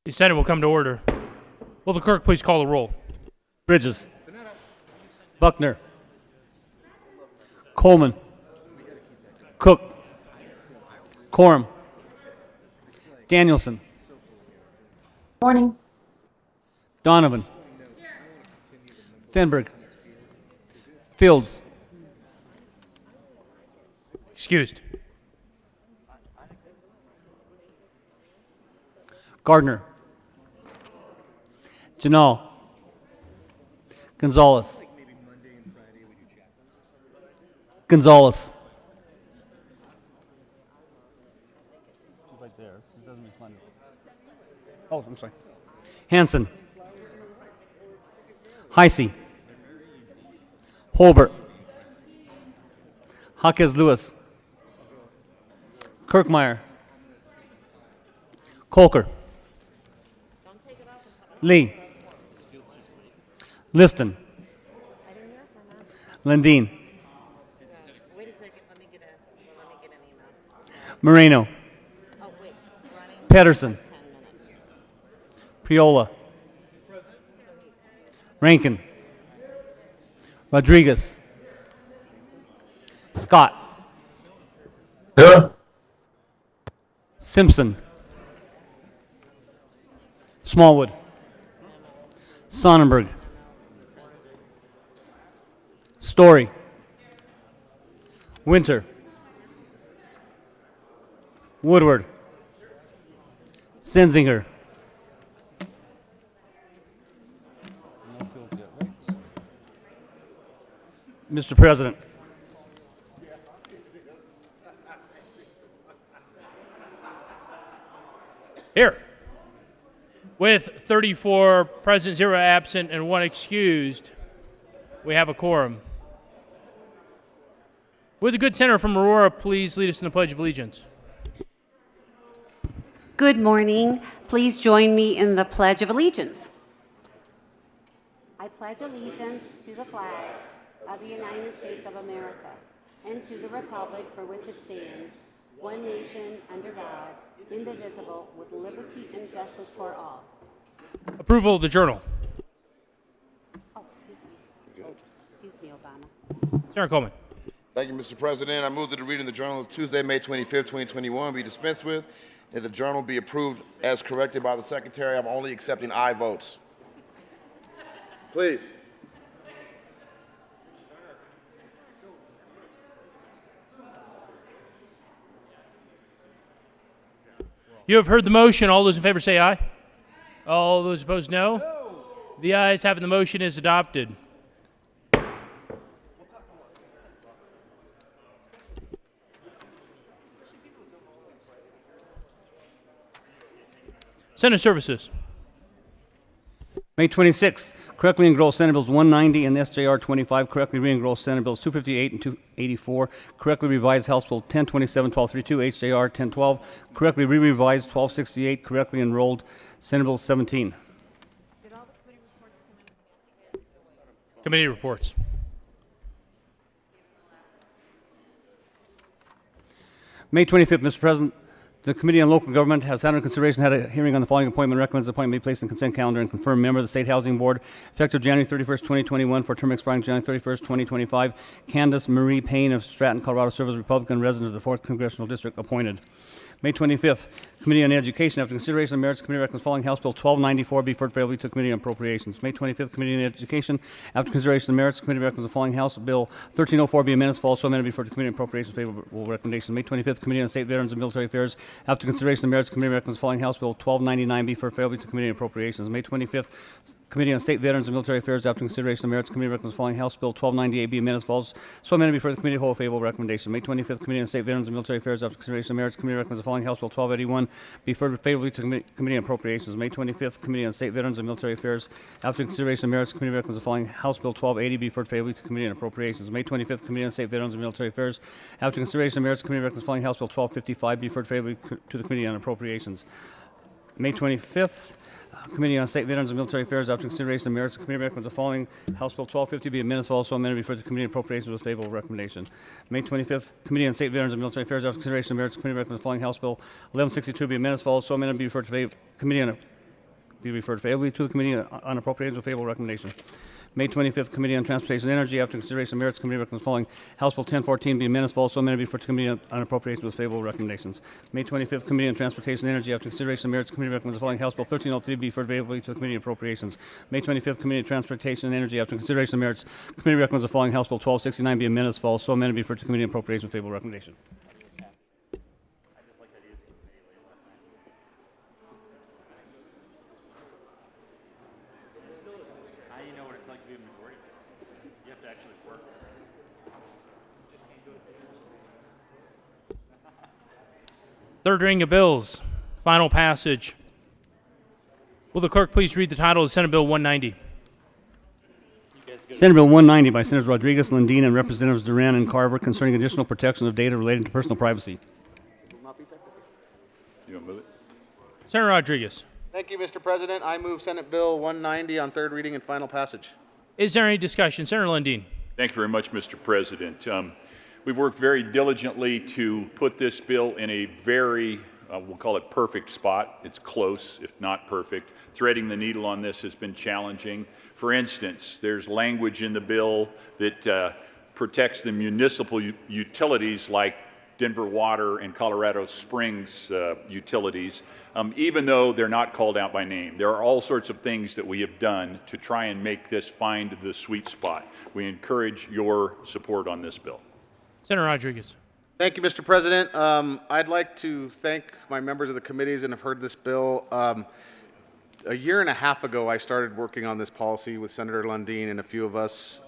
The Senate will come to order. Will the clerk please call the roll? Bridges. Buckner. Coleman. Cook. Quorum. Danielson. Morning. Donovan. Fenberg. Fields. Excused. Gardner. Janal. Gonzalez. Gonzalez. Right there. She doesn't respond. Oh, I'm sorry. Hanson. Heisey. Holbert. Jaquez Lewis. Kirkmeyer. Colker. Lee. Liston. Lundeen. Wait a second. Let me get an email. Moreno. Oh, wait. Running Pedersen. 10 minutes. Priola. Rankin. Rodriguez. Scott. Here. Simpson. Smallwood. Sonnenberg. Story. Winter. Woodward. Senzinger. Mr. President. Here. With 34 present, 0 absent, and 1 excused, we have a quorum. Would the good senator from Aurora please lead us in the Pledge of Allegiance? Good morning. Please join me in the Pledge of Allegiance. I pledge allegiance to the flag of the United States of America and to the republic for which it stands, one nation, under God, indivisible, with liberty and justice for all. Approval of the journal. Oh, excuse me, Obama. Senator Coleman. Thank you, Mr. President. I move that the reading of the Journal of Tuesday, May 25th, 2021 be dispensed with, and the Journal be approved as corrected by the Secretary. I'm only accepting aye votes. Please. You have heard the motion. All those in favor say aye. All those opposed, no. The ayes having the motion is adopted. Senate Services. May 26th, correctly engross Senate Bills 190 and SJR 25, correctly re-engross Senate Bills 258 and 284, correctly revised House Bill 1027, 1232, HJR 1012, correctly re-revised 1268, correctly enrolled Senate Bill 17. Committee reports. May 25th, Mr. President, the Committee on Local Government has under consideration had a hearing on the following appointment. Recommends the appointment be placed in consent calendar and confirmed member of the State Housing Board effective January 31st, 2021 for term expiring January 31st, 2025. Candace Marie Payne of Stratton, Colorado, serves as Republican resident of the 4th Congressional District, appointed. May 25th, Committee on Education. After consideration of merits, Committee recommends following House Bill 1294 be referred favorably to Committee on Appropriations. May 25th, Committee on Education. After consideration of merits, Committee recommends the following House Bill 1304 be amended, falls so amended, be referred to Committee on Appropriations. Favorable recommendation. May 25th, Committee on State Veterans and Military Affairs. After consideration of merits, Committee recommends the following House Bill 1299 be referred favorably to Committee on Appropriations. May 25th, Committee on State Veterans and Military Affairs. After consideration of merits, Committee recommends the following House Bill 1298 be amended, falls so amended, be referred to Committee whole. Favorable recommendation. May 25th, Committee on State Veterans and Military Affairs. After consideration of merits, Committee recommends the following House Bill 1281 be referred favorably to Committee on Appropriations. May 25th, Committee on State Veterans and Military Affairs. After consideration of merits, Committee recommends the following House Bill 1280 be referred favorably to Committee on Appropriations. May 25th, Committee on State Veterans and Military Affairs. After consideration of merits, Committee recommends the following House Bill 1255 be referred favorably to the Committee on Appropriations. May 25th, Committee on State Veterans and Military Affairs. After consideration of merits, the committee recommends the following House Bill 1250 be amended, also amended, referred to Committee on Appropriations with favorable recommendation. May 25th, Committee on State Veterans and Military Affairs. After consideration of merits, the committee recommends the following House Bill 1162 be amended, also amended, be referred to Committee on be referred favorably to the Committee on Appropriations with favorable recommendation. May 25th, Committee on Transportation and Energy, after consideration of merits, committee recommends the following. House Bill 1014 be amended as follows. So amended, be referred to Committee on Appropriations with favorable recommendations. May 25th, Committee on Transportation and Energy, after consideration of merits, committee recommends the following. House Bill 1303 be referred favorably to the Committee on Appropriations. May 25th, Committee on Transportation and Energy, after consideration of merits, committee recommends the following. House Bill 1269 be amended as follows. So amended, be referred to Committee on Appropriations with favorable recommendation. Third reading of bills. Final passage. Will the clerk please read the title of Senate Bill 190? Senate Bill 190 by Senators Rodriguez, Lundin, and Representatives Duran and Carver concerning additional protection of data related to personal privacy. You want to move it? Senator Rodriguez. Thank you, Mr. President. I move Senate Bill 190 on third reading and final passage. Is there any discussion? Senator Lundin. Thank you very much, Mr. President. We've worked very diligently to put this bill in a very, we'll call it perfect spot. It's close, if not perfect. Threading the needle on this has been challenging. For instance, there's language in the bill that protects the municipal utilities like Denver Water and Colorado Springs utilities, even though they're not called out by name. There are all sorts of things that we have done to try and make this find the sweet spot. We encourage your support on this bill. Senator Rodriguez. Thank you, Mr. President. I'd like to thank my members of the committees and have heard this bill. A year and a half ago, I started working on this policy with Senator Lundin and a few of us.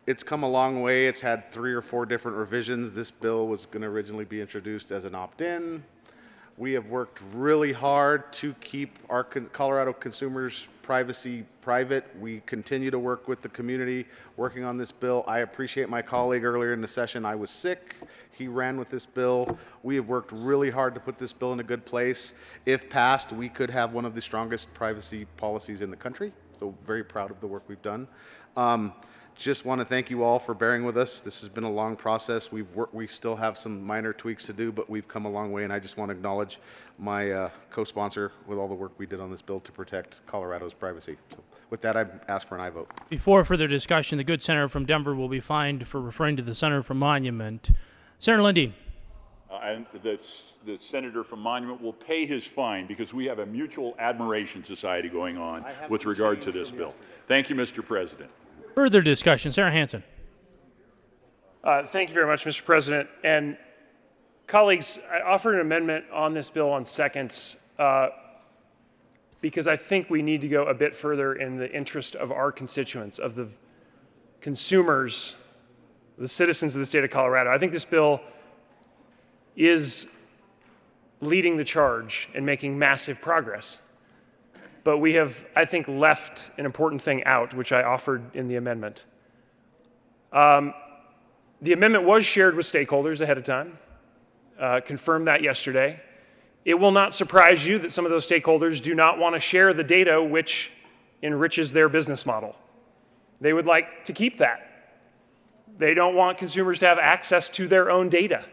It's come a long way. It's had 3 or 4 different revisions. This bill was going to originally be introduced as an opt-in. We have worked really hard to keep our Colorado consumers' privacy private. We continue to work with the community working on this bill. I appreciate my colleague earlier in the session. I was sick. He ran with this bill. We have worked really hard to put this bill in a good place. If passed, we could have one of the strongest privacy policies in the country. So very proud of the work we've done. Just want to thank you all for bearing with us. This has been a long process. We still have some minor tweaks to do, but we've come a long way, and I just want to acknowledge my co-sponsor with all the work we did on this bill to protect Colorado's privacy. So with that, I ask for an aye vote. Before further discussion, the good senator from Denver will be fined for referring to the senator from Monument. Senator Lundin. And the senator from Monument will pay his fine because we have a mutual admiration society going on with regard to this bill. Thank you, Mr. President. Further discussion. Senator Hansen. Thank you very much, Mr. President. And colleagues, I offered an amendment on this bill on seconds because I think we need to go a bit further in the interest of our constituents, of the consumers, the citizens of the state of Colorado. I think this bill is leading the charge and making massive progress. But we have, I think, left an important thing out, which I offered in the amendment. The amendment was shared with stakeholders ahead of time, confirmed that yesterday. It will not surprise you that some of those stakeholders do not want to share the data which enriches their business model. They would like to keep that. They don't want consumers to have access to their own data.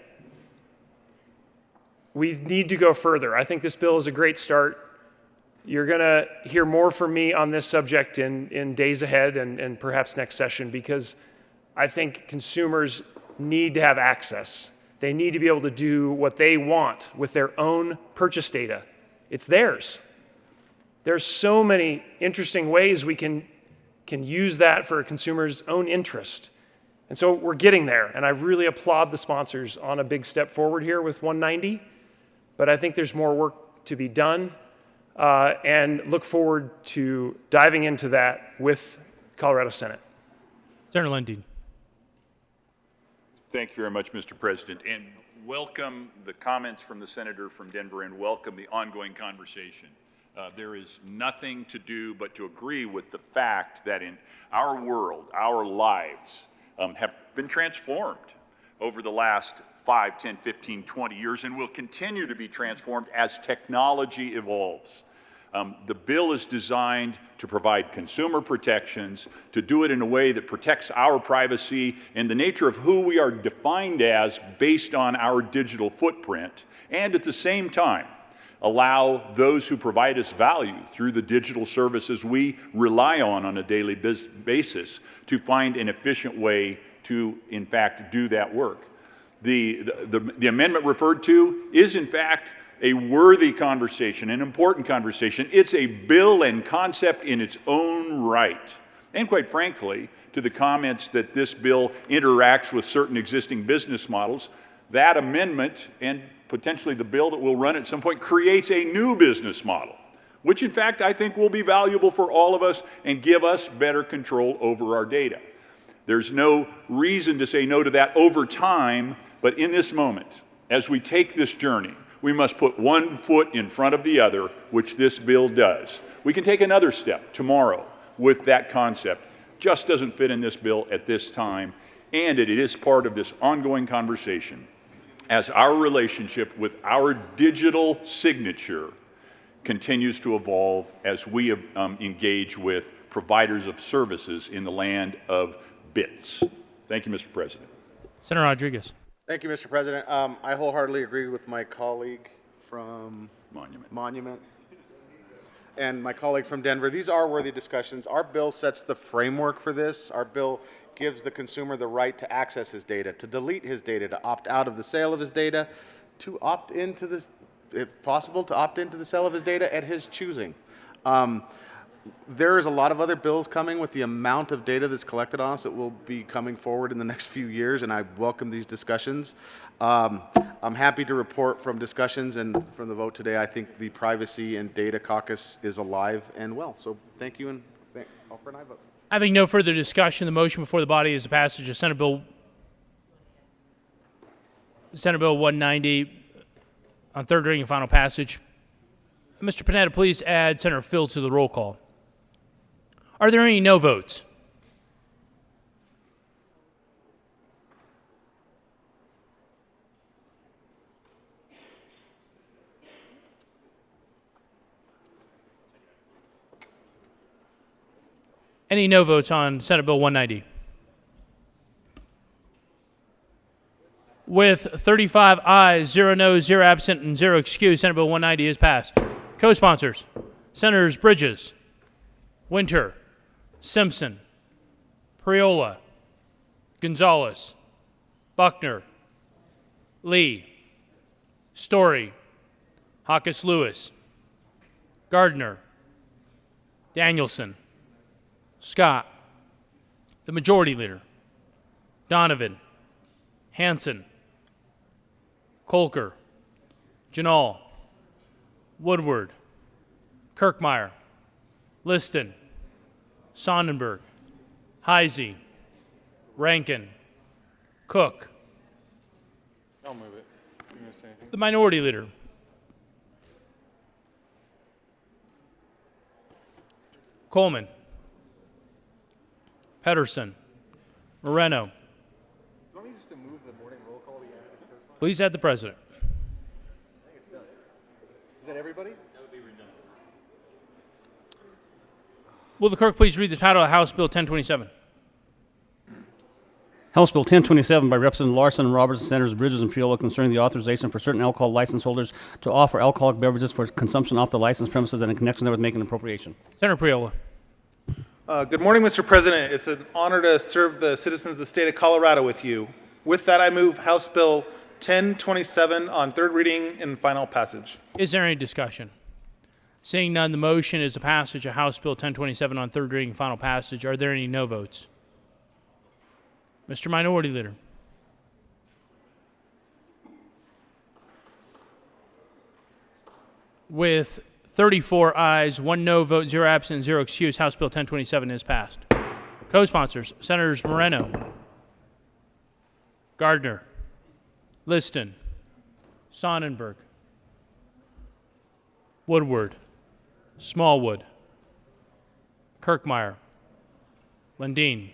We need to go further. I think this bill is a great start. You're going to hear more from me on this subject in days ahead and perhaps next session because I think consumers need to have access. They need to be able to do what they want with their own purchase data. It's theirs. There's so many interesting ways we can use that for a consumer's own interest. And so we're getting there, and I really applaud the sponsors on a big step forward here with 190, but I think there's more work to be done. And look forward to diving into that with Colorado Senate. Senator Lundin. Thank you very much, Mr. President, and welcome the comments from the senator from Denver and welcome the ongoing conversation. There is nothing to do but to agree with the fact that in our world, our lives have been transformed over the last 5, 10, 15, 20 years and will continue to be transformed as technology evolves. The bill is designed to provide consumer protections, to do it in a way that protects our privacy and the nature of who we are defined as based on our digital footprint, and at the same time allow those who provide us value through the digital services we rely on a daily basis to find an efficient way to, in fact, do that work. The amendment referred to is, in fact, a worthy conversation, an important conversation. It's a bill and concept in its own right. And quite frankly, to the comments that this bill interacts with certain existing business models, that amendment and potentially the bill that will run at some point creates a new business model, which in fact I think will be valuable for all of us and give us better control over our data. There's no reason to say no to that over time, but in this moment, as we take this journey, we must put one foot in front of the other, which this bill does. We can take another step tomorrow with that concept. Just doesn't fit in this bill at this time, and it is part of this ongoing conversation as our relationship with our digital signature continues to evolve as we engage with providers of services in the land of bits. Thank you, Mr. President. Senator Rodriguez. Thank you, Mr. President. I wholeheartedly agree with my colleague from Monument and my colleague from Denver. These are worthy discussions. Our bill sets the framework for this. Our bill gives the consumer the right to access his data, to delete his data, to opt out of the sale of his data, to opt into this, if possible, to opt into the sale of his data at his choosing. There is a lot of other bills coming with the amount of data that's collected on us that will be coming forward in the next few years, and I welcome these discussions. I'm happy to report from discussions and from the vote today, I think the Privacy and Data Caucus is alive and well. So thank you, and I'll for an aye vote. Having no further discussion, the motion before the body is the passage of Senate Bill 190 on third reading and final passage. Mr. Panetta, please add Senator Fields to the roll call. Are there any no votes? Any no votes on Senate Bill 190? With 35 ayes, 0 noes, 0 absent, and 0 excused, Senate Bill 190 is passed. Co-sponsors, Senators Bridges, Winter, Simpson, Priola, Gonzalez, Buckner, Lee, Story, Hawkes Lewis, Gardner, Danielson, Scott, the Majority Leader, Donovan, Hanson, Kolker, Janal, Woodward, Kirkmeyer, Liston, Sonnenberg, Heisey, Rankin, Cook, I'll move it. You gonna say anything? the Minority Leader, Coleman, Pedersen, Moreno. You want me just to move the morning roll call to the first one? Please add the President. I think it's done. Is that everybody? Will the clerk please read the title of House Bill 1027? House Bill 1027 by Representative Larson and Robertson, Senators Bridges and Priola, concerning the authorization for certain alcohol license holders to offer alcoholic beverages for consumption off the licensed premises and in connection therewith making an appropriation. Senator Priola. Good morning, Mr. President. It's an honor to serve the citizens of the state of Colorado with you. With that, I move House Bill 1027 on third reading and final passage. Is there any discussion? Seeing none, the motion is the passage of House Bill 1027 on third reading and final passage. Are there any no votes? Mr. Minority Leader. With 34 ayes, 1 no vote, 0 absent, 0 excused, House Bill 1027 is passed. Co-sponsors, Senators Moreno, Gardner, Liston, Sonnenberg, Woodward, Smallwood, Kirkmeyer, Lundin,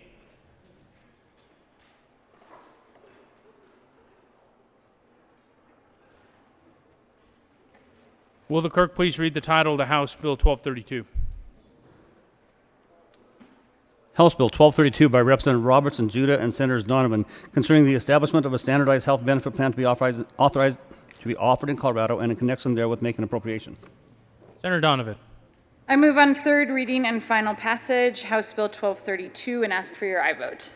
will the clerk please read the title of the House Bill 1232? House Bill 1232 by Representative Robertson, Judah, and Senators Donovan, concerning the establishment of a standardized health benefit plan to be authorized to be offered in Colorado and in connection therewith make an appropriation. Senator Donovan. I move on third reading and final passage, House Bill 1232, and ask for your aye vote.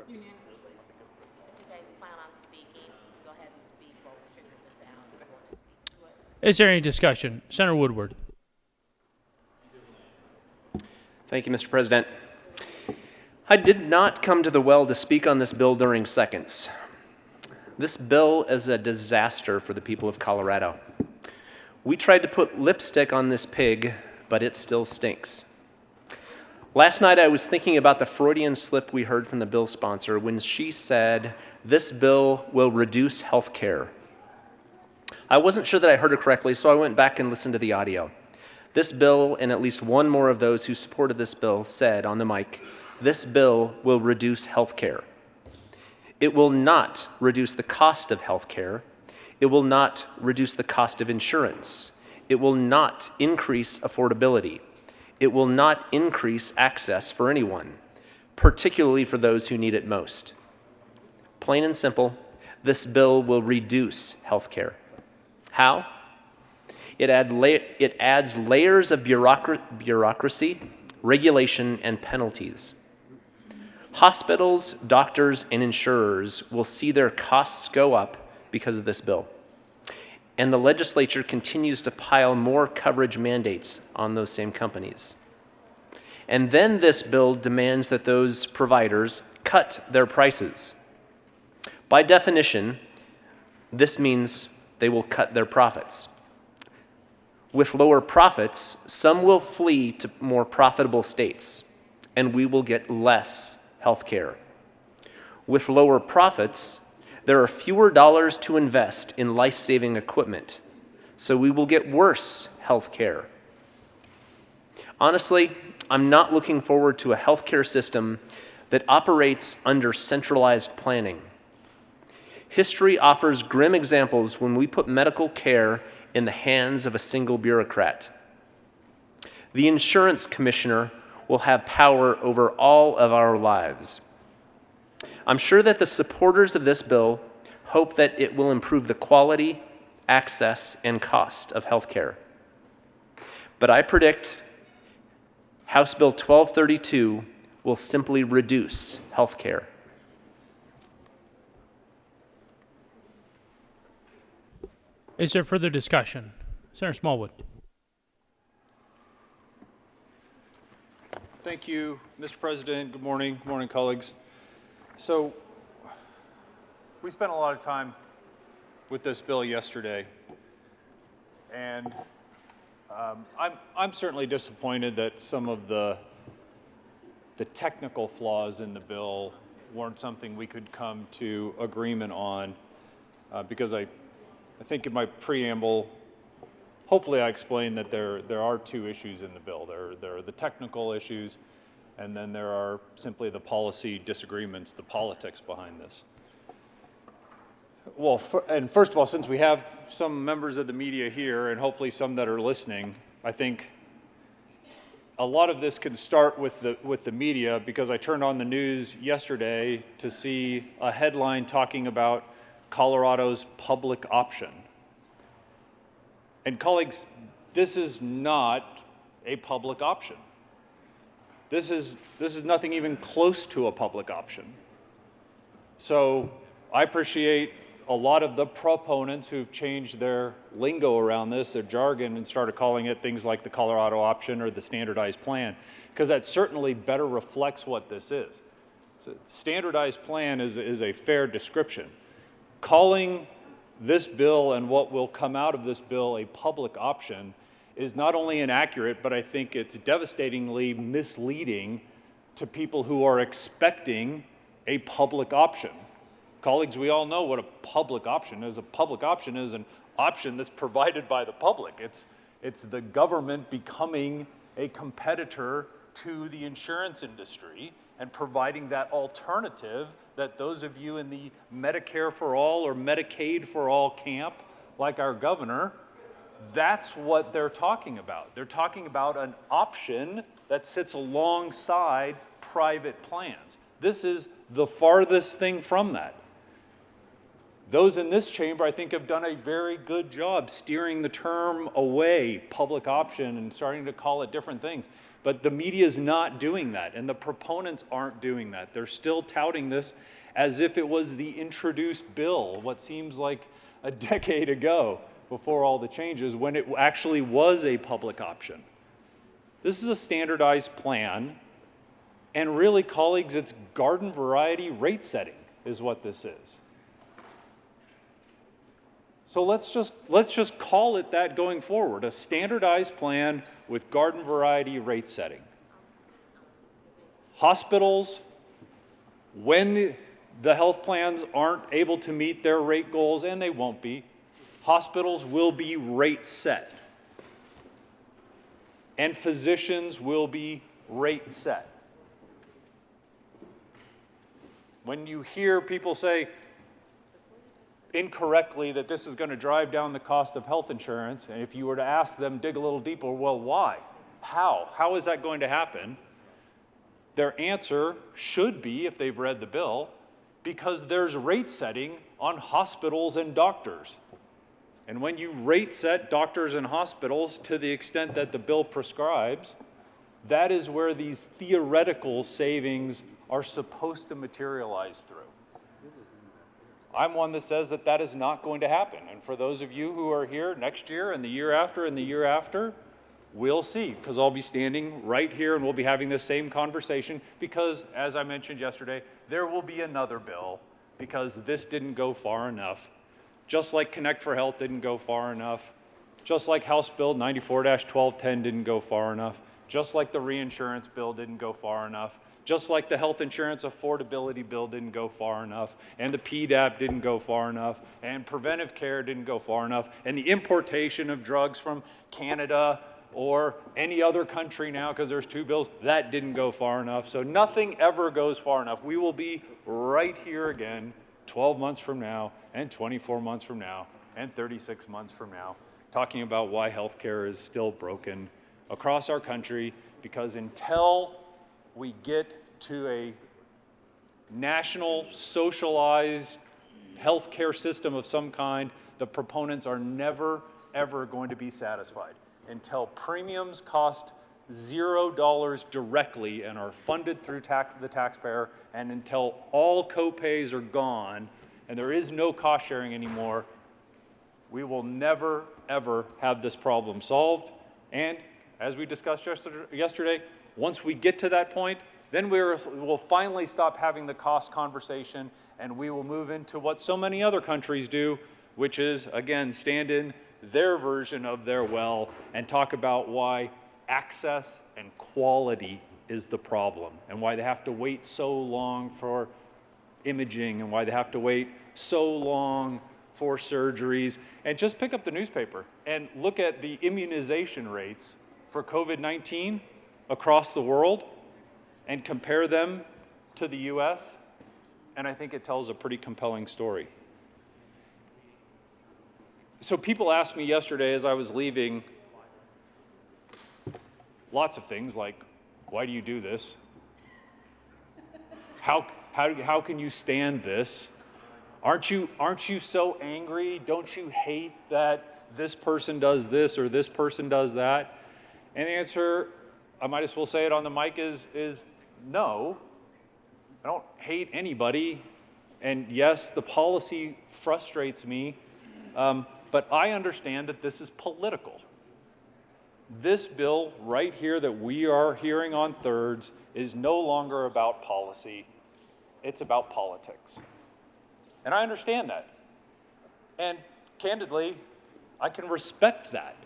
If you guys plan on speaking, go ahead and speak while we figure this out. If you want to speak to it. Is there any discussion? Senator Woodward. Thank you, Mr. President. I did not come to the well to speak on this bill during seconds. This bill is a disaster for the people of Colorado. We tried to put lipstick on this pig, but it still stinks. Last night I was thinking about the Freudian slip we heard from the bill sponsor when she said, "This bill will reduce health care." I wasn't sure that I heard her correctly, so I went back and listened to the audio. This bill, and at least one more of those who supported this bill, said on the mic, "This bill will reduce health care." It will not reduce the cost of health care. It will not reduce the cost of insurance. It will not increase affordability. It will not increase access for anyone, particularly for those who need it most. Plain and simple, this bill will reduce health care. How? It adds layers of bureaucracy, regulation, and penalties. Hospitals, doctors, and insurers will see their costs go up because of this bill. And the legislature continues to pile more coverage mandates on those same companies. And then this bill demands that those providers cut their prices. By definition, this means they will cut their profits. With lower profits, some will flee to more profitable states, and we will get less health care. With lower profits, there are fewer dollars to invest in life-saving equipment, so we will get worse health care. Honestly, I'm not looking forward to a healthcare system that operates under centralized planning. History offers grim examples when we put medical care in the hands of a single bureaucrat. The insurance commissioner will have power over all of our lives. I'm sure that the supporters of this bill hope that it will improve the quality, access, and cost of health care. But I predict House Bill 1232 will simply reduce health care. Is there further discussion? Senator Smallwood. Thank you, Mr. President. Good morning. Good morning, colleagues. So, we spent a lot of time with this bill yesterday, and I'm certainly disappointed that some of the technical flaws in the bill weren't something we could come to agreement on, because I think in my preamble, hopefully I explained that there are two issues in the bill. There are the technical issues, and then there are simply the policy disagreements, the politics behind this. Well, and first of all, since we have some members of the media here, and hopefully some that are listening, I think a lot of this can start with the media, because I turned on the news yesterday to see a headline talking about Colorado's public option. And colleagues, this is not a public option. This is nothing even close to a public option. So I appreciate a lot of the proponents who've changed their lingo around this, their jargon, and started calling it things like the Colorado option or the standardized plan, because that certainly better reflects what this is. So standardized plan is a fair description. Calling this bill and what will come out of this bill a public option is not only inaccurate, but I think it's devastatingly misleading to people who are expecting a public option. Colleagues, we all know what a public option is. A public option is an option that's provided by the public. It's the government becoming a competitor to the insurance industry and providing that alternative that those of you in the Medicare for all or Medicaid for all camp, like our governor, that's what they're talking about. They're talking about an option that sits alongside private plans. This is the farthest thing from that. Those in this chamber, I think, have done a very good job steering the term away, public option, and starting to call it different things. But the media is not doing that, and the proponents aren't doing that. They're still touting this as if it was the introduced bill, what seems like a decade ago, before all the changes, when it actually was a public option. This is a standardized plan, and really, colleagues, it's garden variety rate setting is what this is. So let's just call it that going forward, a standardized plan with garden variety rate setting. Hospitals, when the health plans aren't able to meet their rate goals, and they won't be, hospitals will be rate set. And physicians will be rate set. When you hear people say incorrectly that this is going to drive down the cost of health insurance, and if you were to ask them, dig a little deeper, well, why? How? How is that going to happen? Their answer should be, if they've read the bill, because there's rate setting on hospitals and doctors. And when you rate set doctors and hospitals to the extent that the bill prescribes, that is where these theoretical savings are supposed to materialize through. I'm one that says that that is not going to happen. And for those of you who are here next year and the year after and the year after, we'll see, because I'll be standing right here and we'll be having this same conversation because, as I mentioned yesterday, there will be another bill because this didn't go far enough. Just like Connect for Health didn't go far enough. Just like House Bill 94-1210 didn't go far enough. Just like the reinsurance bill didn't go far enough. Just like the health insurance affordability bill didn't go far enough, and the PDAP didn't go far enough, and preventive care didn't go far enough, and the importation of drugs from Canada or any other country now, because there's two bills, that didn't go far enough. So nothing ever goes far enough. We will be right here again 12 months from now, and 24 months from now, and 36 months from now, talking about why healthcare is still broken across our country, because until we get to a national socialized healthcare system of some kind, the proponents are never, ever going to be satisfied until premiums cost $0 directly and are funded through the taxpayer, and until all co-pays are gone and there is no cost sharing anymore, we will never, ever have this problem solved. And as we discussed yesterday, once we get to that point, then we'll finally stop having the cost conversation, and we will move into what so many other countries do, which is, again, stand in their version of their well and talk about why access and quality is the problem, and why they have to wait so long for imaging, and why they have to wait so long for surgeries. And just pick up the newspaper and look at the immunization rates for COVID-19 across the world and compare them to the US, and I think it tells a pretty compelling story. So people asked me yesterday as I was leaving lots of things like, why do you do this? How can you stand this? Aren't you so angry? Don't you hate that this person does this or this person does that? And the answer, I might as well say it on the mic, is no. I don't hate anybody. And yes, the policy frustrates me, but I understand that this is political. This bill right here that we are hearing on thirds is no longer about policy. It's about politics. And I understand that. And candidly, I can respect that.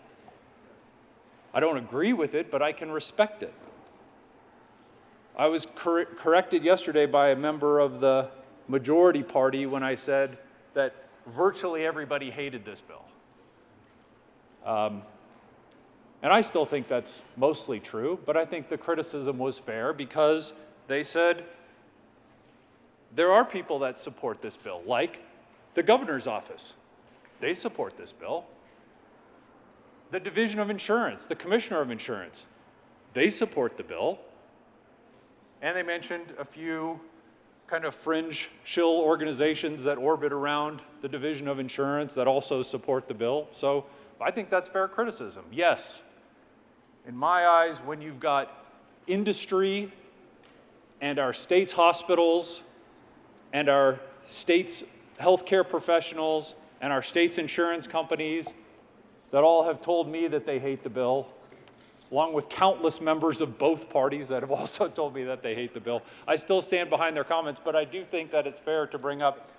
I don't agree with it, but I can respect it. I was corrected yesterday by a member of the majority party when I said that virtually everybody hated this bill. And I still think that's mostly true, but I think the criticism was fair because they said there are people that support this bill, like the governor's office. They support this bill. The Division of Insurance, the Commissioner of Insurance, they support the bill. And they mentioned a few kind of fringe shill organizations that orbit around the Division of Insurance that also support the bill. So I think that's fair criticism. Yes, in my eyes, when you've got industry and our state's hospitals and our state's healthcare professionals and our state's insurance companies that all have told me that they hate the bill, along with countless members of both parties that have also told me that they hate the bill. I still stand behind their comments, but I do think that it's fair to bring up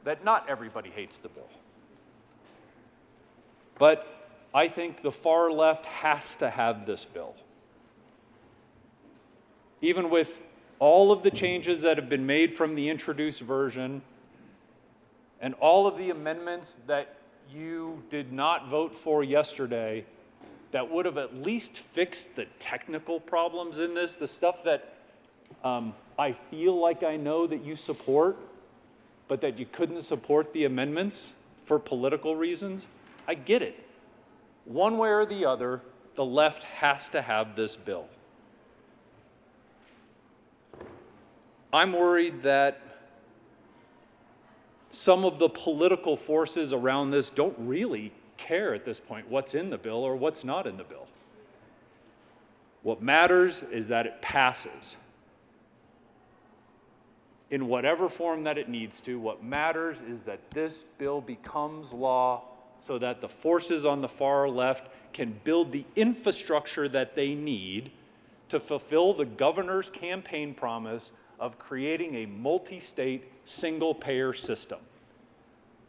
that not everybody hates the bill. But I think the far left has to have this bill. Even with all of the changes that have been made from the introduced version and all of the amendments that you did not vote for yesterday that would have at least fixed the technical problems in this, the stuff that I feel like I know that you support, but that you couldn't support the amendments for political reasons. I get it. One way or the other, the left has to have this bill. I'm worried that some of the political forces around this don't really care at this point what's in the bill or what's not in the bill. What matters is that it passes in whatever form that it needs to. What matters is that this bill becomes law so that the forces on the far left can build the infrastructure that they need to fulfill the governor's campaign promise of creating a multi-state, single-payer system.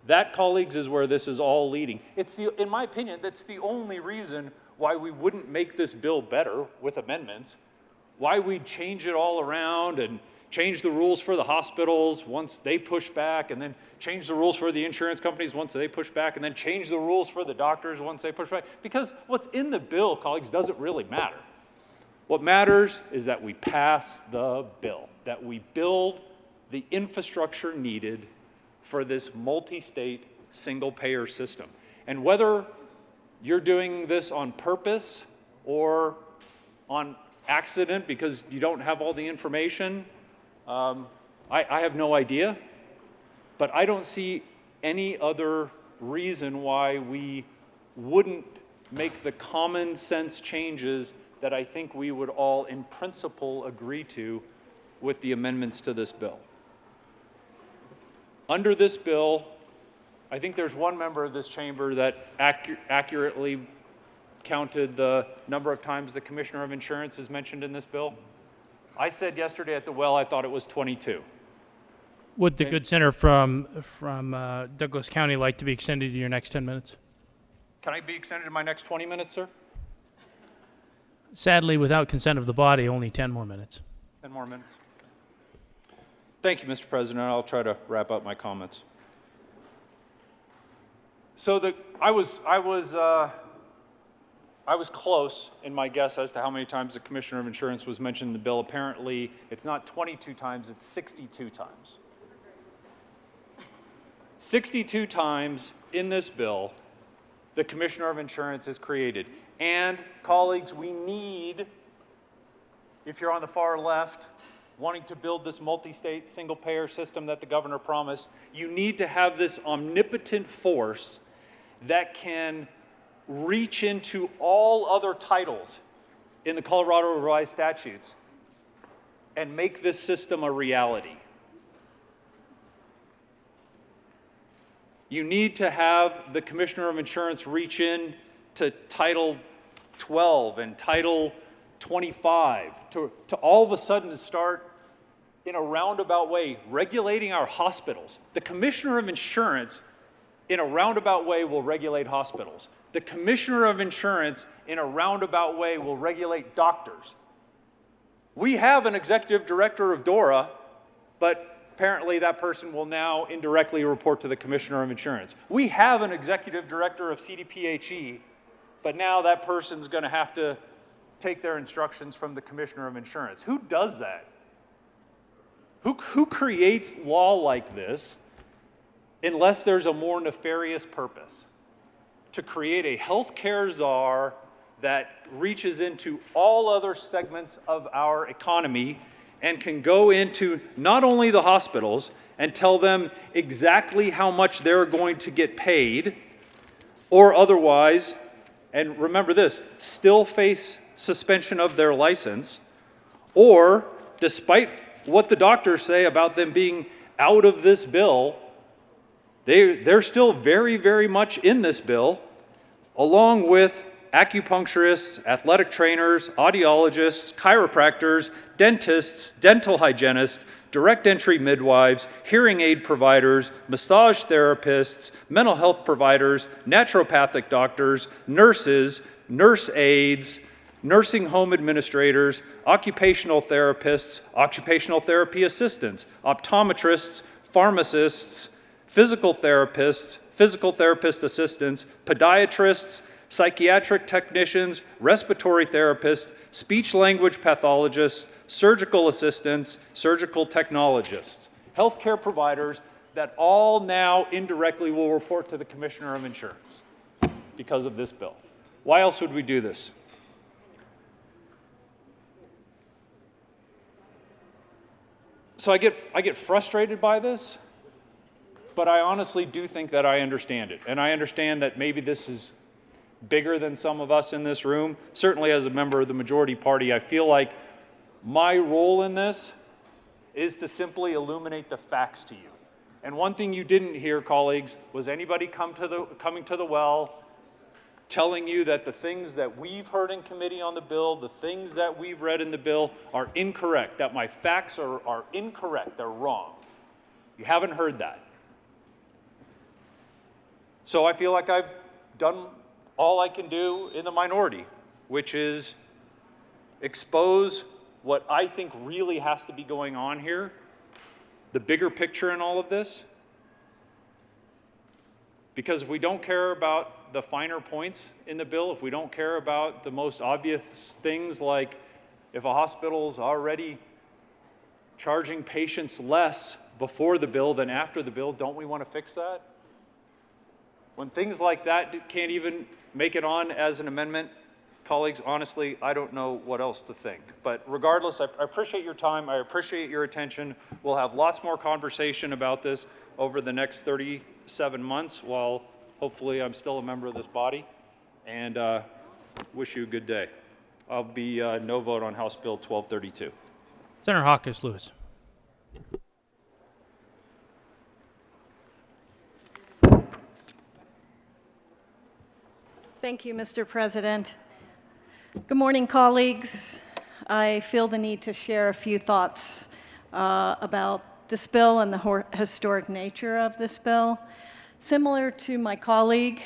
That, colleagues, is where this is all leading. In my opinion, that's the only reason why we wouldn't make this bill better with amendments, why we'd change it all around and change the rules for the hospitals once they push back, and then change the rules for the insurance companies once they push back, and then change the rules for the doctors once they push back. Because what's in the bill, colleagues, doesn't really matter. What matters is that we pass the bill, that we build the infrastructure needed for this multi-state, single-payer system. And whether you're doing this on purpose or on accident because you don't have all the information, I have no idea, but I don't see any other reason why we wouldn't make the common sense changes that I think we would all in principle agree to with the amendments to this bill. Under this bill, I think there's one member of this chamber that accurately counted the number of times the Commissioner of Insurance is mentioned in this bill. I said yesterday at the well I thought it was 22. Would the good senator from Douglas County like to be extended to your next 10 minutes? Can I be extended to my next 20 minutes, sir? Sadly, without consent of the body, only 10 more minutes. 10 more minutes. Thank you, Mr. President. I'll try to wrap up my comments. So I was close in my guess as to how many times the Commissioner of Insurance was mentioned in the bill. Apparently, it's not 22 times, it's 62 times. 62 times in this bill, the Commissioner of Insurance is created. And colleagues, we need, if you're on the far left, wanting to build this multi-state single-payer system that the governor promised, you need to have this omnipotent force that can reach into all other titles in the Colorado Revised Statutes and make this system a reality. You need to have the Commissioner of Insurance reach in to Title 12 and Title 25 to all of a sudden to start in a roundabout way regulating our hospitals. The Commissioner of Insurance in a roundabout way will regulate hospitals. The Commissioner of Insurance in a roundabout way will regulate doctors. We have an executive director of DORA, but apparently that person will now indirectly report to the Commissioner of Insurance. We have an executive director of CDPHE, but now that person's going to have to take their instructions from the Commissioner of Insurance. Who does that? Who creates law like this unless there's a more nefarious purpose? To create a healthcare czar that reaches into all other segments of our economy and can go into not only the hospitals and tell them exactly how much they're going to get paid, or otherwise, and remember this, still face suspension of their license, or despite what the doctors say about them being out of this bill, they're still very, very much in this bill, along with acupuncturists, athletic trainers, audiologists, chiropractors, dentists, dental hygienists, direct entry midwives, hearing aid providers, massage therapists, mental health providers, naturopathic doctors, nurses, nurse aides, nursing home administrators, occupational therapists, occupational therapy assistants, optometrists, pharmacists, physical therapist assistants, podiatrists, psychiatric technicians, respiratory therapists, speech-language pathologists, surgical assistants, surgical technologists, healthcare providers that all now indirectly will report to the Commissioner of Insurance because of this bill. Why else would we do this? So I get frustrated by this, but I honestly do think that I understand it. And I understand that maybe this is bigger than some of us in this room. Certainly as a member of the majority party, I feel like my role in this is to simply illuminate the facts to you. And one thing you didn't hear, colleagues, was anybody coming to the well telling you that the things that we've heard in committee on the bill, the things that we've read in the bill are incorrect, that my facts are incorrect, they're wrong. You haven't heard that. So I feel like I've done all I can do in the minority, which is expose what I think really has to be going on here, the bigger picture in all of this. Because if we don't care about the finer points in the bill, if we don't care about the most obvious things like if a hospital's already charging patients less before the bill than after the bill, don't we want to fix that? When things like that can't even make it on as an amendment, colleagues, honestly, I don't know what else to think. But regardless, I appreciate your time. I appreciate your attention. We'll have lots more conversation about this over the next 37 months while hopefully I'm still a member of this body. And wish you a good day. I'll be no vote on House Bill 1232. Senator Hawkins Lewis. Thank you, Mr. President. Good morning, colleagues. I feel the need to share a few thoughts about this bill and the historic nature of this bill. Similar to my colleague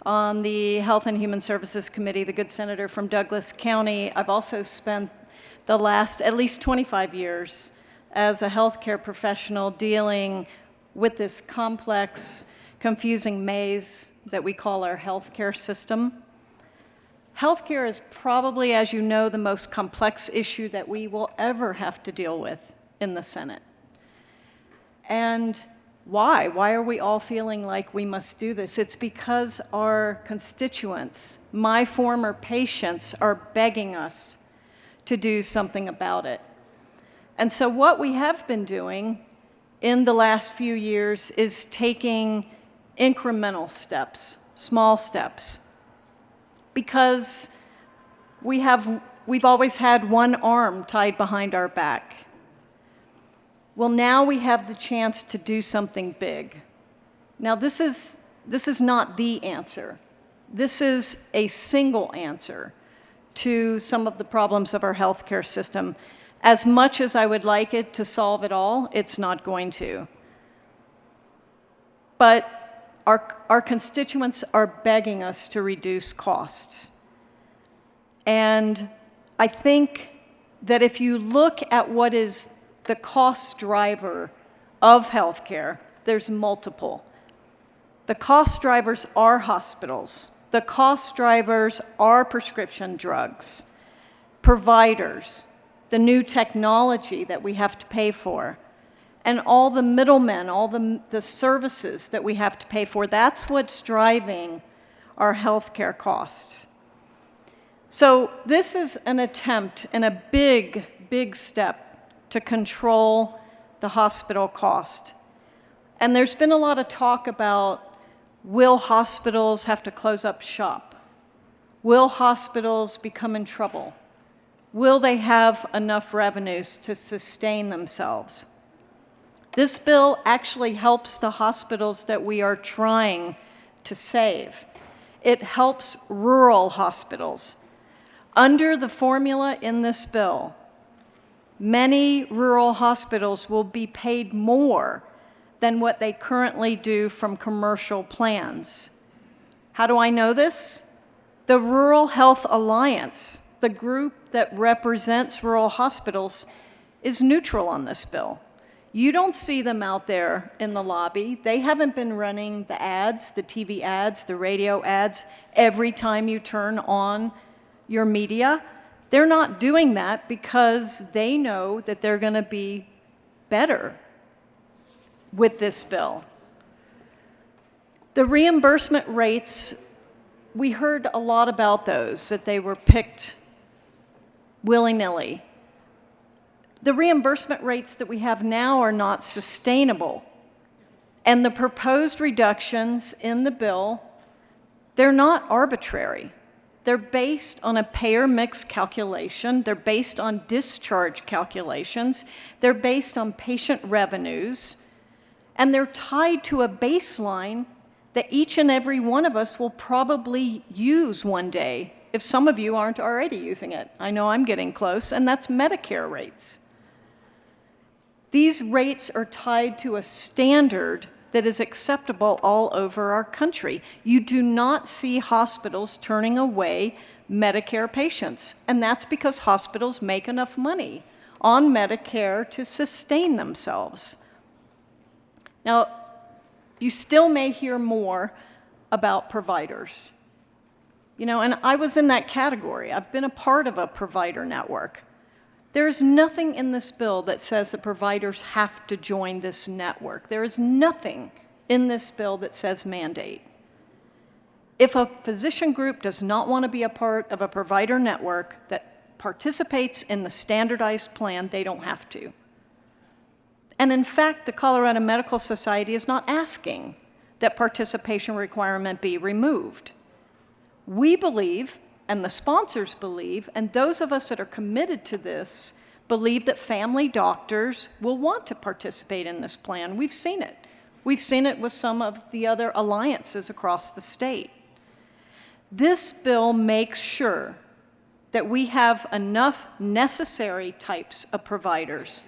on the Health and Human Services Committee, the good senator from Douglas County, I've also spent the last at least 25 years as a healthcare professional dealing with this complex, confusing maze that we call our healthcare system. Healthcare is probably, as you know, the most complex issue that we will ever have to deal with in the Senate. And why? Why are we all feeling like we must do this? It's because our constituents, my former patients, are begging us to do something about it. And so what we have been doing in the last few years is taking incremental steps, small steps, because we've always had one arm tied behind our back. Well, now we have the chance to do something big. Now, this is not the answer. This is a single answer to some of the problems of our healthcare system. As much as I would like it to solve it all, it's not going to. But our constituents are begging us to reduce costs. And I think that if you look at what is the cost driver of healthcare, there's multiple. The cost drivers are hospitals. The cost drivers are prescription drugs, providers, the new technology that we have to pay for, and all the middlemen, all the services that we have to pay for. That's what's driving our healthcare costs. So this is an attempt and a big, big step to control the hospital cost. And there's been a lot of talk about, will hospitals have to close up shop? Will hospitals become in trouble? Will they have enough revenues to sustain themselves? This bill actually helps the hospitals that we are trying to save. It helps rural hospitals. Under the formula in this bill, many rural hospitals will be paid more than what they currently do from commercial plans. How do I know this? The Rural Health Alliance, the group that represents rural hospitals, is neutral on this bill. You don't see them out there in the lobby. They haven't been running the ads, the TV ads, the radio ads, every time you turn on your media. They're not doing that because they know that they're going to be better with this bill. The reimbursement rates, we heard a lot about those, that they were picked willy-nilly. The reimbursement rates that we have now are not sustainable. And the proposed reductions in the bill, they're not arbitrary. They're based on a payer mix calculation. They're based on discharge calculations. They're based on patient revenues. And they're tied to a baseline that each and every one of us will probably use one day, if some of you aren't already using it. I know I'm getting close, and that's Medicare rates. These rates are tied to a standard that is acceptable all over our country. You do not see hospitals turning away Medicare patients, and that's because hospitals make enough money on Medicare to sustain themselves. Now, you still may hear more about providers. You know, and I was in that category. I've been a part of a provider network. There's nothing in this bill that says that providers have to join this network. There is nothing in this bill that says mandate. If a physician group does not want to be a part of a provider network that participates in the standardized plan, they don't have to. And in fact, the Colorado Medical Society is not asking that participation requirement be removed. We believe, and the sponsors believe, and those of us that are committed to this believe that family doctors will want to participate in this plan. We've seen it. We've seen it with some of the other alliances across the state. This bill makes sure that we have enough necessary types of providers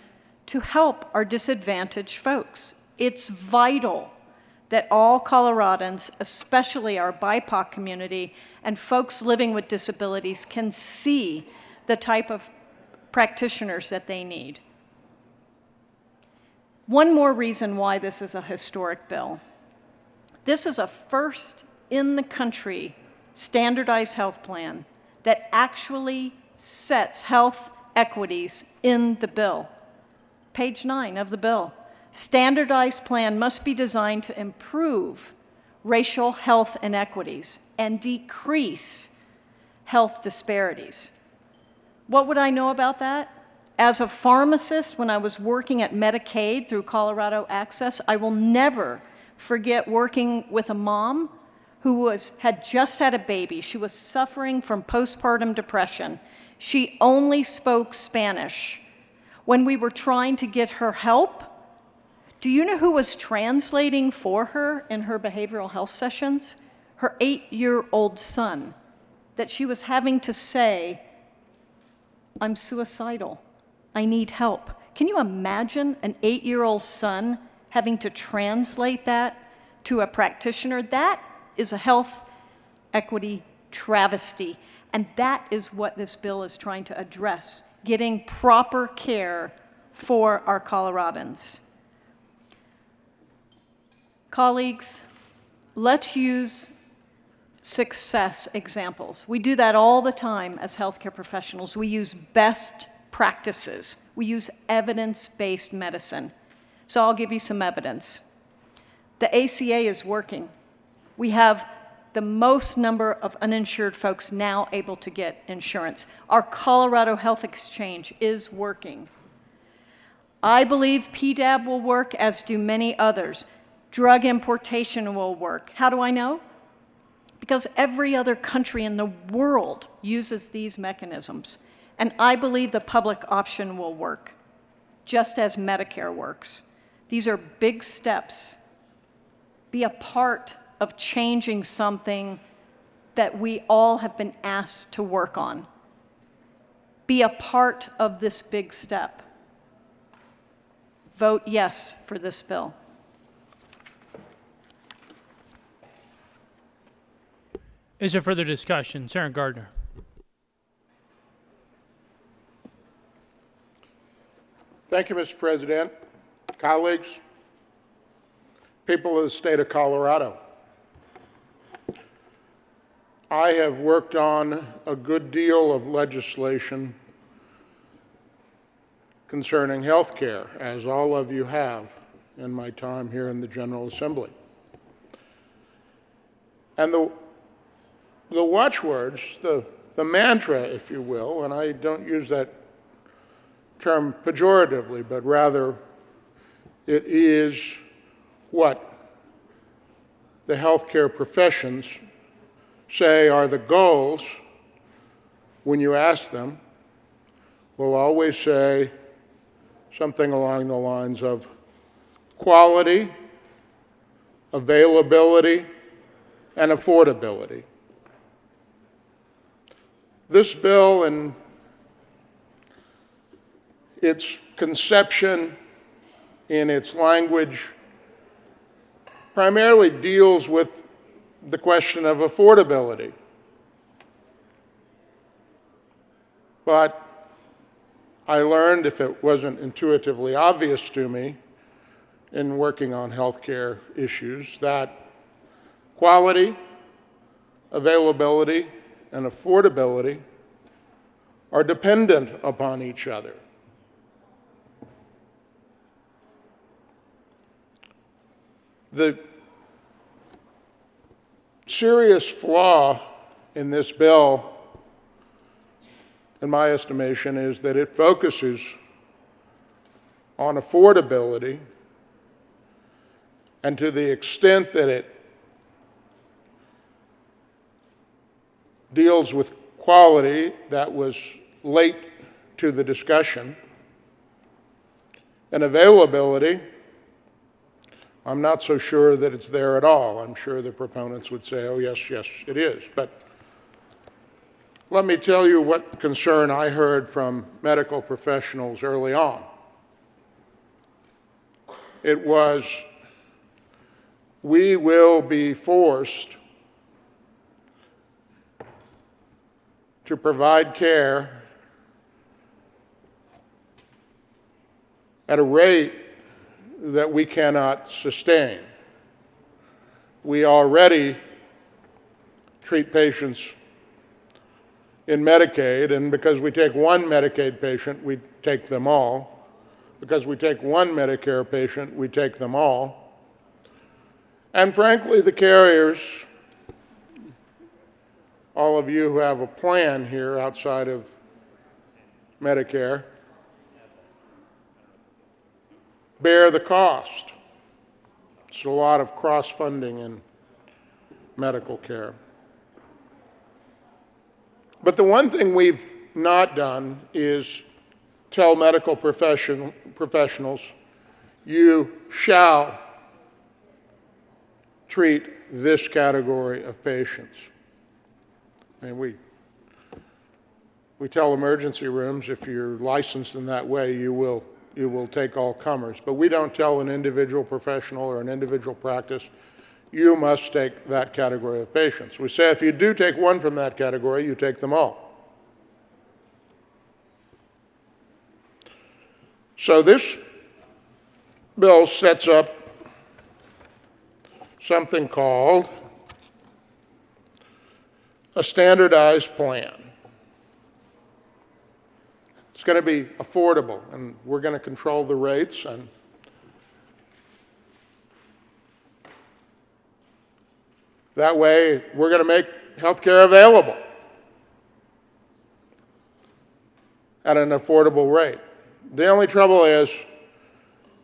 to help our disadvantaged folks. It's vital that all Coloradans, especially our BIPOC community and folks living with disabilities, can see the type of practitioners that they need. One more reason why this is a historic bill. This is a first in the country standardized health plan that actually sets health equities in the bill. Page 9 of the bill. Standardized plan must be designed to improve racial health inequities and decrease health disparities. What would I know about that? As a pharmacist, when I was working at Medicaid through Colorado Access, I will never forget working with a mom who had just had a baby. She was suffering from postpartum depression. She only spoke Spanish. When we were trying to get her help, do you know who was translating for her in her behavioral health sessions? Her 8-year-old son, that she was having to say, "I'm suicidal. I need help." Can you imagine an 8-year-old son having to translate that to a practitioner? That is a health equity travesty, and that is what this bill is trying to address, getting proper care for our Coloradans. Colleagues, let's use success examples. We do that all the time as healthcare professionals. We use best practices. We use evidence-based medicine. So I'll give you some evidence. The ACA is working. We have the most number of uninsured folks now able to get insurance. Our Colorado Health Exchange is working. I believe PDAB will work, as do many others. Drug importation will work. How do I know? Because every other country in the world uses these mechanisms. And I believe the public option will work, just as Medicare works. These are big steps. Be a part of changing something that we all have been asked to work on. Be a part of this big step. Vote yes for this bill. Is there further discussion? Senator Gardner. Thank you, Mr. President. Colleagues, people of the state of Colorado. I have worked on a good deal of legislation concerning health care, as all of you have in my time here in the General Assembly. And the watchwords, the mantra, if you will, and I don't use that term pejoratively, but rather it is what the healthcare professions say are the goals when you ask them, will always say something along the lines of quality, availability, and affordability. This bill and its conception in its language primarily deals with the question of affordability. But I learned, if it wasn't intuitively obvious to me in working on healthcare issues, that quality, availability, and affordability are dependent upon each other. The serious flaw in this bill, in my estimation, is that it focuses on affordability, and to the extent that it deals with quality, that was late to the discussion, and availability, I'm not so sure that it's there at all. I'm sure the proponents would say, oh, yes, yes, it is. But let me tell you what concern I heard from medical professionals early on. It was, we will be forced to provide care at a rate that we cannot sustain. We already treat patients in Medicaid, and because we take one Medicaid patient, we take them all. Because we take one Medicare patient, we take them all. And frankly, the carriers, all of you who have a plan here outside of Medicare, bear the cost. It's a lot of cross-funding in medical care. But the one thing we've not done is tell medical professionals, you shall treat this category of patients. I mean, we tell emergency rooms, if you're licensed in that way, you will take all comers. But we don't tell an individual professional or an individual practice, you must take that category of patients. We say if you do take one from that category, you take them all. So this bill sets up something called a standardized plan. It's going to be affordable, and we're going to control the rates, and that way we're going to make health care available at an affordable rate. The only trouble is,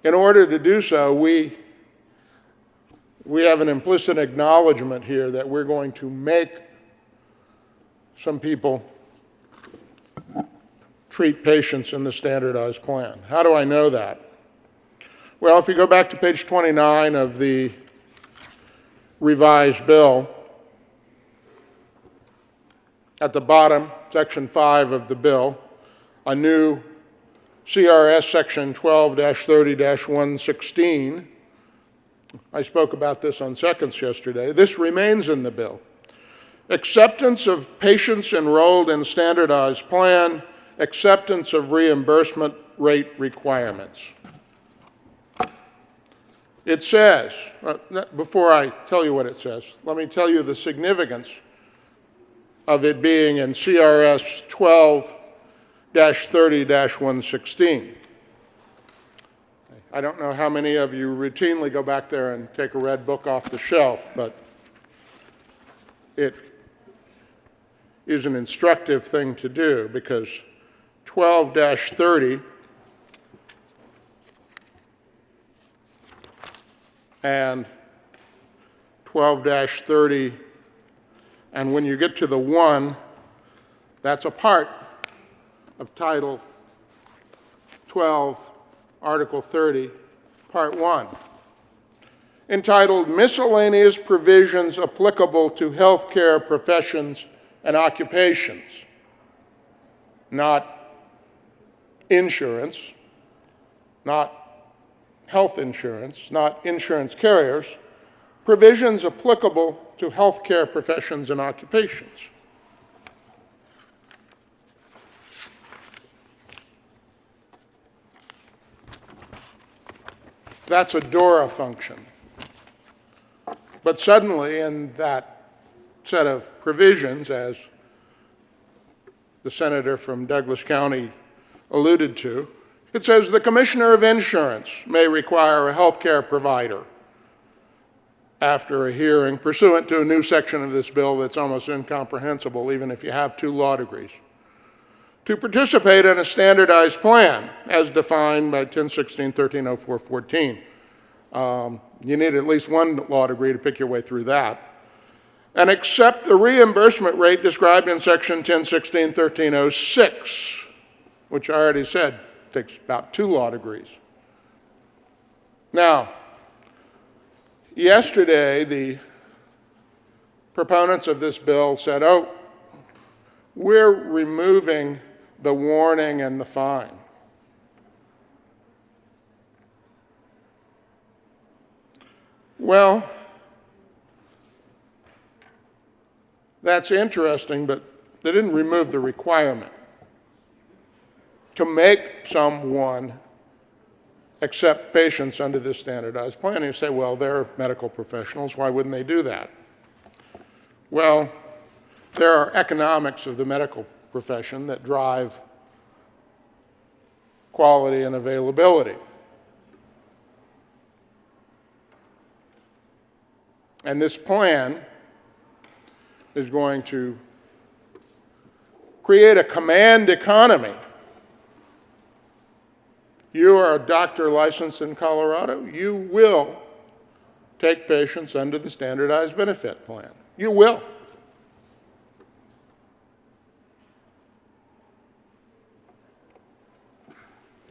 in order to do so, we have an implicit acknowledgement here that we're going to make some people treat patients in the standardized plan. How do I know that? Well, if you go back to page 29 of the revised bill, at the bottom, section 5 of the bill, a new CRS section 12-30-116. I spoke about this on seconds yesterday. This remains in the bill. Acceptance of patients enrolled in standardized plan, acceptance of reimbursement rate requirements. It says, before I tell you what it says, let me tell you the significance of it being in CRS 12-30-116. I don't know how many of you routinely go back there and take a red book off the shelf, but it is an instructive thing to do, because 12-30 and 12-30, and when you get to the 1, that's a part of Title 12, Article 30, Part 1, entitled Miscellaneous Provisions Applicable to Healthcare Professions and Occupations. Not insurance, not health insurance, not insurance carriers, provisions applicable to healthcare professions and occupations. That's a DORA function. But suddenly, in that set of provisions, as the senator from Douglas County alluded to, it says the Commissioner of Insurance may require a health care provider, after a hearing pursuant to a new section of this bill that's almost incomprehensible even if you have 2 law degrees, to participate in a standardized plan as defined by 1016-1304-14. You need at least 1 law degree to pick your way through that. And accept the reimbursement rate described in section 1016-1306, which I already said takes about 2 law degrees. Now, yesterday, the proponents of this bill said, oh, we're removing the warning and the fine. Well, that's interesting, but they didn't remove the requirement to make someone accept patients under this standardized plan. And you say, well, they're medical professionals, why wouldn't they do that? Well, there are economics of the medical profession that drive quality and availability. And this plan is going to create a command economy. You are a doctor licensed in Colorado, you will take patients under the standardized benefit plan. You will.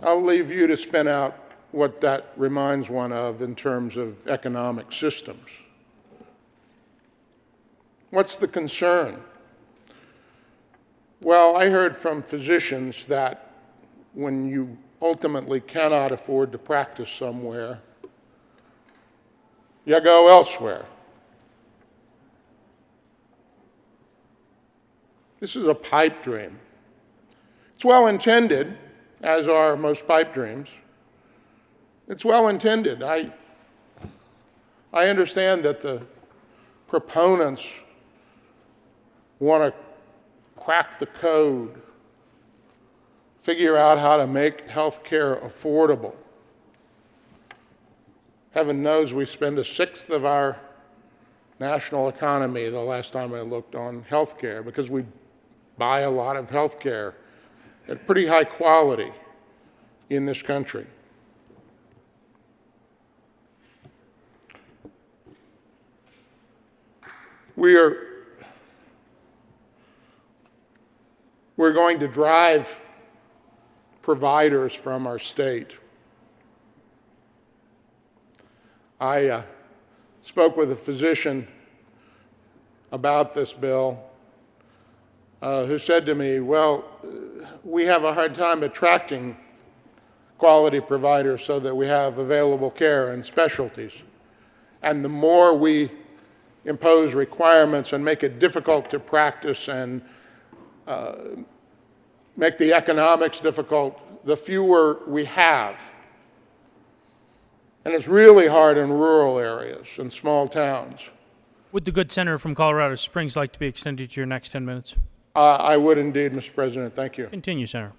I'll leave you to spin out what that reminds one of in terms of economic systems. What's the concern? Well, I heard from physicians that when you ultimately cannot afford to practice somewhere, you go elsewhere. This is a pipe dream. It's well intended, as are most pipe dreams. It's well intended. I understand that the proponents want to crack the code, figure out how to make health care affordable. Heaven knows we spend a sixth of our national economy, the last time I looked, on health care because we buy a lot of health care at pretty high quality in this country. We're going to drive providers from our state. I spoke with a physician about this bill who said to me, well, we have a hard time attracting quality providers so that we have available care and specialties. And the more we impose requirements and make it difficult to practice and make the economics difficult, the fewer we have. And it's really hard in rural areas and small towns. Would the good senator from Colorado Springs like to be extended to your next 10 minutes? I would indeed, Mr. President. Thank you. Continue, Senator.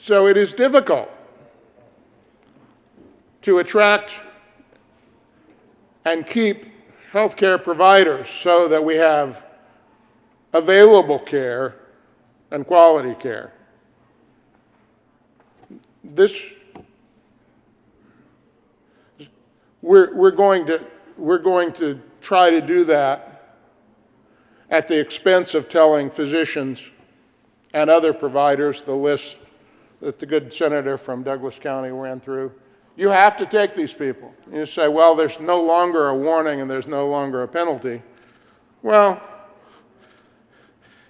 So it is difficult to attract and keep healthcare providers so that we have available care and quality care. We're going to try to do that at the expense of telling physicians and other providers, the list that the good senator from Douglas County ran through, you have to take these people. You say, well, there's no longer a warning and there's no longer a penalty. Well,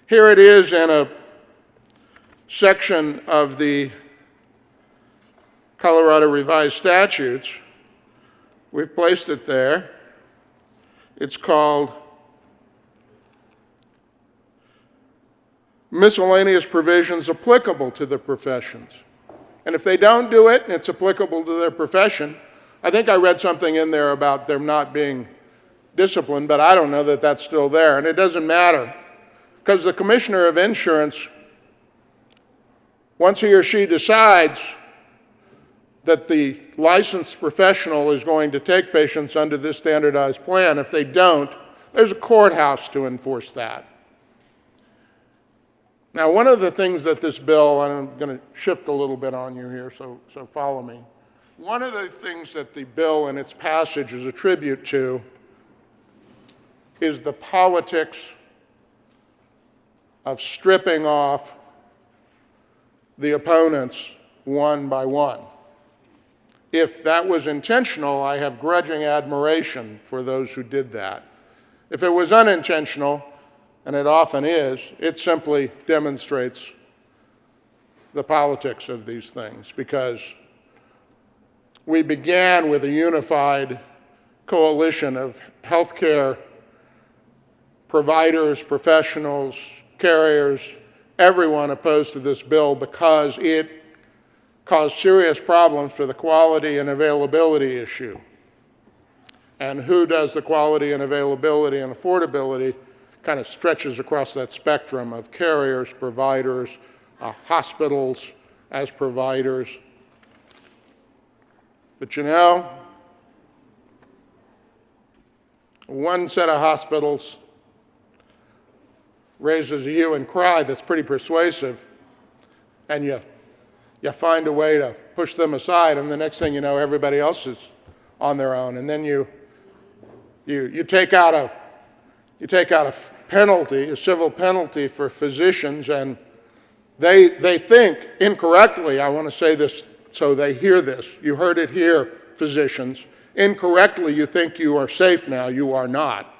here it is in a section of the Colorado Revised Statutes. We've placed it there. It's called Miscellaneous Provisions Applicable to the Professions. And if they don't do it and it's applicable to their profession, I think I read something in there about them not being disciplined, but I don't know that that's still there. And it doesn't matter because the Commissioner of Insurance, once he or she decides that the licensed professional is going to take patients under this standardized plan, if they don't, there's a courthouse to enforce that. Now, one of the things that this bill, and I'm going to shift a little bit on you here, so follow me. One of the things that the bill and its passage is a tribute to is the politics of stripping off the opponents one by one. If that was intentional, I have grudging admiration for those who did that. If it was unintentional, and it often is, it simply demonstrates the politics of these things because we began with a unified coalition of healthcare providers, professionals, carriers, everyone opposed to this bill because it caused serious problems for the quality and availability issue. And who does the quality and availability and affordability kind of stretches across that spectrum of carriers, providers, hospitals as providers. But you know, one set of hospitals raises a hue and cry that's pretty persuasive, and you find a way to push them aside, and the next thing you know, everybody else is on their own. And then you take out a penalty, a civil penalty for physicians, and they think incorrectly, I want to say this so they hear this. You heard it here, physicians. Incorrectly, you think you are safe now. You are not.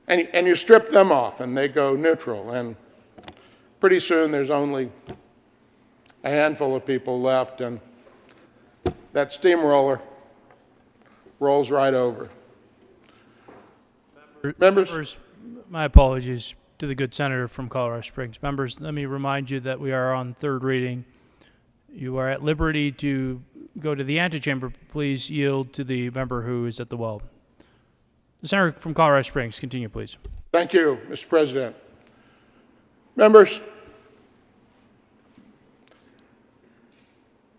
And you strip them off, and they go neutral. And pretty soon, there's only a handful of people left, and that steamroller rolls right over. Members, my apologies to the good senator from Colorado Springs. Members, let me remind you that we are on third reading. You are at liberty to go to the antechamber, please yield to the member who is at the well. The senator from Colorado Springs, continue, please. Thank you, Mr. President. Members,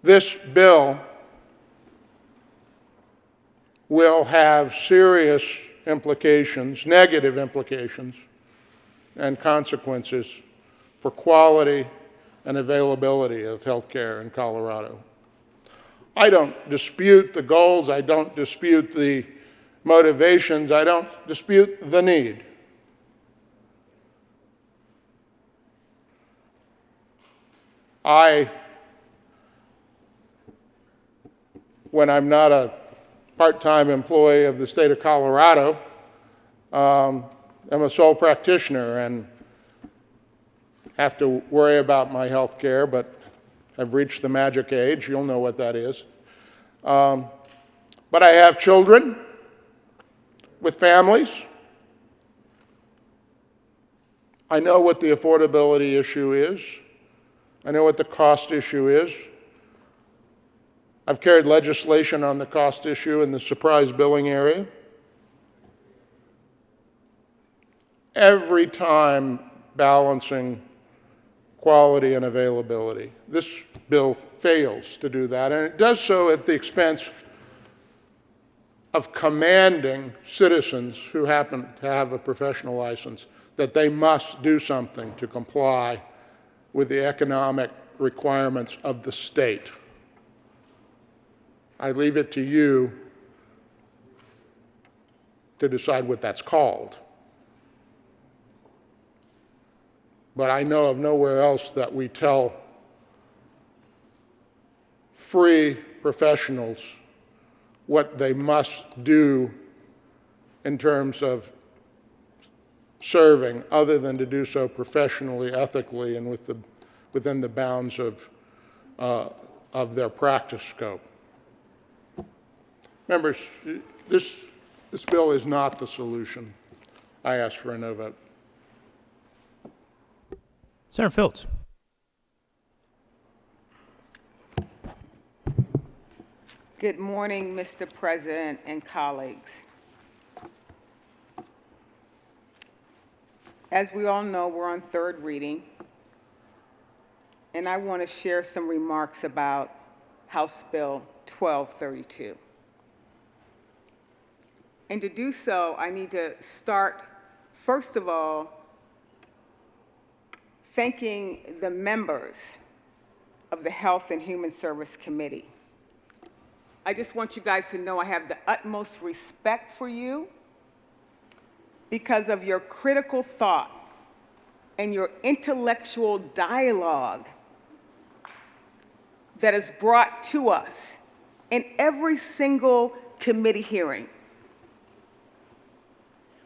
this bill will have serious implications, negative implications, and consequences for quality and availability of health care in Colorado. I don't dispute the goals, I don't dispute the motivations, I don't dispute the need. When I'm not a part-time employee of the state of Colorado, am a sole practitioner and have to worry about my health care, but I've reached the magic age. You'll know what that is. But I have children with families. I know what the affordability issue is. I know what the cost issue is. I've carried legislation on the cost issue in the surprise billing area. Every time balancing quality and availability. This bill fails to do that, and it does so at the expense of commanding citizens who happen to have a professional license that they must do something to comply with the economic requirements of the state. I leave it to you to decide what that's called. But I know of nowhere else that we tell free professionals what they must do in terms of serving, other than to do so professionally, ethically, and within the bounds of their practice scope. Members, this bill is not the solution. I ask for a no vote. Senator Fields. Good morning, Mr. President and colleagues. As we all know, we're on third reading, and I want to share some remarks about House Bill 1232. And to do so, I need to start, first of all, thanking the members of the Health and Human Service Committee. I just want you guys to know I have the utmost respect for you because of your critical thought and your intellectual dialogue that is brought to us in every single committee hearing.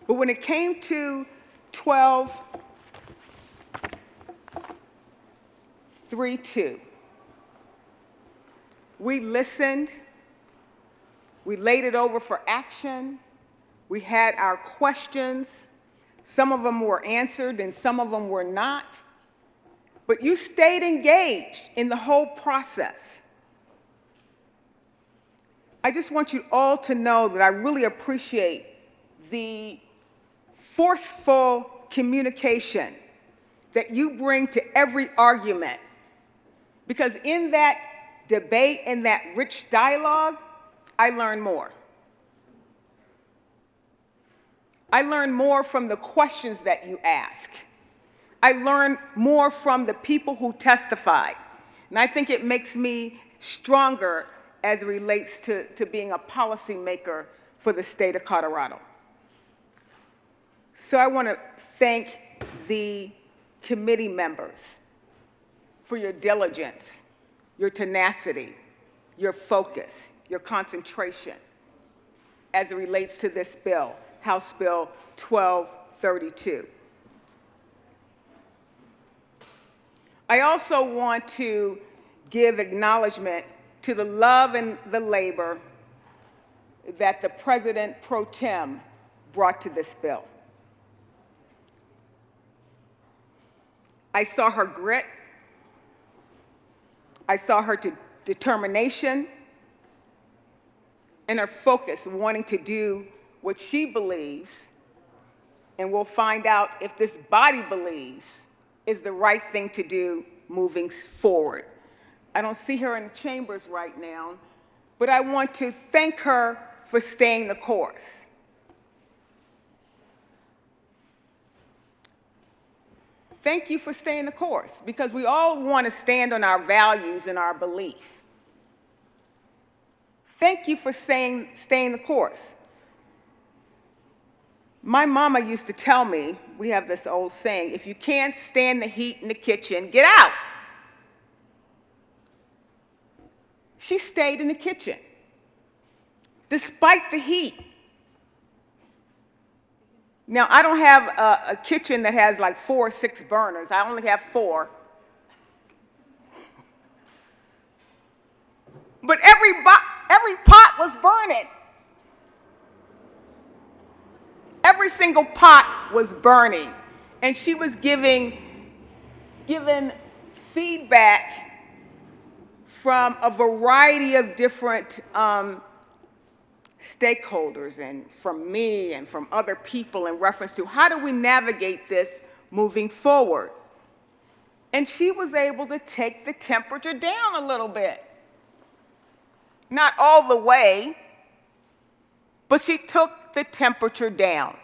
But when it came to 1232, we listened, we laid it over for action, we had our questions. Some of them were answered and some of them were not. But you stayed engaged in the whole process. I just want you all to know that I really appreciate the forceful communication that you bring to every argument. Because in that debate and that rich dialogue, I learn more. I learn more from the questions that you ask. I learn more from the people who testify. And I think it makes me stronger as it relates to being a policymaker for the state of Colorado. So I want to thank the committee members for your diligence, your tenacity, your focus, your concentration as it relates to this bill, House Bill 1232. I also want to give acknowledgement to the love and the labor that the President pro tem brought to this bill. I saw her grit, I saw her determination, and her focus, wanting to do what she believes, and we'll find out if this body believes is the right thing to do moving forward. I don't see her in the chambers right now, but I want to thank her for staying the course. Thank you for staying the course, because we all want to stand on our values and our belief. Thank you for staying the course. My mama used to tell me, we have this old saying, if you can't stand the heat in the kitchen, get out. She stayed in the kitchen, despite the heat. Now, I don't have a kitchen that has like 4 or 6 burners. I only have 4. But every pot was burning. Every single pot was burning. And she was given feedback from a variety of different stakeholders, and from me and from other people, in reference to how do we navigate this moving forward. And she was able to take the temperature down a little bit. Not all the way, but she took the temperature down.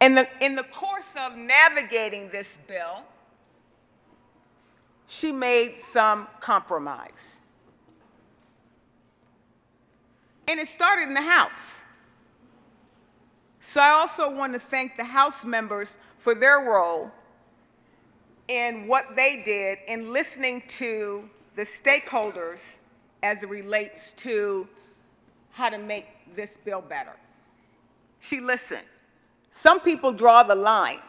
And in the course of navigating this bill, she made some compromise. And it started in the House. So I also want to thank the House members for their role in what they did in listening to the stakeholders as it relates to how to make this bill better. She listened. Some people draw the line,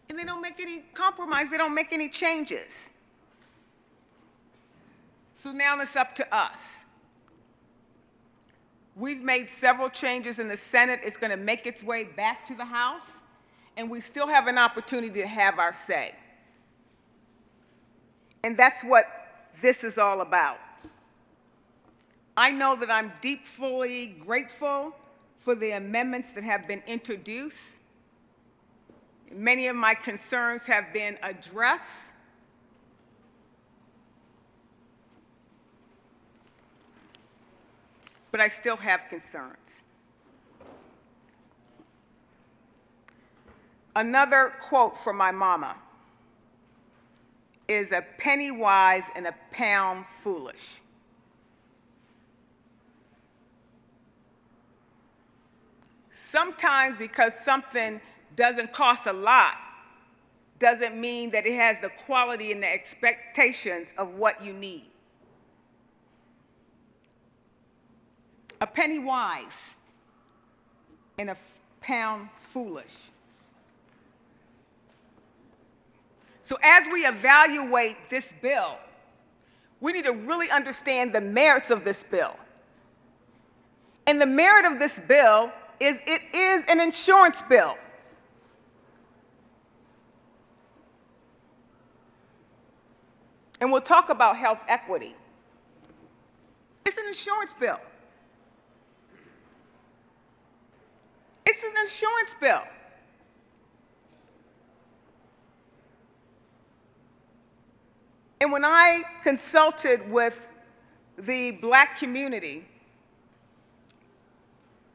and they don't make any compromise, they don't make any changes. So now it's up to us. We've made several changes in the Senate. It's going to make its way back to the House, and we still have an opportunity to have our say. And that's what this is all about. I know that I'm deeply grateful for the amendments that have been introduced. Many of my concerns have been addressed. But I still have concerns. Another quote from my mama is a penny wise and a pound foolish. Sometimes because something doesn't cost a lot doesn't mean that it has the quality and the expectations of what you need. A penny wise and a pound foolish. So as we evaluate this bill, we need to really understand the merits of this bill. And the merit of this bill is it is an insurance bill. And we'll talk about health equity. It's an insurance bill. It's an insurance bill. And when I consulted with the Black community,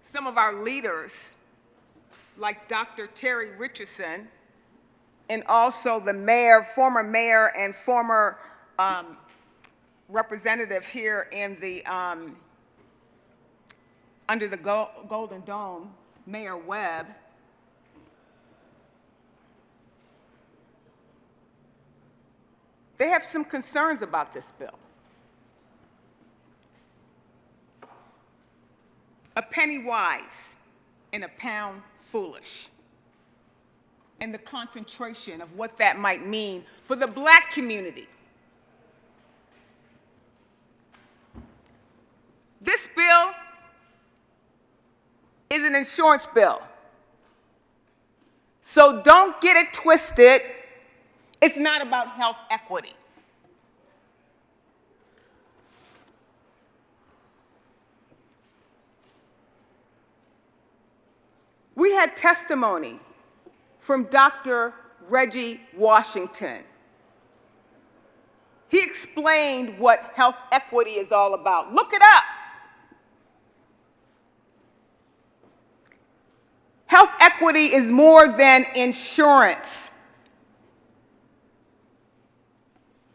some of our leaders, like Dr. Terry Richardson, and also the mayor, former mayor and former representative here in the under the Golden Dome, Mayor Webb, they have some concerns about this bill. A penny wise and a pound foolish. And the concentration of what that might mean for the Black community. This bill is an insurance bill. So don't get it twisted. It's not about health equity. We had testimony from Dr. Reggie Washington. He explained what health equity is all about. Look it up. Health equity is more than insurance.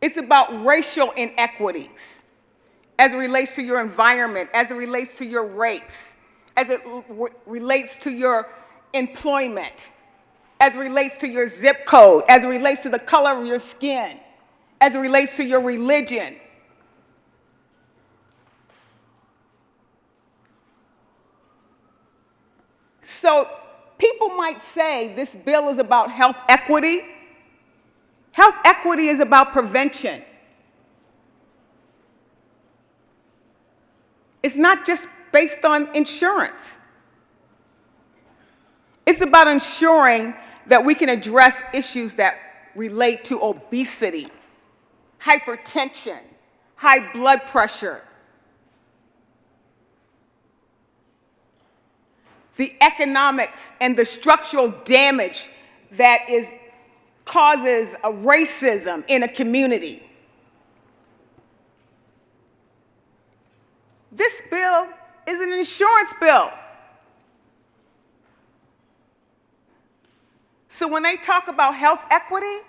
It's about racial inequities as it relates to your environment, as it relates to your race, as it relates to your employment, as it relates to your zip code, as it relates to the color of your skin, as it relates to your religion. So people might say this bill is about health equity. Health equity is about prevention. It's not just based on insurance. It's about ensuring that we can address issues that relate to obesity, hypertension, high blood pressure, the economics and the structural damage that causes a racism in a community. This bill is an insurance bill. So when they talk about health equity,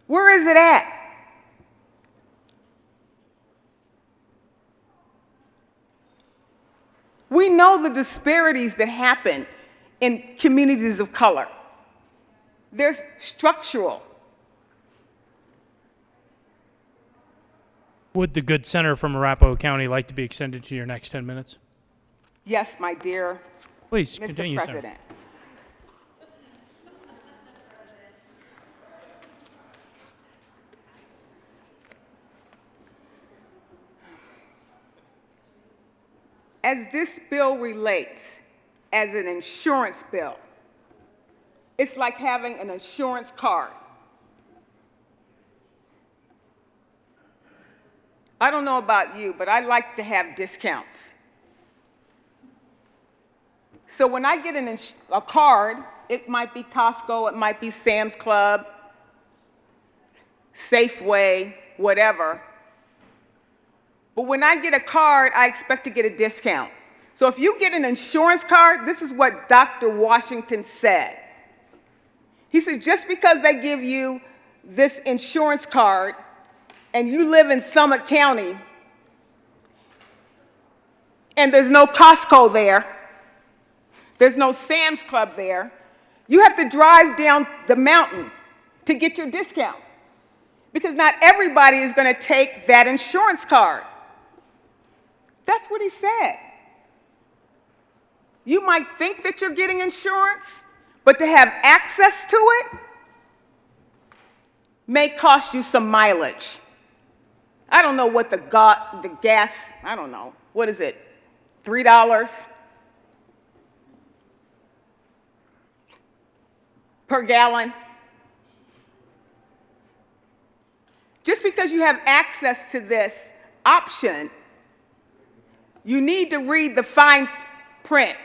where is it at? We know the disparities that happen in communities of color. They're structural. Would the good senator from Arapahoe County like to be extended to your next 10 minutes? Yes, my dear Please, Mr. continue, sir. President. As this bill relates as an insurance bill, it's like having an insurance card. I don't know about you, but I like to have discounts. So when I get a card, it might be Costco, it might be Sam's Club, Safeway, whatever. But when I get a card, I expect to get a discount. So if you get an insurance card, this is what Dr. Washington said. He said, just because they give you this insurance card and you live in Summit County and there's no Costco there, there's no Sam's Club there, you have to drive down the mountain to get your discount because not everybody is going to take that insurance card. That's what he said. You might think that you're getting insurance, but to have access to it may cost you some mileage. I don't know what the gas, I don't know, what is it, $3 per gallon? Just because you have access to this option, you need to read the fine print.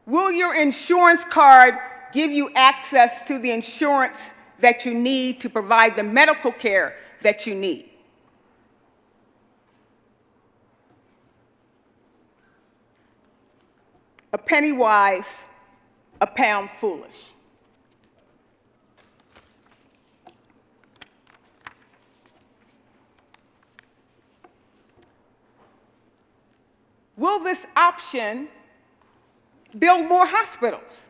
Will your insurance card give you access to the insurance that you need to provide the medical care that you need? A penny wise, a pound foolish. Will this option build more hospitals?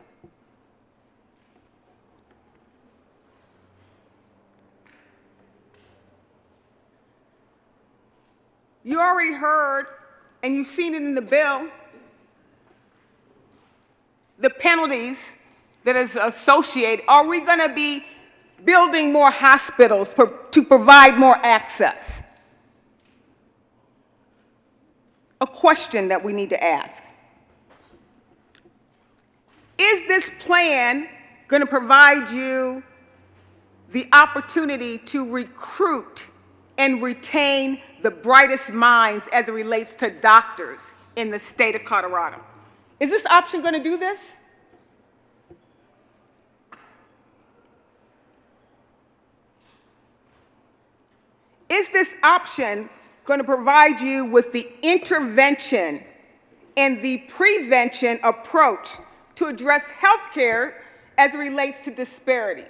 You already heard, and you've seen it in the bill, the penalties that is associated. Are we going to be building more hospitals to provide more access? A question that we need to ask. Is this plan going to provide you the opportunity to recruit and retain the brightest minds as it relates to doctors in the state of Colorado. Is this option going to do this? Is this option going to provide you with the intervention and the prevention approach to address healthcare as it relates to disparities?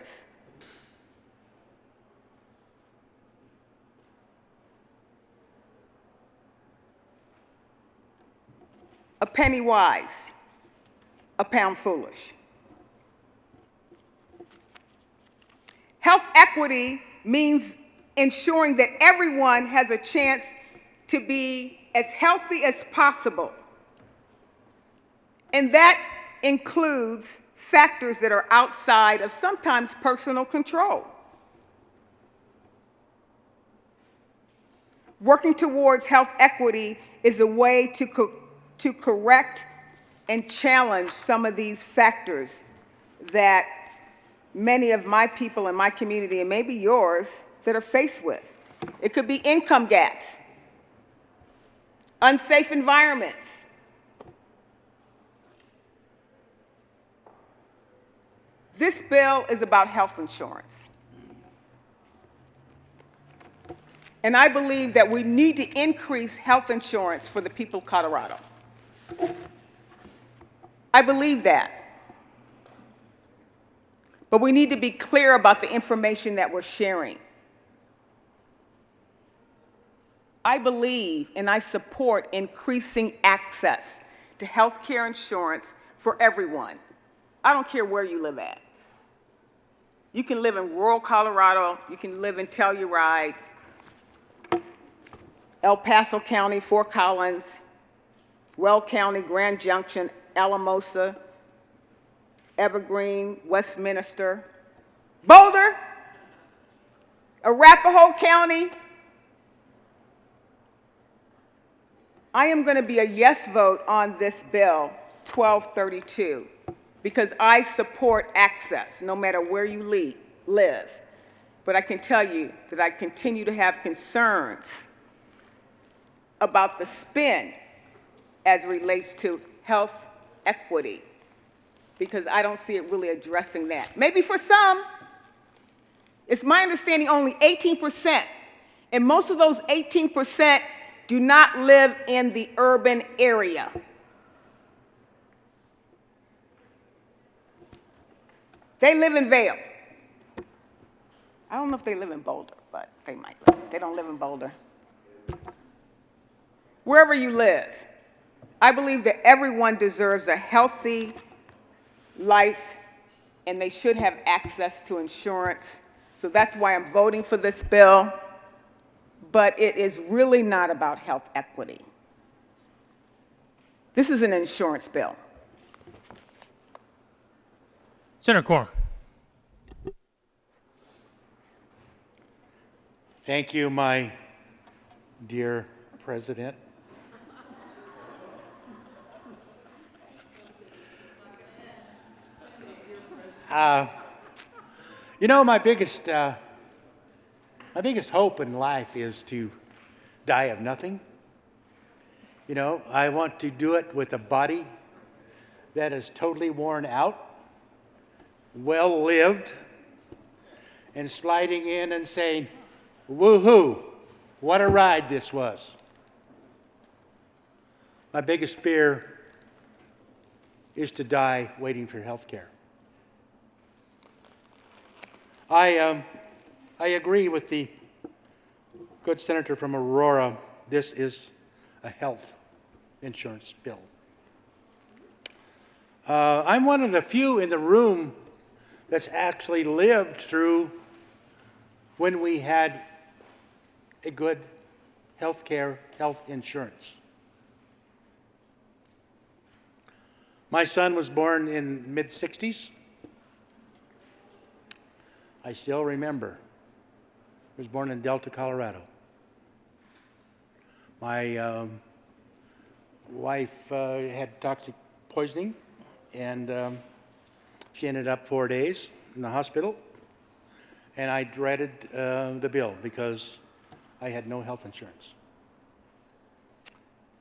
A penny wise, a pound foolish. Health equity means ensuring that everyone has a chance to be as healthy as possible. And that includes factors that are outside of sometimes personal control. Working towards health equity is a way to correct and challenge some of these factors that many of my people in my community, and maybe yours, that are faced with. It could be income gaps, unsafe environments, this bill is about health insurance. And I believe that we need to increase health insurance for the people of Colorado. I believe that. But we need to be clear about the information that we're sharing. I believe and I support increasing access to health care insurance for everyone. I don't care where you live at. You can live in rural Colorado, you can live in Telluride, El Paso County, Fort Collins, Weld County, Grand Junction, Alamosa, Evergreen, Westminster, Boulder, Arapahoe County. I am going to be a yes vote on this bill, 1232, because I support access no matter where you live. But I can tell you that I continue to have concerns about the spin as it relates to health equity, because I don't see it really addressing that. Maybe for some, it's my understanding only 18%, and most of those 18% do not live in the urban area. They live in Vail. I don't know if they live in Boulder, but they might live. They don't live in Boulder. Wherever you live, I believe that everyone deserves a healthy life and they should have access to insurance. So that's why I'm voting for this bill. But it is really not about health equity. This is an insurance bill. Senator Quorum. Thank you, my dear President. You know, my biggest hope in life is to die of nothing. You know, I want to do it with a body that is totally worn out, well lived, and sliding in and saying, woohoo, what a ride this was. My biggest fear is to die waiting for health care. I agree with the good senator from Aurora. This is a health insurance bill. I'm one of the few in the room that's actually lived through when we had a good health insurance. My son was born in mid-60s. I still remember. He was born in Delta, Colorado. My wife had toxic poisoning, and she ended up 4 days in the hospital. And I dreaded the bill because I had no health insurance.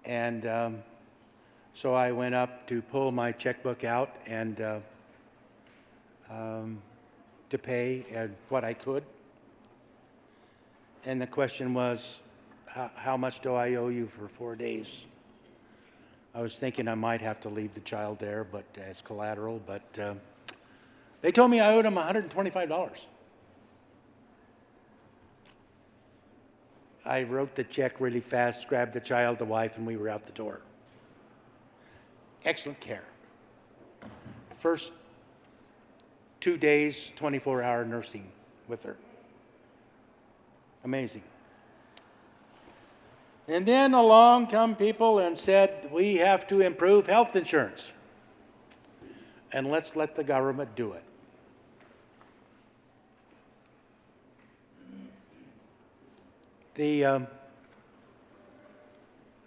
And so I went up to pull my checkbook out and to pay what I could. And the question was, how much do I owe you for 4 days? I was thinking I might have to leave the child there, but as collateral, but they told me I owed them $125. I wrote the check really fast, grabbed the child, the wife, and we were out the door. Excellent care. First 2 days, 24-hour nursing with her. Amazing. And then along come people and said, we have to improve health insurance. And let's let the government do it.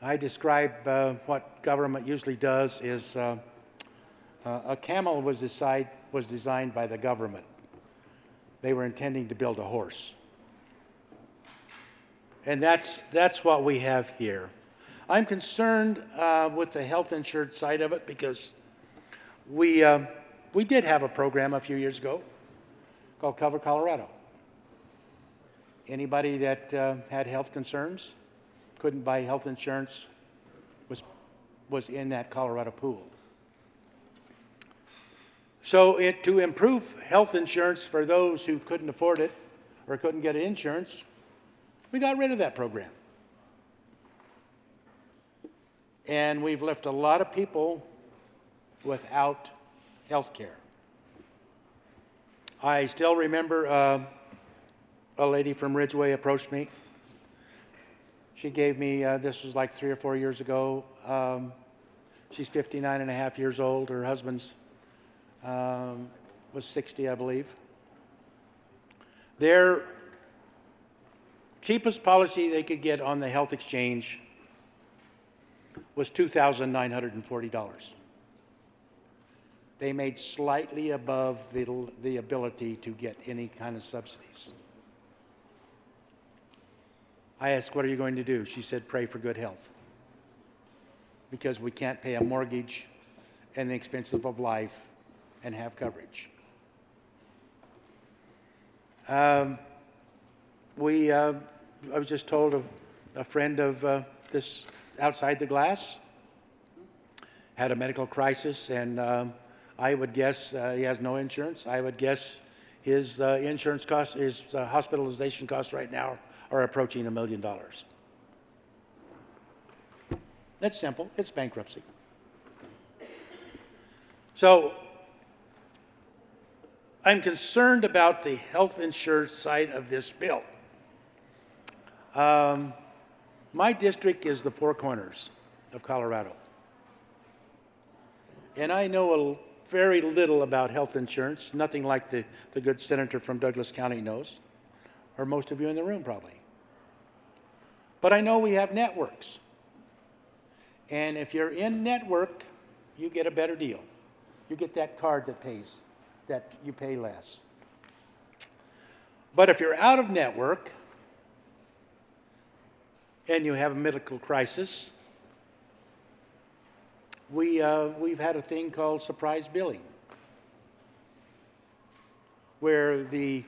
I describe what government usually does is a camel was designed by the government. They were intending to build a horse. And that's what we have here. I'm concerned with the health insurance side of it because we did have a program a few years ago called Cover Colorado. Anybody that had health concerns, couldn't buy health insurance, was in that Colorado pool. So to improve health insurance for those who couldn't afford it or couldn't get insurance, we got rid of that program. And we've left a lot of people without health care. I still remember a lady from Ridgeway approached me. She gave me, this was like 3 or 4 years ago. She's 59 and a half years old. Her husband's was 60, I believe. Their cheapest policy they could get on the health exchange was $2,940. They made slightly above the ability to get any kind of subsidies. I asked, what are you going to do? She said, pray for good health. Because we can't pay a mortgage and the expenses of life and have coverage. I was just told a friend of this outside the glass had a medical crisis, and I would guess he has no insurance. I would guess his insurance costs, his hospitalization costs right now are approaching $1 million. That's simple. It's bankruptcy. So I'm concerned about the health insurance side of this bill. My district is the Four Corners of Colorado. And I know very little about health insurance, nothing like the good senator from Douglas County knows, or most of you in the room probably. But I know we have networks. And if you're in network, you get a better deal. You get that card that you pay less. But if you're out of network and you have a medical crisis, we've had a thing called surprise billing, where the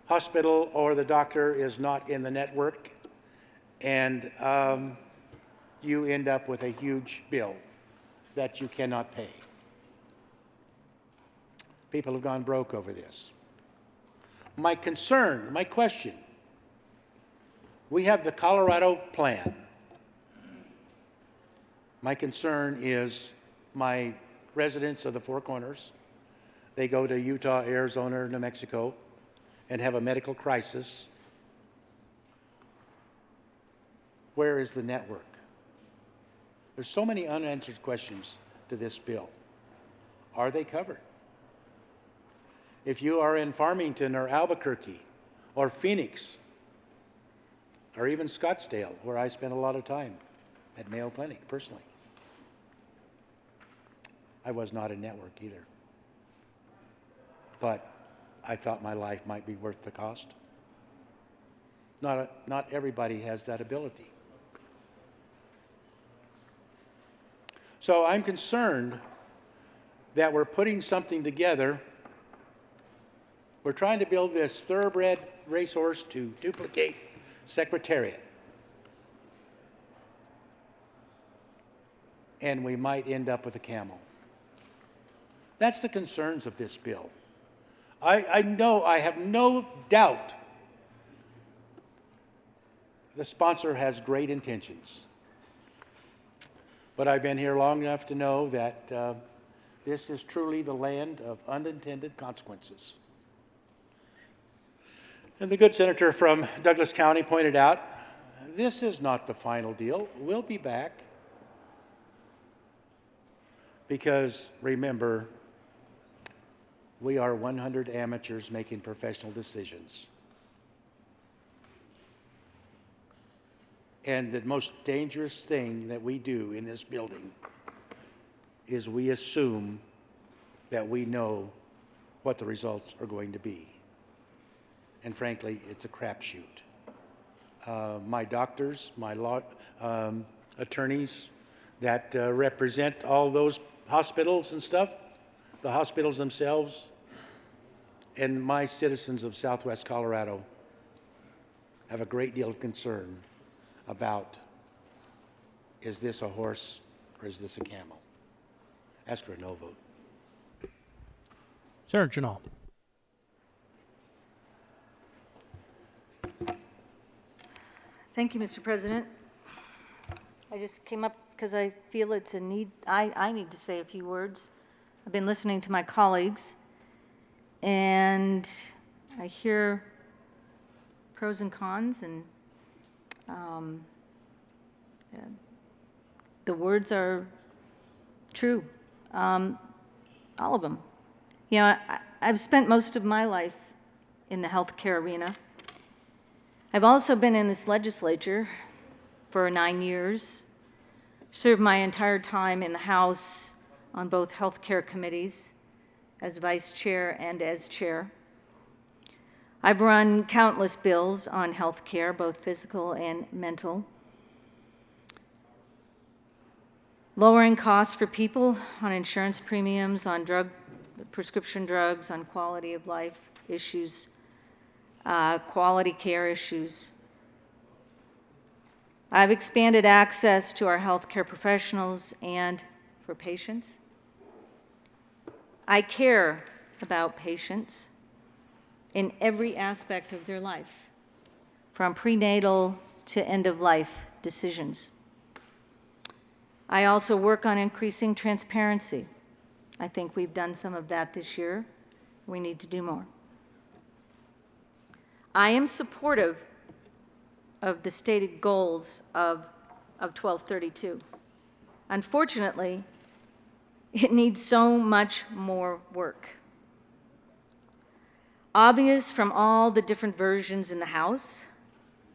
hospital or the doctor is not in the network, and you end up with a huge bill that you cannot pay. People have gone broke over this. My concern, my question, we have the Colorado plan. My concern is my residents of the Four Corners, they go to Utah, Arizona, New Mexico, and have a medical crisis. Where is the network? There's so many unanswered questions to this bill. Are they covered? If you are in Farmington or Albuquerque or Phoenix or even Scottsdale, where I spend a lot of time at Mayo Clinic personally, I was not in network either. But I thought my life might be worth the cost. Not everybody has that ability. So I'm concerned that we're putting something together. We're trying to build this thoroughbred racehorse to duplicate Secretariat. And we might end up with a camel. That's the concerns of this bill. I know, I have no doubt the sponsor has great intentions. But I've been here long enough to know that this is truly the land of unintended consequences. And the good senator from Douglas County pointed out, this is not the final deal. We'll be back. Because remember, we are 100 amateurs making professional decisions. And the most dangerous thing that we do in this building is we assume that we know what the results are going to be. And frankly, it's a crapshoot. My doctors, my law attorneys that represent all those hospitals and stuff, the hospitals themselves, and my citizens of Southwest Colorado have a great deal of concern about, is this a horse or is this a camel? Ask for a no vote. Senator Janal. Thank you, Mr. President. I just came up because I feel it's a need, I need to say a few words. I've been listening to my colleagues, and I hear pros and cons, and the words are true, all of them. You know, I've spent most of my life in the healthcare arena. I've also been in this legislature for 9 years, served my entire time in the House on both healthcare committees as vice chair and as chair. I've run countless bills on healthcare, both physical and mental. Lowering costs for people on insurance premiums, on prescription drugs, on quality of life issues, quality care issues. I've expanded access to our healthcare professionals and for patients. I care about patients in every aspect of their life, from prenatal to end-of-life decisions. I also work on increasing transparency. I think we've done some of that this year. We need to do more. I am supportive of the stated goals of 1232. Unfortunately, it needs so much more work. Obvious from all the different versions in the House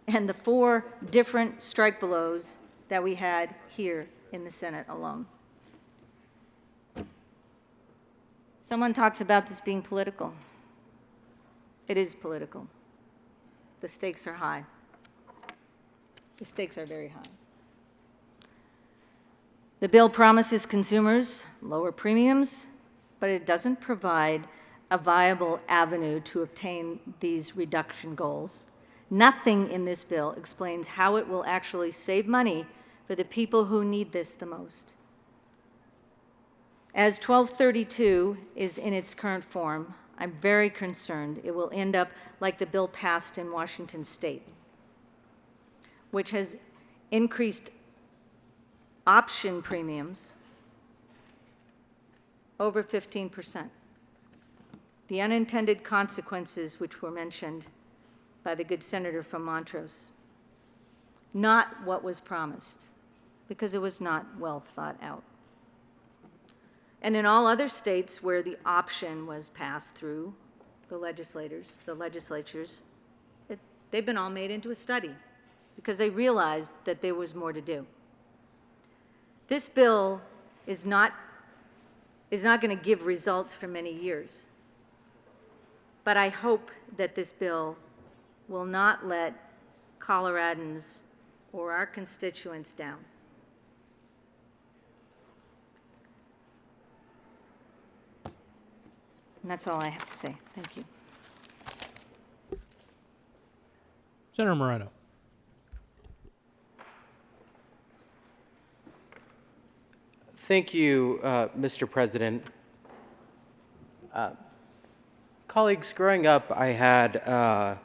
and the 4 different strike belows that we had here in the Senate alone. Someone talked about this being political. It is political. The stakes are high. The stakes are very high. The bill promises consumers lower premiums, but it doesn't provide a viable avenue to obtain these reduction goals. Nothing in this bill explains how it will actually save money for the people who need this the most. As 1232 is in its current form, I'm very concerned it will end up like the bill passed in Washington State, which has increased option premiums over 15%. The unintended consequences which were mentioned by the good senator from Montrose. Not what was promised, because it was not well thought out. And in all other states where the option was passed through the legislatures, they've been all made into a study because they realized that there was more to do. This bill is not going to give results for many years. But I hope that this bill will not let Coloradans or our constituents down. And that's all I have to say. Thank you. Senator Moreno. Thank you, Mr. President. Colleagues, growing up, I had a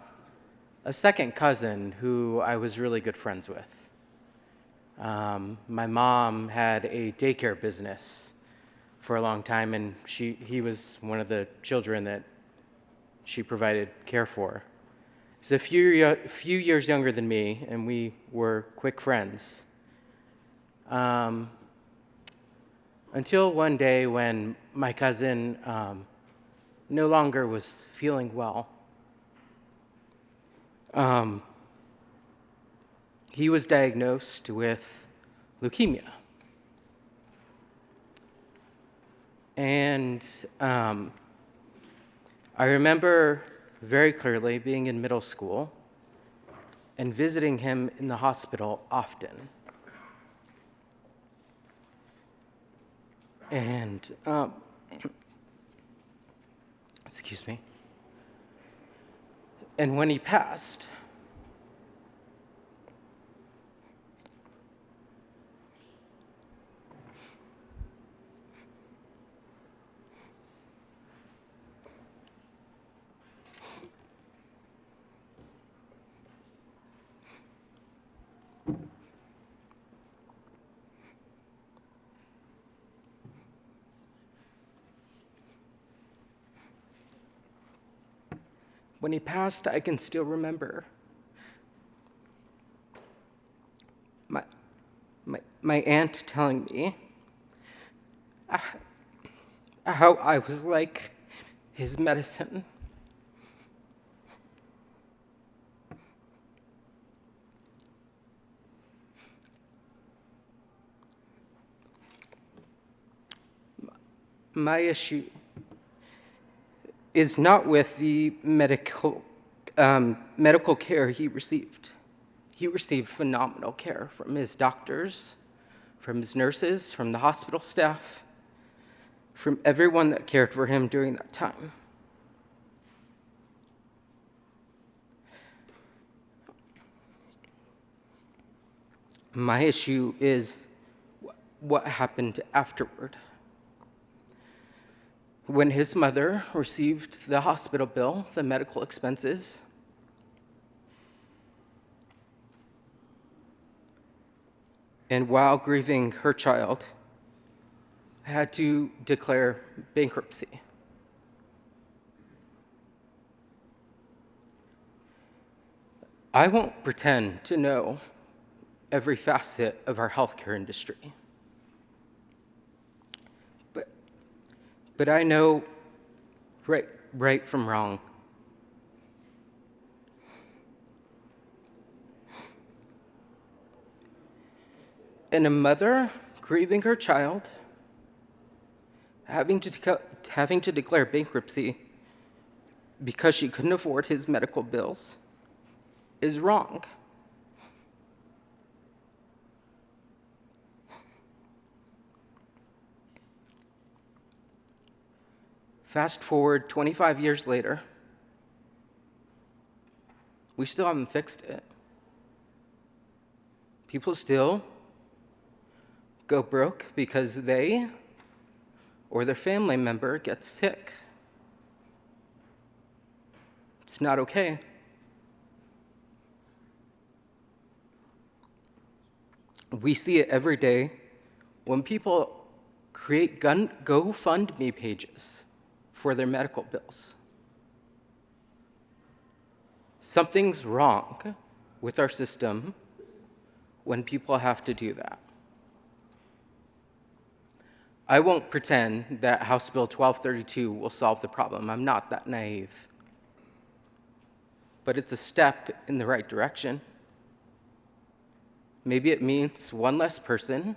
second cousin who I was really good friends with. My mom had a daycare business for a long time, and he was one of the children that she provided care for. He's a few years younger than me, and we were quick friends. Until one day when my cousin no longer was feeling well. He was diagnosed with leukemia. And I remember very clearly being in middle school and visiting him in the hospital often. And, excuse me. And when he passed, I can still remember my aunt telling me how I was like his medicine. My issue is not with the medical care he received. He received phenomenal care from his doctors, from his nurses, from the hospital staff, from everyone that cared for him during that time. My issue is what happened afterward. When his mother received the hospital bill, the medical expenses, and while grieving her child, had to declare bankruptcy. I won't pretend to know every facet of our healthcare industry. But I know right from wrong. And a mother grieving her child, having to declare bankruptcy because she couldn't afford his medical bills, is wrong. Fast forward 25 years later, we still haven't fixed it. People still go broke because they or their family member gets sick. It's not okay. We see it every day when people create GoFundMe pages for their medical bills. Something's wrong with our system when people have to do that. I won't pretend that House Bill 1232 will solve the problem. I'm not that naive. But it's a step in the right direction. Maybe it means one less person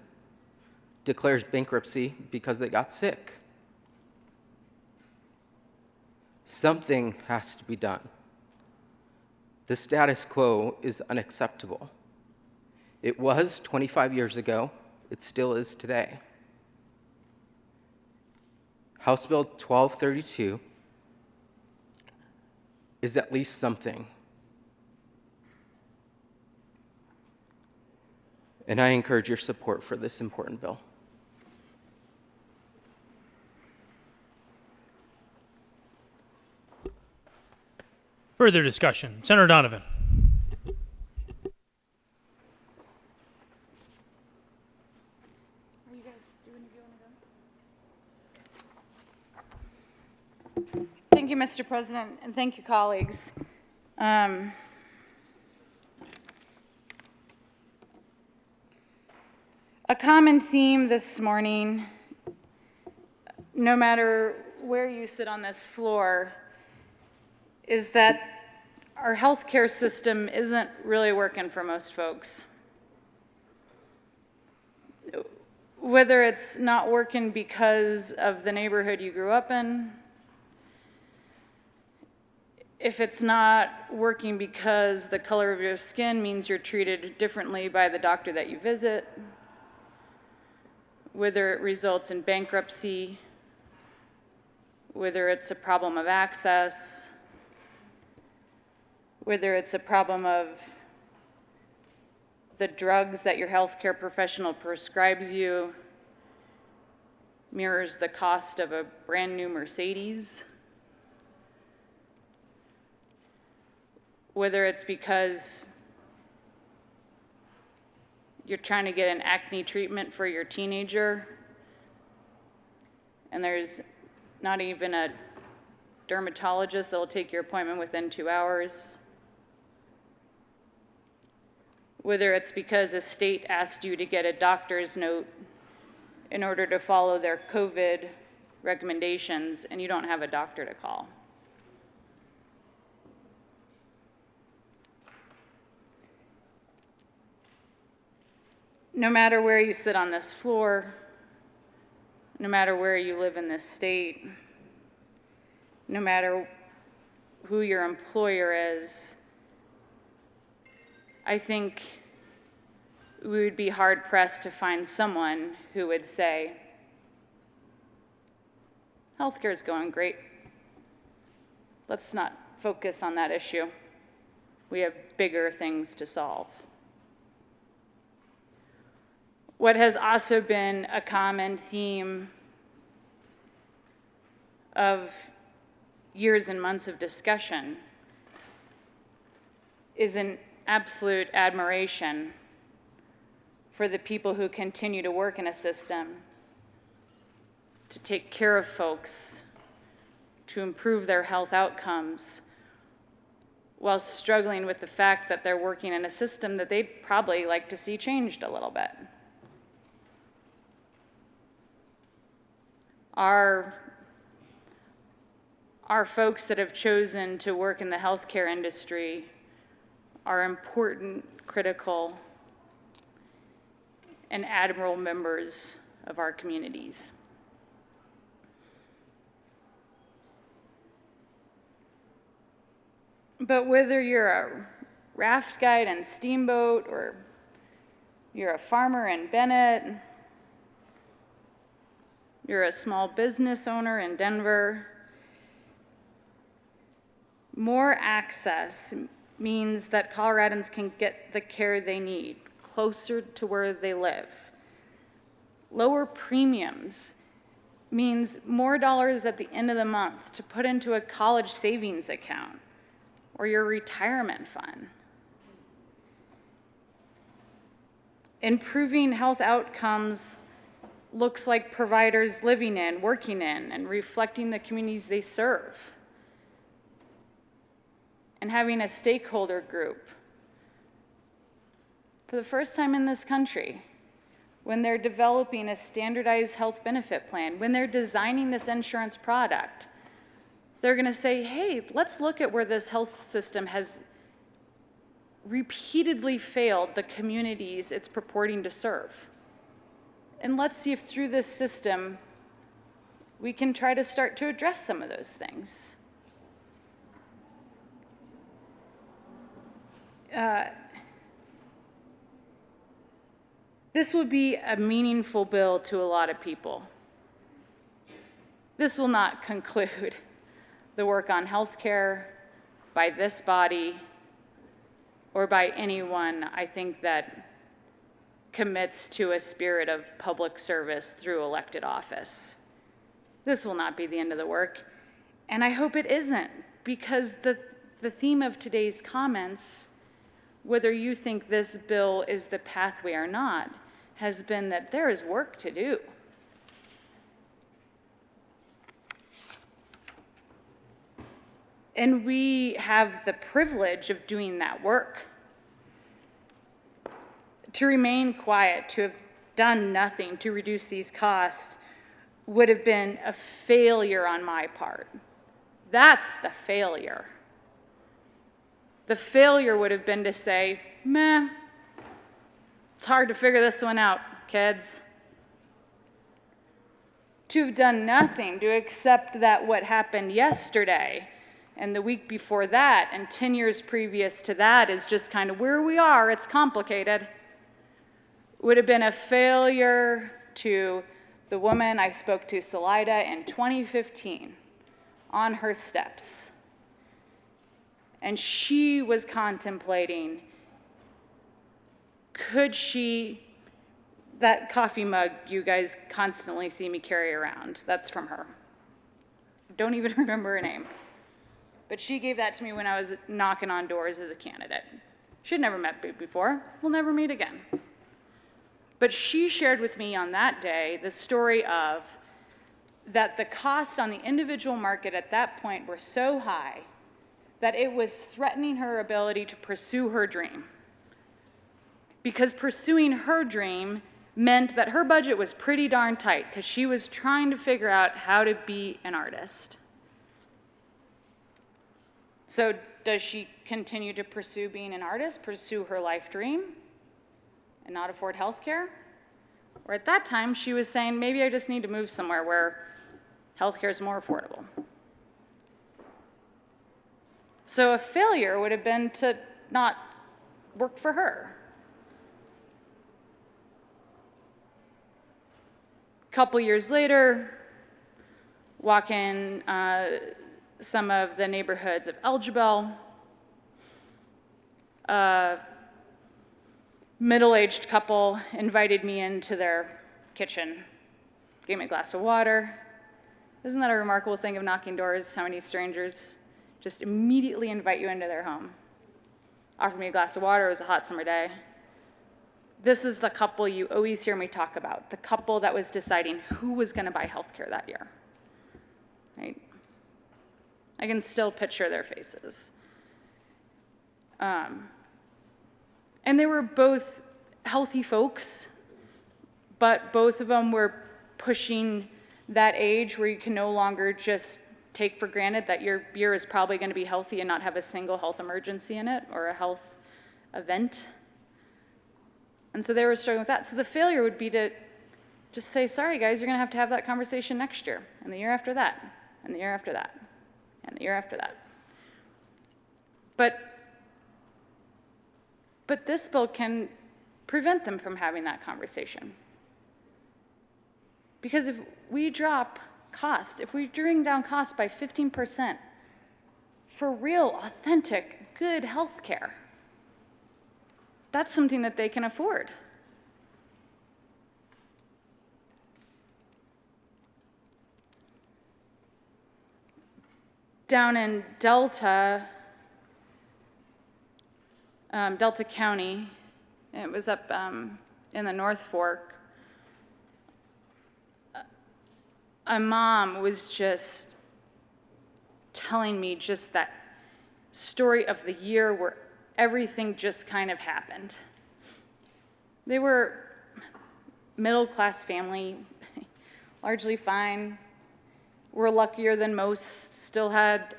declares bankruptcy because they got sick. Something has to be done. The status quo is unacceptable. It was 25 years ago. It still is today. House Bill 1232 is at least something. And I encourage your support for this important bill. Further discussion. Senator Donovan. Thank you, Mr. President, and thank you, colleagues. A common theme this morning, no matter where you sit on this floor, is that our healthcare system isn't really working for most folks. Whether it's not working because of the neighborhood you grew up in, if it's not working because the color of your skin means you're treated differently by the doctor that you visit, whether it results in bankruptcy, whether it's a problem of access, whether it's a problem of the drugs that your healthcare professional prescribes you mirrors the cost of a brand new Mercedes, whether it's because you're trying to get an acne treatment for your teenager and there's not even a dermatologist that will take your appointment within 2 hours, whether it's because a state asked you to get a doctor's note in order to follow their COVID recommendations and you don't have a doctor to call. No matter where you sit on this floor, no matter where you live in this state, no matter who your employer is, I think we would be hard-pressed to find someone who would say, healthcare is going great. Let's not focus on that issue. We have bigger things to solve. What has also been a common theme of years and months of discussion is an absolute admiration for the people who continue to work in a system to take care of folks, to improve their health outcomes, while struggling with the fact that they're working in a system that they'd probably like to see changed a little bit. Our folks that have chosen to work in the healthcare industry are important, critical, and admirable members of our communities. But whether you're a raft guide in Steamboat or you're a farmer in Bennett, you're a small business owner in Denver, more access means that Coloradans can get the care they need closer to where they live. Lower premiums means more dollars at the end of the month to put into a college savings account or your retirement fund. Improving health outcomes looks like providers living in, working in, and reflecting the communities they serve. And having a stakeholder group, for the first time in this country, when they're developing a standardized health benefit plan, when they're designing this insurance product, they're gonna say, hey, let's look at where this health system has repeatedly failed the communities it's purporting to serve. And let's see if through this system, we can try to start to address some of those things. This will be a meaningful bill to a lot of people. This will not conclude the work on healthcare by this body or by anyone, I think, that commits to a spirit of public service through elected office. This will not be the end of the work, and I hope it isn't, because the theme of today's comments, whether you think this bill is the pathway or not, has been that there is work to do. And we have the privilege of doing that work. To remain quiet, to have done nothing to reduce these costs would have been a failure on my part. That's the failure. The failure would have been to say, meh, it's hard to figure this one out, kids. To have done nothing, to accept that what happened yesterday and the week before that and 10 years previous to that is just kind of where we are, it's complicated, would have been a failure to the woman I spoke to, Salida, in 2015 on her steps. And she was contemplating, could she, that coffee mug you guys constantly see me carry around, that's from her. Don't even remember her name. But she gave that to me when I was knocking on doors as a candidate. She'd never met me before. We'll never meet again. But she shared with me on that day the story of that the costs on the individual market at that point were so high that it was threatening her ability to pursue her dream. Because pursuing her dream meant that her budget was pretty darn tight because she was trying to figure out how to be an artist. So does she continue to pursue being an artist, pursue her life dream, and not afford health care? Or at that time, she was saying, maybe I just need to move somewhere where health care is more affordable. So a failure would have been to not work for her. A couple years later, walk in some of the neighborhoods of Elgibel, middle-aged couple invited me into their kitchen, gave me a glass of water. Isn't that a remarkable thing of knocking doors, how many strangers just immediately invite you into their home? Offered me a glass of water, it was a hot summer day. This is the couple you always hear me talk about, the couple that was deciding who was gonna buy healthcare that year, right? I can still picture their faces. And they were both healthy folks, but both of them were pushing that age where you can no longer just take for granted that your year is probably going to be healthy and not have a single health emergency in it or a health event. And so they were struggling with that. So the failure would be to just say, sorry guys, you're going to have that conversation next year, and the year after that, and the year after that, and the year after that. But this bill can prevent them from having that conversation. Because if we drop cost, if we bring down costs by 15% for real, authentic, good health care, that's something that they can afford. Down in Delta County, it was up in the North Fork, a mom was just telling me just that story of the year where everything just kind of happened. They were middle-class family, largely fine, were luckier than most, still had,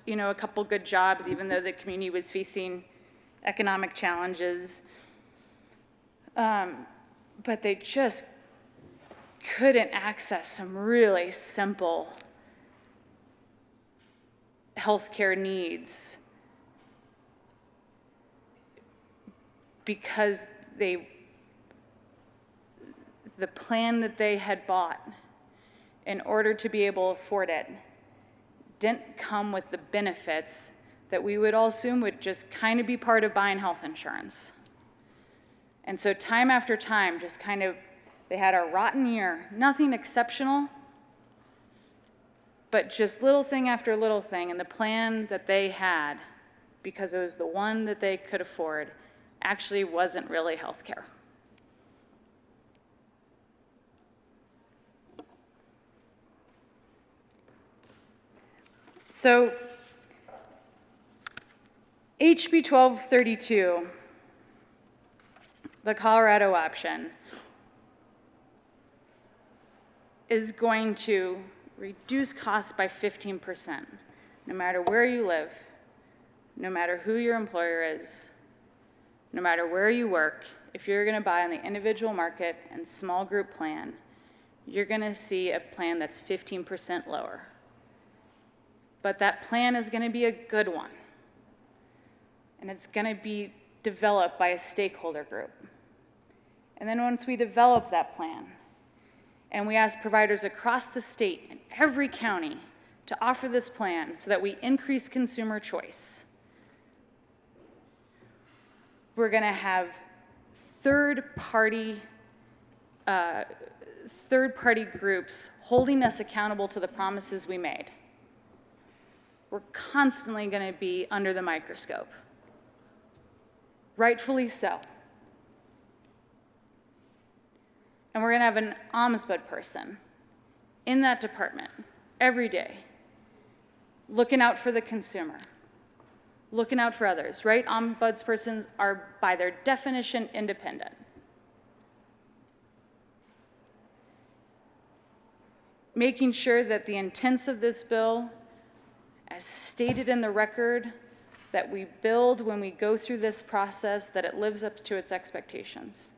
a couple good jobs, even though the community was facing economic challenges. But they just couldn't access some really simple healthcare needs because the plan that they had bought in order to be able to afford it didn't come with the benefits that we would all assume would just kind of be part of buying health insurance. And so time after time, just kind of, they had a rotten year, nothing exceptional, but just little thing after little thing. And the plan that they had, because it was the one that they could afford, actually wasn't really health care. So HB 1232, the Colorado option, is going to reduce costs by 15%, no matter where you live, no matter who your employer is, no matter where you work. If you're going to buy on the individual market and small group plan, you're going to see a plan that's 15% lower. But that plan is going to be a good one. And it's going to be developed by a stakeholder group. And then once we develop that plan, and we ask providers across the state and every county to offer this plan so that we increase consumer choice, we're going to have third-party groups holding us accountable to the promises we made. We're constantly going to be under the microscope. Rightfully so. And we're going to have an ombudsman person in that department every day, looking out for the consumer, looking out for others, right? Ombudspersons are, by their definition, independent. Making sure that the intents of this bill, as stated in the record, that we build when we go through this process, that it lives up to its expectations.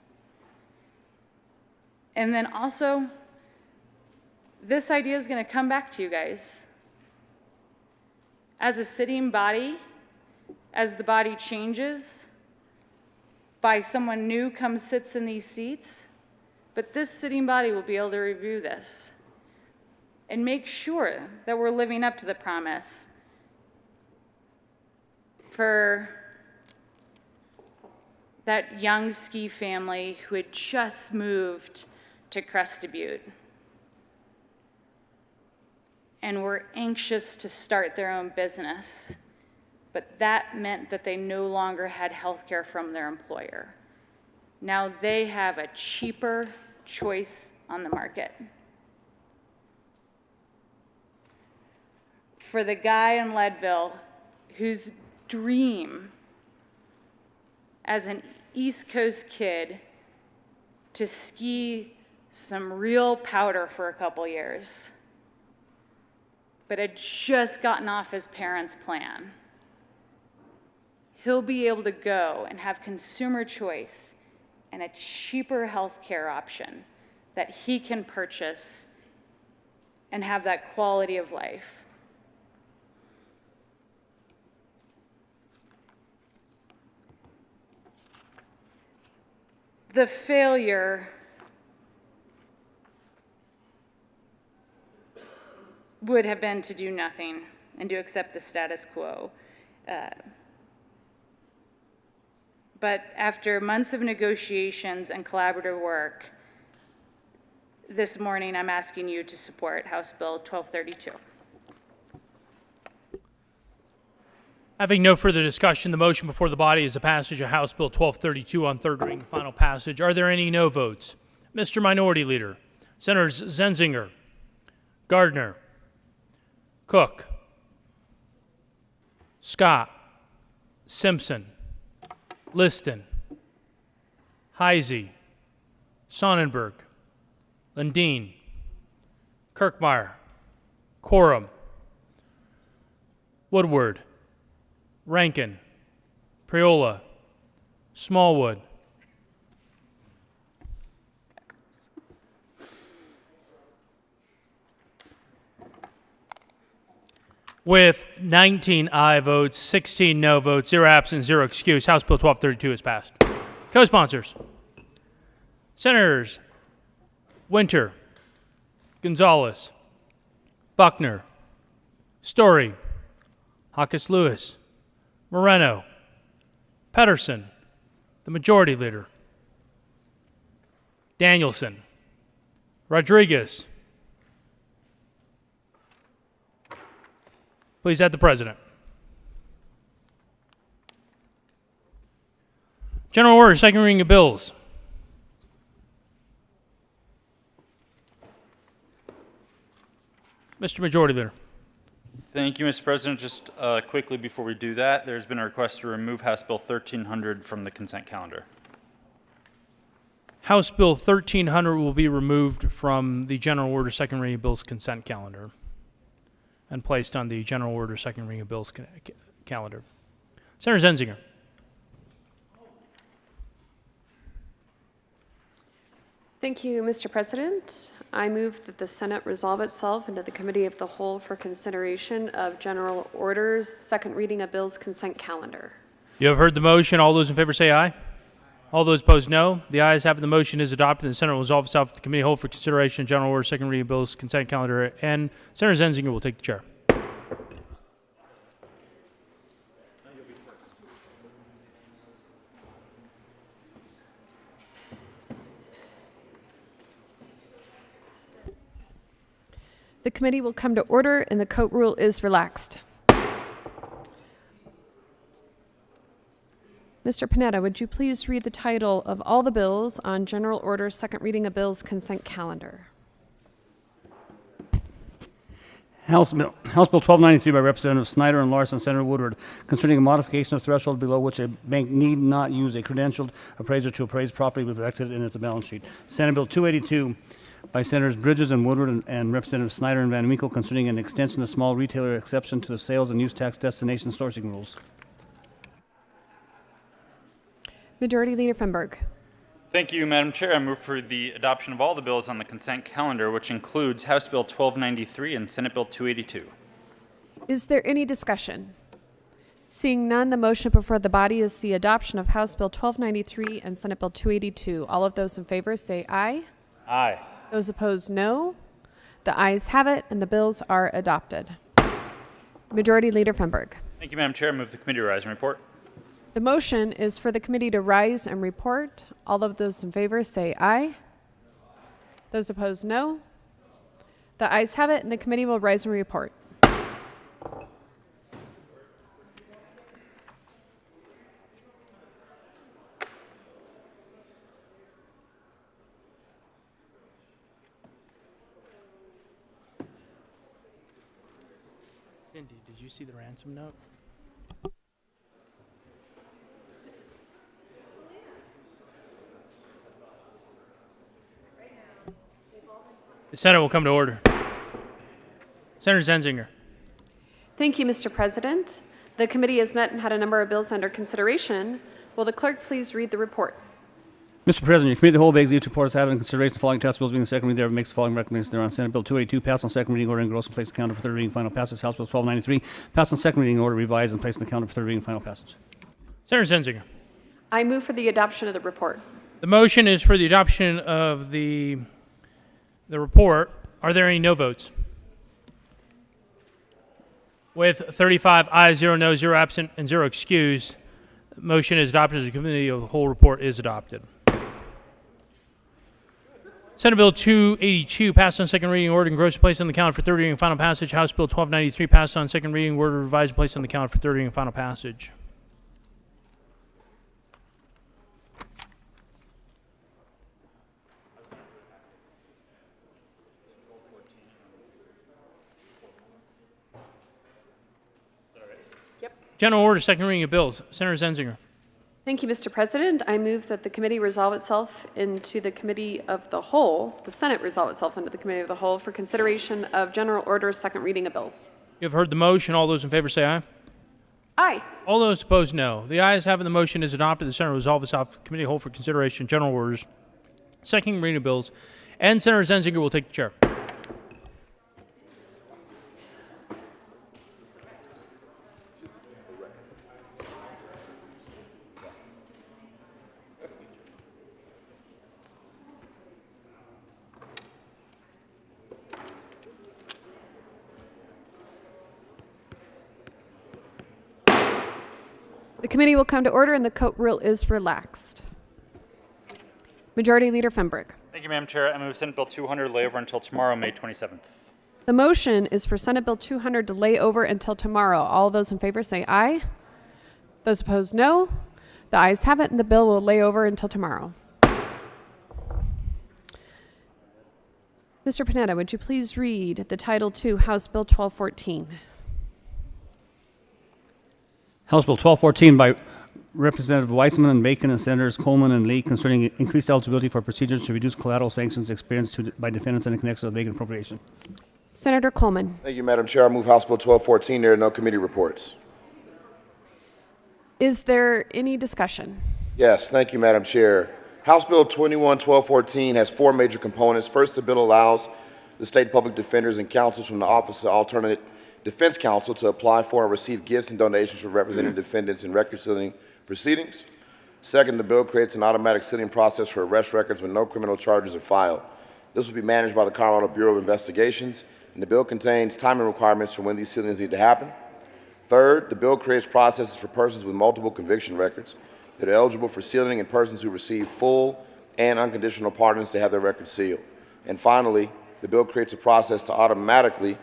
And then also, this idea is going to come back to you guys. As a sitting body, as the body changes, by someone new comes, sits in these seats, but this sitting body will be able to review this and make sure that we're living up to the promise for that young ski family who had just moved to Crested Butte and were anxious to start their own business, but that meant that they no longer had health care from their employer. Now they have a cheaper choice on the market. For the guy in Leadville whose dream as an East Coast kid to ski some real powder for a couple years, but had just gotten off his parents' plan, he'll be able to go and have consumer choice and a cheaper health care option that he can purchase and have that quality of life. The failure would have been to do nothing and to accept the status quo. But after months of negotiations and collaborative work, this morning I'm asking you to support House Bill 1232. Having no further discussion, the motion before the body is the passage of House Bill 1232 on third reading and final passage. Are there any no votes? Mr. Minority Leader, Senators Zenzinger, Gardner, Cook, Scott, Simpson, Liston, Heisey, Sonnenberg, Lundin, Kirkmeyer, Quorum, Woodward, Rankin, Priola, Smallwood. With 19 aye votes, 16 no votes, 0 absent, 0 excuse, House Bill 1232 is passed. Co-sponsors, Senators Winter, Gonzalez, Buckner, Story, Hawkes Lewis, Moreno, Pedersen, the Majority Leader, Danielson, Rodriguez. Please add the President. General order, second reading of bills. Mr. Majority Leader. Thank you, Mr. President. Just quickly before we do that, there's been a request to remove House Bill 1300 from the consent calendar. House Bill 1300 will be removed from the general order second reading of bills consent calendar and placed on the general order second reading of bills calendar. Senator Zenzinger. Thank you, Mr. President. I move that the Senate resolve itself into the Committee of the Whole for consideration of general orders, second reading of bills consent calendar. You have heard the motion. All those in favor say aye. All those opposed, no. The ayes have it. The motion is adopted. The Senate will resolve itself to the Committee of the Whole for consideration of general order, second reading of bills consent calendar, and Senator Zenzinger will take the chair. The committee will come to order and the court rule is relaxed. Mr. Panetta, would you please read the title of all the bills on general order, second reading of bills consent calendar? House Bill 1293 by Representative Snyder and Larson, Senator Woodward, concerning a modification of threshold below which a bank need not use a credentialed appraiser to appraise property reflected in its balance sheet. Senate Bill 282 by Senators Bridges and Woodward and Representative Snyder and Van Winkle, concerning an extension of small retailer exception to the sales and use tax destination sourcing rules. Majority Leader Fenberg. Thank you, Madam Chair. I move for the adoption of all the bills on the consent calendar, which includes House Bill 1293 and Senate Bill 282. Is there any discussion? Seeing none, the motion before the body is the adoption of House Bill 1293 and Senate Bill 282. All of those in favor say aye. Aye. Those opposed, no. The ayes have it, and the bills are adopted. Majority Leader Fenberg. Thank you, Madam Chair. I move the committee rise and report. The motion is for the committee to rise and report. All of those in favor say aye. Those opposed, no. The ayes have it, and the committee will rise and report. Cindy, did you see the ransom note? The Senate will come to order. Senator Zenzinger. Thank you, Mr. President. The committee has met and had a number of bills under consideration. Will the clerk please read the report? Mr. President, your committee of the whole begs leave to report as having in consideration the following task bills being the second reading thereof makes the following recommendations thereon. Senate Bill 282 passed on second reading order and engrossed and placed in the calendar for third reading and final passage. House Bill 1293 passed on second reading order, revised and placed in the calendar for third reading and final passage. Senator Zenzinger. I move for the adoption of the report. The motion is for the adoption of the report. Are there any no votes? With 35 ayes, 0 no, 0 absent, and 0 excused, the motion is adopted. The committee of the whole report is adopted. Senate Bill 282 passed on second reading, order engrossed and placed on the calendar for third reading and final passage. House Bill 1293 passed on second reading, order revised and placed on the calendar for third reading and final passage. General order, second reading of bills. Senator Zenzinger. Thank you, Mr. President. I move that the committee resolve itself into the Committee of the Whole, the Senate resolve itself into the Committee of the Whole for consideration of general order, second reading of bills. You have heard the motion. All those in favor say aye. Aye. All those opposed, no. The ayes have it. The motion is adopted. The Senate resolve itself Committee of the Whole for consideration of general orders, second reading of bills, and Senator Zenzinger will take the chair. The committee will come to order and the court rule is relaxed. Majority Leader Fenberg. Thank you, Madam Chair. I move Senate Bill 200 lay over until tomorrow, May 27th. The motion is for Senate Bill 200 to lay over until tomorrow. All those in favor say aye. Those opposed, no. The ayes have it, and the bill will lay over until tomorrow. Mr. Panetta, would you please read the Title II, House Bill 1214? House Bill 1214 by Representative Weissman and Bacon and Senators Coleman and Lee concerning increased eligibility for procedures to reduce collateral sanctions experienced by defendants in connection with vacant appropriation. Senator Coleman. Thank you, Madam Chair. I move House Bill 1214. There are no committee reports. Is there any discussion? Yes, thank you, Madam Chair. House Bill 21-1214 has four major components. First, the bill allows the state public defenders and counsels from the Office of Alternate Defense Counsel to apply for and receive gifts and donations from representing defendants in record-sealing proceedings. Second, the bill creates an automatic sealing process for arrest records when no criminal charges are filed. This will be managed by the Colorado Bureau of Investigations, and the bill contains timing requirements for when these sealings need to happen. Third, the bill creates processes for persons with multiple conviction records that are eligible for sealing and persons who receive full and unconditional pardons to have their records sealed. And finally, the bill creates a process to automatically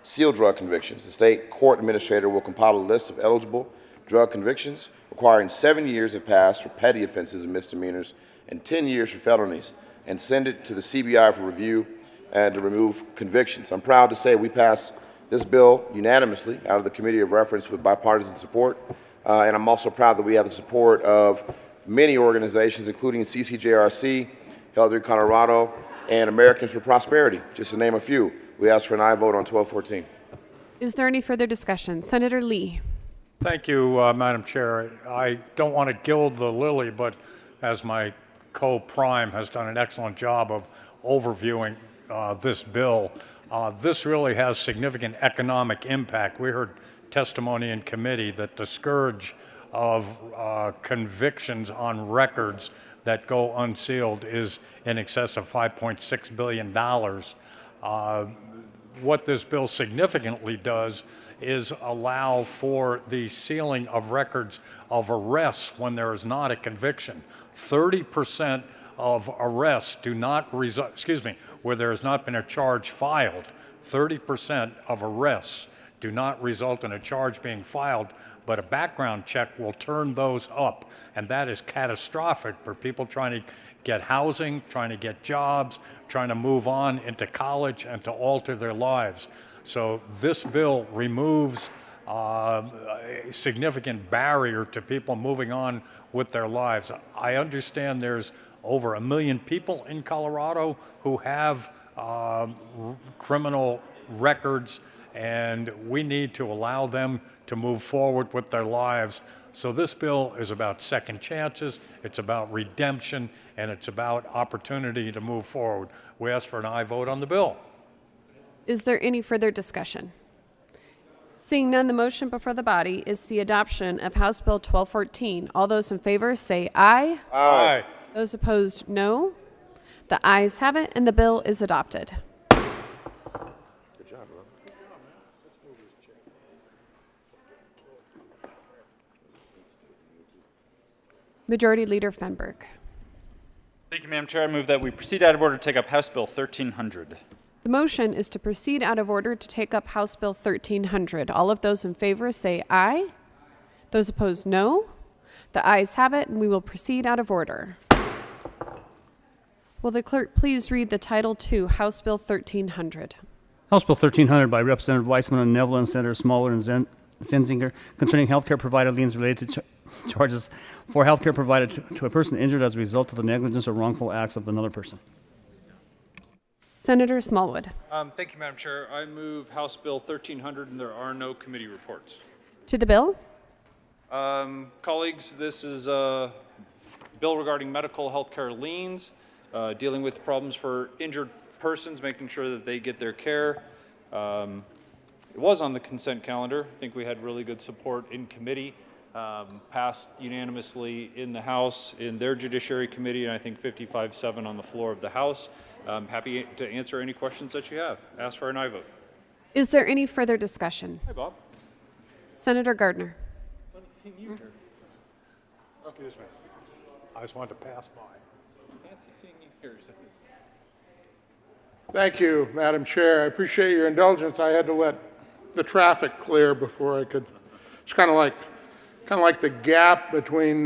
seal drug convictions. The state court administrator will compile a list of eligible drug convictions requiring 7 years have passed for petty offenses and misdemeanors and 10 years for felonies, and send it to the CBI for review and to remove convictions. I'm proud to say we passed this bill unanimously out of the Committee of Reference with bipartisan support, and I'm also proud that we have the support of many organizations, including CCJRC, Healthier Colorado, and Americans for Prosperity, just to name a few. We ask for an aye vote on 1214. Is there any further discussion? Senator Lee. Thank you, Madam Chair. I don't want to gild the lily, but as my co-prime has done an excellent job of overviewing this bill, this really has significant economic impact. We heard testimony in committee that the scourge of convictions on records that go unsealed is in excess of $5.6 billion. What this bill significantly does is allow for the sealing of records of arrests when there is not a conviction. 30% of arrests do not result, where there has not been a charge filed, 30% of arrests do not result in a charge being filed, but a background check will turn those up, and that is catastrophic for people trying to get housing, trying to get jobs, trying to move on into college and to alter their lives. So this bill removes a significant barrier to people moving on with their lives. I understand there's over 1 million people in Colorado who have criminal records, and we need to allow them to move forward with their lives. So this bill is about second chances, it's about redemption, and it's about opportunity to move forward. We ask for an aye vote on the bill. Is there any further discussion? Seeing none, the motion before the body is the adoption of House Bill 1214. All those in favor say aye. Aye. Those opposed, no. The ayes have it, and the bill is adopted. Good job, bro. Majority Leader Fenberg. Thank you, Madam Chair. I move that we proceed out of order to take up House Bill 1300. The motion is to proceed out of order to take up House Bill 1300. All of those in favor say aye. Those opposed, no. The ayes have it, and we will proceed out of order. Will the clerk please read the Title II, House Bill 1300? House Bill 1300 by Representative Weissman and Neville and Senator Smaller and Zenzinger concerning healthcare provider liens related to charges for healthcare provided to a person injured as a result of the negligence or wrongful acts of another person. Senator Smallwood. Thank you, Madam Chair. I move House Bill 1300, and there are no committee reports. To the bill? Colleagues, this is a bill regarding medical health care liens, dealing with problems for injured persons, making sure that they get their care. It was on the consent calendar. I think we had really good support in committee, passed unanimously in the House, in their Judiciary Committee, and I think 55-7 on the floor of the House. I'm happy to answer any questions that you have. Ask for an aye vote. Is there any further discussion? Hi, Bob. Senator Gardner. Excuse me. I just wanted to pass by. Fancy seeing you here. Thank you, Madam Chair. I appreciate your indulgence. I had to let the traffic clear before I could. It's kind of like the gap between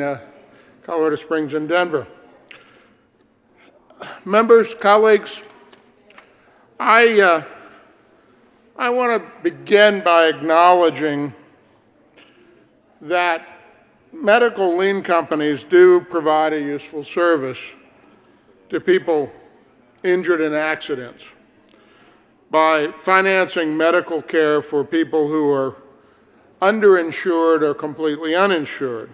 Colorado Springs and Denver. Members, colleagues, I want to begin by acknowledging that medical lien companies do provide a useful service to people injured in accidents by financing medical care for people who are underinsured or completely uninsured.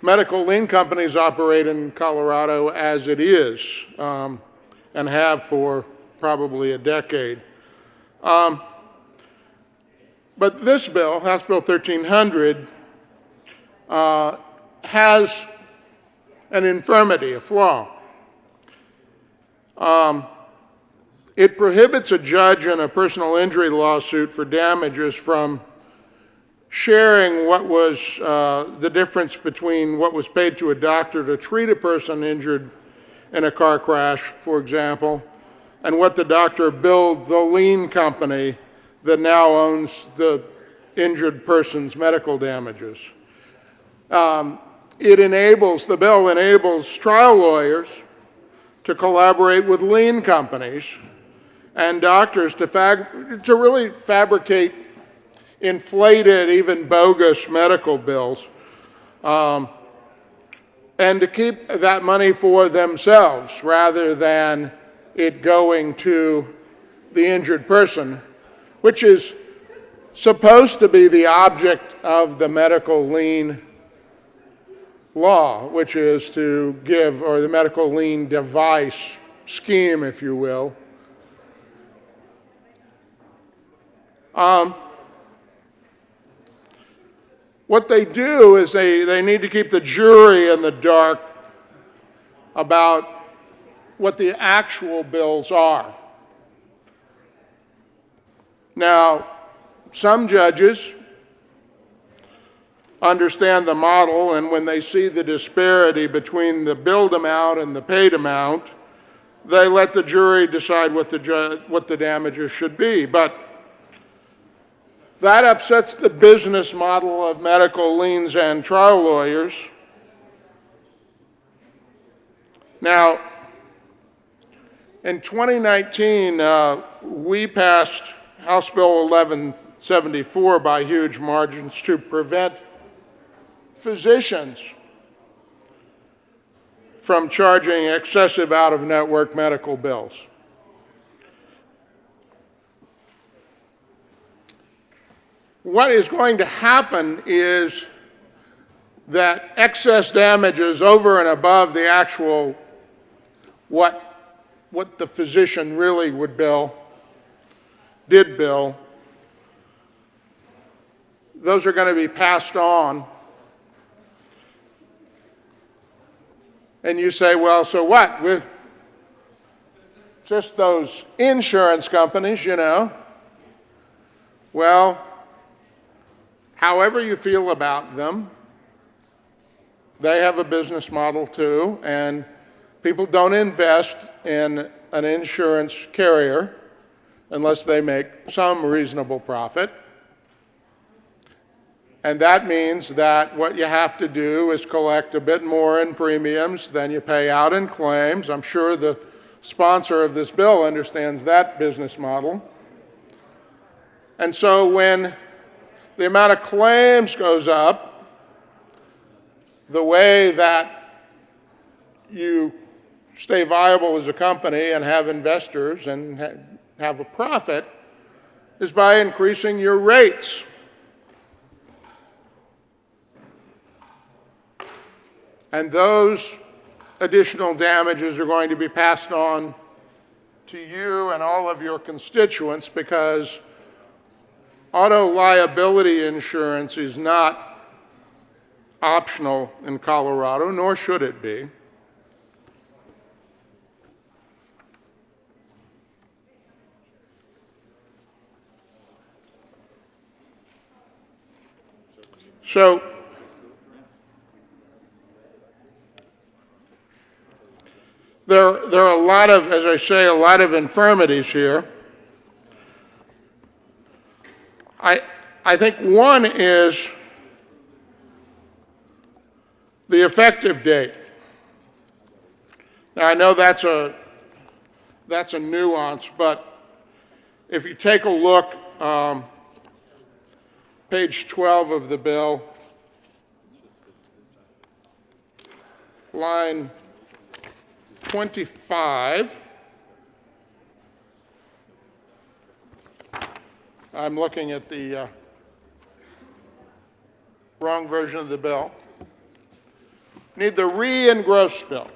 Medical lien companies operate in Colorado as it is, and have for probably a decade. But this bill, House Bill 1300, has an infirmity, a flaw. It prohibits a judge in a personal injury lawsuit for damages from sharing what was the difference between what was paid to a doctor to treat a person injured in a car crash, for example, and what the doctor billed the lien company that now owns the injured person's medical damages. The bill enables trial lawyers to collaborate with lien companies and doctors to really fabricate inflated, even bogus medical bills, and to keep that money for themselves rather than it going to the injured person, which is supposed to be the object of the medical lien law, which is to give, or the medical lien device scheme, if you will. What they do is they need to keep the jury in the dark about what the actual bills are. Now, some judges understand the model, and when they see the disparity between the billed amount and the paid amount, they let the jury decide what the damages should be. But that upsets the business model of medical liens and trial lawyers. Now, in 2019, we passed House Bill 1174 by huge margins to prevent physicians from charging excessive out-of-network medical bills. What is going to happen is that excess damages over and above the actual what the physician really would bill, did bill, those are going to be passed on. And you say, well, so what? We're just those insurance companies, you know. Well, however you feel about them, they have a business model too, and people don't invest in an insurance carrier unless they make some reasonable profit. And that means that what you have to do is collect a bit more in premiums than you pay out in claims. I'm sure the sponsor of this bill understands that business model. And so when the amount of claims goes up, the way that you stay viable as a company and have investors and have a profit is by increasing your rates. And those additional damages are going to be passed on to you and all of your constituents because auto liability insurance is not optional in Colorado, nor should it be. So there are a lot of, as I say, a lot of infirmities here. I think one is the effective date. Now, I know that's a nuance, but if you take a look, page 12 of the bill, line 25, I'm looking at the wrong version of the bill. Need the re-engross bill.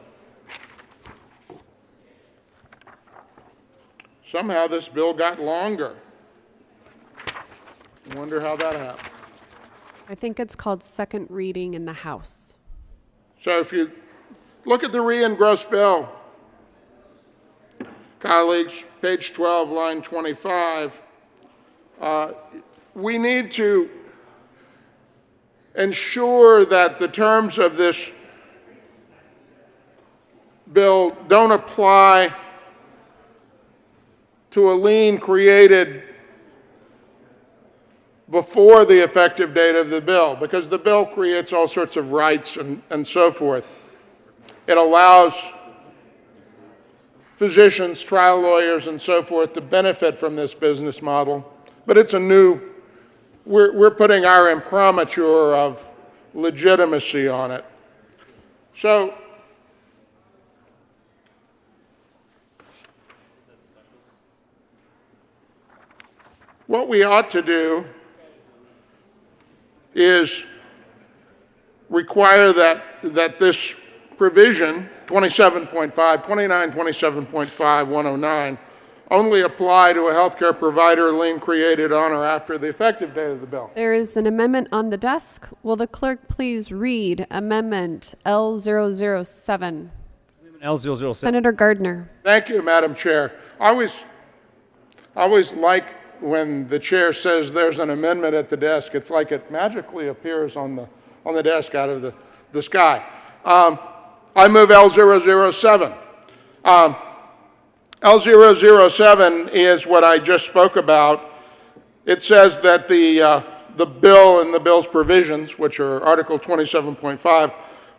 Somehow this bill got longer. I wonder how that happened. I think it's called second reading in the House. So if you look at the re-engross bill, colleagues, page 12, line 25, we need to ensure that the terms of this bill don't apply to a lien created before the effective date of the bill, because the bill creates all sorts of rights and so forth. It allows physicians, trial lawyers, and so forth to benefit from this business model, but it's a new, we're putting our imprimatur of legitimacy on it. So, what we ought to do is require that this provision, 27.5, 2927.5, only apply to a healthcare provider lien created on or after the effective date of the bill. There is an amendment on the desk. Will the clerk please read Amendment L007? L007. Senator Gardner. Thank you, Madam Chair. I always like when the chair says there's an amendment at the desk. It's like it magically appears on the desk out of the sky. I move L007. L007 is what I just spoke about. It says that the bill and the bill's provisions, which are Article 27.5,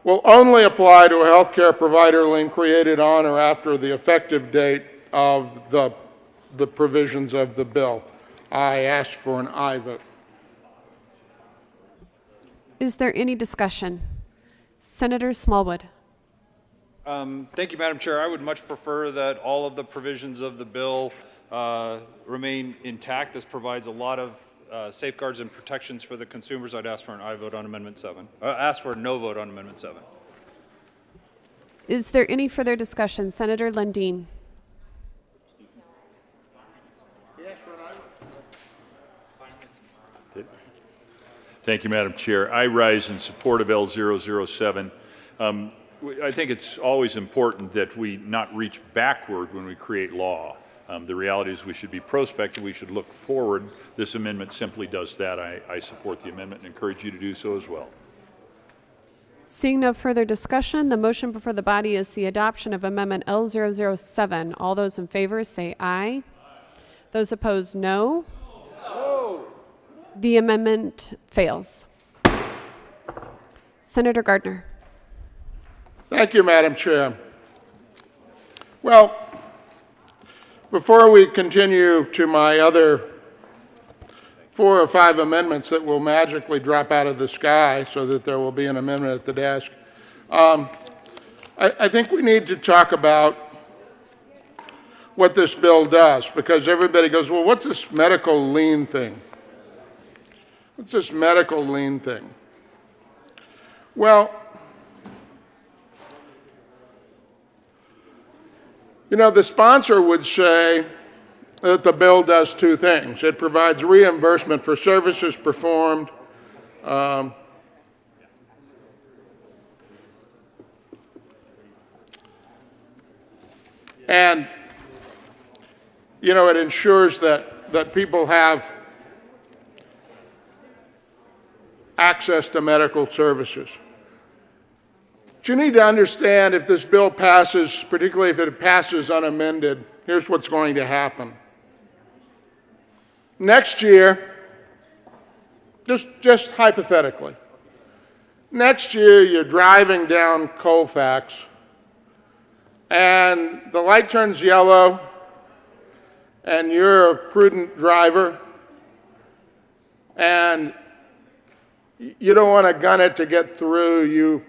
will only apply to a healthcare provider lien created on or after the effective date of the provisions of the bill. I ask for an aye vote. Is there any discussion? Senator Smallwood. Thank you, Madam Chair. I would much prefer that all of the provisions of the bill remain intact. This provides a lot of safeguards and protections for the consumers. I'd ask for an aye vote on Amendment 7. Ask for a no vote on Amendment 7. Is there any further discussion? Senator Lundeen. Thank you, Madam Chair. I rise in support of L007. I think it's always important that we not reach backward when we create law. The reality is we should be prospective, we should look forward. This amendment simply does that. I support the amendment and encourage you to do so as well. Seeing no further discussion, the motion before the body is the adoption of Amendment L007. All those in favor say aye. Those opposed, no. The amendment fails. Senator Gardner. Thank you, Madam Chair. Well, before we continue to my other 4 or 5 amendments that will magically drop out of the sky so that there will be an amendment at the desk, I think we need to talk about what this bill does, because everybody goes, well, what's this medical lien thing? What's this medical lien thing? Well, you know, the sponsor would say that the bill does 2 things. It provides reimbursement for services performed and, you know, it ensures that people have access to medical services. you need to understand, if this bill passes, particularly if it passes unamended, here's what's going to happen. Next year, just hypothetically, next year you're driving down Colfax and the light turns yellow and you're a prudent driver and you don't want to gun it to get through, you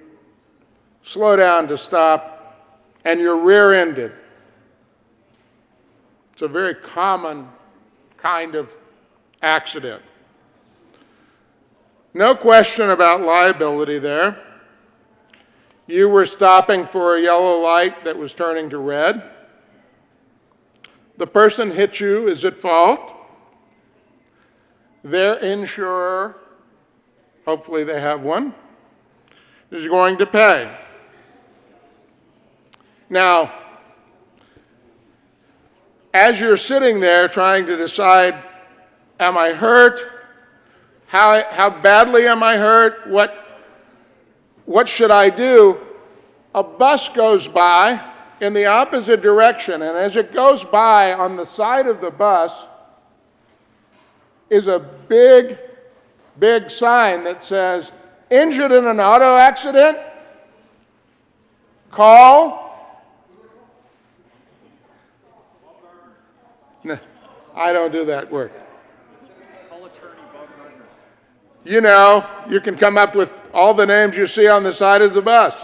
slow down to stop, and you're rear-ended. It's a very common kind of accident. No question about liability there. You were stopping for a yellow light that was turning to red. The person hit you is at fault. Their insurer, hopefully they have one, is going to pay. Now, as you're sitting there trying to decide, am I hurt? How badly am I hurt? What should I do? A bus goes by in the opposite direction, and as it goes by, on the side of the bus is a big, big sign that says, injured in an auto accident? Call. No, I don't do that work. You know, you can come up with all the names you see on the side of the bus.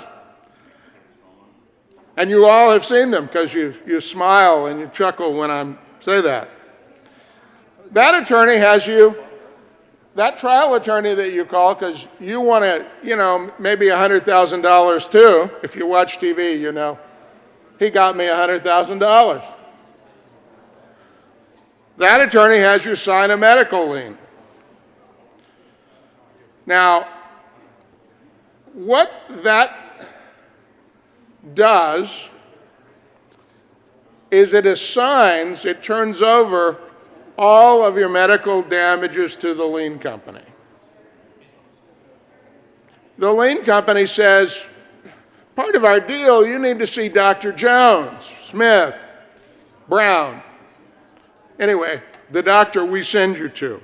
And you all have seen them because you smile and you chuckle when I say that. That attorney has you, that trial attorney that you call because you want to, you know, maybe $100,000 too. If you watch TV, you know, he got me $100,000. That attorney has you sign a medical lien. Now, what that does is it turns over all of your medical damages to the lien company. The lien company says, part of our deal, you need to see Dr. Jones, Smith, Brown. Anyway, the doctor we send you to.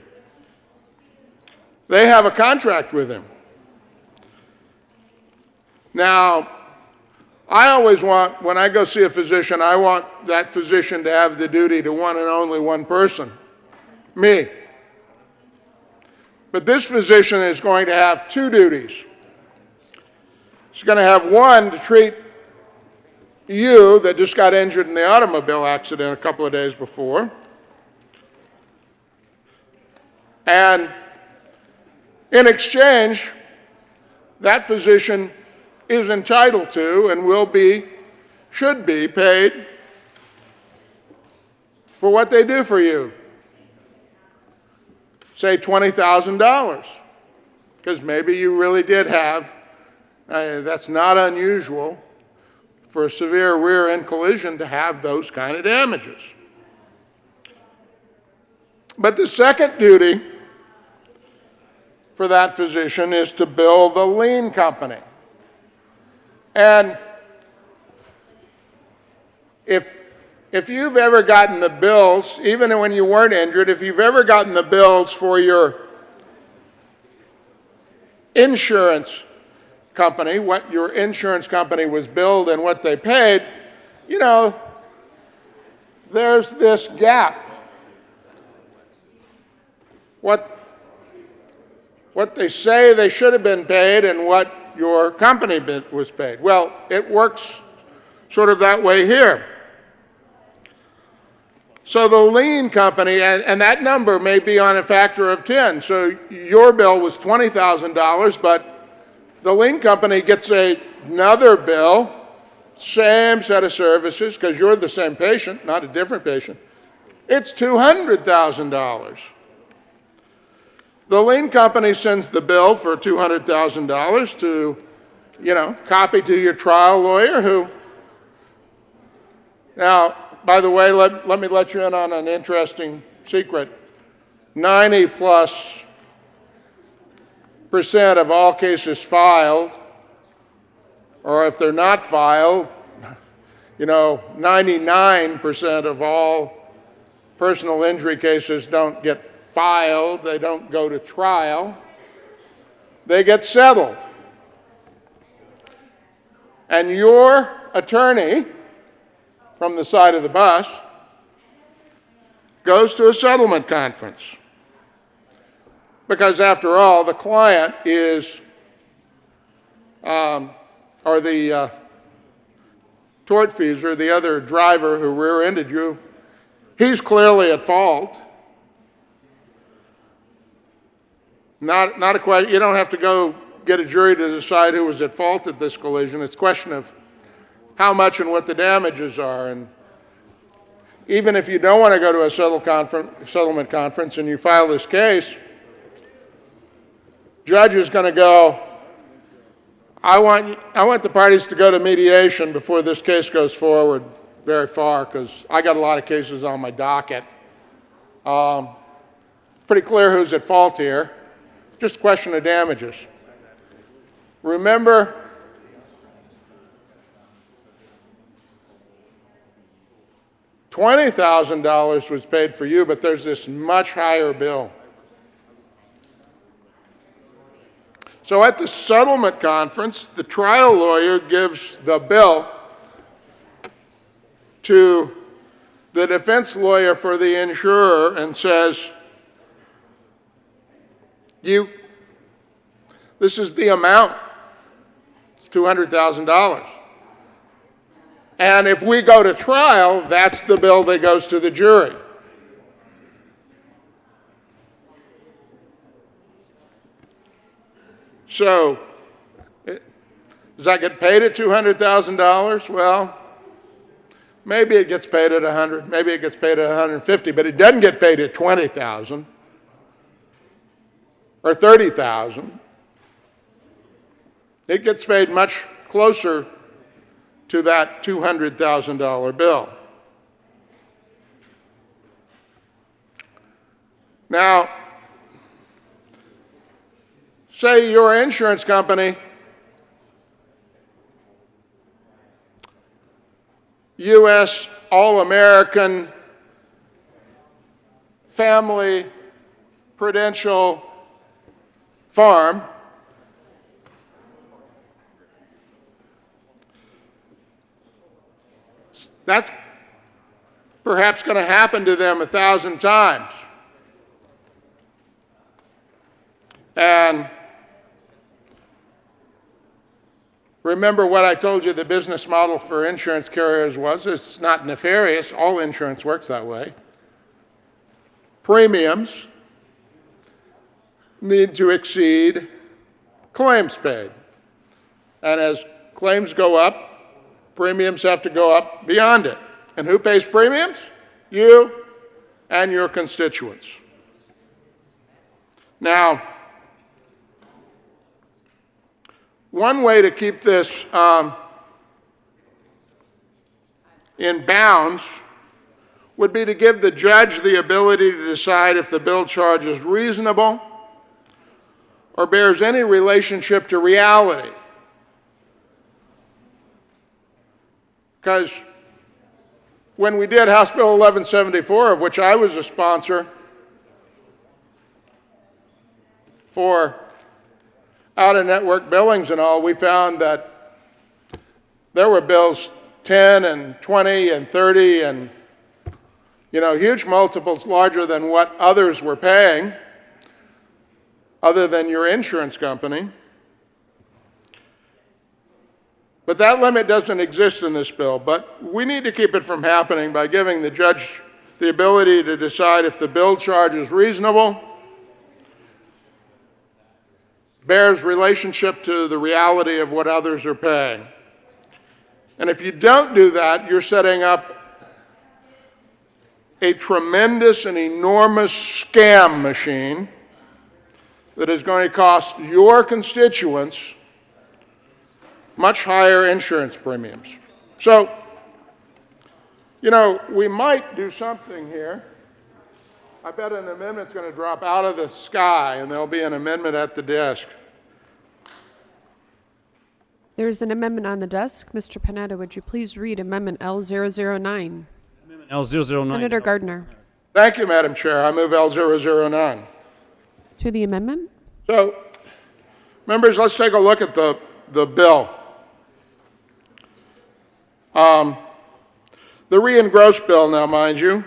They have a contract with him. Now, I always want, when I go see a physician, I want that physician to have the duty to one and only one person, me. But this physician is going to have two duties. He's going to have one to treat you that just got injured in the automobile accident a couple of days before. And in exchange, that physician is entitled to and should be paid for what they do for you. Say $20,000, because maybe you really did have, that's not unusual for a severe rear-end collision to have those kind of damages. But the second duty for that physician is to bill the lien company. And if you've ever gotten the bills, even when you weren't injured, if you've ever gotten the bills for your insurance company, what your insurance company was billed and what they paid, you know, there's this gap. What they say they should have been paid and what your company was paid. Well, it works sort of that way here. So the lien company, and that number may be on a factor of 10. So your bill was $20,000, but the lien company gets another bill, same set of services, because you're the same patient, not a different patient. It's $200,000. The lien company sends the bill for $200,000 to, you know, copy to your trial lawyer who, now, by the way, let me let you in on an interesting secret. 90+% of all cases filed or if they're not filed, 99% of all personal injury cases don't get filed, they don't go to trial, they get settled. And your attorney from the side of the bus goes to a settlement conference. Because after all, the client is, or the tortfeasor, the other driver who rear-ended you, he's clearly at fault. Not a question. You don't have to go get a jury to decide who was at fault at this collision. It's a question of how much and what the damages are. And even if you don't want to go to a settlement conference and you file this case, judge is going to go, I want the parties to go to mediation before this case goes forward very far, because I got a lot of cases on my docket. Pretty clear who's at fault here. Just a question of damages. Remember, $20,000 was paid for you, but there's this much higher bill. So at the settlement conference, the trial lawyer gives the bill to the defense lawyer for the insurer and says, this is the amount. It's $200,000. And if we go to trial, that's the bill that goes to the jury. So, does that get paid at $200,000? Well, maybe it gets paid at 100, maybe it gets paid at 150, but it doesn't get paid at 20,000 or 30,000. It gets paid much closer to that $200,000 bill. Now, say your insurance company, U.S. All-American Family Prudential Farm, that's perhaps going to happen to them 1,000 times. And remember what I told you the business model for insurance carriers was. It's not nefarious. All insurance works that way. Premiums need to exceed claims paid. And as claims go up, premiums have to go up beyond it. And who pays premiums? You and your constituents. Now, one way to keep this in bounds would be to give the judge the ability to decide if the bill charge is reasonable or bears any relationship to reality. Because when we did House Bill 1174, of which I was a sponsor for out-of-network billings and all, we found that there were bills 10 and 20 and 30 and, huge multiples larger than what others were paying, other than your insurance company. But that limit doesn't exist in this bill. But we need to keep it from happening by giving the judge the ability to decide if the bill charge is reasonable, bears relationship to the reality of what others are paying. And if you don't do that, you're setting up a tremendous and enormous scam machine that is going to cost your constituents much higher insurance premiums. So, we might do something here. I bet an amendment's going to drop out of the sky, and there'll be an amendment at the desk. There's an amendment on the desk. Mr. Panetta, would you please read Amendment L009? L009. Senator Gardner. Thank you, Madam Chair. I move L009. To the amendment? So, members, let's take a look at the bill. The re-engrossed bill now, mind you.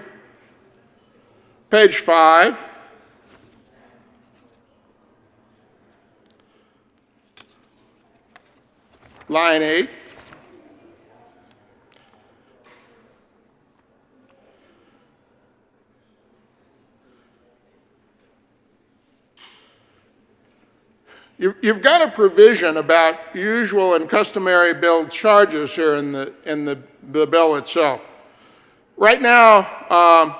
Page 5. Line 8. You've got a provision about usual and customary billed charges here in the bill itself. Right now,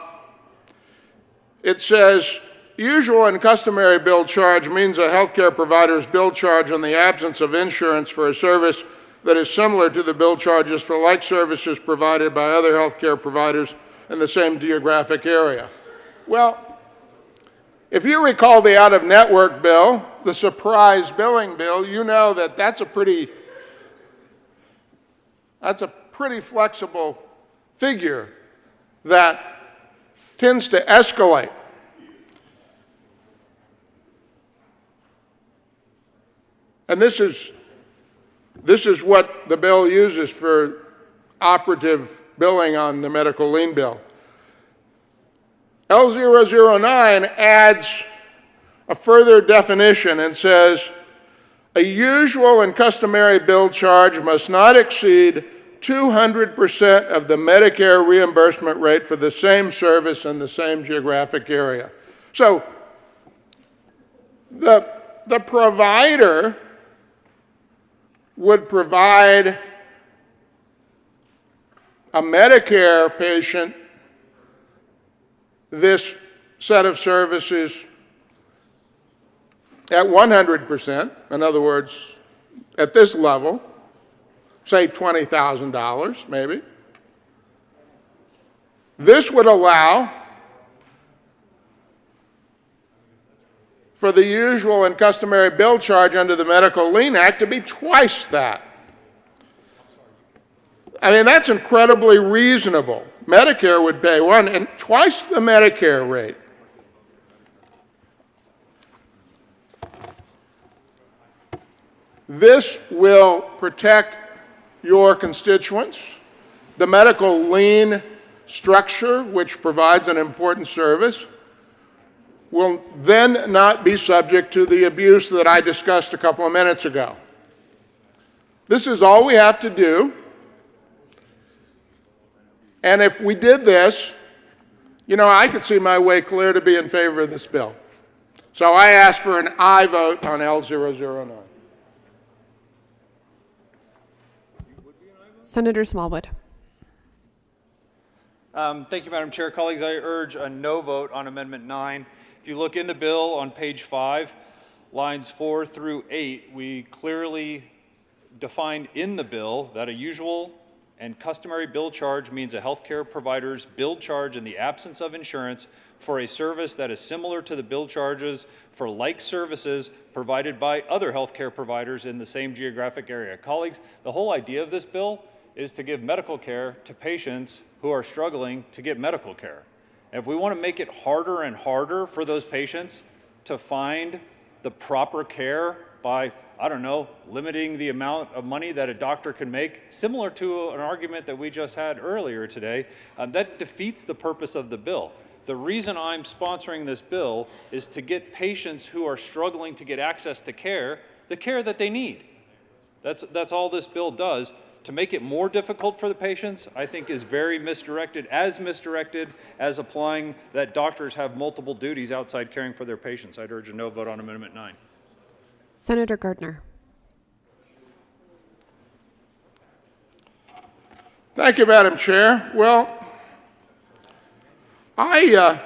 it says usual and customary billed charge means a healthcare provider's bill charge in the absence of insurance for a service that is similar to the bill charges for like services provided by other healthcare providers in the same geographic area. Well, if you recall the out-of-network bill, the surprise billing bill, you know that that's a pretty flexible figure that tends to escalate. And this is what the bill uses for operative billing on the medical lien bill. L009 adds a further definition and says, a usual and customary bill charge must not exceed 200% of the Medicare reimbursement rate for the same service in the same geographic area. So the provider would provide a Medicare patient this set of services at 100%, in other words, at this level, say $20,000 maybe. This would allow for the usual and customary bill charge under the Medical Lien Act to be twice that. I mean, that's incredibly reasonable. Medicare would pay one and twice the Medicare rate. This will protect your constituents. The medical lien structure, which provides an important service, will then not be subject to the abuse that I discussed a couple of minutes ago. This is all we have to do. And if we did this, you know, I could see my way clear to be in favor of this bill. So I ask for an aye vote on L009. Senator Smallwood. Thank you, Madam Chair. Colleagues, I urge a no vote on Amendment 9. If you look in the bill on page 5, lines 4 through 8, we clearly define in the bill that a usual and customary bill charge means a healthcare provider's bill charge in the absence of insurance for a service that is similar to the bill charges for like services provided by other healthcare providers in the same geographic area. Colleagues, the whole idea of this bill is to give medical care to patients who are struggling to get medical care. And if we want to make it harder and harder for those patients to find the proper care by, I don't know, limiting the amount of money that a doctor can make, similar to an argument that we just had earlier today, that defeats the purpose of the bill. The reason I'm sponsoring this bill is to get patients who are struggling to get access to care, the care that they need. That's all this bill does. To make it more difficult for the patients, I think is very misdirected as applying that doctors have multiple duties outside caring for their patients. I'd urge a no vote on Amendment 9. Senator Gardner. Thank you, Madam Chair. Well, I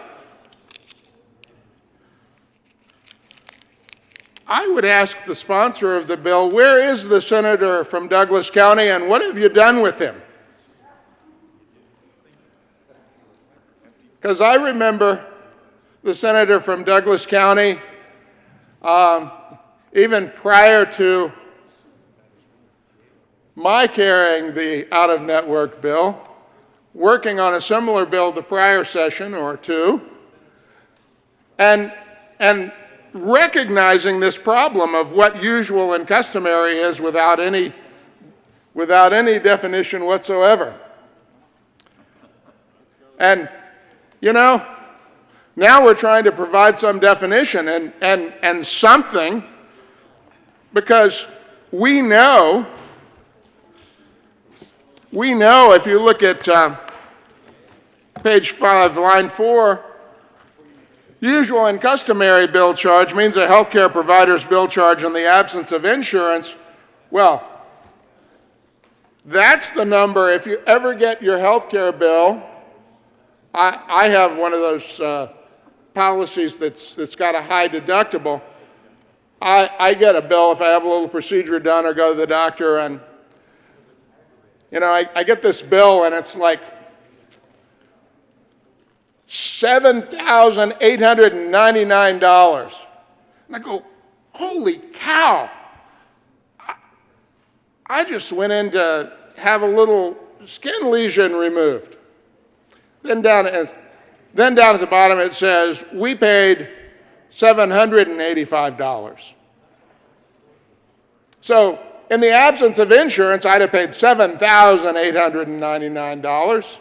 would ask the sponsor of the bill, where is the senator from Douglas County and what have you done with him? Because I remember the senator from Douglas County, even prior to my carrying the out-of-network bill, working on a similar bill the prior session or two, and recognizing this problem of what usual and customary is without any definition whatsoever. And, you know, now we're trying to provide some definition and something, because we know if you look at page 5, line 4, usual and customary bill charge means a healthcare provider's bill charge in the absence of insurance. Well, that's the number. If you ever get your healthcare bill, I have one of those policies that's got a high deductible. I get a bill if I have a little procedure done or go to the doctor, and you know, I get this bill and it's like $7,899. And I go, holy cow. I just went in to have a little skin lesion removed. Then down at the bottom it says, we paid $785. So in the absence of insurance, I'd have paid $7,899.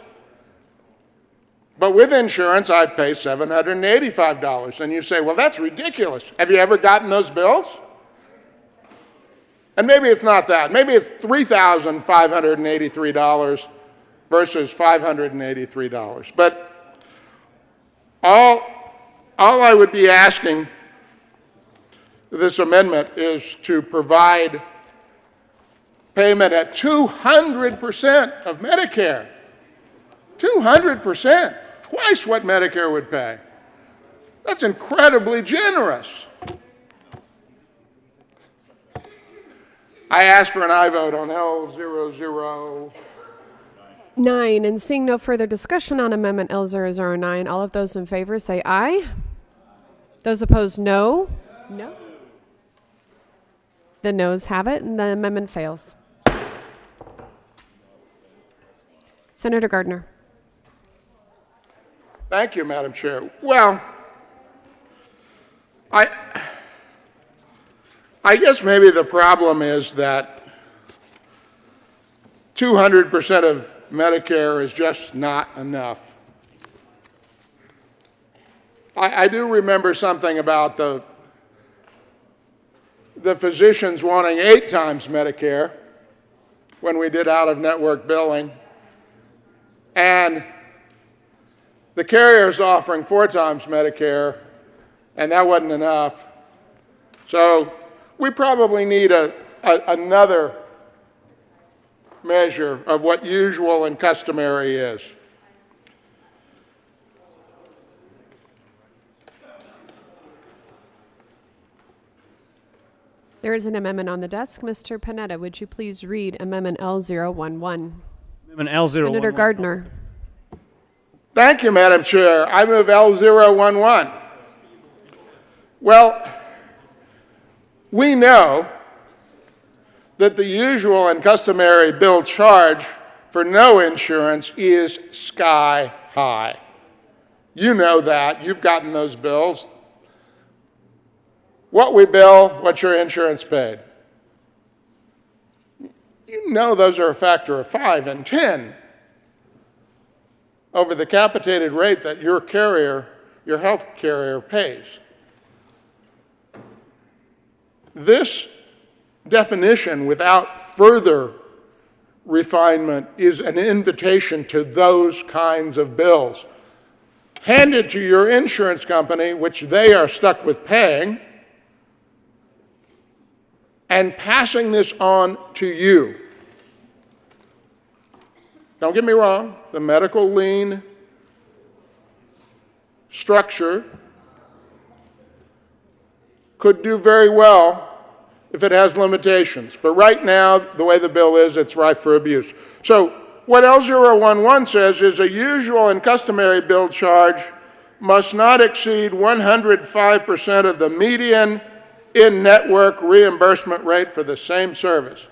But with insurance, I'd pay $785. And you say, well, that's ridiculous. Have you ever gotten those bills? And maybe it's not that. Maybe it's $3,583 versus $583. But all I would be asking this amendment is to provide payment at 200% of Medicare. 200%, twice what Medicare would pay. That's incredibly generous. I ask for an aye vote on L009. 9, and seeing no further discussion on Amendment L009, all of those in favor say aye. Those opposed, no. No. The noes have it, and the amendment fails. Senator Gardner. Thank you, Madam Chair. Well, I guess maybe the problem is that 200% of Medicare is just not enough. I do remember something about the physicians wanting 8 times Medicare when we did out-of-network billing, and the carriers offering 4 times Medicare, and that wasn't enough. So we probably need another measure of what usual and customary is. There is an amendment on the desk. Mr. Panetta, would you please read Amendment L011? Amendment L011. Senator Gardner. Thank you, Madam Chair. I move L011. Well, we know that the usual and customary bill charge for no insurance is sky high. You know that. You've gotten those bills. What we bill, what your insurance paid. You know those are a factor of 5 and 10 over the capitated rate that your carrier, your health carrier, pays. This definition, without further refinement, is an invitation to those kinds of bills. Handed to your insurance company, which they are stuck with paying, and passing this on to you. Don't get me wrong, the medical lien structure could do very well if it has limitations. But right now, the way the bill is, it's ripe for abuse. So what L011 says is a usual and customary bill charge must not exceed 105% of the median in-network reimbursement rate for the same service.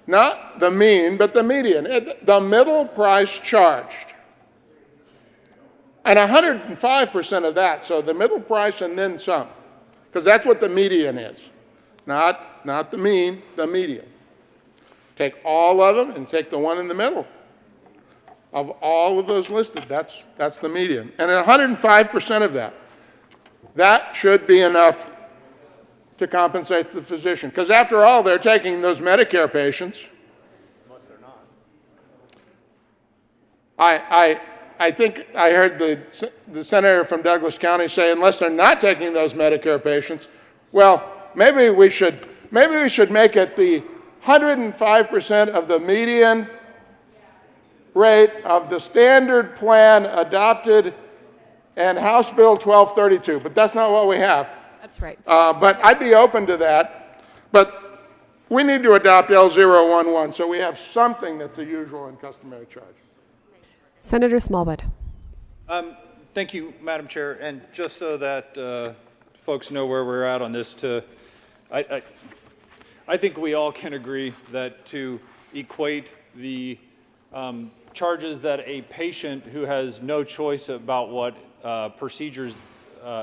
Not the mean, but the median, the middle price charged. And 105% of that, so the middle price and then some, because that's what the median is. Not the mean, the median. Take all of them and take the one in the middle of all of those listed. That's the median. And 105% of that should be enough to compensate the physician. Because after all, they're taking those Medicare patients. Unless they're not. I think I heard the senator from Douglas County say, unless they're not taking those Medicare patients, well, maybe we should make it the 105% of the median rate of the standard plan adopted in House Bill 1232, but that's not what we have. That's right. But I'd be open to that. But we need to adopt L011 so we have something that's a usual and customary charge. Senator Smallwood. Thank you, Madam Chair. And just so that folks know where we're at on this, I think we all can agree that to equate the charges that a patient who has no choice about what procedures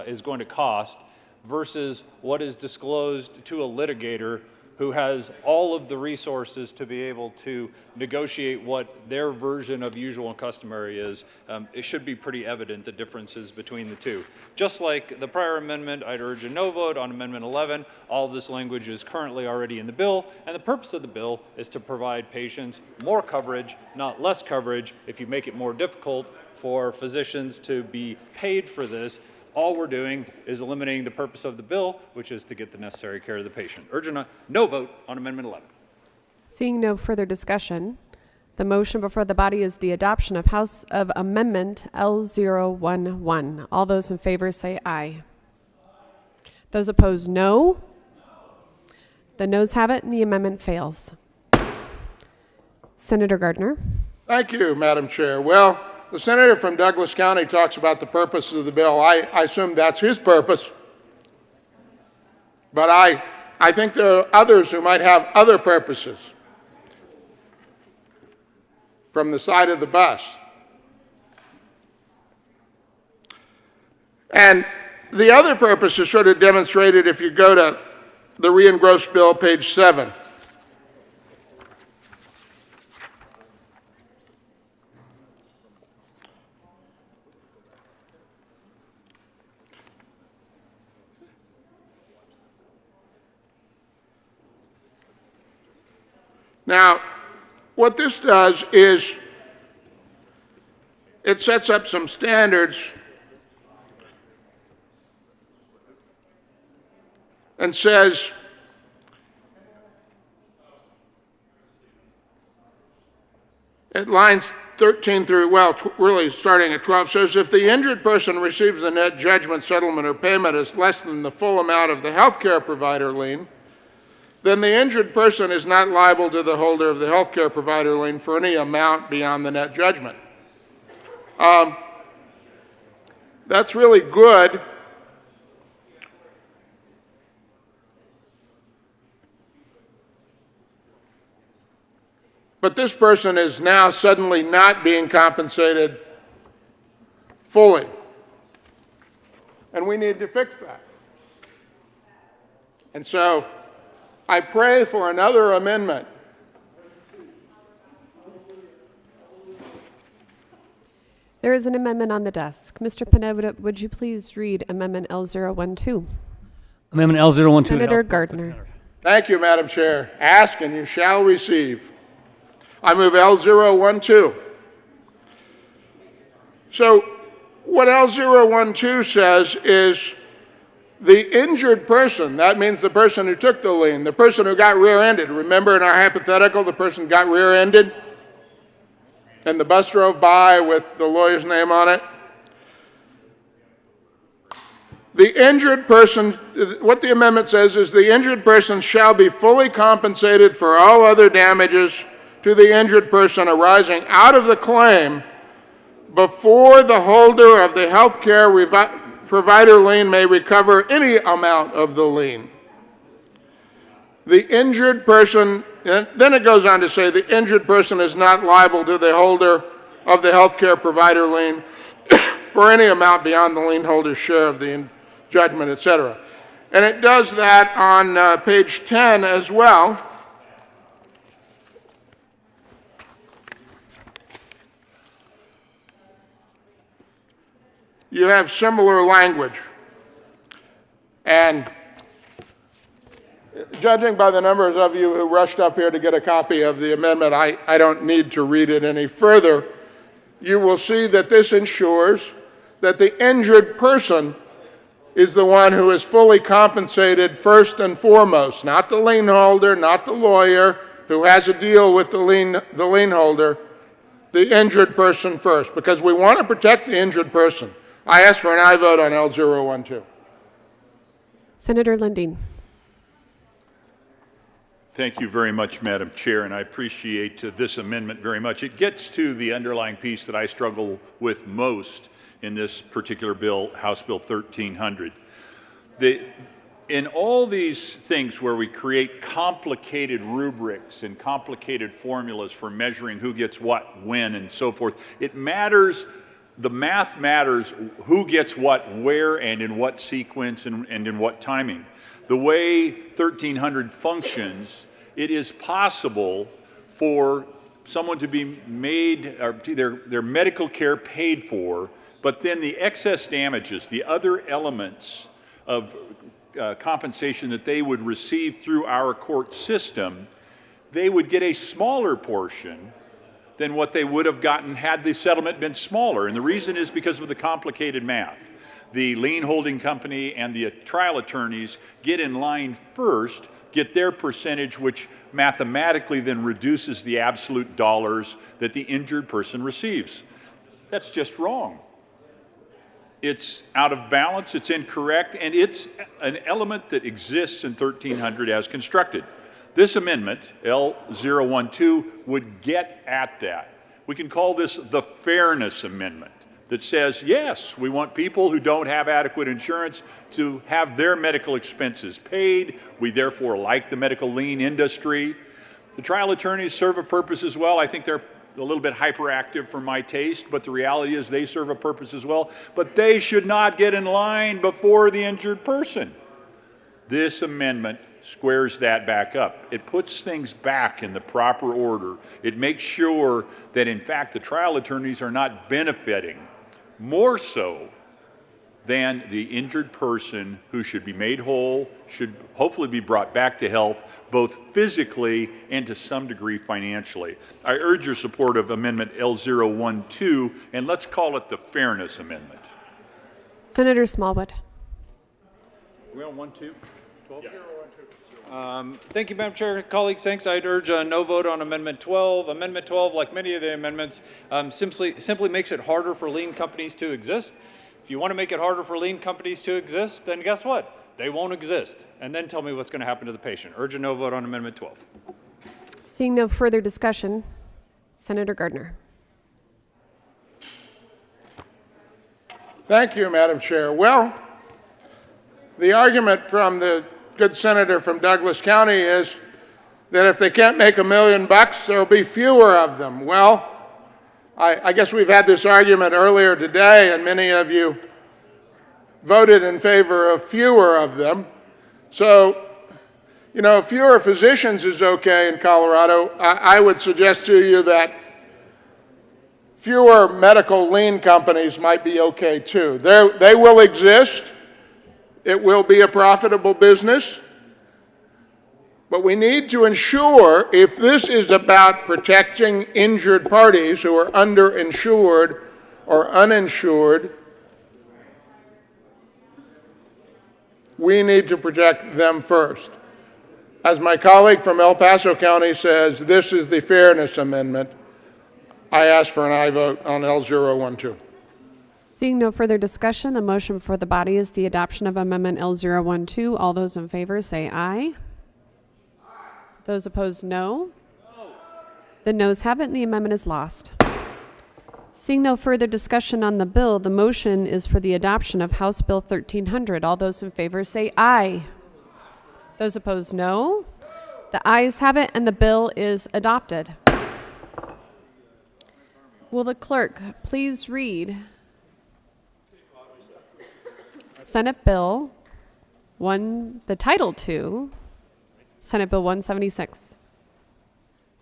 is going to cost versus what is disclosed to a litigator who has all of the resources to be able to negotiate what their version of usual and customary is, it should be pretty evident the differences between the two. Just like the prior amendment, I'd urge a no vote on Amendment 11. All of this language is currently already in the bill, and the purpose of the bill is to provide patients more coverage, not less coverage. If you make it more difficult for physicians to be paid for this, all we're doing is eliminating the purpose of the bill, which is to get the necessary care of the patient. Urge a no vote on Amendment 11. Seeing no further discussion, the motion before the body is the adoption of Amendment L011. All those in favor say aye. Those opposed, no. The noes have it and the amendment fails. Senator Gardner. Thank you, Madam Chair. Well, the senator from Douglas County talks about the purpose of the bill. I assume that's his purpose. But I think there are others who might have other purposes from the side of the bus. And the other purpose is sort of demonstrated if you go to the re-engrossed bill, page 7. Now, what this does is it sets up some standards and says at lines 13 through, well, really starting at 12, says if the injured person receives the net judgment, settlement, or payment as less than the full amount of the health care provider lien, then the injured person is not liable to the holder of the health care provider lien for any amount beyond the net judgment. That's really good. But this person is now suddenly not being compensated fully. And we need to fix that. And so I pray for another amendment. There is an amendment on the desk. Mr. Pineda, would you please read Amendment L012? Amendment L012. Senator Gardner. Thank you, Madam Chair. Ask and you shall receive. I move L012. So what L012 says is the injured person, that means the person who took the lien, the person who got rear-ended. Remember in our hypothetical, the person got rear-ended and the bus drove by with the lawyer's name on it? The injured person, what the amendment says is the injured person shall be fully compensated for all other damages to the injured person arising out of the claim before the holder of the health care provider lien may recover any amount of the lien. The injured person And then it goes on to say the injured person is not liable to the holder of the healthcare provider lien for any amount beyond the lien holder's share of the judgment, etc. And it does that on page 10 as well. You have similar language. And judging by the numbers of you who rushed up here to get a copy of the amendment, I don't need to read it any further. You will see that this ensures that the injured person is the one who is fully compensated first and foremost, not the lien holder, not the lawyer who has a deal with the lien holder, the injured person first, because we want to protect the injured person. I ask for an aye vote on L012. Senator Lundin. Thank you very much, Madam Chair, and I appreciate this amendment very much. It gets to the underlying piece that I struggle with most in this particular bill, House Bill 1300. In all these things where we create complicated rubrics and complicated formulas for measuring who gets what, when, and so forth, it matters. The math matters who gets what, where, and in what sequence and in what timing. The way 1300 functions, it is possible for someone to be made, or their medical care paid for, but then the excess damages, the other elements of compensation that they would receive through our court system, they would get a smaller portion than what they would have gotten had the settlement been smaller. And the reason is because of the complicated math. The lien holding company and the trial attorneys get in line first, get their percentage, which mathematically then reduces the absolute dollars that the injured person receives. That's just wrong. It's out of balance, it's incorrect, and it's an element that exists in 1300 as constructed. This amendment, L012, would get at that. We can call this the Fairness Amendment that says, yes, we want people who don't have adequate insurance to have their medical expenses paid. We therefore like the medical lien industry. The trial attorneys serve a purpose as well. I think they're a little bit hyperactive for my taste, but the reality is they serve a purpose as well. But they should not get in line before the injured person. This amendment squares that back up. It puts things back in the proper order. It makes sure that, in fact, the trial attorneys are not benefiting more so than the injured person who should be made whole, should hopefully be brought back to health, both physically and to some degree financially. I urge your support of Amendment L012, and let's call it the Fairness Amendment. Senator Smallwood. Are we on 1-2? 12? Thank you, Madam Chair. Colleagues, thanks. I'd urge a no vote on Amendment 12. Amendment 12, like many of the amendments, simply makes it harder for lien companies to exist. If you want to make it harder for lien companies to exist, then guess what? They won't exist. And then tell me what's going to happen to the patient. Urge a no vote on Amendment 12. Seeing no further discussion, Senator Gardner. Thank you, Madam Chair. Well, the argument from the good senator from Douglas County is that if they can't make $1 million, there'll be fewer of them. Well, I guess we've had this argument earlier today, and many of you voted in favor of fewer of them. So, you know, fewer physicians is okay in Colorado. I would suggest to you that fewer medical lien companies might be okay too. They will exist. It will be a profitable business. But we need to ensure, if this is about protecting injured parties who are underinsured or uninsured, we need to protect them first. As my colleague from El Paso County says, this is the Fairness Amendment. I ask for an aye vote on L012. Seeing no further discussion, the motion before the body is the adoption of Amendment L012. All those in favor say aye. Those opposed, no. The noes have it and the amendment is lost. Seeing no further discussion on the bill, the motion is for the adoption of House Bill 1300. All those in favor say aye. Those opposed, no. The ayes have it, and the bill is adopted. Will the clerk please read Senate Bill the title to Senate Bill 176?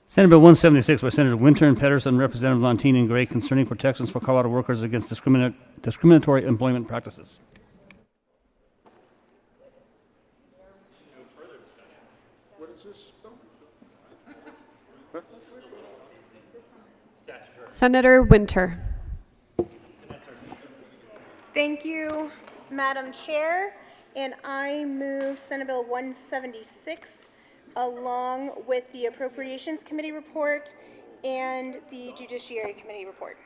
Senate Bill 176 by Senator Winter and Pedersen, Representative Lontine and Gray, concerning protections for Colorado workers against discriminatory employment practices. Senator Winter. Thank you, Madam Chair, and I move Senate Bill 176 along with the Appropriations Committee report and the Judiciary Committee report.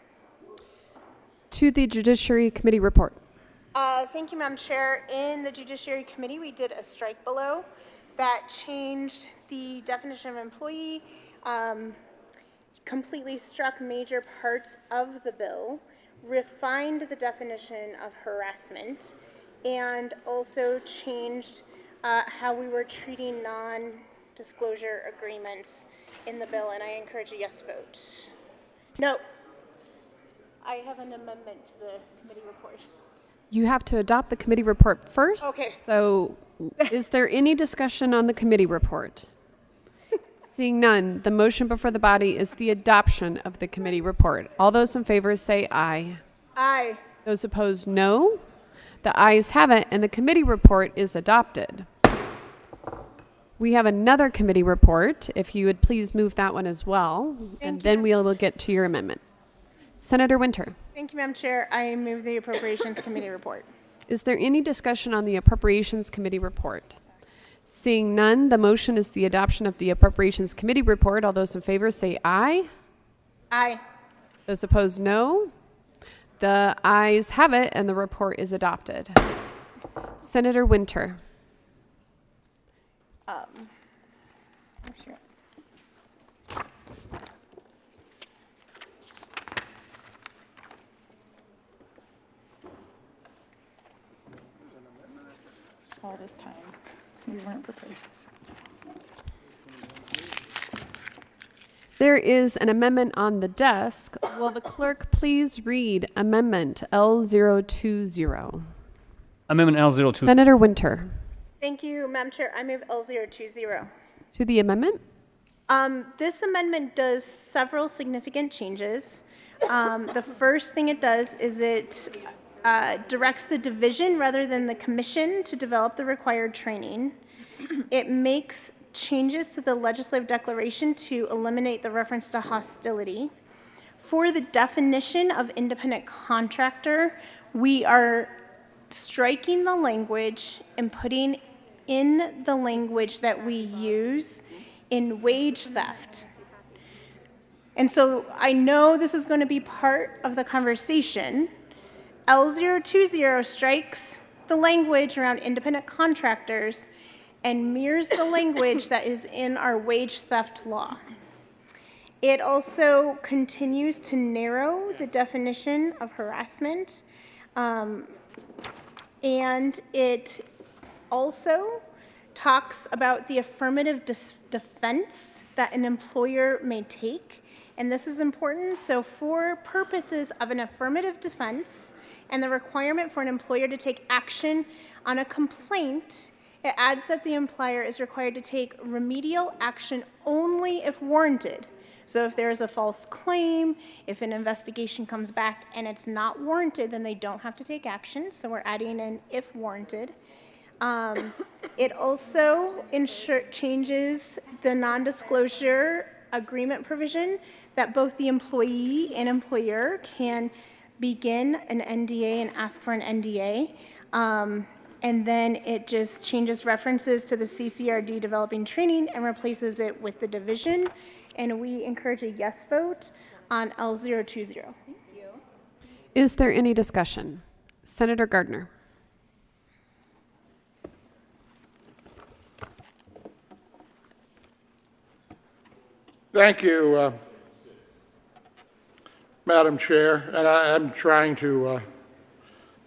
To the Judiciary Committee report. Thank you, Madam Chair. In the Judiciary Committee, we did a strike below that changed the definition of employee, completely struck major parts of the bill, refined the definition of harassment, and also changed how we were treating non-disclosure agreements in the bill, and I encourage a yes vote. No. I have an amendment to the committee report. You have to adopt the committee report first. Okay. So is there any discussion on the committee report? Seeing none, the motion before the body is the adoption of the committee report. All those in favor say aye. Aye. Those opposed, no. The ayes have it, and the committee report is adopted. We have another committee report, if you would please move that one as well, and then we will get to your amendment. Senator Winter. Thank you, Madam Chair. I move the Appropriations Committee report. Is there any discussion on the Appropriations Committee report? Seeing none, the motion is the adoption of the Appropriations Committee report. All those in favor say aye. Aye. Those opposed, no. The ayes have it, and the report is adopted. Senator Winter. Sure. All this time, we weren't prepared. There is an amendment on the desk. Will the clerk please read Amendment L020? Amendment L020. Senator Winter. Thank you, Madam Chair. I move L020. To the amendment? This amendment does several significant changes. The first thing it does is it directs the division rather than the commission to develop the required training. It makes changes to the legislative declaration to eliminate the reference to hostility. For the definition of independent contractor, we are striking the language and putting in the language that we use in wage theft. And so I know this is going to be part of the conversation. L020 strikes the language around independent contractors and mirrors the language that is in our wage theft law. It also continues to narrow the definition of harassment, and it also talks about the affirmative defense that an employer may take, and this is important. So for purposes of an affirmative defense and the requirement for an employer to take action on a complaint, it adds that the employer is required to take remedial action only if warranted. So if there is a false claim, if an investigation comes back and it's not warranted, then they don't have to take action. So we're adding in if warranted. It also changes the non-disclosure agreement provision that both the employee and employer can begin an NDA and ask for an NDA. And then it just changes references to the CCRD developing training and replaces it with the division. And we encourage a yes vote on L020. Thank you. Is there any discussion? Senator Gardner. Thank you, Madam Chair. And I'm trying to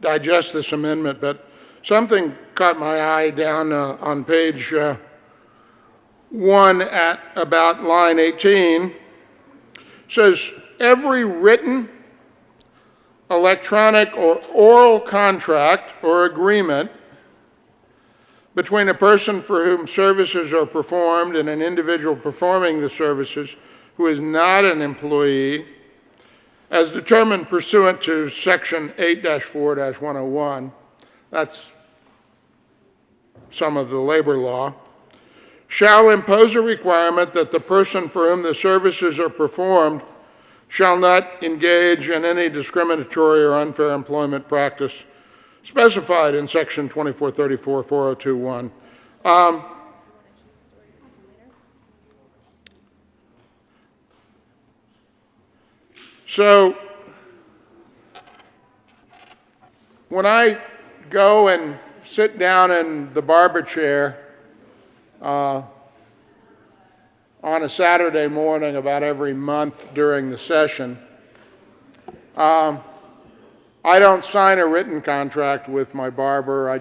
digest this amendment, but something caught my eye down on page 1 at about line 18 says, every written, electronic, or oral contract or agreement between a person for whom services are performed and an individual performing the services who is not an employee, as determined pursuant to Section 8-4-101, that's some of the labor law, shall impose a requirement that the person for whom the services are performed shall not engage in any discriminatory or unfair employment practice specified in Section 2434-4021. So when I go and sit down in the barber chair on a Saturday morning about every month during the session, I don't sign a written contract with my barber.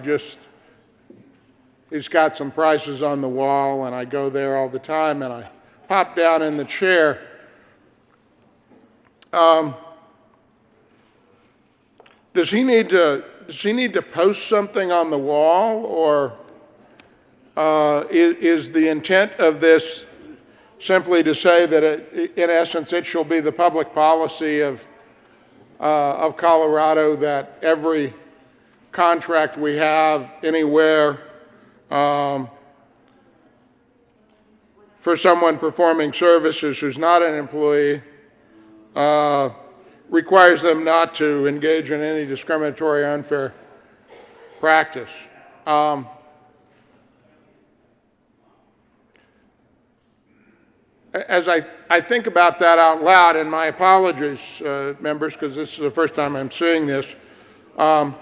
He's got some prices on the wall, and I go there all the time, and I pop down in the chair. Does he need to post something on the wall, or is the intent of this simply to say that in essence it shall be the public policy of Colorado that every contract we have anywhere for someone performing services who's not an employee requires them not to engage in any discriminatory or unfair practice? As I think about that out loud, and my apologies, members, because this is the first time I'm seeing this, want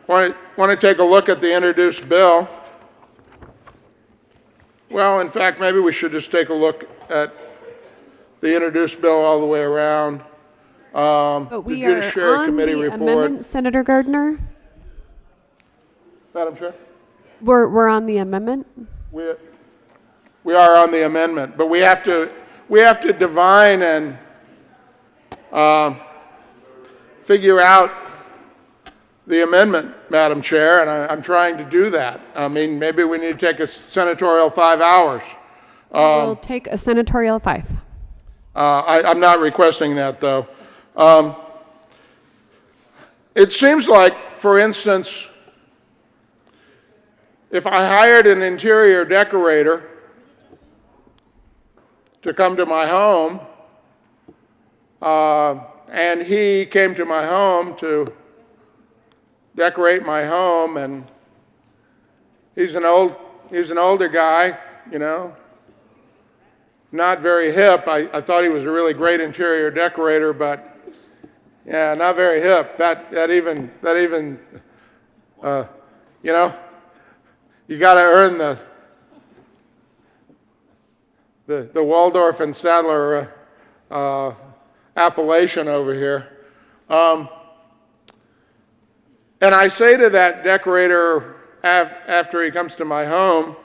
to take a look at the introduced bill. Well, in fact, maybe we should just take a look at the introduced bill all the way around. But we are on the amendment, Senator Gardner. Madam Chair? We're on the amendment? We are on the amendment, but we have to divine and figure out the amendment, Madam Chair, and I'm trying to do that. I mean, maybe we need to take a senatorial 5 hours. We'll take a senatorial 5. I'm not requesting that, though. It seems like, for instance, if I hired an interior decorator to come to my home, and he came to my home to decorate my home, and he's an older guy, you know, not very hip. I thought he was a really great interior decorator, but yeah, not very hip. That even you know, you got to earn the Waldorf and Sadler appellation over here. And I say to that decorator after he comes to my home,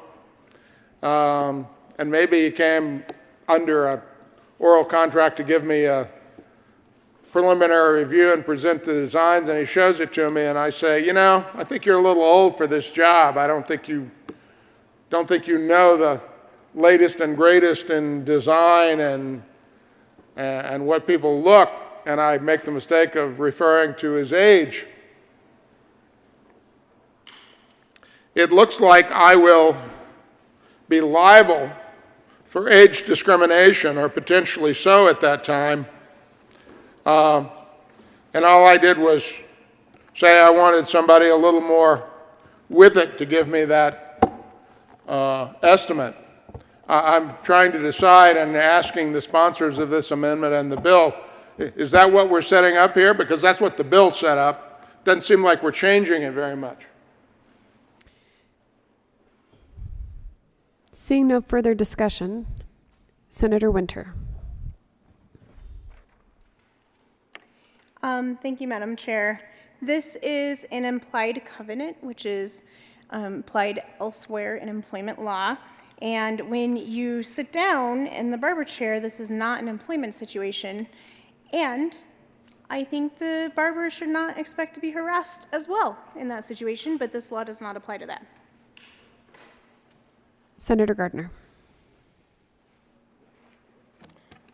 and maybe he came under an oral contract to give me a preliminary review and present the designs, and he shows it to me, and I say, you know, I think you're a little old for this job. I don't think you know the latest and greatest in design and what people look, and I make the mistake of referring to his age. It looks like I will be liable for age discrimination, or potentially so at that time. And all I did was say I wanted somebody a little more with it to give me that estimate. I'm trying to decide and asking the sponsors of this amendment and the bill, is that what we're setting up here? Because that's what the bill set up. Doesn't seem like we're changing it very much. Seeing no further discussion, Senator Winter. Thank you, Madam Chair. This is an implied covenant, which is applied elsewhere in employment law. And when you sit down in the barber chair, this is not an employment situation. And I think the barber should not expect to be harassed as well in that situation, but this law does not apply to that. Senator Gardner.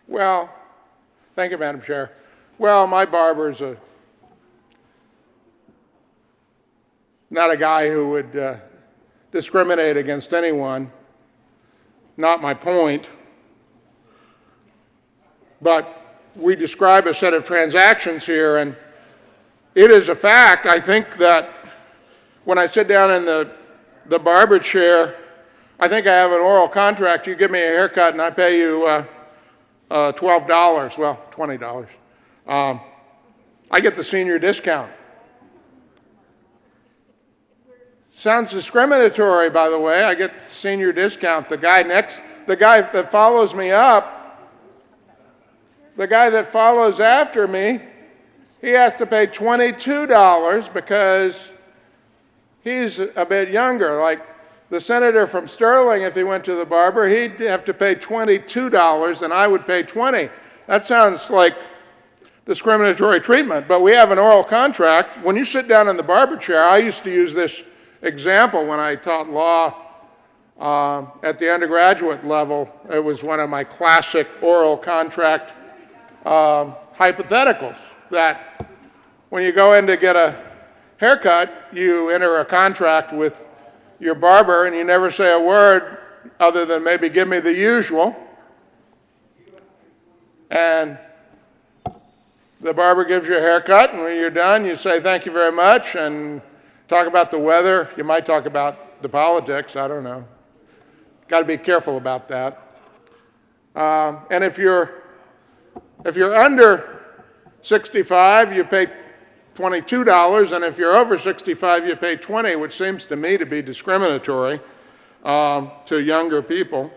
Well, thank you, Madam Chair. Well, my barber's not a guy who would discriminate against anyone. Not my point. But we describe a set of transactions here, and it is a fact, I think, that when I sit down in the barber chair, I think I have an oral contract. You give me a haircut and I pay you $12, well, $20. I get the senior discount. Sounds discriminatory, by the way. I get the senior discount. The guy that follows me up, the guy that follows after me, he has to pay $22 because he's a bit younger. Like the senator from Sterling, if he went to the barber, he'd have to pay $22 and I would pay $20. That sounds like discriminatory treatment, but we have an oral contract. When you sit down in the barber chair, I used to use this example when I taught law at the undergraduate level. It was one of my classic oral contract hypotheticals, that when you go in to get a haircut, you enter a contract with your barber and you never say a word other than maybe give me the usual. And the barber gives you a haircut, and when you're done, you say thank you very much and talk about the weather. You might talk about the politics, I don't know. Got to be careful about that. And if you're under 65, you pay $22, and if you're over 65, you pay $20, which seems to me to be discriminatory to younger people.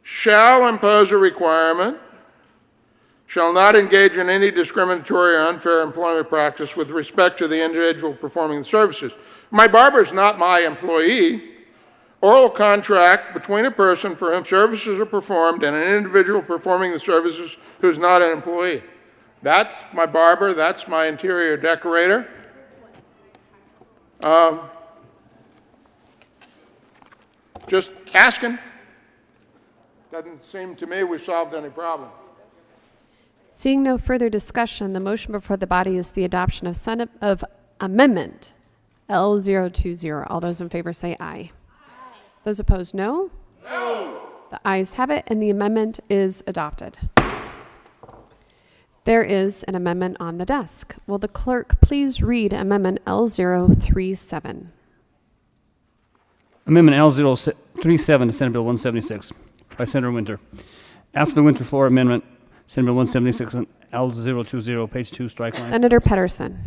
Shall impose a requirement, shall not engage in any discriminatory or unfair employment practice with respect to the individual performing the services. My barber is not my employee. Oral contract between a person for whom services are performed and an individual performing the services who's not an employee. That's my barber, that's my interior decorator. Just asking. Doesn't seem to me we've solved any problem. Seeing no further discussion, the motion before the body is the adoption of Amendment L020. All those in favor say aye. Those opposed, no. No. The ayes have it, and the amendment is adopted. There is an amendment on the desk. Will the clerk please read Amendment L037? Amendment L037 to Senate Bill 176 by Senator Winter. After the Winter floor amendment, Senate Bill 176 and L020, page 2, strike lines. Senator Pedersen.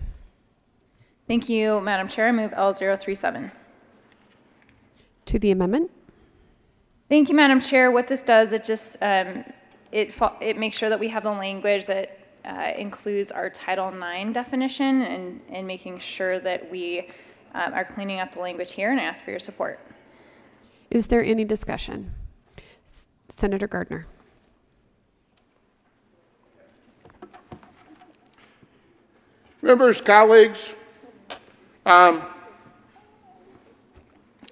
Thank you, Madam Chair. I move L037. To the amendment? Thank you, Madam Chair. What this does, it just it makes sure that we have the language that includes our Title IX definition and making sure that we are cleaning up the language here, and I ask for your support. Is there any discussion? Senator Gardner. Members, colleagues,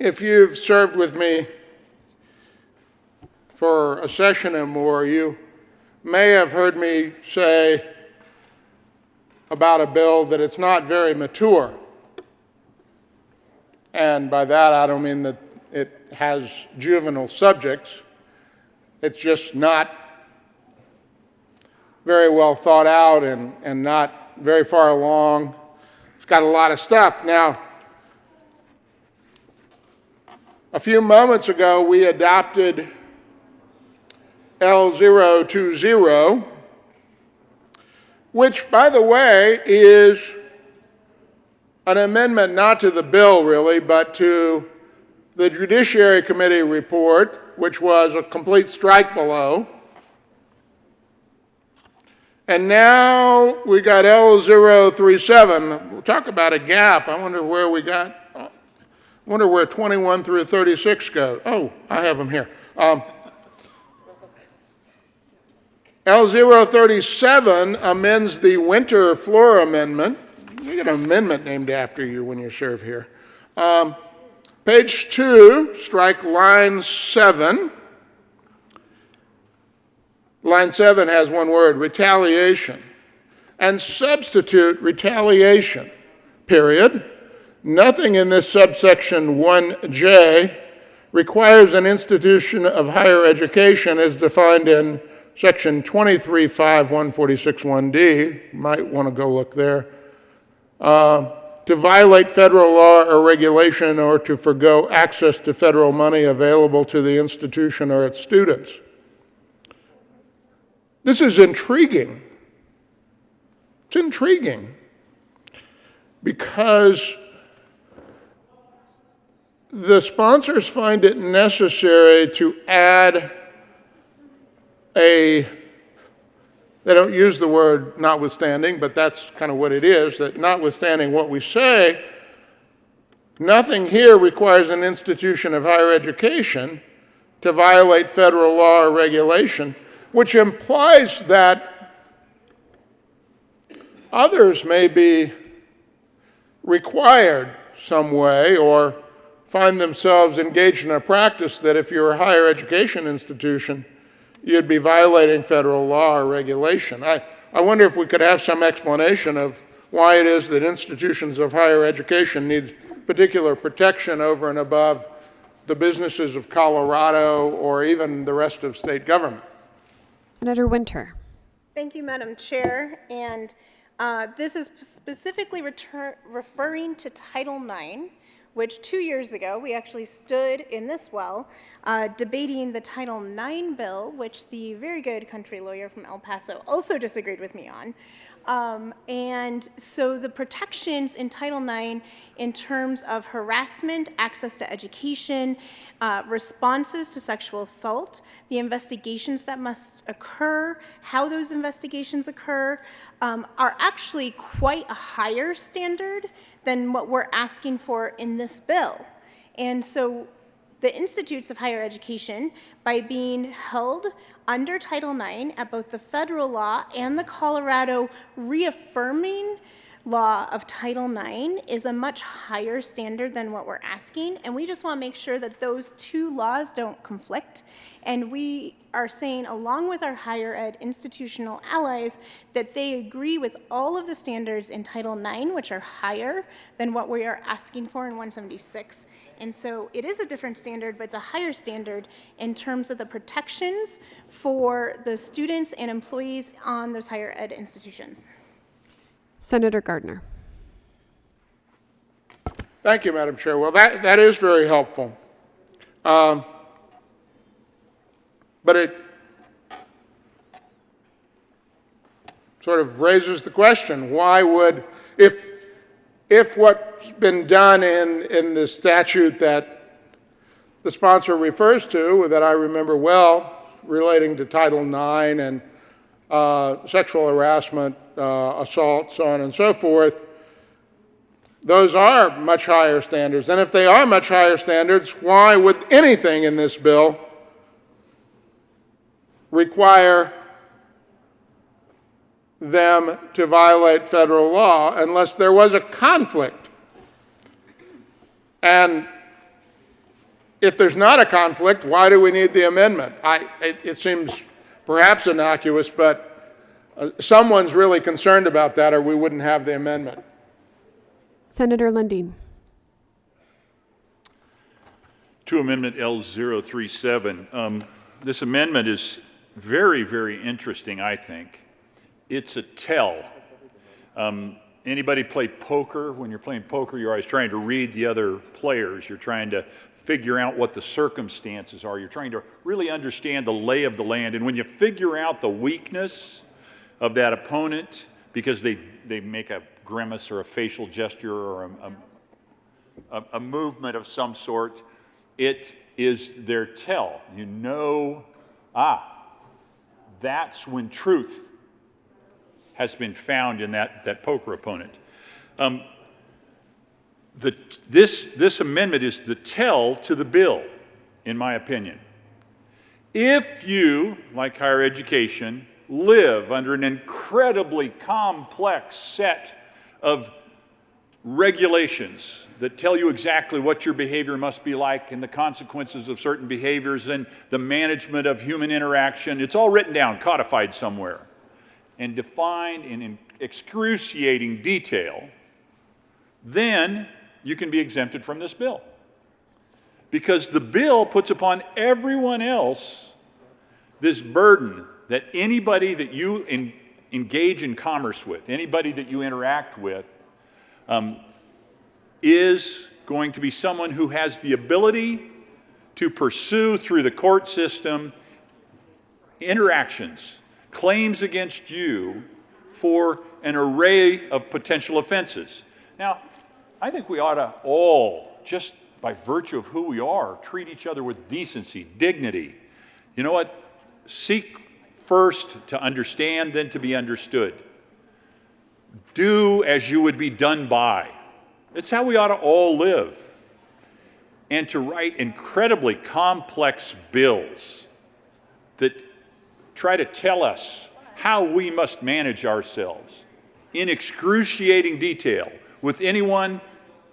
if you've served with me for a session or more, you may have heard me say about a bill that it's not very mature. And by that, I don't mean that it has juvenile subjects. It's just not very well thought out and not very far along. It's got a lot of stuff. Now, a few moments ago, we adopted L020, which, by the way, is an amendment not to the bill, really, but to the Judiciary Committee report, which was a complete strike below. And now we got L037. Talk about a gap. I wonder where we got, I wonder where 21 through 36 go. Oh, I have them here. L037 amends the winter floor amendment. You get an amendment named after you when you serve here. Page 2, strike line 7. Line 7 has one word, retaliation. And substitute retaliation, period. Nothing in this subsection 1J requires an institution of higher education as defined in section 23.5.146.1D. Might want to go look there. To violate federal law or regulation or to forgo access to federal money available to the institution or its students. This is intriguing. It's intriguing because the sponsors find it necessary to add they don't use the word notwithstanding, but that's kind of what it is, that notwithstanding what we say, nothing here requires an institution of higher education to violate federal law or regulation, which implies that others may be required some way or find themselves engaged in a practice that if you're a higher education institution, you'd be violating federal law or regulation. I wonder if we could have some explanation of why it is that institutions of higher education need particular protection over and above the businesses of Colorado or even the rest of state government. Senator Winter. Thank you, Madam Chair. And this is specifically referring to Title IX, which 2 years ago we actually stood in this well debating the Title IX bill, which the very good country lawyer from El Paso also disagreed with me on. And so the protections in Title IX in terms of harassment, access to education, responses to sexual assault, the investigations that must occur, how those investigations occur, are actually quite a higher standard than what we're asking for in this bill. And so the institutes of higher education, by being held under Title IX at both the federal law and the Colorado reaffirming law of Title IX, is a much higher standard than what we're asking. And we just want to make sure that those two laws don't conflict. And we are saying, along with our higher ed institutional allies, that they agree with all of the standards in Title IX, which are higher than what we are asking for in 176. And so it is a different standard, but it's a higher standard in terms of the protections for the students and employees on those higher ed institutions. Senator Gardner. Thank you, Madam Chair. Well, that is very helpful. But it sort of raises the question, why would, if what's been done in the statute that the sponsor refers to, that I remember well, relating to Title IX and sexual harassment, assault, so on and so forth, those are much higher standards. And if they are much higher standards, why would anything in this bill require them to violate federal law unless there was a conflict? And if there's not a conflict, why do we need the amendment? It seems perhaps innocuous, but someone's really concerned about that, or we wouldn't have the amendment. Senator Lundin. To Amendment L037, this amendment is very, very interesting, I think. It's a tell. Anybody play poker? When you're playing poker, you're always trying to read the other players. You're trying to figure out what the circumstances are. You're trying to really understand the lay of the land. And when you figure out the weakness of that opponent, because they make a grimace or a facial gesture or a movement of some sort, it is their tell. You know, that's when truth has been found in that poker opponent. This amendment is the tell to the bill, in my opinion. If you, like higher education, live under an incredibly complex set of regulations that tell you exactly what your behavior must be like and the consequences of certain behaviors and the management of human interaction, it's all written down, codified somewhere, and defined in excruciating detail, then you can be exempted from this bill. Because the bill puts upon everyone else this burden that anybody that you engage in commerce with, anybody that you interact with, is going to be someone who has the ability to pursue through the court system interactions, claims against you for an array of potential offenses. Now, I think we ought to all, just by virtue of who we are, treat each other with decency, dignity. You know what? Seek first to understand, then to be understood. Do as you would be done by. It's how we ought to all live. And to write incredibly complex bills that try to tell us how we must manage ourselves in excruciating detail with anyone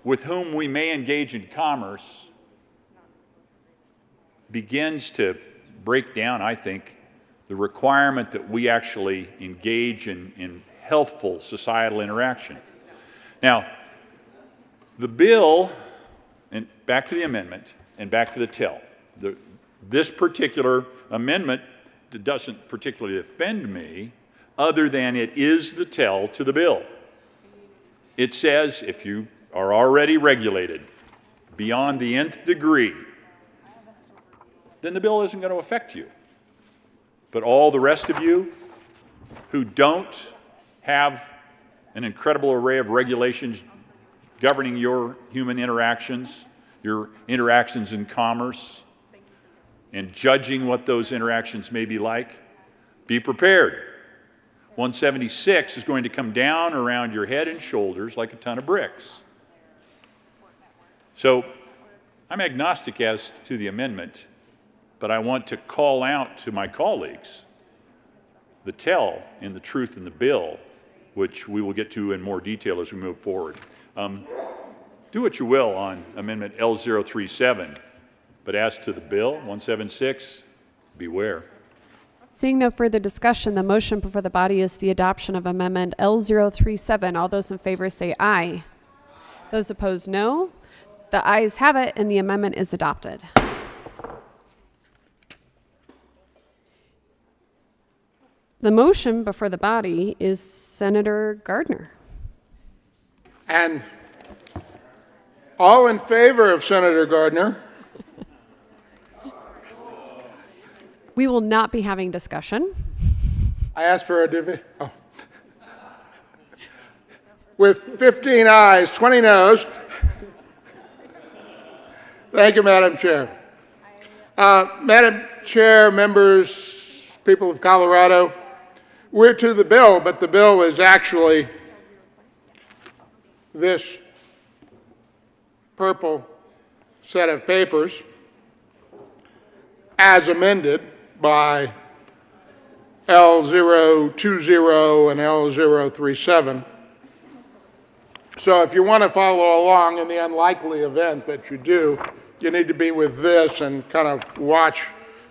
with whom we may engage in commerce begins to break down, I think, the requirement that we actually engage in healthful societal interaction. Now, the bill, and back to the amendment, and back to the tell. This particular amendment doesn't particularly offend me, other than it is the tell to the bill. It says if you are already regulated beyond the nth degree, then the bill isn't going to affect you. But all the rest of you who don't have an incredible array of regulations governing your human interactions, your interactions in commerce, and judging what those interactions may be like, be prepared. 176 is going to come down around your head and shoulders like a ton of bricks. So I'm agnostic as to the amendment, but I want to call out to my colleagues the tell in the truth in the bill, which we will get to in more detail as we move forward. Do what you will on Amendment L037, but as to the bill, 176, beware. Seeing no further discussion, the motion before the body is the adoption of Amendment L037. All those in favor say aye. Those opposed, no. The ayes have it, and the amendment is adopted. The motion before the body is Senator Gardner. And all in favor of Senator Gardner? We will not be having discussion. I asked for a With 15 ayes, 20 noes. Thank you, Madam Chair. Madam Chair, members, people of Colorado, we're to the bill, but the bill is actually this purple set of papers as amended by L020 and L037. So if you want to follow along in the unlikely event that you do, you need to be with this and kind of watch.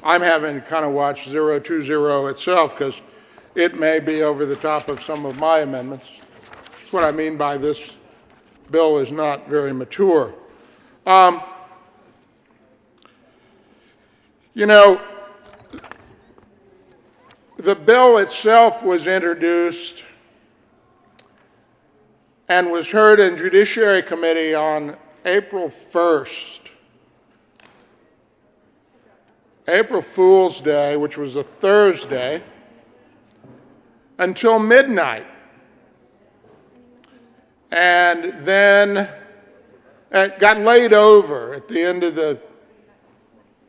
I'm having to kind of watch 020 itself because it may be over the top of some of my amendments. That's what I mean by this bill is not very mature. You know, the bill itself was introduced and was heard in Judiciary Committee on April 1st. April Fool's Day, which was a Thursday, until midnight. And then it got laid over at the end of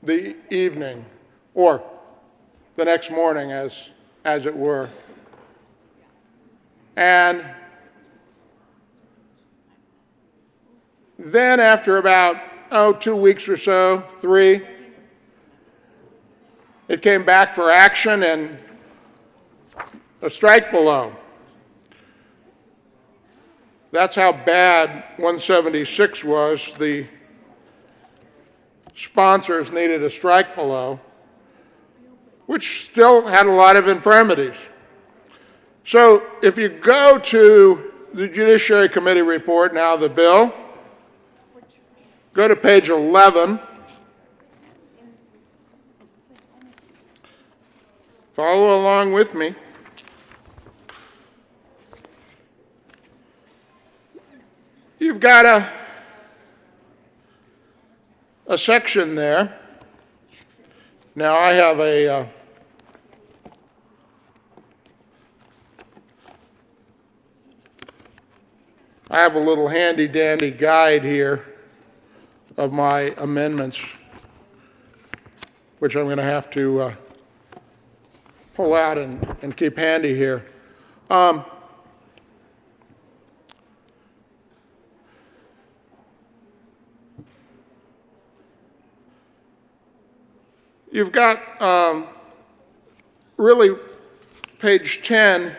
the evening, or the next morning, as it were. And then after about, 2 weeks or so, 3, it came back for action and a strike below. That's how bad 176 was. The sponsors needed a strike below, which still had a lot of infirmities. So if you go to the Judiciary Committee report, now the bill, go to page 11. Follow along with me. You've got a section there. Now I have a little handy dandy guide here of my amendments, which I'm going to have to pull out and keep handy here. You've got really page 10,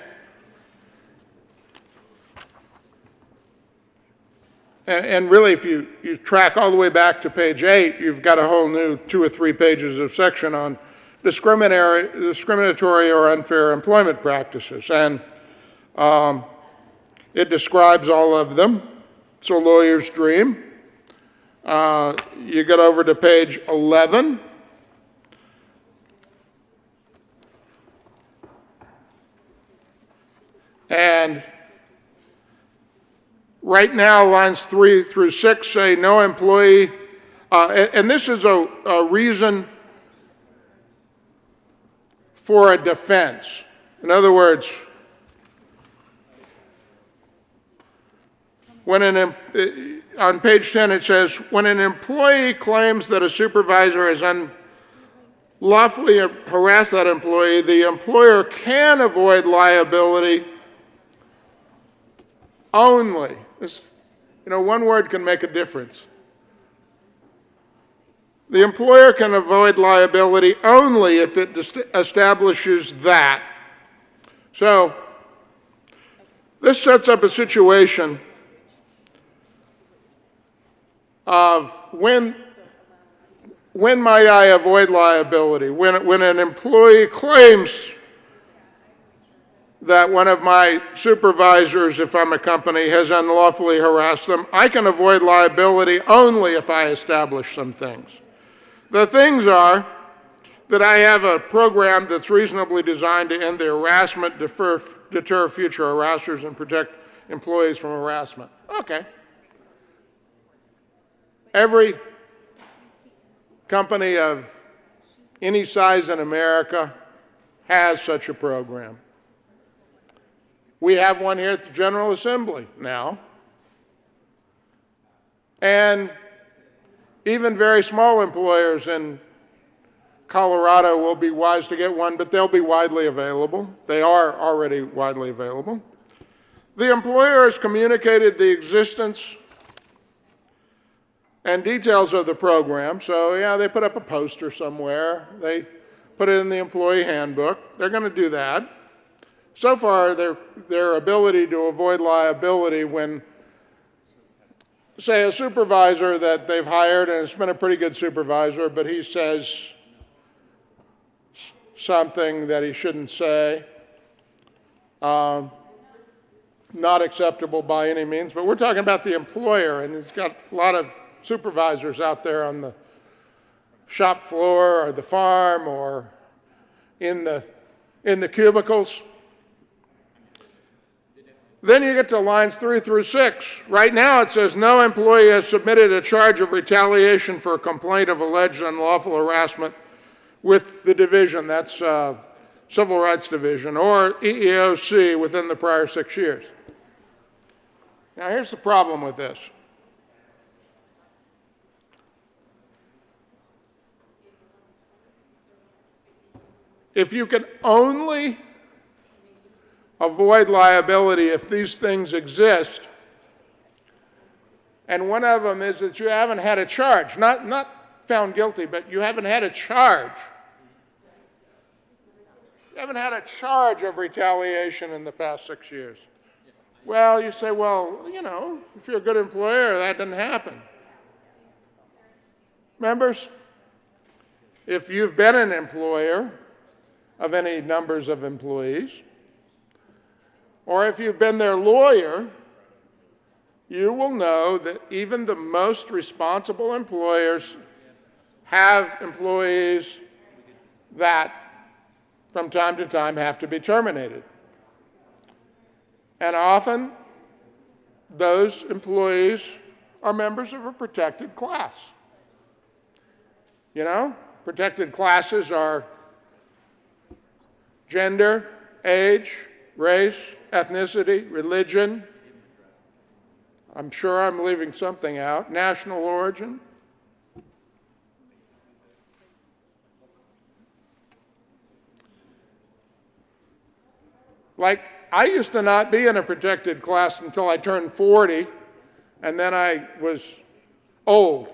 and really if you track all the way back to page 8, you've got a whole new 2 or 3 pages of section on discriminatory or unfair employment practices. And it describes all of them. It's a lawyer's dream. You get over to page 11. And right now, lines 3 through 6 say no employee, and this is a reason for a defense. In other words, on page 10 it says, when an employee claims that a supervisor has unlawfully harassed that employee, the employer can avoid liability only. This, one word can make a difference. The employer can avoid liability only if it establishes that. So, this sets up a situation of when might I avoid liability? When an employee claims that one of my supervisors, if I'm a company, has unlawfully harassed them, I can avoid liability only if I establish some things. The things are that I have a program that's reasonably designed to end the harassment, deter future harassers, and protect employees from harassment. Okay. Every company of any size in America has such a program. We have one here at the General Assembly now. And even very small employers in Colorado will be wise to get one, but they'll be widely available. They are already widely available. The employer has communicated the existence and details of the program. So, yeah, they put up a poster somewhere. They put it in the employee handbook. They're going to do that. So far, their ability to avoid liability when, say, a supervisor that they've hired, and it's been a pretty good supervisor, but he says something that he shouldn't say, not acceptable by any means, but we're talking about the employer, and he's got a lot of supervisors out there on the shop floor or the farm or in the cubicles. Then you get to lines 3 through 6. Right now it says no employee has submitted a charge of retaliation for a complaint of alleged unlawful harassment with the division, that's Civil Rights Division, or EEOC within the prior 6 years. Now here's the problem with this. If you can only avoid liability if these things exist. And one of them is that you haven't had a charge, not found guilty, but you haven't had a charge. You haven't had a charge of retaliation in the past 6 years. Well, you say, well, you know, if you're a good employer, that doesn't happen. Members, if you've been an employer of any numbers of employees, or if you've been their lawyer, you will know that even the most responsible employers have employees that from time to time have to be terminated. And often those employees are members of a protected class. You know, protected classes are gender, age, race, ethnicity, religion. I'm sure I'm leaving something out. National origin. Like, I used to not be in a protected class until I turned 40, and then I was old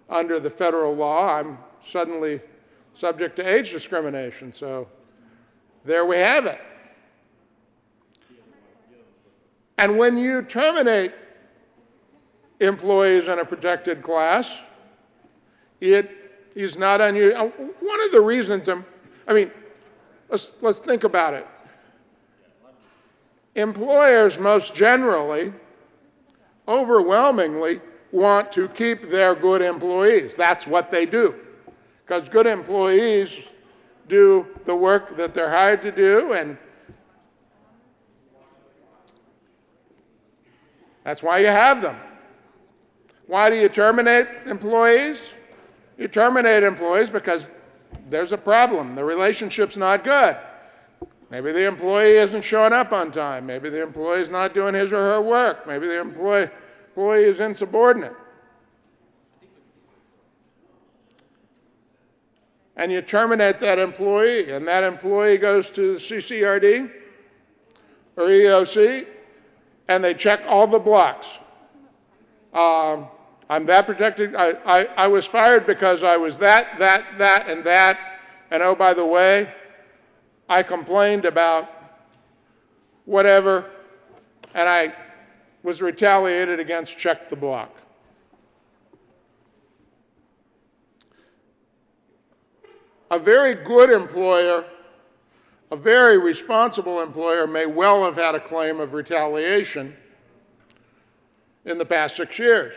under the federal law. I'm suddenly subject to age discrimination, so there we have it. And when you terminate employees in a protected class, it is not unusual. One of the reasons, let's think about it. Employers most generally, overwhelmingly, want to keep their good employees. That's what they do. Because good employees do the work that they're hired to do, and that's why you have them. Why do you terminate employees? You terminate employees because there's a problem. The relationship's not good. Maybe the employee isn't showing up on time. Maybe the employee is not doing his or her work. Maybe the employee is insubordinate. And you terminate that employee, and that employee goes to the CCRD or EOC, and they check all the blocks. I'm that protected. I was fired because I was that, and that. And oh, by the way, I complained about whatever, and I was retaliated against, check the block. A very good employer, a very responsible employer may well have had a claim of retaliation in the past 6 years.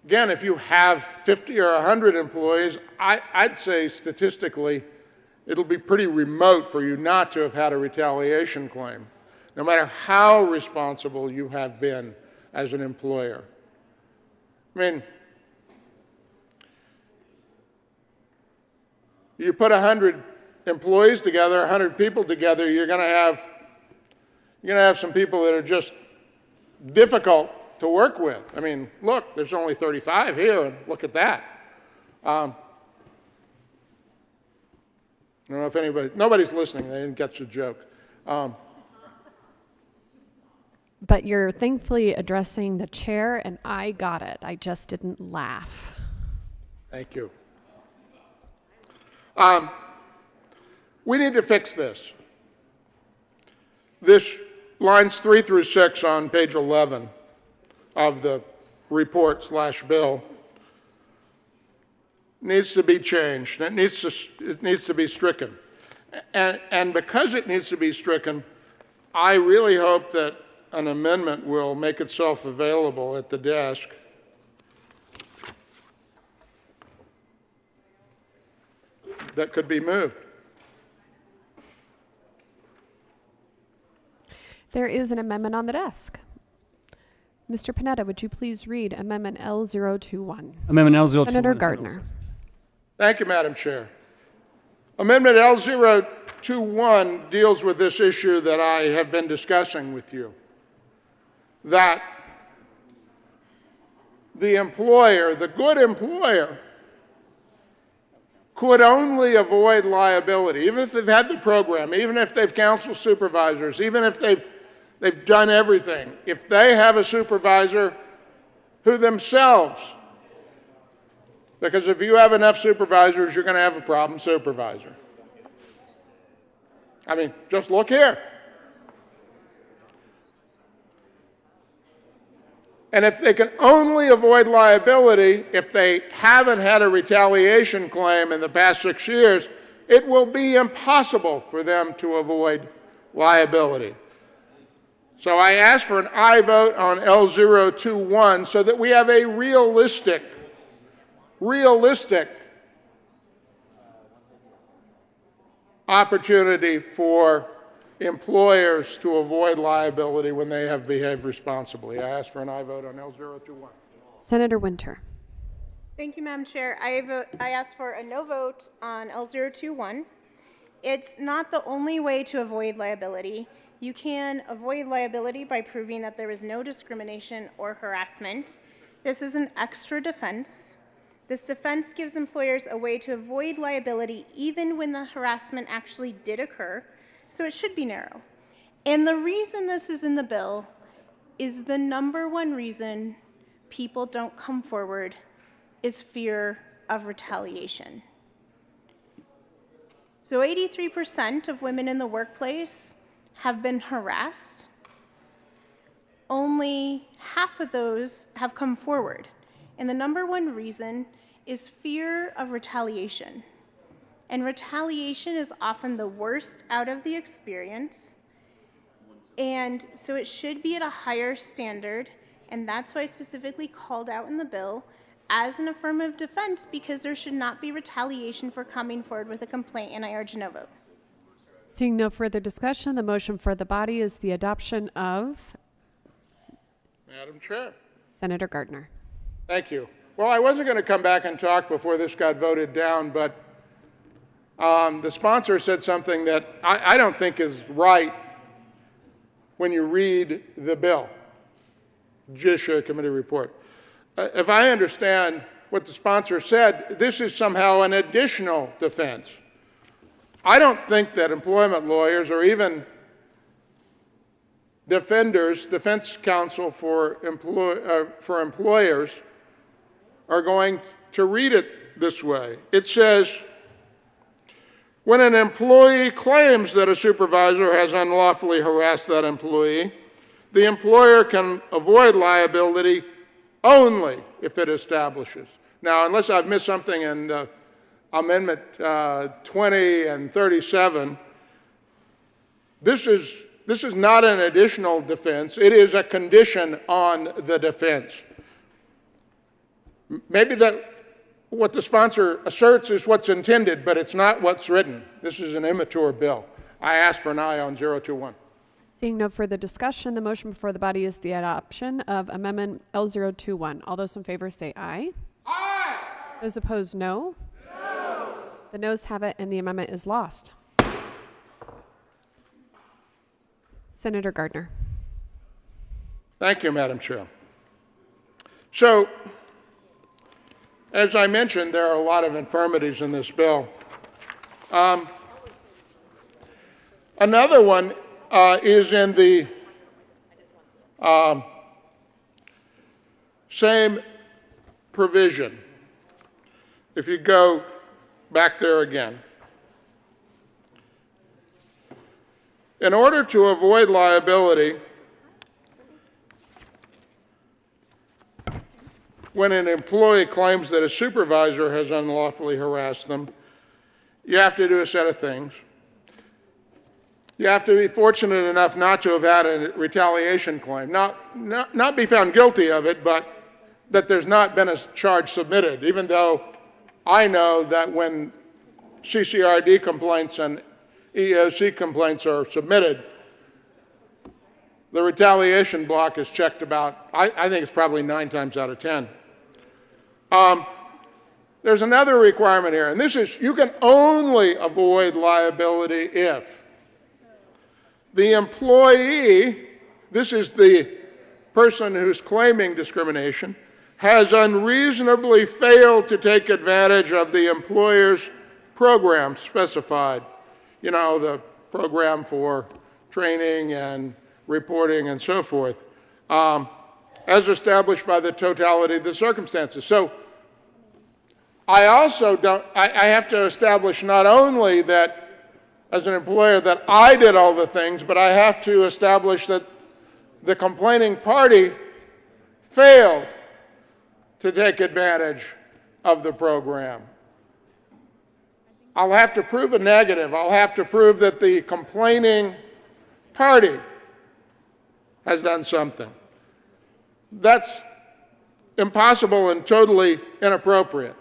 Again, if you have 50 or 100 employees, I'd say statistically it'll be pretty remote for you not to have had a retaliation claim, no matter how responsible you have been as an employer. I mean, you put 100 employees together, 100 people together, you're going to have some people that are just difficult to work with. I mean, look, there's only 35 here, and look at that. I don't know if nobody's listening, they didn't catch the joke. But you're thankfully addressing the chair, and I got it. I just didn't laugh. Thank you. We need to fix this. This lines 3 through 6 on page 11 of the report/bill needs to be changed. It needs to be stricken. And because it needs to be stricken, I really hope that an amendment will make itself available at the desk. That could be moved. There is an amendment on the desk. Mr. Panetta, would you please read Amendment L021? Amendment L021. Senator Gardner. Thank you, Madam Chair. Amendment L021 deals with this issue that I have been discussing with you, that the employer, the good employer, could only avoid liability, even if they've had the program, even if they've counseled supervisors, even if they've done everything, if they have a supervisor who themselves, because if you have enough supervisors, you're going to have a problem supervisor. I mean, just look here. And if they can only avoid liability if they haven't had a retaliation claim in the past 6 years, it will be impossible for them to avoid liability. So I ask for an aye vote on L021 so that we have a realistic opportunity for employers to avoid liability when they have behaved responsibly. I ask for an aye vote on L021. Senator Winter. Thank you, Madam Chair. I ask for a no vote on L021. It's not the only way to avoid liability. You can avoid liability by proving that there was no discrimination or harassment. This is an extra defense. This defense gives employers a way to avoid liability even when the harassment actually did occur, so it should be narrow. And the reason this is in the bill is the number one reason people don't come forward is fear of retaliation. So 83% of women in the workplace have been harassed. Only half of those have come forward. And the number one reason is fear of retaliation. And retaliation is often the worst out of the experience. And so it should be at a higher standard. And that's why I specifically called out in the bill as an affirmative defense, because there should not be retaliation for coming forward with a complaint, and I urge a no vote. Seeing no further discussion, the motion for the body is the adoption of Madam Chair. Senator Gardner. Thank you. Well, I wasn't going to come back and talk before this got voted down, but the sponsor said something that I don't think is right when you read the bill, Judiciary Committee report. If I understand what the sponsor said, this is somehow an additional defense. I don't think that employment lawyers or even defenders, defense counsel for employers are going to read it this way. It says, when an employee claims that a supervisor has unlawfully harassed that employee, the employer can avoid liability only if it establishes. Now, unless I've missed something in Amendment 20 and 37, this is not an additional defense. It is a condition on the defense. Maybe what the sponsor asserts is what's intended, but it's not what's written. This is an immature bill. I ask for an aye on 021. Seeing no further discussion, the motion before the body is the adoption of Amendment L021. All those in favor say aye. Aye. Those opposed, no. No. The noes have it, and the amendment is lost. Senator Gardner. Thank you, Madam Chair. So, as I mentioned, there are a lot of infirmities in this bill. Another one is in the same provision. If you go back there again. In order to avoid liability, when an employee claims that a supervisor has unlawfully harassed them, you have to do a set of things. You have to be fortunate enough not to have had a retaliation claim, not be found guilty of it, but that there's not been a charge submitted, even though I know that when CCRD complaints and EEOC complaints are submitted, the retaliation block is checked about, I think it's probably 9 times out of 10. There's another requirement here, and this is, you can only avoid liability if the employee, this is the person who's claiming discrimination, has unreasonably failed to take advantage of the employer's programs specified, you know, the program for training and reporting and so forth, as established by the totality of the circumstances. So I also I have to establish not only that as an employer that I did all the things, but I have to establish that the complaining party failed to take advantage of the program. I'll have to prove a negative. I'll have to prove that the complaining party has done something. That's impossible and totally inappropriate.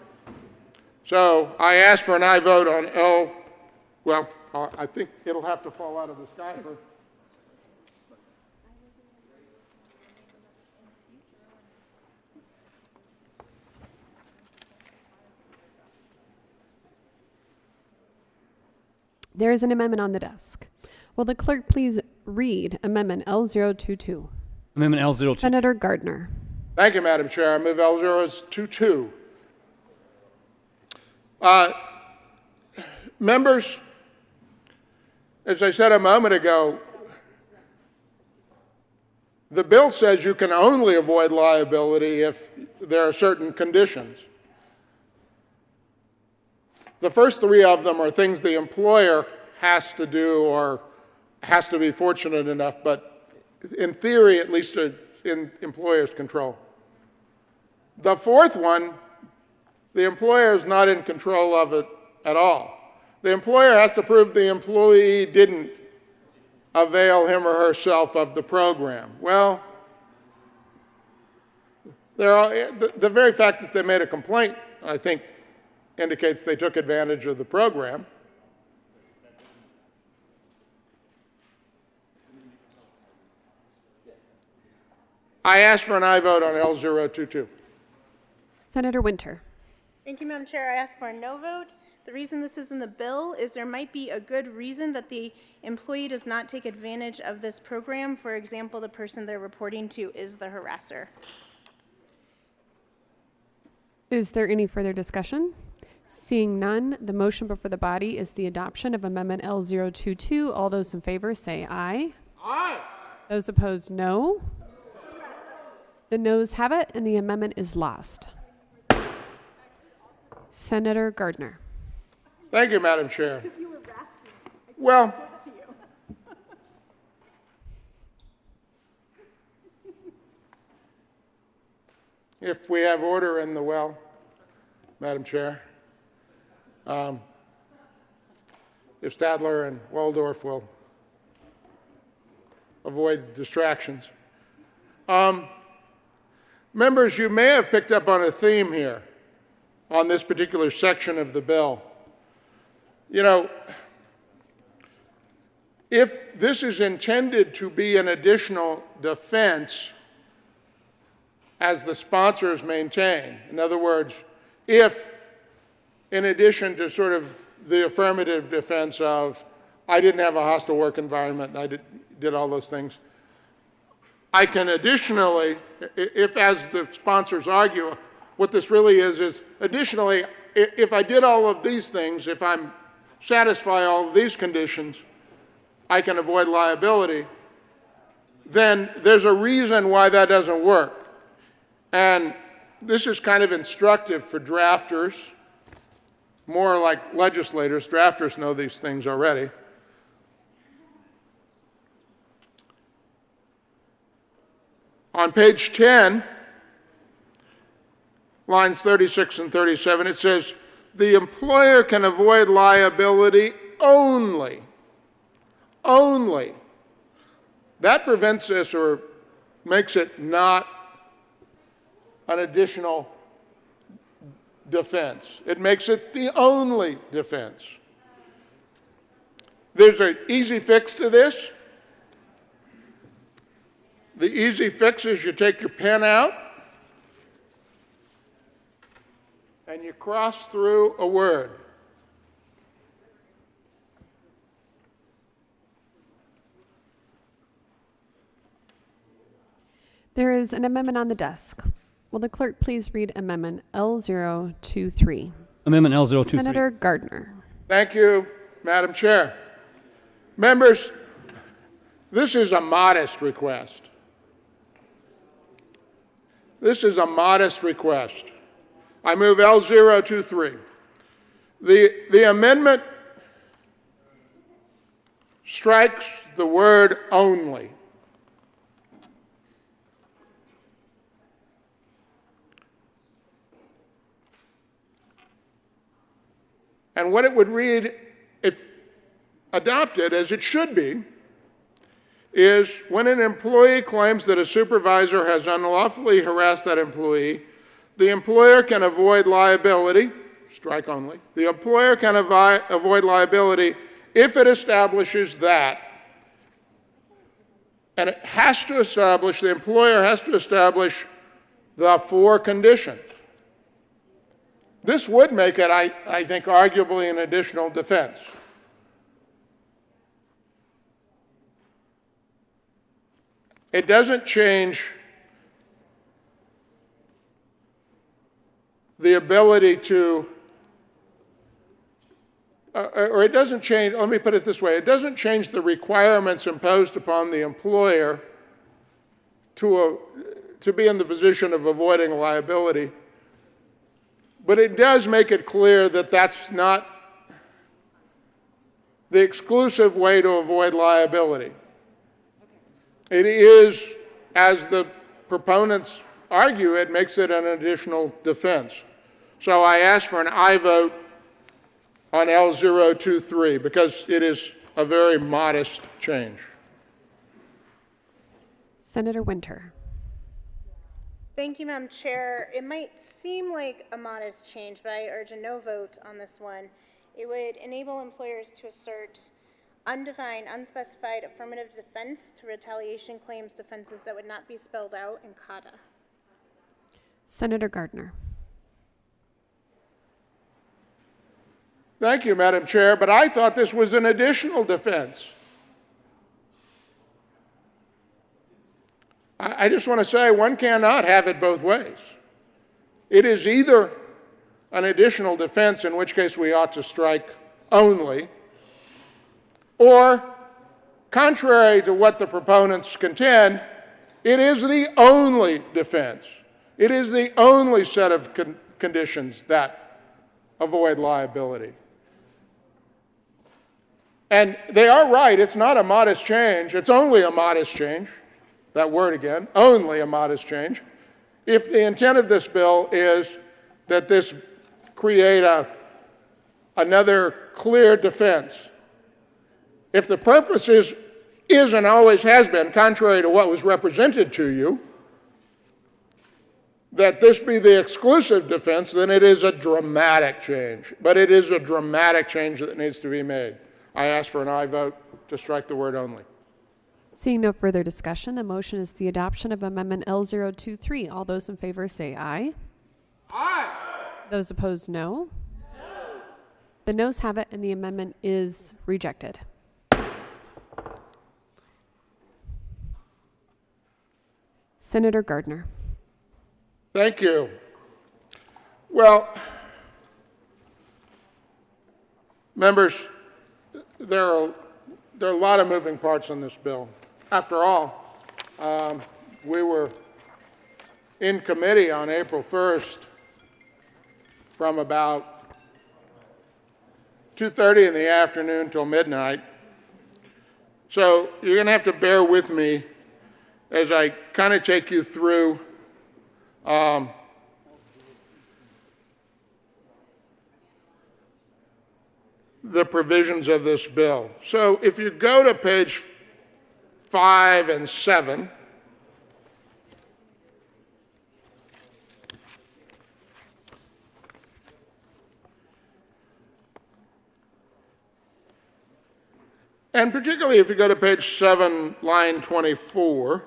So I ask for an aye vote on L. Well, I think it'll have to fall out of the sky first. There is an amendment on the desk. Will the clerk please read Amendment L022? Amendment L02. Senator Gardner. Thank you, Madam Chair. I move L022. Members, as I said a moment ago, the bill says you can only avoid liability if there are certain conditions. The first three of them are things the employer has to do or has to be fortunate enough, but in theory, at least in employer's control. The fourth one, the employer is not in control of it at all. The employer has to prove the employee didn't avail him or herself of the program. Well, the very fact that they made a complaint, I think, indicates they took advantage of the program. I ask for an aye vote on L022. Senator Winter. Thank you, Madam Chair. I ask for a no vote. The reason this is in the bill is there might be a good reason that the employee does not take advantage of this program. For example, the person they're reporting to is the harasser. Is there any further discussion? Seeing none, the motion before the body is the adoption of Amendment L022. All those in favor say aye. Aye. Those opposed, no. The noes have it, and the amendment is lost. Senator Gardner. Thank you, Madam Chair. Well, if we have order in the well, Madam Chair, if Stadler and Waldorf will avoid distractions. Members, you may have picked up on a theme here on this particular section of the bill. You know, if this is intended to be an additional defense, as the sponsors maintain, in other words, if in addition to sort of the affirmative defense of, I didn't have a hostile work environment, and I did all those things, I can additionally, if as the sponsors argue, what this really is additionally, if I did all of these things, if I'm satisfy all of these conditions, I can avoid liability, then there's a reason why that doesn't work. And this is kind of instructive for drafters, more like legislators. Drafters know these things already. On page 10, lines 36 and 37, it says, the employer can avoid liability only. Only. That prevents this or makes it not an additional defense. It makes it the only defense. There's an easy fix to this. The easy fix is you take your pen out and you cross through a word. There is an amendment on the desk. Will the clerk please read Amendment L023? Amendment L023. Senator Gardner. Thank you, Madam Chair. Members, this is a modest request. This is a modest request. I move L023. The amendment strikes the word only. And what it would read, if adopted as it should be, is when an employee claims that a supervisor has unlawfully harassed that employee, the employer can avoid liability, strike only. The employer can avoid liability if it establishes that. And it has to establish, the employer has to establish the 4 conditions. This would make it, I think, arguably an additional defense. It doesn't change the ability to, or it doesn't change, let me put it this way, it doesn't change the requirements imposed upon the employer to be in the position of avoiding liability. But it does make it clear that that's not the exclusive way to avoid liability. It is, as the proponents argue, it makes it an additional defense. So I ask for an aye vote on L023 because it is a very modest change. Senator Winter. Thank you, Madam Chair. It might seem like a modest change, but I urge a no vote on this one. It would enable employers to assert undefined, unspecified affirmative defense to retaliation claims defenses that would not be spelled out in CADA. Senator Gardner. Thank you, Madam Chair, but I thought this was an additional defense. I just want to say one cannot have it both ways. It is either an additional defense, in which case we ought to strike only, or, contrary to what the proponents contend, it is the only defense. It is the only set of conditions that avoid liability. And they are right, it's not a modest change, it's only a modest change. That word again, only a modest change. If the intent of this bill is that this create another clear defense, if the purpose is and always has been, contrary to what was represented to you, that this be the exclusive defense, then it is a dramatic change. But it is a dramatic change that needs to be made. I ask for an aye vote to strike the word only. Seeing no further discussion, the motion is the adoption of Amendment L023. All those in favor say aye. Aye. Those opposed, no. The noes have it, and the amendment is rejected. Senator Gardner. Thank you. Well, members, there are a lot of moving parts on this bill. After all, we were in committee on April 1st from about 2:30 in the afternoon till midnight. So you're going to have to bear with me as I kind of take you through the provisions of this bill. So if you go to page 5 and 7, and particularly if you go to page 7, line 24,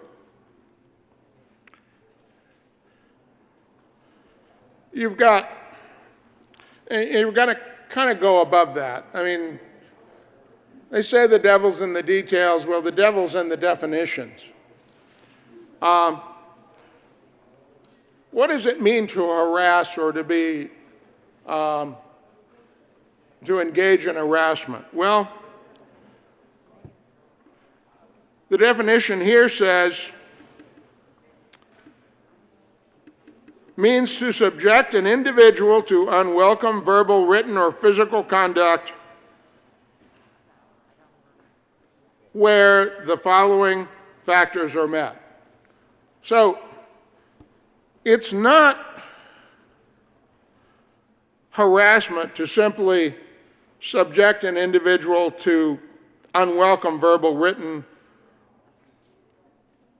you've got to kind of go above that. I mean, they say the devil's in the details. Well, the devil's in the definitions. What does it mean to harass or to be to engage in harassment? Well, the definition here says, means to subject an individual to unwelcome verbal, written, or physical conduct where the following factors are met. So, it's not harassment to simply subject an individual to unwelcome verbal, written,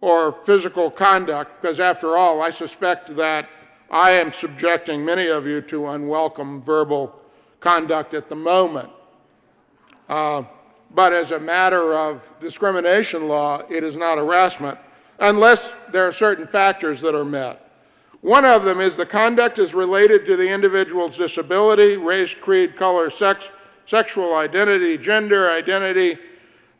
or physical conduct, because after all, I suspect that I am subjecting many of you to unwelcome verbal conduct at the moment. But as a matter of discrimination law, it is not harassment unless there are certain factors that are met. One of them is the conduct is related to the individual's disability, race, creed, color, sex, sexual identity, gender identity,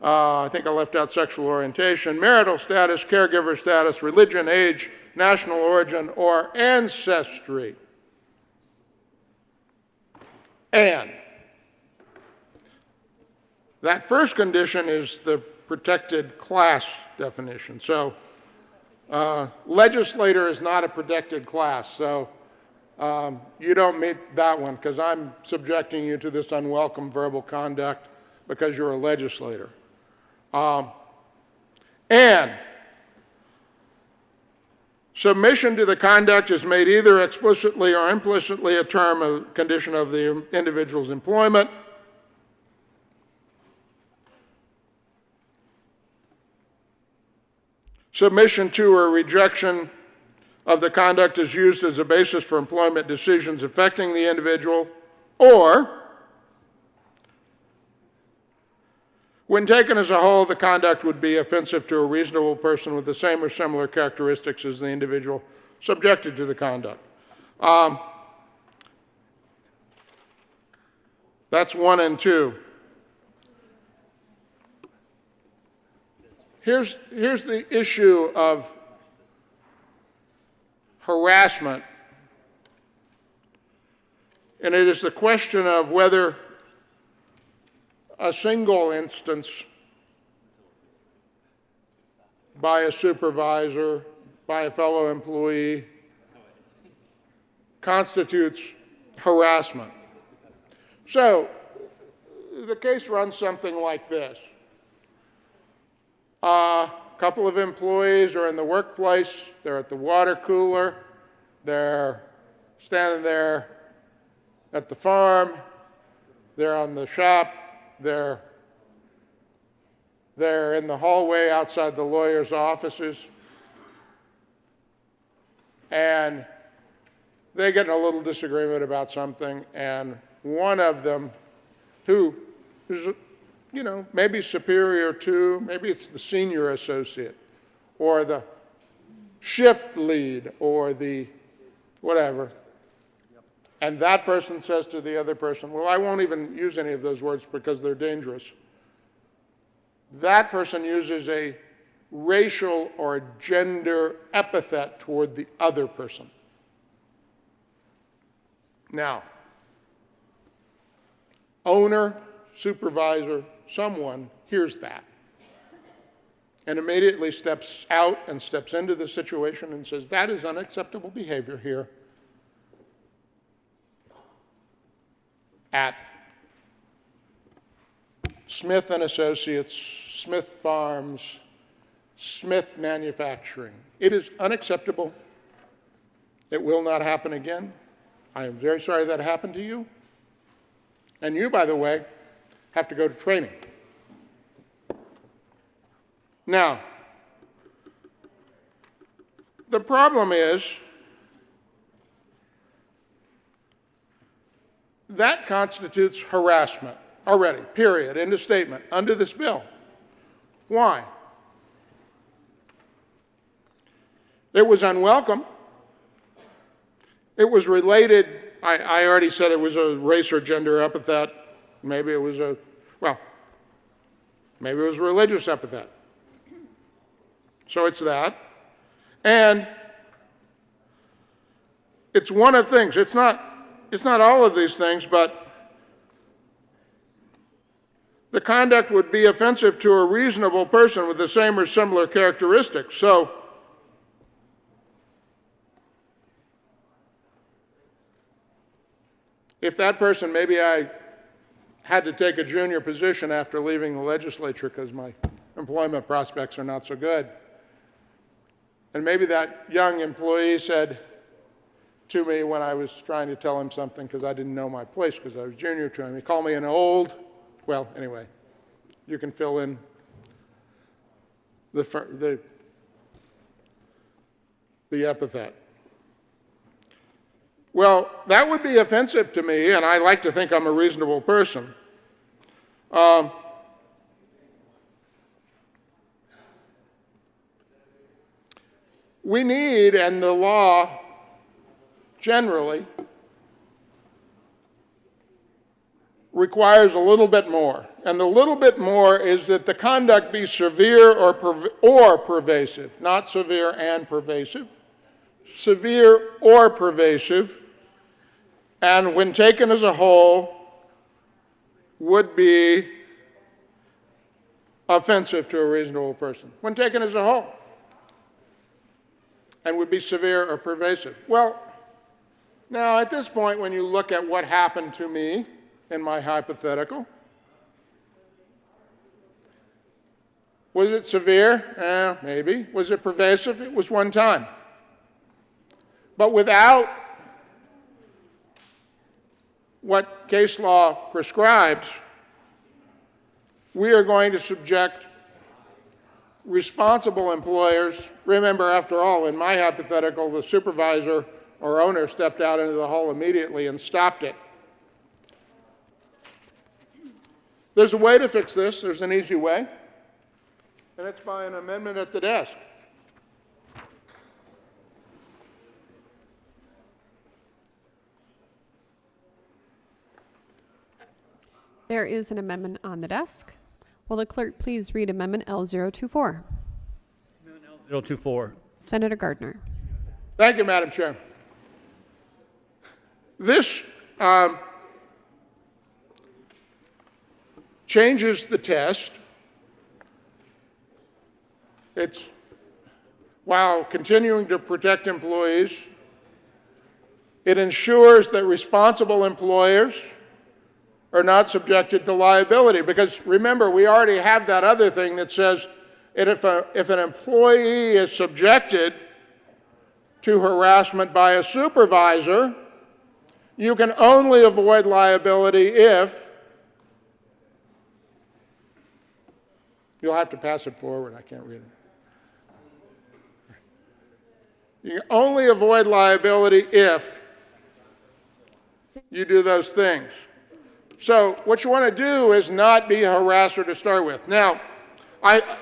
I think I left out sexual orientation, marital status, caregiver status, religion, age, national origin, or ancestry. And that first condition is the protected class definition. So legislator is not a protected class. So you don't meet that one because I'm subjecting you to this unwelcome verbal conduct because you're a legislator. And submission to the conduct is made either explicitly or implicitly a term or condition of the individual's employment. Submission to or rejection of the conduct is used as a basis for employment decisions affecting the individual, or when taken as a whole, the conduct would be offensive to a reasonable person with the same or similar characteristics as the individual subjected to the conduct. That's 1 and 2. Here's the issue of harassment, and it is the question of whether a single instance by a supervisor, by a fellow employee, constitutes harassment. So, the case runs something like this. A couple of employees are in the workplace, they're at the water cooler, they're standing there at the farm, they're on the shop, they're in the hallway outside the lawyer's offices, and they get in a little disagreement about something, and one of them, who is, you know, maybe superior to, maybe it's the senior associate, or the shift lead, or the whatever, and that person says to the other person, well, I won't even use any of those words because they're dangerous. That person uses a racial or gender epithet toward the other person. Now, owner, supervisor, someone hears that and immediately steps out and steps into the situation and says, that is unacceptable behavior here at Smith and Associates, Smith Farms, Smith Manufacturing. It is unacceptable. It will not happen again. I am very sorry that happened to you. And you, by the way, have to go to training. Now, the problem is that constitutes harassment already, period, end of statement, under this bill. Why? It was unwelcome. It was related, I already said it was a race or gender epithet. Maybe it was maybe it was a religious epithet. So it's that. And it's one of things. It's not all of these things, but the conduct would be offensive to a reasonable person with the same or similar characteristics. So, if that person, maybe I had to take a junior position after leaving the legislature because my employment prospects are not so good, and maybe that young employee said to me when I was trying to tell him something because I didn't know my place because I was junior to him, he called me an old, well, anyway, you can fill in the epithet. Well, that would be offensive to me, and I like to think I'm a reasonable person. We need, and the law generally requires a little bit more. And the little bit more is that the conduct be severe or pervasive, not severe and pervasive, severe or pervasive, and when taken as a whole, would be offensive to a reasonable person. When taken as a whole, and would be severe or pervasive. Well, now at this point, when you look at what happened to me in my hypothetical, was it severe? Maybe. Was it pervasive? It was one time. But without what case law prescribes, we are going to subject responsible employers. Remember, after all, in my hypothetical, the supervisor or owner stepped out into the hall immediately and stopped it. There's a way to fix this. There's an easy way, and it's by an amendment at the desk. There is an amendment on the desk. Will the clerk please read Amendment L024? 024. Senator Gardner. Thank you, Madam Chair. This changes the test. It's, while continuing to protect employees, it ensures that responsible employers are not subjected to liability. Because remember, we already have that other thing that says that if an employee is subjected to harassment by a supervisor, you can only avoid liability if, you'll have to pass it forward, I can't read it. You can only avoid liability if you do those things. So what you want to do is not be a harasser to start with. Now,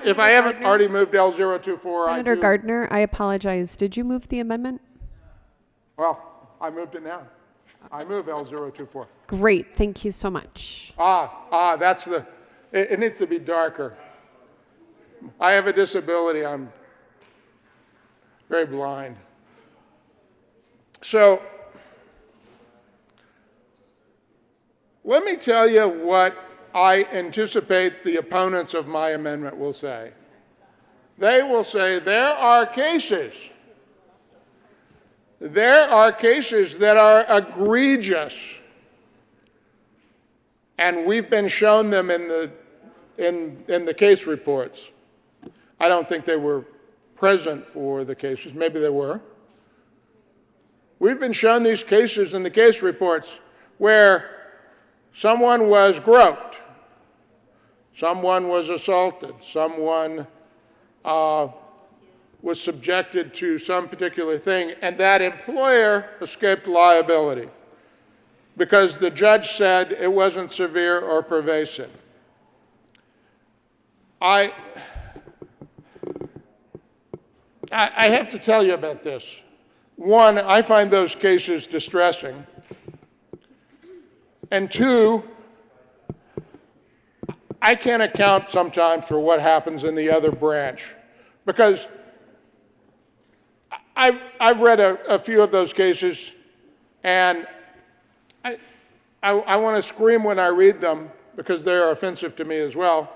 if I haven't already moved L024, Senator Gardner, I apologize. Did you move the amendment? Well, I moved it now. I move L024. Great. Thank you so much. That's the, it needs to be darker. I have a disability. I'm very blind. So, let me tell you what I anticipate the opponents of my amendment will say. They will say there are cases that are egregious, and we've been shown them in the case reports. I don't think they were present for the cases. Maybe they were. We've been shown these cases in the case reports where someone was groped, someone was assaulted, someone was subjected to some particular thing, and that employer escaped liability because the judge said it wasn't severe or pervasive. I have to tell you about this. One, I find those cases distressing. And two, I can't account sometimes for what happens in the other branch, because I've read a few of those cases, and I want to scream when I read them, because they are offensive to me as well.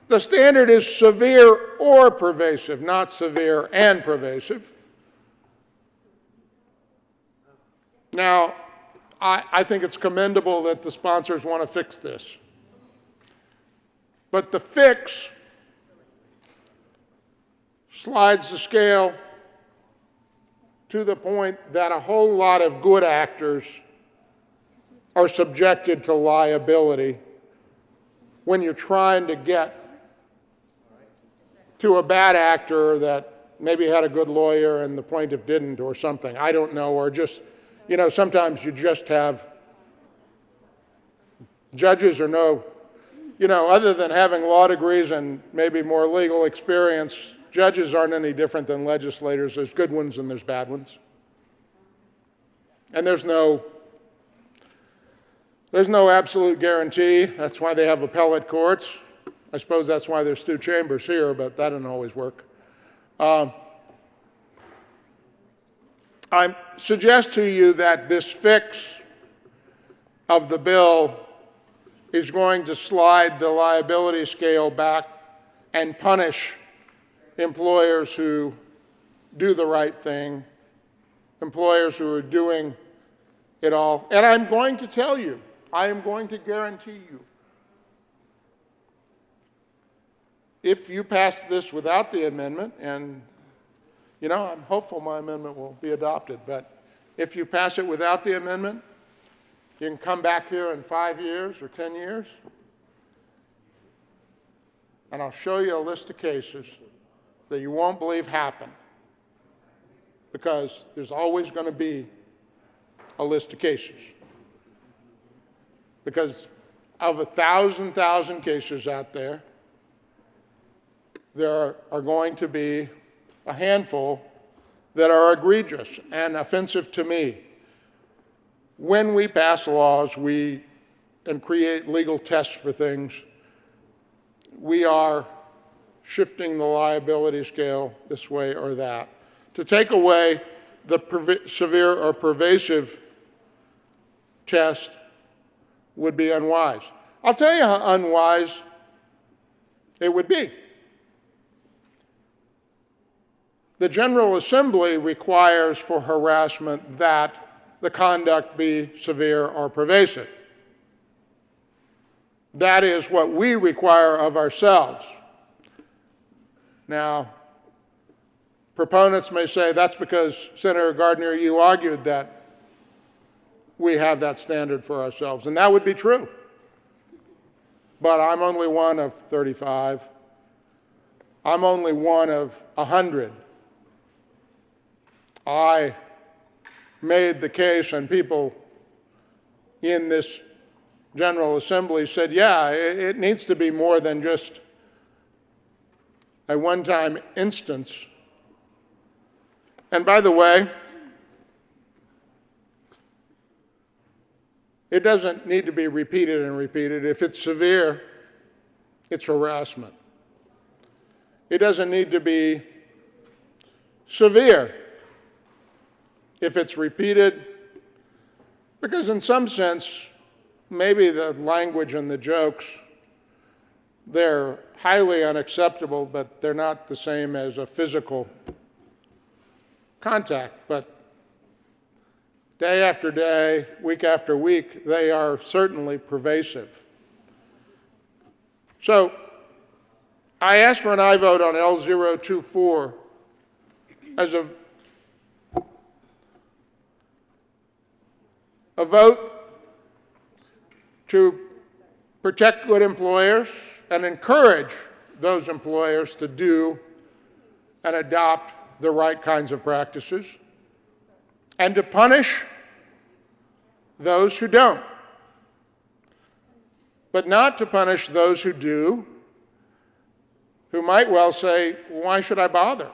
The standard is severe or pervasive, not severe and pervasive. Now, I think it's commendable that the sponsors want to fix this. But the fix slides the scale to the point that a whole lot of good actors are subjected to liability when you're trying to get to a bad actor that maybe had a good lawyer and the plaintiff didn't, or something. I don't know, or just, you know, sometimes you just have judges or no, you know, other than having law degrees and maybe more legal experience, judges aren't any different than legislators. There's good ones and there's bad ones. And there's no absolute guarantee. That's why they have appellate courts. I suppose that's why there's two chambers here, but that doesn't always work. I suggest to you that this fix of the bill is going to slide the liability scale back and punish employers who do the right thing, employers who are doing it all. And I'm going to tell you, I am going to guarantee you, if you pass this without the amendment, and you know, I'm hopeful my amendment will be adopted, but if you pass it without the amendment, you can come back here in 5 years or 10 years, and I'll show you a list of cases that you won't believe happened, because there's always going to be a list of cases. Because of 1,000 cases out there, there are going to be a handful that are egregious and offensive to me. When we pass laws and create legal tests for things, we are shifting the liability scale this way or that. To take away the severe or pervasive test would be unwise. I'll tell you how unwise it would be. The General Assembly requires for harassment that the conduct be severe or pervasive. That is what we require of ourselves. Now, proponents may say that's because, Senator Gardner, you argued that we have that standard for ourselves, and that would be true. But I'm only one of 35. I'm only one of 100. I made the case, and people in this General Assembly said, yeah, it needs to be more than just a one-time instance. And by the way, it doesn't need to be repeated and repeated. If it's severe, it's harassment. It doesn't need to be severe if it's repeated, because in some sense, maybe the language and the jokes, they're highly unacceptable, but they're not the same as a physical contact. But day after day, week after week, they are certainly pervasive. So I asked for an aye vote on L024 as a vote to protect good employers and encourage those employers to do and adopt the right kinds of practices, and to punish those who don't, but not to punish those who do, who might well say, why should I bother?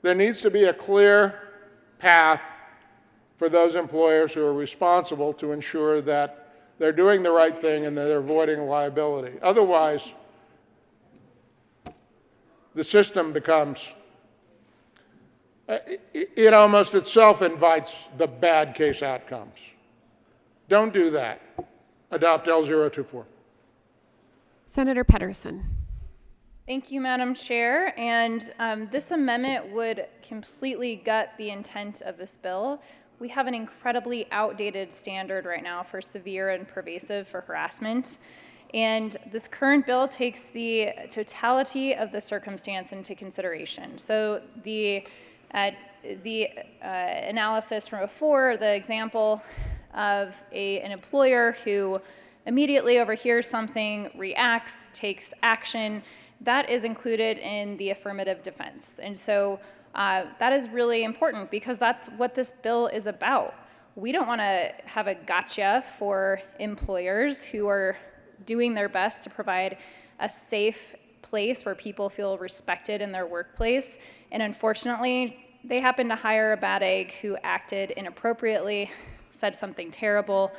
There needs to be a clear path for those employers who are responsible to ensure that they're doing the right thing and that they're avoiding liability. Otherwise, the system becomes, it almost itself invites the bad case outcomes. Don't do that. adopt L024. Senator Pedersen. Thank you, Madam Chair. And this amendment would completely gut the intent of this bill. We have an incredibly outdated standard right now for severe and pervasive for harassment. And this current bill takes the totality of the circumstance into consideration. So the analysis from before, the example of an employer who immediately overhears something, reacts, takes action, that is included in the affirmative defense. And so that is really important because that's what this bill is about. We don't want to have a gotcha for employers who are doing their best to provide a safe place where people feel respected in their workplace. And unfortunately, they happen to hire a bad egg who acted inappropriately, said something terrible,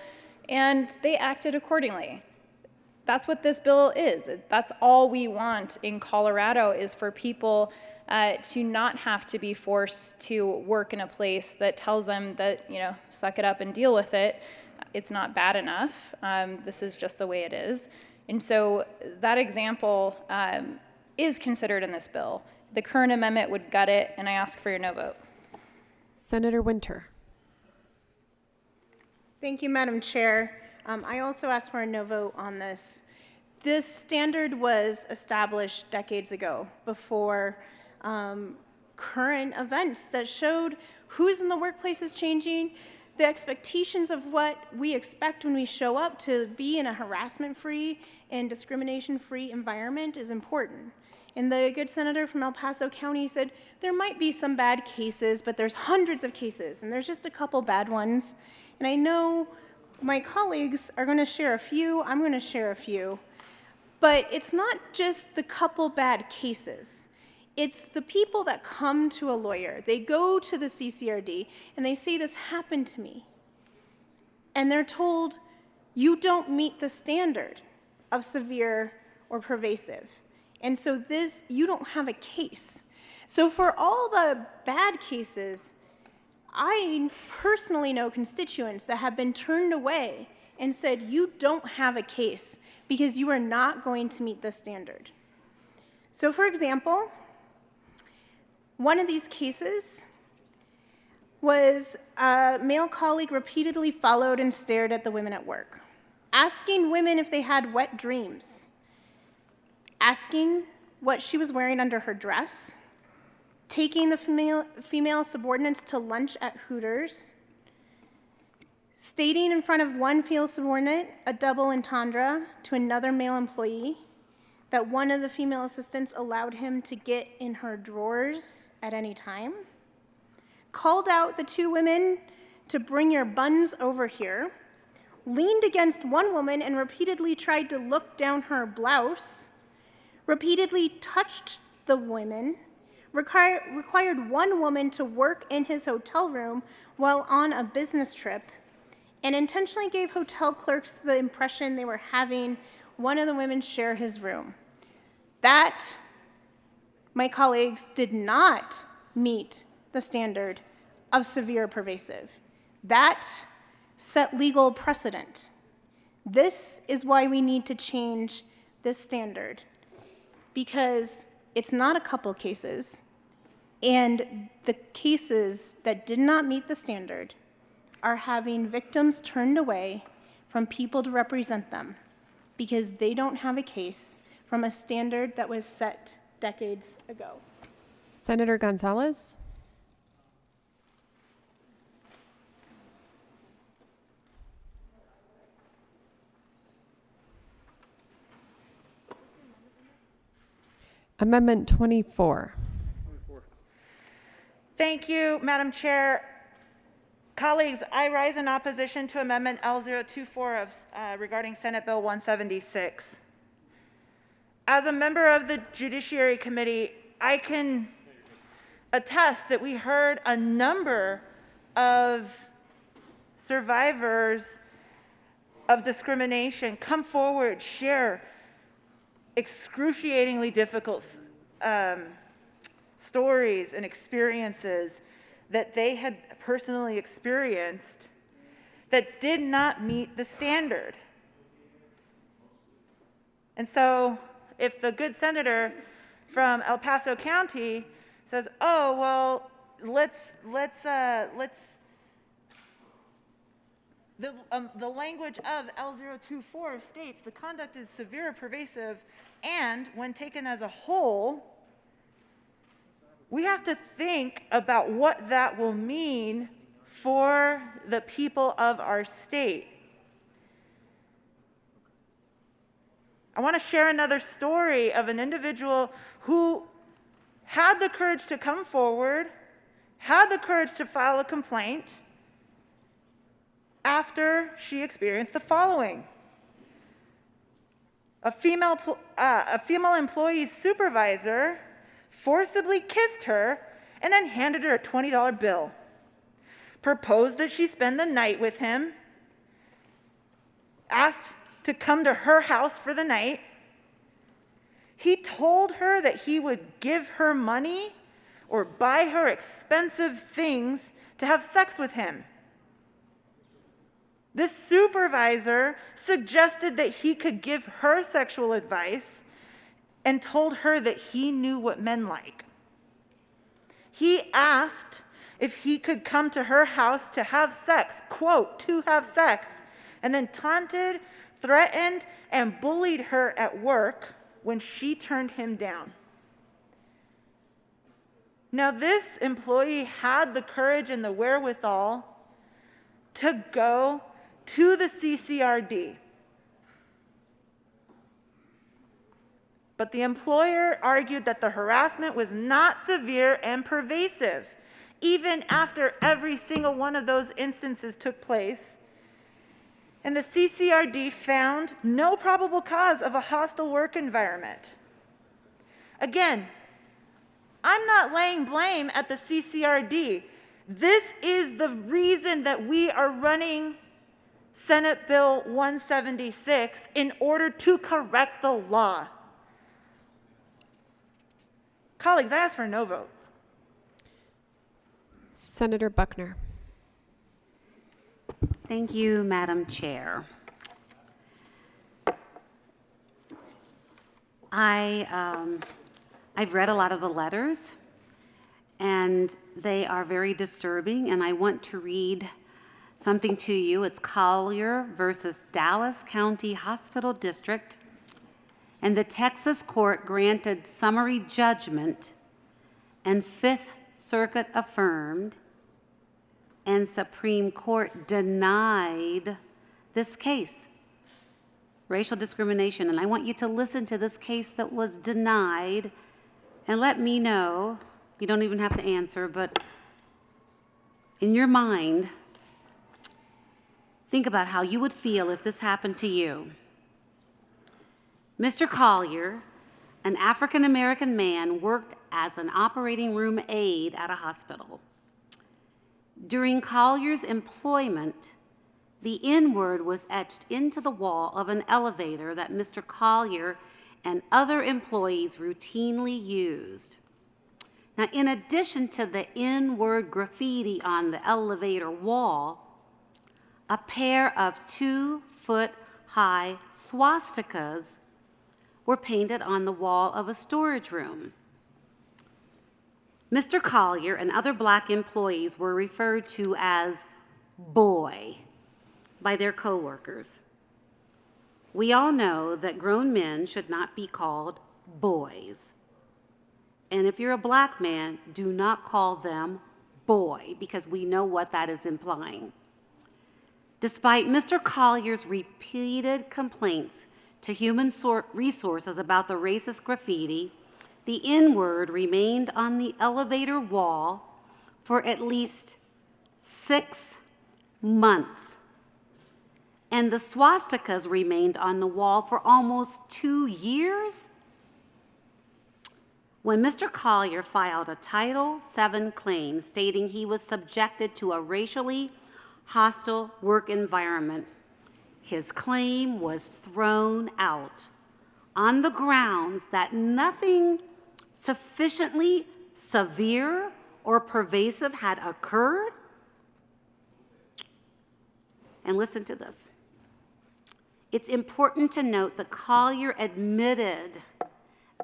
and they acted accordingly. That's what this bill is. That's all we want in Colorado is for people to not have to be forced to work in a place that tells them that, suck it up and deal with it. It's not bad enough. This is just the way it is. And so that example is considered in this bill. The current amendment would gut it, and I ask for your no vote. Senator Winter. Thank you, Madam Chair. I also ask for a no vote on this. This standard was established decades ago before current events that showed who's in the workplace is changing, the expectations of what we expect when we show up to be in a harassment-free and discrimination-free environment is important. And the good senator from El Paso County said there might be some bad cases, but there's hundreds of cases, and there's just a couple bad ones. And I know my colleagues are going to share a few, I'm going to share a few, but it's not just the couple bad cases. It's the people that come to a lawyer. They go to the CCRD and they say, this happened to me. And they're told, you don't meet the standard of severe or pervasive. And so you don't have a case. So for all the bad cases, I personally know constituents that have been turned away and said, you don't have a case because you are not going to meet the standard. So for example, one of these cases was a male colleague repeatedly followed and stared at the women at work, asking women if they had wet dreams, asking what she was wearing under her dress, taking the female subordinates to lunch at Hooters, stating in front of one female subordinate a double entendre to another male employee that one of the female assistants allowed him to get in her drawers at any time, called out the two women to bring your buns over here, leaned against one woman and repeatedly tried to look down her blouse, repeatedly touched the women, required one woman to work in his hotel room while on a business trip, and intentionally gave hotel clerks the impression they were having one of the women share his room. That, my colleagues, did not meet the standard of severe pervasive. That set legal precedent. This is why we need to change this standard, because it's not a couple cases, and the cases that did not meet the standard are having victims turned away from people to represent them because they don't have a case from a standard that was set decades ago. Senator Gonzalez. Amendment 24. Thank you, Madam Chair. Colleagues, I rise in opposition to Amendment L024 regarding Senate Bill 176. As a member of the Judiciary Committee, I can attest that we heard a number of survivors of discrimination come forward, share excruciatingly difficult stories and experiences that they had personally experienced that did not meet the standard. And so if the good senator from El Paso County says, oh, well, the language of L024 states the conduct is severe or pervasive, and when taken as a whole, we have to think about what that will mean for the people of our state. I want to share another story of an individual who had the courage to come forward, had the courage to file a complaint after she experienced the following. A female employee's supervisor forcibly kissed her and then handed her a $20 bill, proposed that she spend the night with him, asked to come to her house for the night. He told her that he would give her money or buy her expensive things to have sex with him. This supervisor suggested that he could give her sexual advice and told her that he knew what men like. He asked if he could come to her house to have sex, quote, to have sex, and then taunted, threatened, and bullied her at work when she turned him down. Now, this employee had the courage and the wherewithal to go to the CCRD. But the employer argued that the harassment was not severe and pervasive, even after every single one of those instances took place. And the CCRD found no probable cause of a hostile work environment. Again, I'm not laying blame at the CCRD. This is the reason that we are running Senate Bill 176 in order to correct the law. Colleagues, I ask for a no vote. Senator Buckner. Thank you, Madam Chair. I've read a lot of the letters, and they are very disturbing, and I want to read something to you. It's Collier versus Dallas County Hospital District, and the Texas court granted summary judgment, and Fifth Circuit affirmed, and Supreme Court denied this case. Racial discrimination. And I want you to listen to this case that was denied and let me know, you don't even have to answer, but in your mind, think about how you would feel if this happened to you. Mr. Collier, an African-American man, worked as an operating room aide at a hospital. During Collier's employment, the N-word was etched into the wall of an elevator that Mr. Collier and other employees routinely used. Now, in addition to the N-word graffiti on the elevator wall, a pair of 2-foot-high swastikas were painted on the wall of a storage room. Mr. Collier and other black employees were referred to as boy by their coworkers. We all know that grown men should not be called boys. And if you're a black man, do not call them boy, because we know what that is implying. Despite Mr. Collier's repeated complaints to Human Resources about the racist graffiti, the N-word remained on the elevator wall for at least 6 months. And the swastikas remained on the wall for almost 2 years. When Mr. Collier filed a Title VII claim stating he was subjected to a racially hostile work environment, his claim was thrown out on the grounds that nothing sufficiently severe or pervasive had occurred. And listen to this. It's important to note that Collier admitted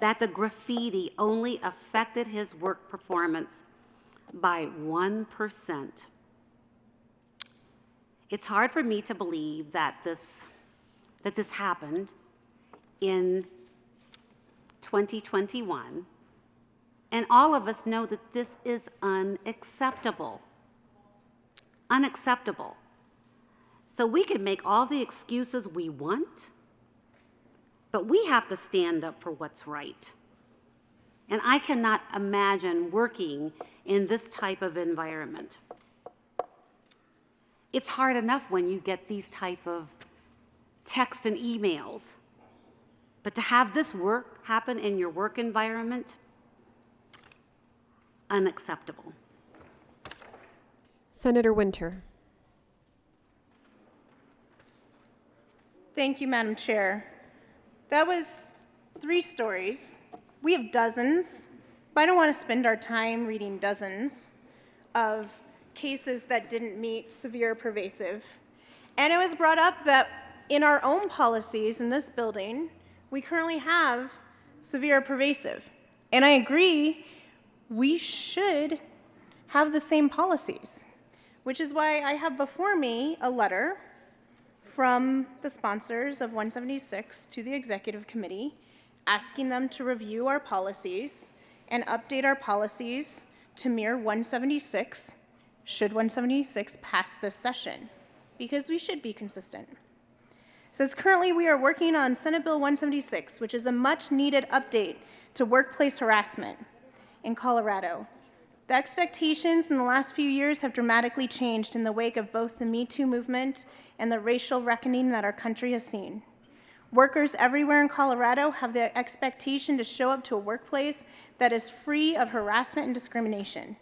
that the graffiti only affected his work performance by 1%. It's hard for me to believe that this happened in 2021, and all of us know that this is unacceptable. Unacceptable. So we can make all the excuses we want, but we have to stand up for what's right. And I cannot imagine working in this type of environment. It's hard enough when you get these type of texts and emails, but to have this work happen in your work environment, unacceptable. Senator Winter. Thank you, Madam Chair. That was 3 stories. We have dozens, but I don't want to spend our time reading dozens of cases that didn't meet severe pervasive. And it was brought up that in our own policies in this building, we currently have severe pervasive. And I agree, we should have the same policies, which is why I have before me a letter from the sponsors of 176 to the Executive Committee, asking them to review our policies and update our policies to mirror 176, should 176 pass this session, because we should be consistent. It says currently we are working on Senate Bill 176, which is a much needed update to workplace harassment in Colorado. The expectations in the last few years have dramatically changed in the wake of both the Me Too movement and the racial reckoning that our country has seen. Workers everywhere in Colorado have the expectation to show up to a workplace that is free of harassment and discrimination.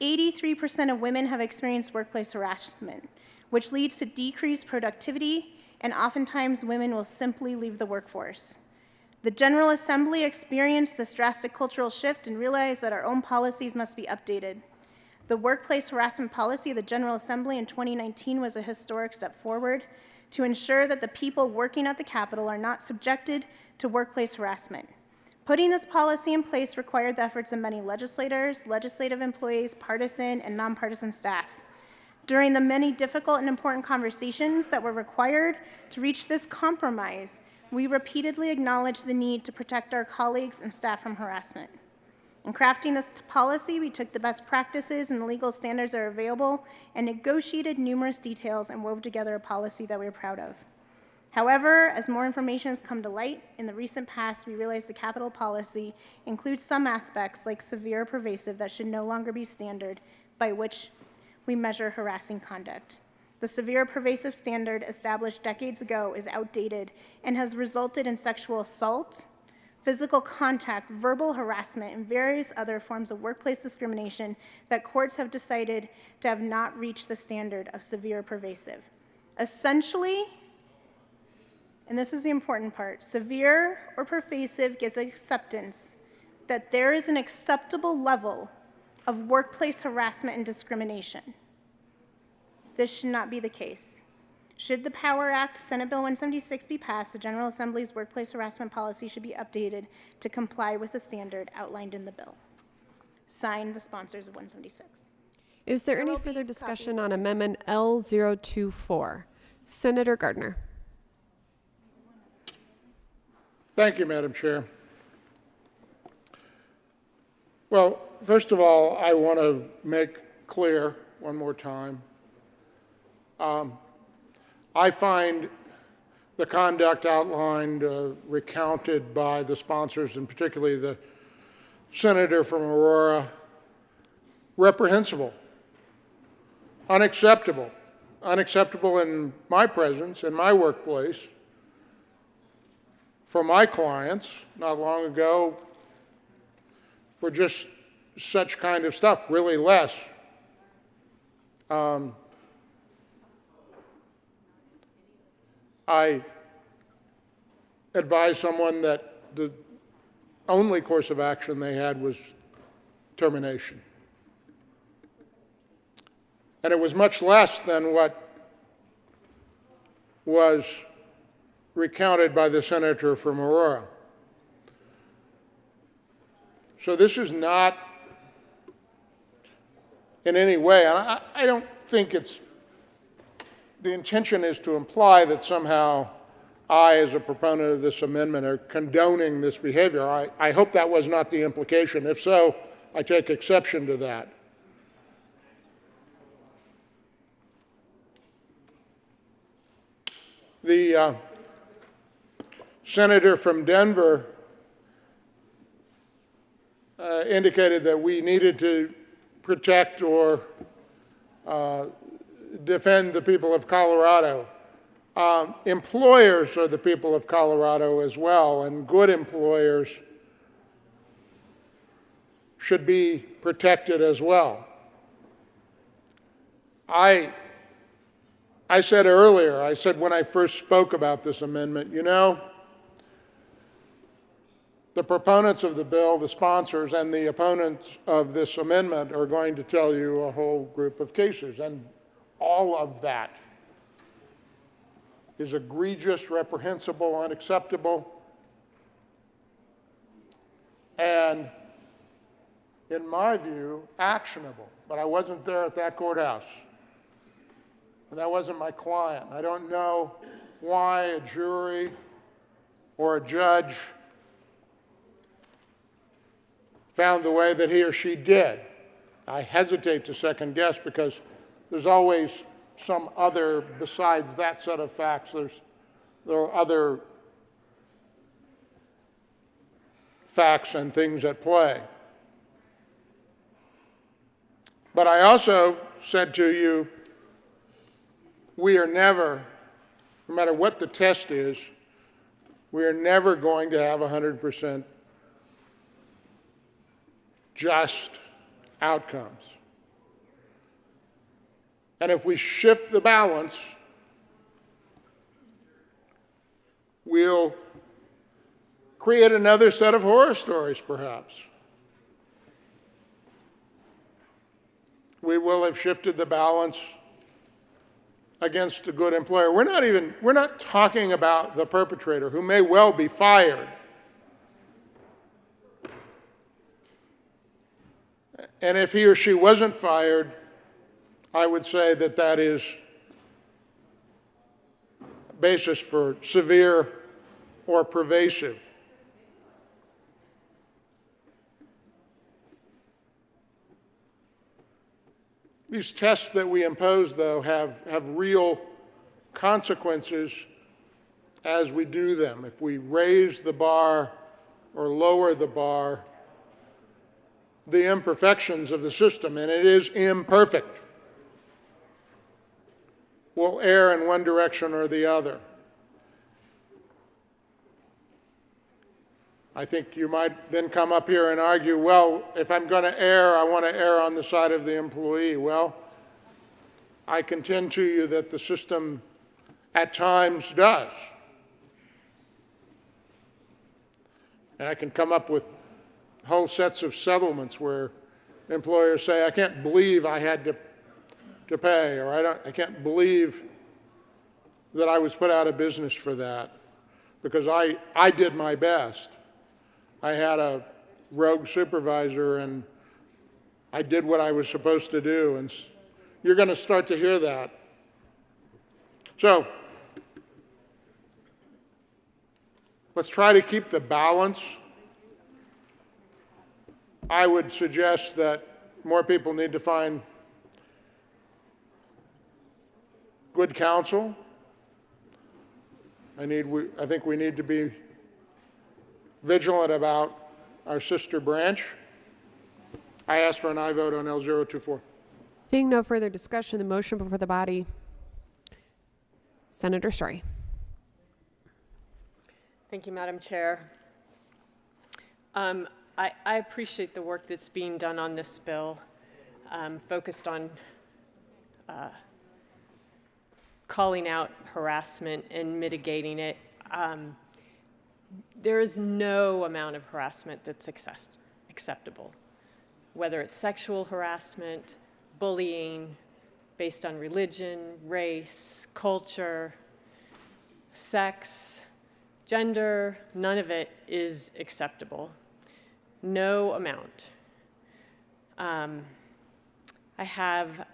83% of women have experienced workplace harassment, which leads to decreased productivity, and oftentimes women will simply leave the workforce. The General Assembly experienced this drastic cultural shift and realized that our own policies must be updated. The workplace harassment policy of the General Assembly in 2019 was a historic step forward to ensure that the people working at the Capitol are not subjected to workplace harassment. Putting this policy in place required the efforts of many legislators, legislative employees, partisan, and nonpartisan staff. During the many difficult and important conversations that were required to reach this compromise, we repeatedly acknowledged the need to protect our colleagues and staff from harassment. In crafting this policy, we took the best practices and the legal standards that are available and negotiated numerous details and wove together a policy that we are proud of. However, as more information has come to light, in the recent past, we realized the Capitol policy includes some aspects like severe or pervasive that should no longer be standard by which we measure harassing conduct. The severe pervasive standard established decades ago is outdated and has resulted in sexual assault, physical contact, verbal harassment, and various other forms of workplace discrimination that courts have decided to have not reached the standard of severe pervasive. Essentially, and this is the important part, severe or pervasive gives acceptance that there is an acceptable level of workplace harassment and discrimination. This should not be the case. Should the Power Act, Senate Bill 176 be passed, the General Assembly's workplace harassment policy should be updated to comply with the standard outlined in the bill. Signed, the sponsors of 176. Is there any further discussion on Amendment L024? Senator Gardner. Thank you, Madam Chair. Well, first of all, I want to make clear one more time, I find the conduct outlined, recounted by the sponsors, and particularly the senator from Aurora, reprehensible, unacceptable. Unacceptable in my presence, in my workplace, for my clients not long ago, for just such kind of stuff, really less. I advised someone that the only course of action they had was termination. And it was much less than what was recounted by the senator from Aurora. So this is not in any way, and I don't think it's, the intention is to imply that somehow I, as a proponent of this amendment, are condoning this behavior. I hope that was not the implication. If so, I take exception to that. The senator from Denver indicated that we needed to protect or defend the people of Colorado. Employers are the people of Colorado as well, and good employers should be protected as well. I said earlier, I said when I first spoke about this amendment, you know, the proponents of the bill, the sponsors, and the opponents of this amendment are going to tell you a whole group of cases, and all of that is egregious, reprehensible, unacceptable, and, in my view, actionable. But I wasn't there at that courthouse, and that wasn't my client. I don't know why a jury or a judge found the way that he or she did. I hesitate to second guess because there's always some other, besides that set of facts, there are other facts and things at play. But I also said to you, we are never, no matter what the test is, we are never going to have 100% just outcomes. And if we shift the balance, we'll create another set of horror stories, perhaps. We will have shifted the balance against a good employer. We're not talking about the perpetrator, who may well be fired. And if he or she wasn't fired, I would say that that is a basis for severe or pervasive. These tests that we impose, though, have real consequences as we do them. If we raise the bar or lower the bar, the imperfections of the system, and it is imperfect, will err in one direction or the other. I think you might then come up here and argue, well, if I'm going to err, I want to err on the side of the employee. Well, I contend to you that the system at times does. And I can come up with whole sets of settlements where employers say, I can't believe I had to pay, or I can't believe that I was put out of business for that, because I did my best. I had a rogue supervisor, and I did what I was supposed to do, and you're going to start to hear that. So, let's try to keep the balance. I would suggest that more people need to find good counsel. I think we need to be vigilant about our sister branch. I ask for an aye vote on L024. Seeing no further discussion, the motion before the body. Senator Story. Thank you, Madam Chair. I appreciate the work that's being done on this bill, focused on calling out harassment and mitigating it. There is no amount of harassment that's acceptable, whether it's sexual harassment, bullying based on religion, race, culture, sex, gender, none of it is acceptable. No amount. I have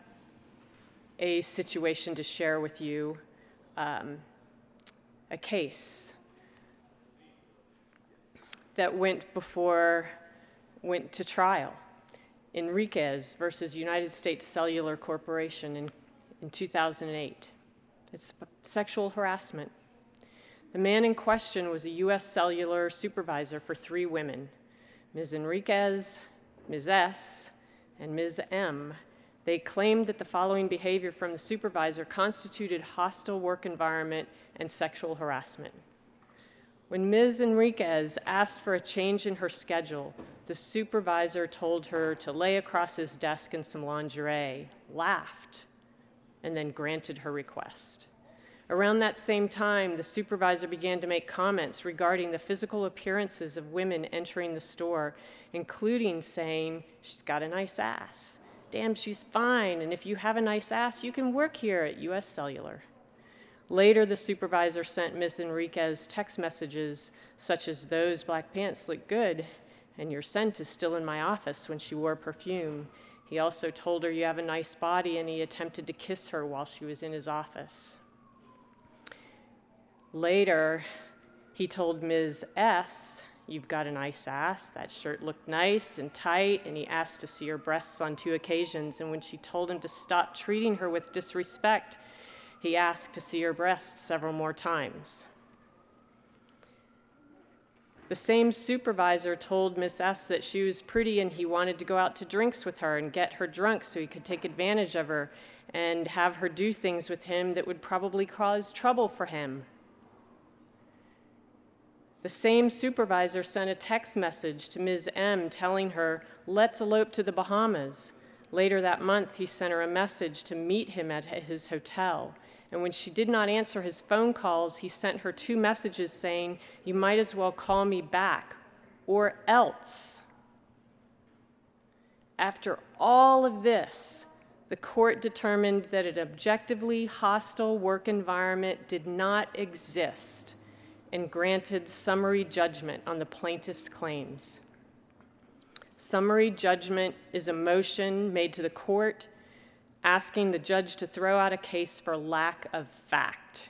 a situation to share with you, a case that went to trial. Enriquez versus United States Cellular Corporation in 2008. It's sexual harassment. The man in question was a U.S. Cellular supervisor for 3 women, Ms. Enriquez, Ms. S., and Ms. M. They claimed that the following behavior from the supervisor constituted hostile work environment and sexual harassment. When Ms. Enriquez asked for a change in her schedule, the supervisor told her to lay across his desk in some lingerie, laughed, and then granted her request. Around that same time, the supervisor began to make comments regarding the physical appearances of women entering the store, including saying, "She's got a nice ass. Damn, she's fine, and if you have a nice ass, you can work here at US Cellular." Later, the supervisor sent Ms. Enriquez text messages such as, "Those black pants look good, and your scent is still in my office," when she wore perfume. He also told her, "You have a nice body," and he attempted to kiss her while she was in his office. Later, he told Ms. S., "You've got a nice ass, that shirt looked nice and tight," and he asked to see her breasts on 2 occasions, and when she told him to stop treating her with disrespect, he asked to see her breasts several more times. The same supervisor told Miss S. that she was pretty and he wanted to go out to drinks with her and get her drunk so he could take advantage of her and have her do things with him that would probably cause trouble for him. The same supervisor sent a text message to Ms. M telling her, "Let's elope to the Bahamas." Later that month, he sent her a message to meet him at his hotel. And when she did not answer his phone calls, he sent her 2 messages saying, "You might as well call me back, or else." After all of this, the court determined that an objectively hostile work environment did not exist and granted summary judgment on the plaintiff's claims. Summary judgment is a motion made to the court asking the judge to throw out a case for lack of fact.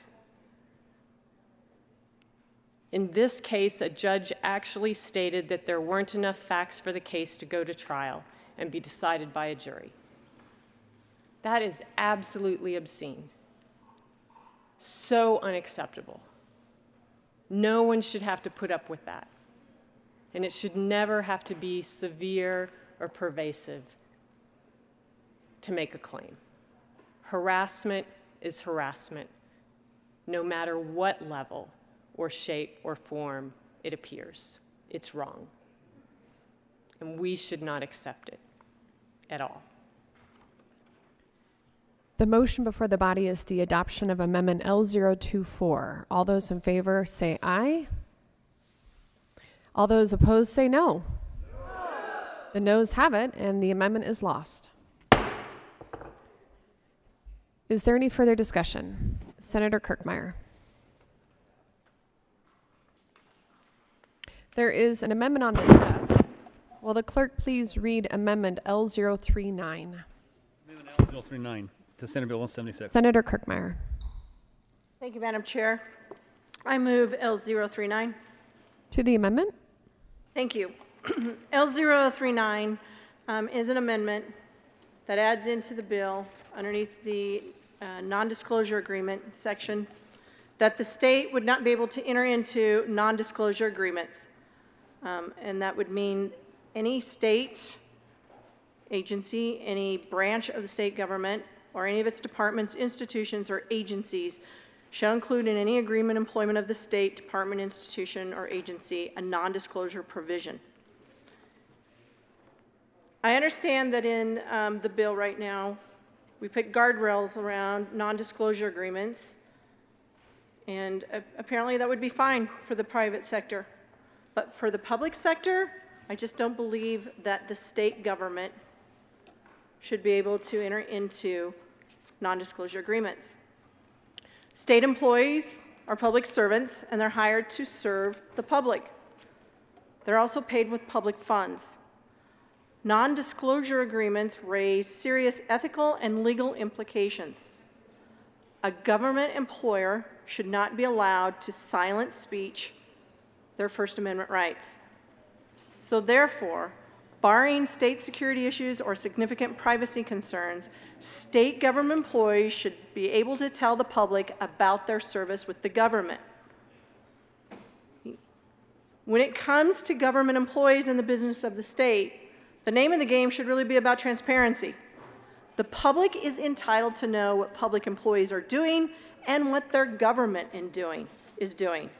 In this case, a judge actually stated that there weren't enough facts for the case to go to trial and be decided by a jury. That is absolutely obscene. So unacceptable. No one should have to put up with that. And it should never have to be severe or pervasive to make a claim. Harassment is harassment, no matter what level or shape or form it appears. It's wrong. And we should not accept it at all. The motion before the body is the adoption of Amendment L024. All those in favor say aye. All those opposed say no. The noes have it, and the amendment is lost. Is there any further discussion? Senator Kirkmeyer. There is an amendment on the desk. Will the clerk please read Amendment L039? Amendment L039 to Senate Bill 176. Senator Kirkmeyer. Thank you, Madam Chair. I move L039. To the amendment? Thank you. L039 is an amendment that adds into the bill underneath the non-disclosure agreement section that the state would not be able to enter into non-disclosure agreements. And that would mean any state agency, any branch of the state government, or any of its departments, institutions, or agencies shall include in any agreement employment of the state, department, institution, or agency a non-disclosure provision. I understand that in the bill right now, we put guardrails around non-disclosure agreements, and apparently that would be fine for the private sector. But for the public sector, I just don't believe that the state government should be able to enter into non-disclosure agreements. State employees are public servants and they're hired to serve the public. They're also paid with public funds. Non-disclosure agreements raise serious ethical and legal implications. A government employer should not be allowed to silence speech, their First Amendment rights. So therefore, barring state security issues or significant privacy concerns, state government employees should be able to tell the public about their service with the government. When it comes to government employees in the business of the state, the name of the game should really be about transparency. The public is entitled to know what public employees are doing and what their government is doing.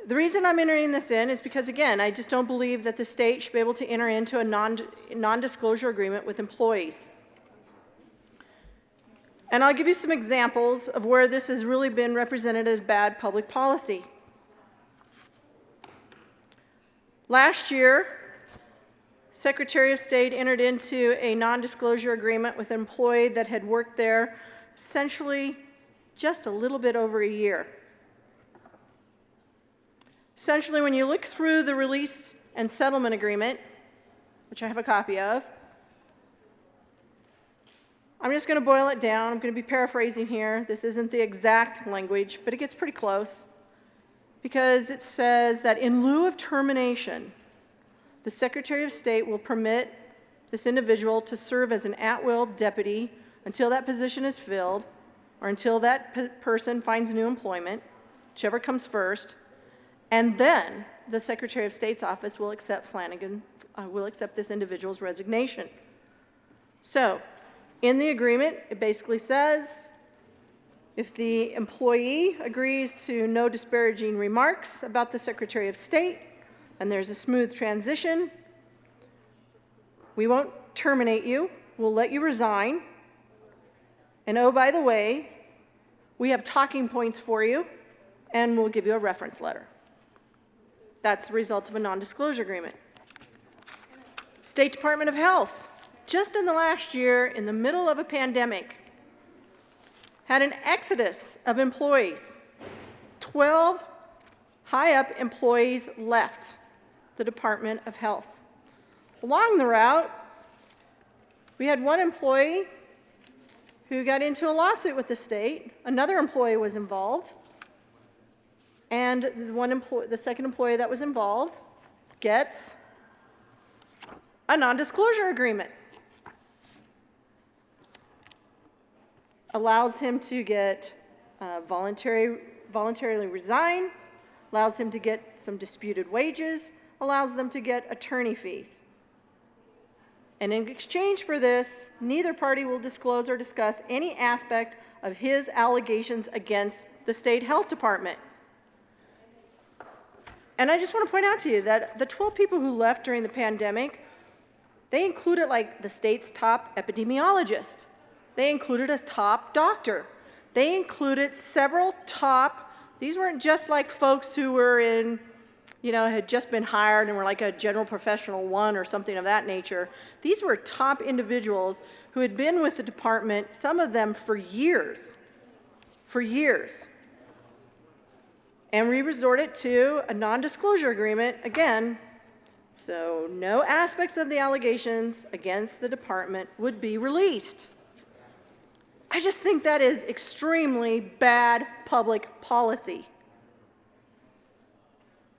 The reason I'm entering this in is because, again, I just don't believe that the state should be able to enter into a non-disclosure agreement with employees. And I'll give you some examples of where this has really been represented as bad public policy. Last year, Secretary of State entered into a non-disclosure agreement with an employee that had worked there essentially just a little bit over a year. Essentially, when you look through the release and settlement agreement, which I have a copy of, I'm just going to boil it down. I'm going to be paraphrasing here. This isn't the exact language, but it gets pretty close, because it says that in lieu of termination, the Secretary of State will permit this individual to serve as an at-will deputy until that position is filled or until that person finds new employment, whichever comes first, and then the Secretary of State's office will accept this individual's resignation. So, in the agreement, it basically says if the employee agrees to no disparaging remarks about the Secretary of State and there's a smooth transition, we won't terminate you, we'll let you resign. And oh, by the way, we have talking points for you and we'll give you a reference letter. That's the result of a non-disclosure agreement. State Department of Health, just in the last year, in the middle of a pandemic, had an exodus of employees. 12 high-up employees left the Department of Health. Along the route, we had one employee who got into a lawsuit with the state. Another employee was involved. And the second employee that was involved gets a non-disclosure agreement. Allows him to get voluntarily resign, allows him to get some disputed wages, allows them to get attorney fees. And in exchange for this, neither party will disclose or discuss any aspect of his allegations against the state health department. And I just want to point out to you that the 12 people who left during the pandemic, they included like the state's top epidemiologist. They included a top doctor. They included several top, these weren't just like folks who were in, had just been hired and were like a general professional one or something of that nature. These were top individuals who had been with the department, some of them for years. And we resorted to a non-disclosure agreement, again, so no aspects of the allegations against the department would be released. I just think that is extremely bad public policy.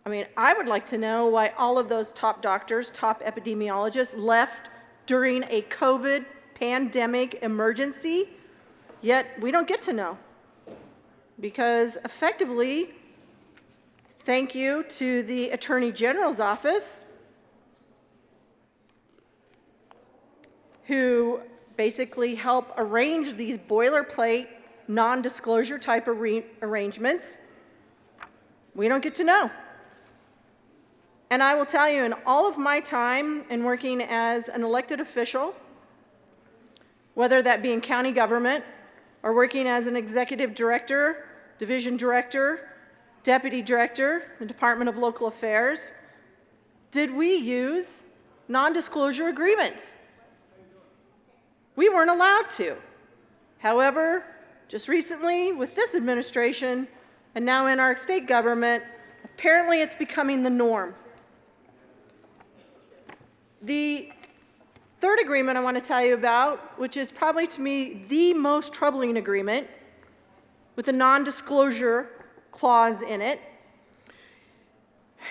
I mean, I would like to know why all of those top doctors, top epidemiologists left during a COVID pandemic emergency, yet we don't get to know. Because effectively, thank you to the Attorney General's office, who basically help arrange these boilerplate, non-disclosure type arrangements, we don't get to know. And I will tell you, in all of my time in working as an elected official, whether that be in county government or working as an executive director, division director, deputy director, the Department of Local Affairs, did we use non-disclosure agreements? We weren't allowed to. However, just recently with this administration, and now in our state government, apparently it's becoming the norm. The third agreement I want to tell you about, which is probably to me the most troubling agreement with a non-disclosure clause in it,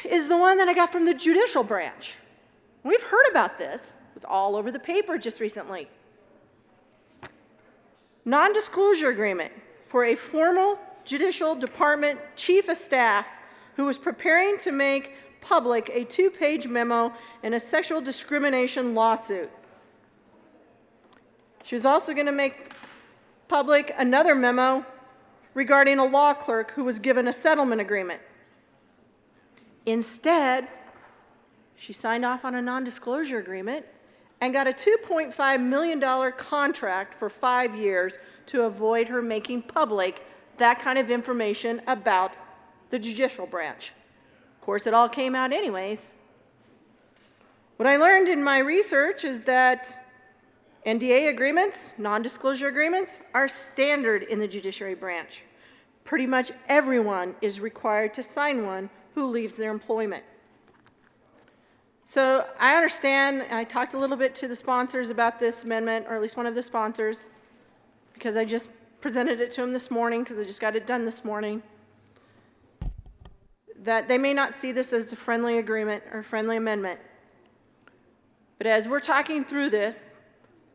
is the one that I got from the judicial branch. We've heard about this. It was all over the paper just recently. Non-disclosure agreement for a formal judicial department chief of staff who was preparing to make public a 2-page memo in a sexual discrimination lawsuit. She was also going to make public another memo regarding a law clerk who was given a settlement agreement. Instead, she signed off on a non-disclosure agreement and got a $2.5 million contract for 5 years to avoid her making public that kind of information about the judicial branch. Of course, it all came out anyways. What I learned in my research is that NDA agreements, non-disclosure agreements, are standard in the judiciary branch. Pretty much everyone is required to sign one who leaves their employment. So I understand, I talked a little bit to the sponsors about this amendment, or at least one of the sponsors, because I just presented it to them this morning, because I just got it done this morning, that they may not see this as a friendly agreement or friendly amendment. But as we're talking through this,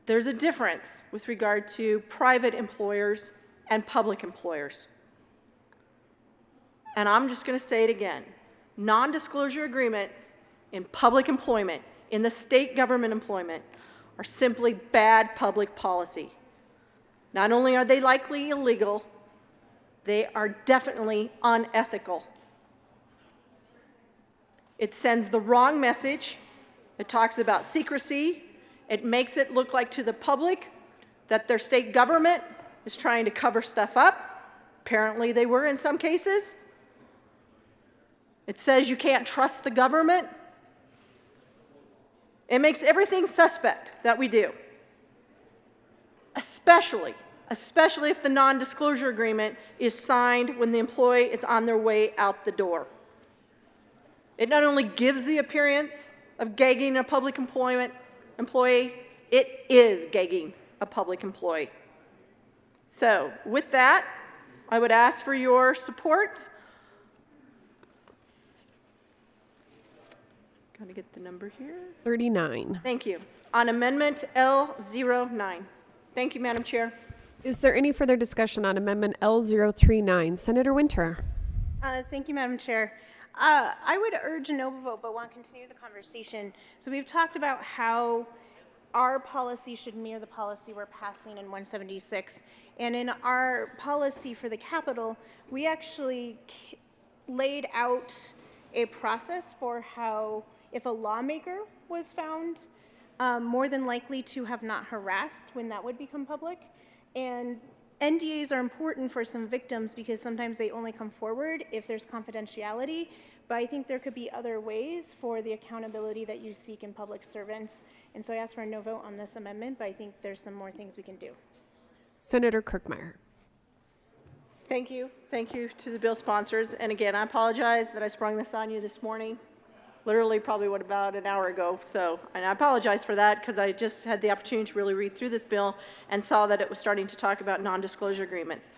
there's a difference with regard to private employers and public employers. And I'm just going to say it again. Non-disclosure agreements in public employment, in the state government employment, are simply bad public policy. Not only are they likely illegal, they are definitely unethical. It sends the wrong message. It talks about secrecy. It makes it look like to the public that their state government is trying to cover stuff up. Apparently they were in some cases. It says you can't trust the government. It makes everything suspect that we do. Especially if the non-disclosure agreement is signed when the employee is on their way out the door. It not only gives the appearance of gagging a public employee, it is gagging a public employee. So with that, I would ask for your support. Got to get the number here. 39. Thank you. On Amendment L09. Thank you, Madam Chair. Is there any further discussion on Amendment L039? Senator Winter. Thank you, Madam Chair. I would urge a no vote, but want to continue the conversation. So we've talked about how our policy should mirror the policy we're passing in 176. And in our policy for the Capitol, we actually laid out a process for how, if a lawmaker was found more than likely to have not harassed, when that would become public. And NDAs are important for some victims because sometimes they only come forward if there's confidentiality, but I think there could be other ways for the accountability that you seek in public servants. And so I ask for a no vote on this amendment, but I think there's some more things we can do. Senator Kirkmeyer. Thank you. Thank you to the bill sponsors. And again, I apologize that I sprung this on you this morning. Literally probably about an hour ago. And I apologize for that because I just had the opportunity to really read through this bill and saw that it was starting to talk about non-disclosure agreements.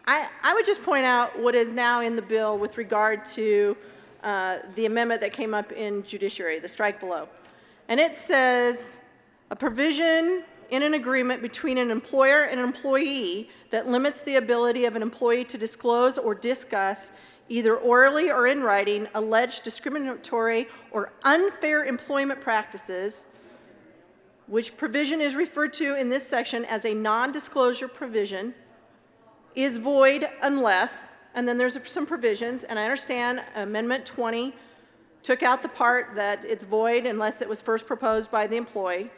I would just point out what is now in the bill with regard to the amendment that came up in judiciary, the strike below. And it says a provision in an agreement between an employer and an employee that limits the ability of an employee to disclose or discuss either orally or in writing, alleged discriminatory or unfair employment practices, which provision is referred to in this section as a non-disclosure provision, is void unless, and then there's some provisions, and I understand Amendment 20 took out the part that it's void unless it was first proposed by the employee.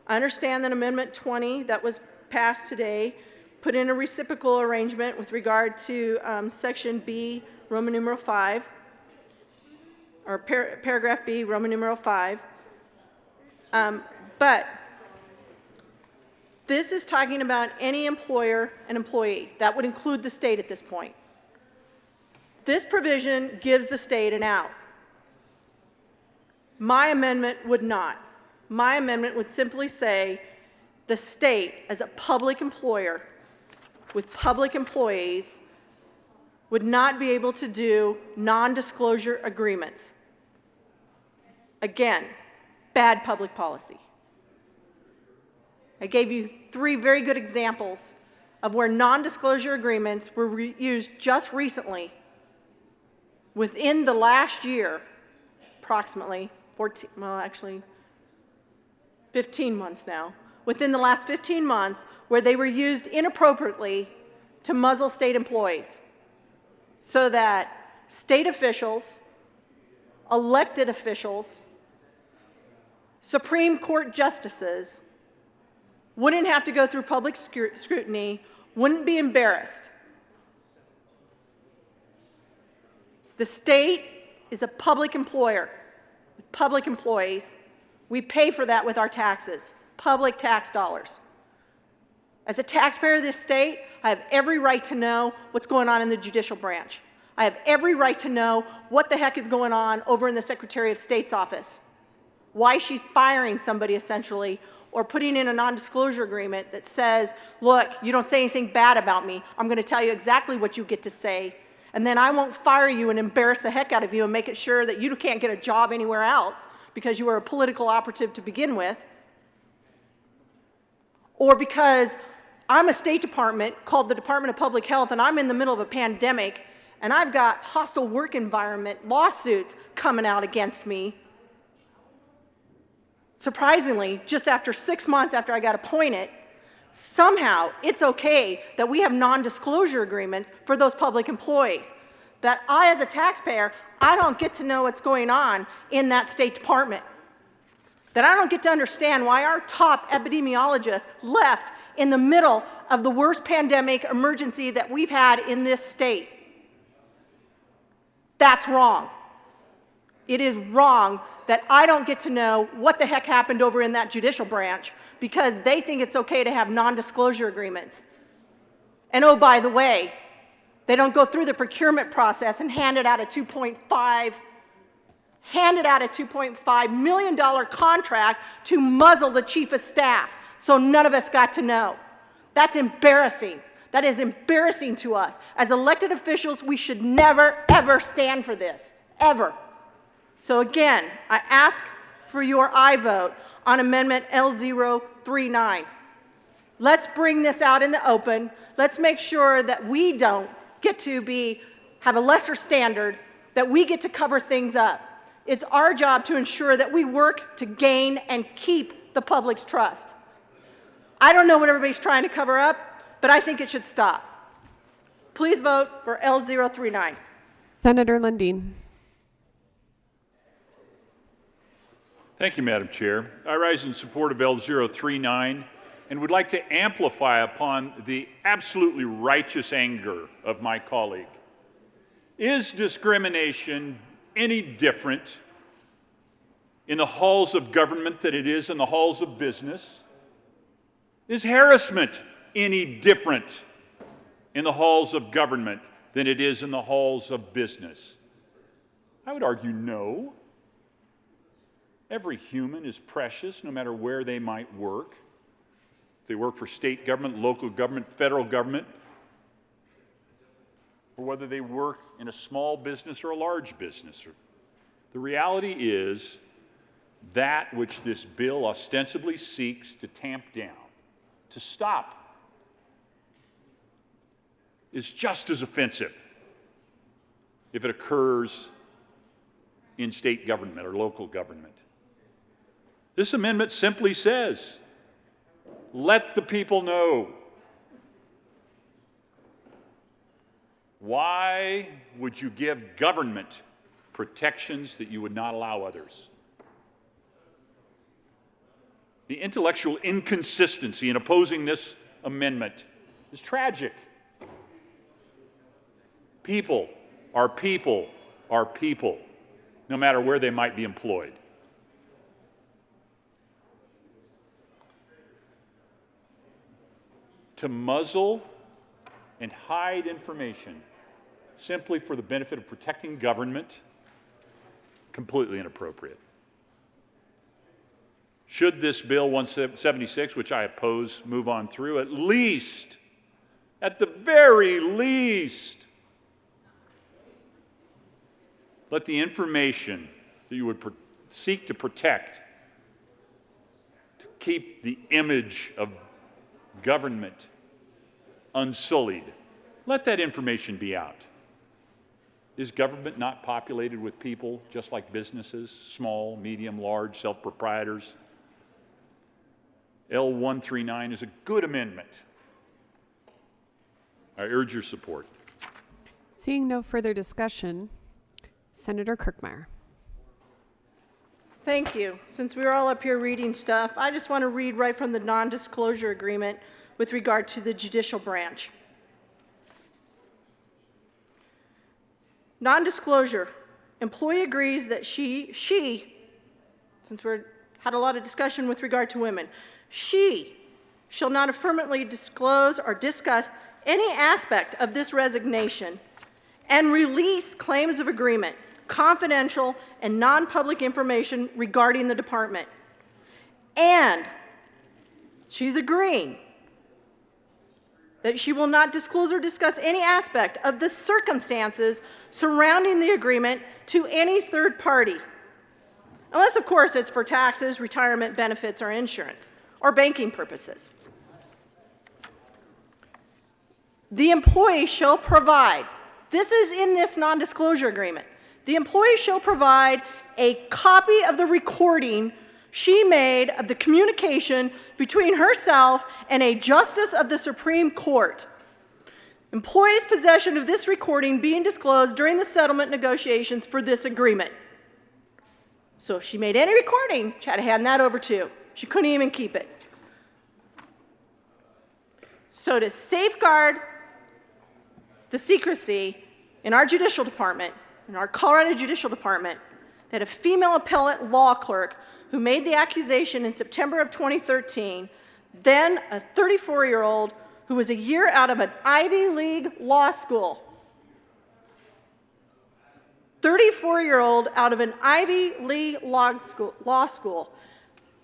I understand that Amendment 20 that was passed today put in a reciprocal arrangement with regard to Section B, Roman numeral 5, or paragraph B, Roman numeral 5. But This is talking about any employer and employee. That would include the state at this point. This provision gives the state an out. My amendment would not. My amendment would simply say the state, as a public employer with public employees, would not be able to do non-disclosure agreements. Again, bad public policy. I gave you 3 very good examples of where non-disclosure agreements were used just recently within the last year, approximately 14, well, actually 15 months now, within the last 15 months, where they were used inappropriately to muzzle state employees so that state officials, elected officials, Supreme Court justices wouldn't have to go through public scrutiny, wouldn't be embarrassed. The state is a public employer with public employees. We pay for that with our taxes, public tax dollars. As a taxpayer of this state, I have every right to know what's going on in the judicial branch. I have every right to know what the heck is going on over in the Secretary of State's office. Why she's firing somebody, essentially, or putting in a non-disclosure agreement that says, look, you don't say anything bad about me. I'm going to tell you exactly what you get to say, and then I won't fire you and embarrass the heck out of you and make it sure that you can't get a job anywhere else because you were a political operative to begin with, or because I'm a State Department called the Department of Public Health and I'm in the middle of a pandemic and I've got hostile work environment lawsuits coming out against me. Surprisingly, just after 6 months after I got appointed, somehow it's okay that we have non-disclosure agreements for those public employees. That I, as a taxpayer, I don't get to know what's going on in that State Department. That I don't get to understand why our top epidemiologist left in the middle of the worst pandemic emergency that we've had in this state. That's wrong. It is wrong that I don't get to know what the heck happened over in that judicial branch because they think it's okay to have non-disclosure agreements. And oh, by the way, they don't go through the procurement process and hand it out a $2.5 million contract to muzzle the chief of staff, so none of us got to know. That's embarrassing. That is embarrassing to us. As elected officials, we should never, ever stand for this, ever. So again, I ask for your aye vote on Amendment L039. Let's bring this out in the open. Let's make sure that we don't get to have a lesser standard, that we get to cover things up. It's our job to ensure that we work to gain and keep the public's trust. I don't know what everybody's trying to cover up, but I think it should stop. Please vote for L039. Senator Lundin. Thank you, Madam Chair. I rise in support of L039 and would like to amplify upon the absolutely righteous anger of my colleague. Is discrimination any different in the halls of government than it is in the halls of business? Is harassment any different in the halls of government than it is in the halls of business? I would argue no. Every human is precious, no matter where they might work. If they work for state government, local government, federal government, or whether they work in a small business or a large business. The reality is that which this bill ostensibly seeks to tamp down, to stop, is just as offensive if it occurs in state government or local government. This amendment simply says, let the people know. Why would you give government protections that you would not allow others? The intellectual inconsistency in opposing this amendment is tragic. People are people are people, no matter where they might be employed. to muzzle and hide information simply for the benefit of protecting government, completely inappropriate. Should this Bill 176, which I oppose, move on through, at the very least, let the information that you would seek to protect, to keep the image of government unsullied, let that information be out. Is government not populated with people just like businesses, small, medium, large, self-proprietors? L139 is a good amendment. I urge your support. Seeing no further discussion, Senator Kirkmeyer. Thank you. Since we were all up here reading stuff, I just want to read right from the non-disclosure agreement with regard to the judicial branch. Non-disclosure. Employee agrees that she, since we had a lot of discussion with regard to women, she shall not affirmatively disclose or discuss any aspect of this resignation and release claims of agreement, confidential and non-public information regarding the department. And she's agreeing that she will not disclose or discuss any aspect of the circumstances surrounding the agreement to any third party, unless, of course, it's for taxes, retirement benefits, or insurance, or banking purposes. The employee shall provide, this is in this non-disclosure agreement, the employee shall provide a copy of the recording she made of the communication between herself and a justice of the Supreme Court. Employee's possession of this recording being disclosed during the settlement negotiations for this agreement. So if she made any recording, she had to hand that over too. She couldn't even keep it. So to safeguard the secrecy in our judicial department, in our Colorado Judicial Department, that a female appellate law clerk who made the accusation in September of 2013, then a 34-year-old who was a year out of an Ivy League law school. 34-year-old out of an Ivy League law school.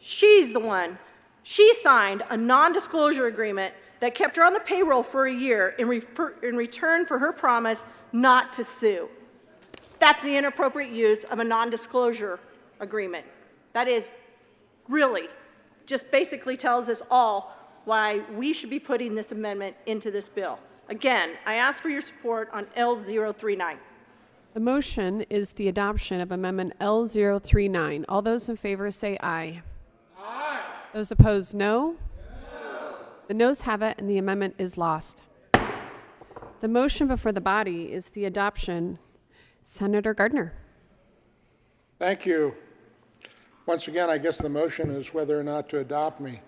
She's the one. She signed a non-disclosure agreement that kept her on the payroll for a year in return for her promise not to sue. That's the inappropriate use of a non-disclosure agreement. That is really just basically tells us all why we should be putting this amendment into this bill. Again, I ask for your support on L039. The motion is the adoption of Amendment L039. All those in favor say aye. Aye. Those opposed, no. No. The noes have it, and the amendment is lost. The motion before the body is the adoption. Senator Gardner. Thank you. Once again, I guess the motion is whether or not to adopt me.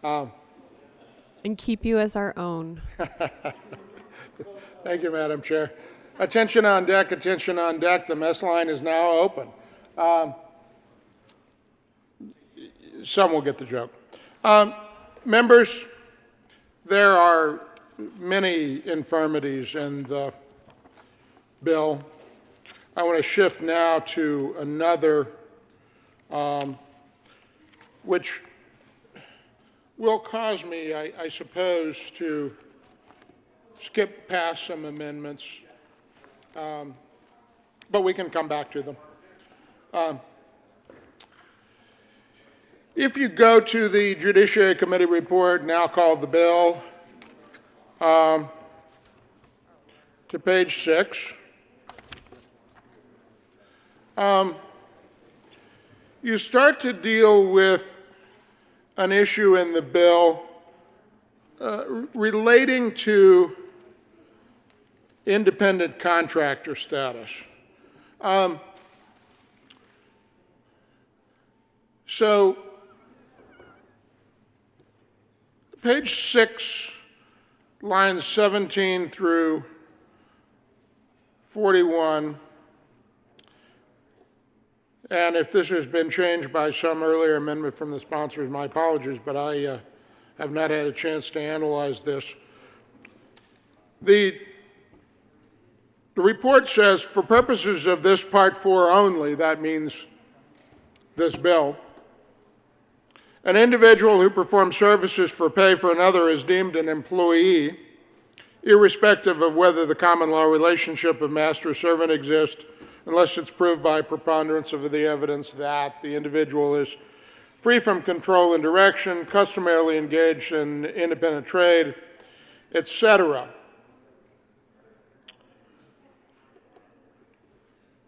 And keep you as our own. Thank you, Madam Chair. Attention on deck, attention on deck. The mess line is now open. Some will get the joke. Members, there are many infirmities in the bill. I want to shift now to another, which will cause me, I suppose, to skip past some amendments, but we can come back to them. If you go to the Judiciary Committee report, now called the bill, to page 6, you start to deal with an issue in the bill relating to independent contractor status. So, page 6, lines 17 through 41, and if this has been changed by some earlier amendment from the sponsors, my apologies, but I have not had a chance to analyze this. The report says, for purposes of this Part 4 only, that means this bill, an individual who performs services for pay for another is deemed an employee, irrespective of whether the common law relationship of master or servant exists, unless it's proved by preponderance of the evidence that the individual is free from control and direction, customarily engaged in independent trade, etc.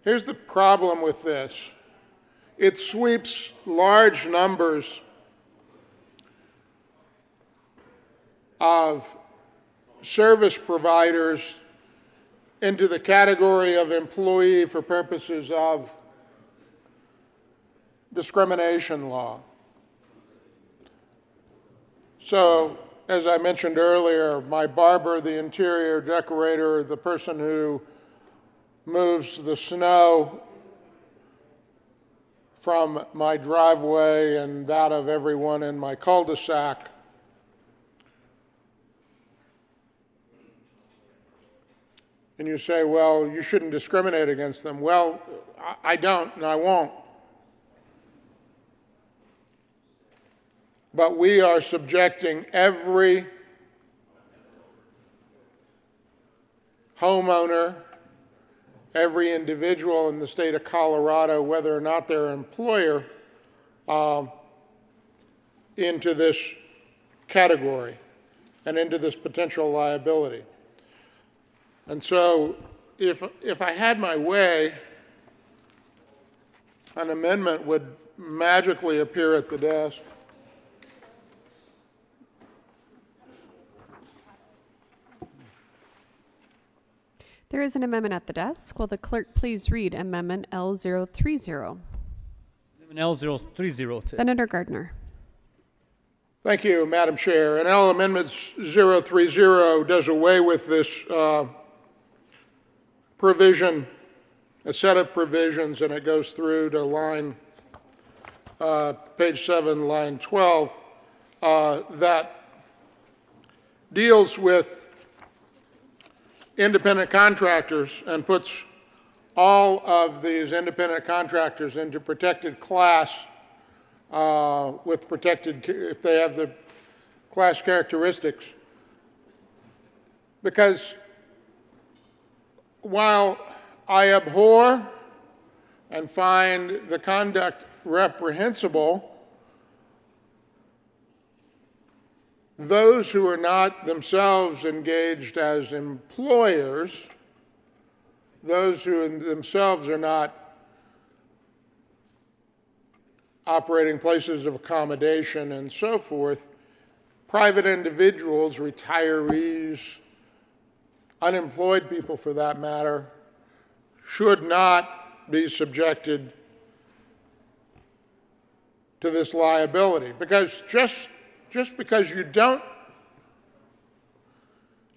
Here's the problem with this. It sweeps large numbers of service providers into the category of employee for purposes of discrimination law. So, as I mentioned earlier, my barber, the interior decorator, the person who moves the snow from my driveway and that of everyone in my cul-de-sac, and you say, well, you shouldn't discriminate against them. Well, I don't, and I won't. But we are subjecting every homeowner, every individual in the state of Colorado, whether or not they're an employer, into this category and into this potential liability. And so if I had my way, an amendment would magically appear at the desk. There is an amendment at the desk. Will the clerk please read Amendment L030? Amendment L030. Senator Gardner. Thank you, Madam Chair. And L Amendment 030 does away with this provision, a set of provisions, and it goes through to line, page 7, line 12, that deals with independent contractors and puts all of these independent contractors into protected class with protected, if they have the class characteristics. Because while I abhor and find the conduct reprehensible, those who are not themselves engaged as employers, those who themselves are not operating places of accommodation and so forth, private individuals, retirees, unemployed people for that matter, should not be subjected to this liability. Because just because you don't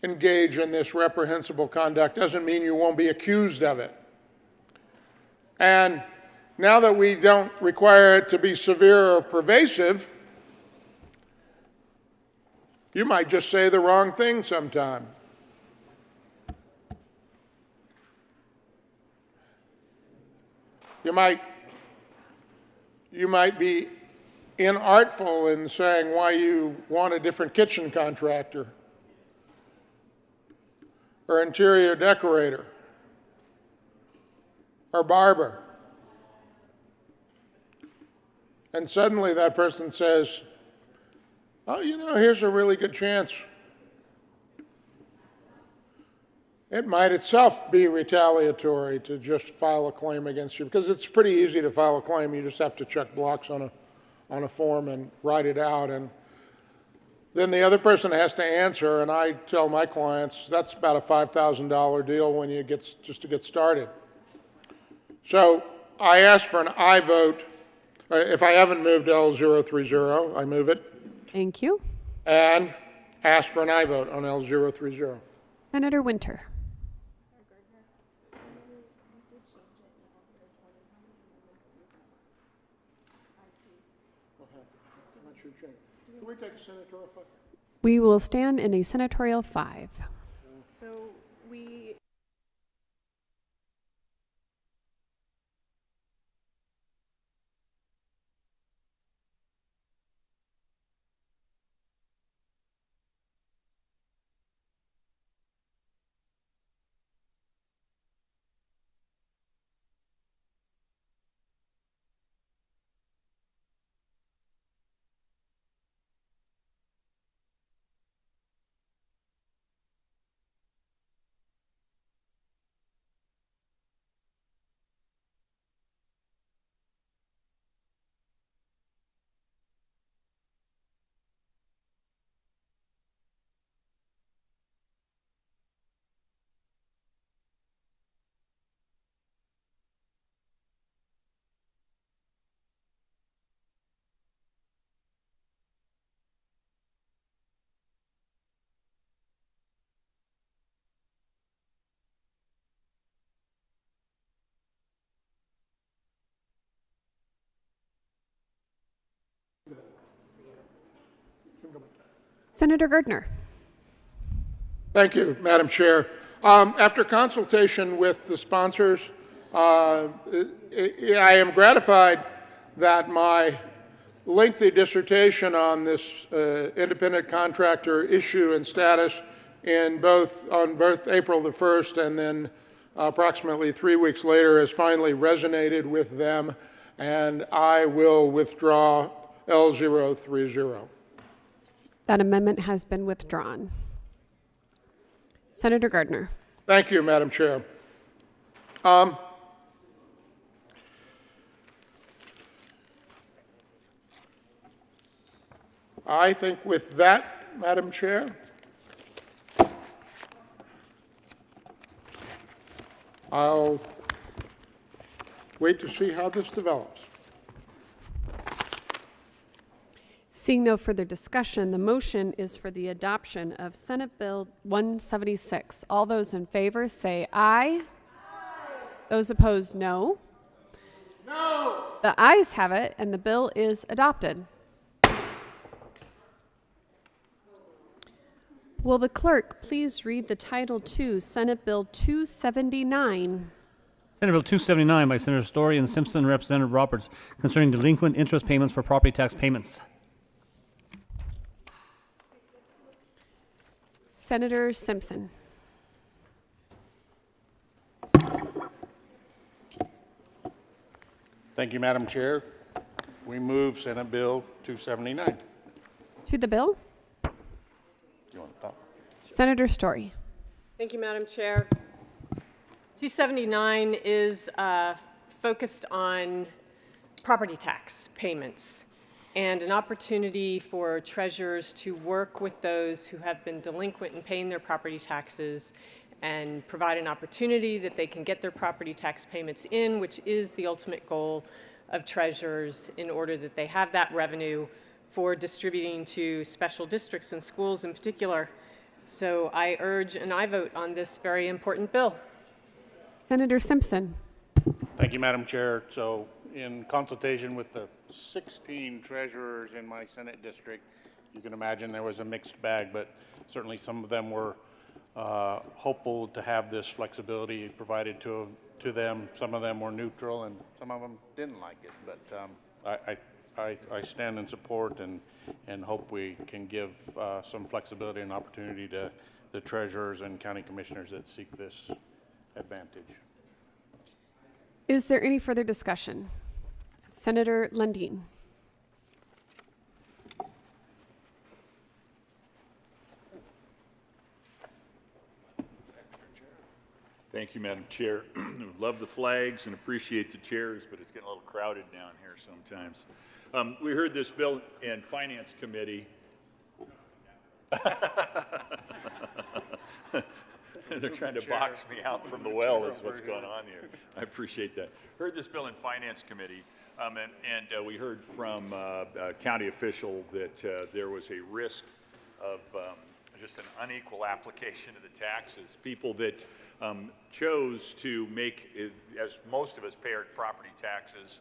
engage in this reprehensible conduct doesn't mean you won't be accused of it. And now that we don't require it to be severe or pervasive, you might just say the wrong thing sometime. You might be inartful in saying why you want a different kitchen contractor or interior decorator or barber. And suddenly that person says, oh, you know, here's a really good chance. It might itself be retaliatory to just file a claim against you, because it's pretty easy to file a claim. You just have to check blocks on a form and write it out. And then the other person has to answer, and I tell my clients that's about a $5,000 deal when you just to get started. So I ask for an aye vote. If I haven't moved L030, I move it. Thank you. And ask for an aye vote on L030. Senator Winter. Can we take a senatorial fight? We will stand in a senatorial 5. So we Senator Gardner. Thank you, Madam Chair. After consultation with the sponsors, I am gratified that my lengthy dissertation on this independent contractor issue and status on both April the 1st and then approximately 3 weeks later has finally resonated with them, and I will withdraw L030. That amendment has been withdrawn. Senator Gardner. Thank you, Madam Chair. I think with that, Madam Chair, I'll wait to see how this develops. Seeing no further discussion, the motion is for the adoption of Senate Bill 176. All those in favor say aye. Those opposed, no. No. The ayes have it, and the bill is adopted. Will the clerk please read the title to Senate Bill 279? Senate Bill 279 by Senator Story and Simpson, Representative Roberts, concerning delinquent interest payments for property tax payments. Senator Simpson. Thank you, Madam Chair. We move Senate Bill 279. To the bill? Do you want to talk? Senator Story. Thank you, Madam Chair. 279 is focused on property tax payments and an opportunity for treasurers to work with those who have been delinquent in paying their property taxes and provide an opportunity that they can get their property tax payments in, which is the ultimate goal of treasurers, in order that they have that revenue for distributing to special districts and schools in particular. So I urge an aye vote on this very important bill. Senator Simpson. Thank you, Madam Chair. So in consultation with the 16 treasurers in my Senate district, you can imagine there was a mixed bag, but certainly some of them were hopeful to have this flexibility provided to them. Some of them were neutral, and some of them didn't like it. But I stand in support and hope we can give some flexibility and opportunity to the treasurers and county commissioners that seek this advantage. Is there any further discussion? Senator Lundin. Thank you, Madam Chair. Love the flags and appreciate the chairs, but it's getting a little crowded down here sometimes. We heard this bill in Finance Committee. They're trying to box me out from the well is what's going on here. I appreciate that. Heard this bill in Finance Committee, and we heard from a county official that there was a risk of just an unequal application of the taxes. People that chose to make, as most of us pay our property taxes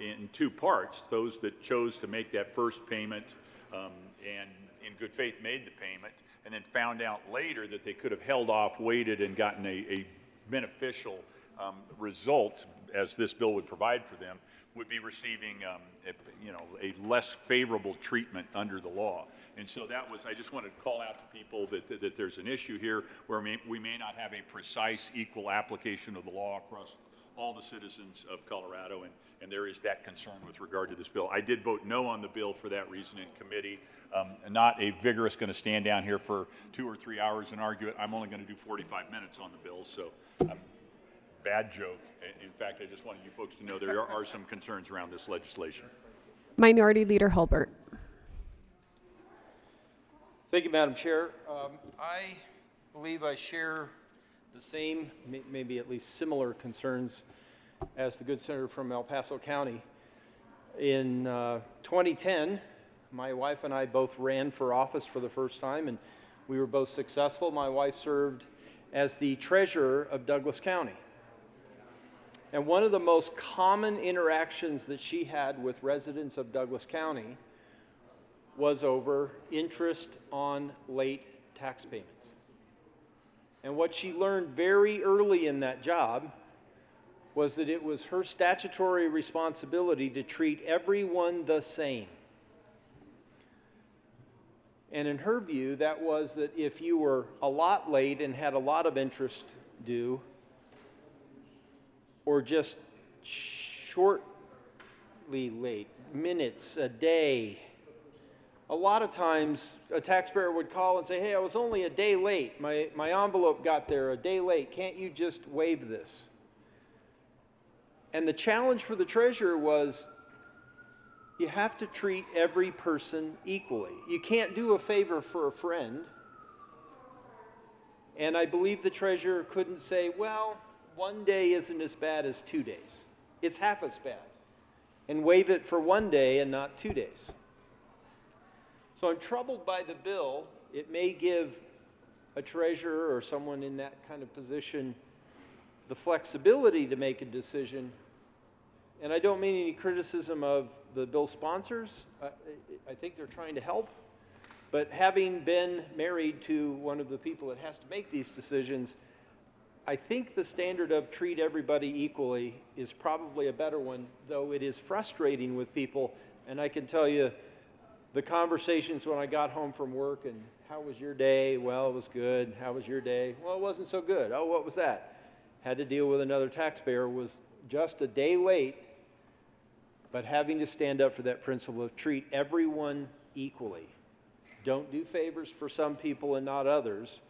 in two parts, those that chose to make that first payment and in good faith made the payment, and then found out later that they could have held off, waited, and gotten a beneficial result, as this bill would provide for them, would be receiving a less favorable treatment under the law. And so that was, I just wanted to call out to people that there's an issue here where we may not have a precise equal application of the law across all the citizens of Colorado, and there is that concern with regard to this bill. I did vote no on the bill for that reason in committee. Not a vigorous going to stand down here for 2 or 3 hours and argue it. I'm only going to do 45 minutes on the bill, so bad joke. In fact, I just wanted you folks to know there are some concerns around this legislation. Minority Leader Hulbert. Thank you, Madam Chair. I believe I share the same, maybe at least similar concerns as the good senator from El Paso County. In 2010, my wife and I both ran for office for the first time, and we were both successful. My wife served as the treasurer of Douglas County. And one of the most common interactions that she had with residents of Douglas County was over interest on late tax payments. And what she learned very early in that job was that it was her statutory responsibility to treat everyone the same. And in her view, that was that if you were a lot late and had a lot of interest due, or just shortly late, minutes, a day, a lot of times a taxpayer would call and say, hey, I was only a day late. My envelope got there a day late. Can't you just waive this? And the challenge for the treasurer was you have to treat every person equally. You can't do a favor for a friend. And I believe the treasurer couldn't say, well, 1 day isn't as bad as 2 days. It's half as bad. And waive it for 1 day and not 2 days. So I'm troubled by the bill. It may give a treasurer or someone in that kind of position the flexibility to make a decision. And I don't mean any criticism of the bill sponsors. I think they're trying to help. But having been married to one of the people that has to make these decisions, I think the standard of treat everybody equally is probably a better one, though it is frustrating with people. And I can tell you the conversations when I got home from work and how was your day? Well, it was good. How was your day? Well, it wasn't so good. Oh, what was that? Had to deal with another taxpayer, was just a day late, but having to stand up for that principle of treat everyone equally. Don't do favors for some people and not others.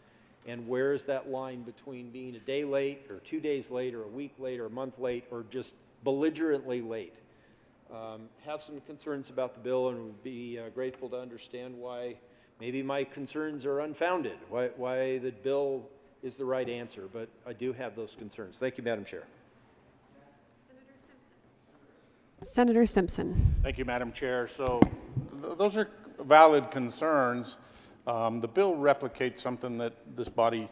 And where is that line between being a day late or 2 days late or a week late or a month late or just belligerently late? Have some concerns about the bill and would be grateful to understand why maybe my concerns are unfounded, why the bill is the right answer, but I do have those concerns. Thank you, Madam Chair. Senator Simpson. Thank you, Madam Chair. So those are valid concerns. The bill replicates something that this body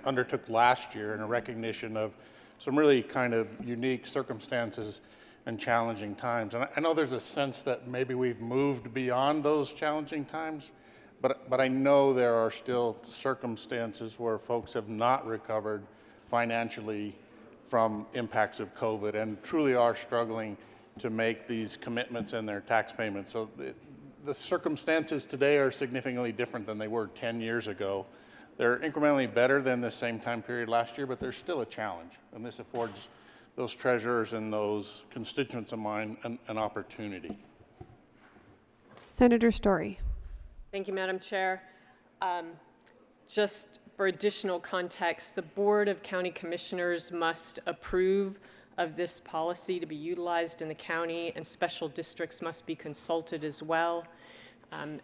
undertook last year in a recognition of some really kind of unique circumstances and challenging times. And I know there's a sense that maybe we've moved beyond those challenging times, but I know there are still circumstances where folks have not recovered financially from impacts of COVID and truly are struggling to make these commitments in their tax payments. So the circumstances today are significantly different than they were 10 years ago. They're incrementally better than the same time period last year, but there's still a challenge. And this affords those treasurers and those constituents of mine an opportunity. Senator Story. Thank you, Madam Chair. Just for additional context, the Board of County Commissioners must approve of this policy to be utilized in the county, and special districts must be consulted as well.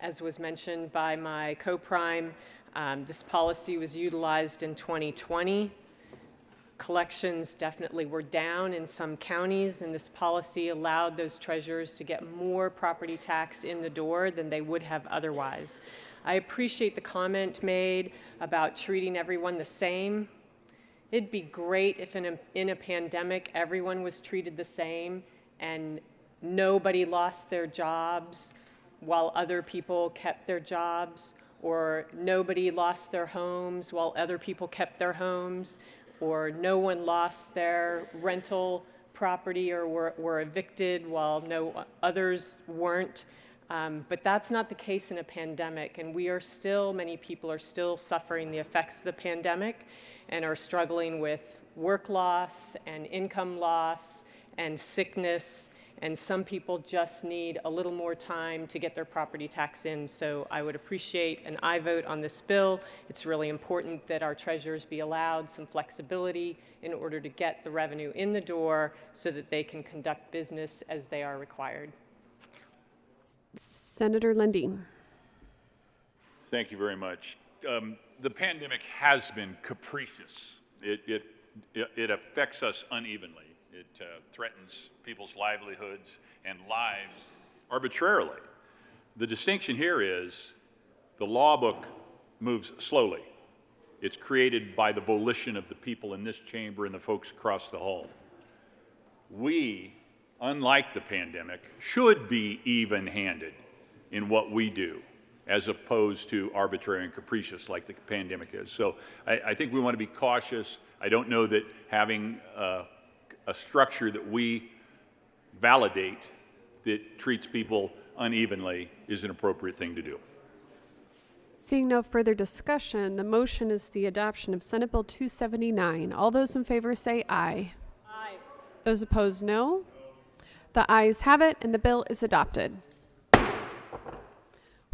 As was mentioned by my co-prime, this policy was utilized in 2020. Collections definitely were down in some counties, and this policy allowed those treasurers to get more property tax in the door than they would have otherwise. I appreciate the comment made about treating everyone the same. It'd be great if in a pandemic everyone was treated the same and nobody lost their jobs while other people kept their jobs, or nobody lost their homes while other people kept their homes, or no one lost their rental property or were evicted while no others weren't. But that's not the case in a pandemic, and many people are still suffering the effects of the pandemic and are struggling with work loss and income loss and sickness, and some people just need a little more time to get their property tax in. So I would appreciate an aye vote on this bill. It's really important that our treasurers be allowed some flexibility in order to get the revenue in the door so that they can conduct business as they are required. Senator Lundeen. Thank you very much. The pandemic has been capricious. It affects us unevenly. It threatens people's livelihoods and lives arbitrarily. The distinction here is the law book moves slowly. It's created by the volition of the people in this chamber and the folks across the hall. We, unlike the pandemic, should be even-handed in what we do, as opposed to arbitrary and capricious like the pandemic is. So I think we want to be cautious. I don't know that having a structure that we validate that treats people unevenly is an appropriate thing to do. Seeing no further discussion, the motion is the adoption of Senate Bill 279. All those in favor say aye. Aye. Those opposed, no. The ayes have it, and the bill is adopted.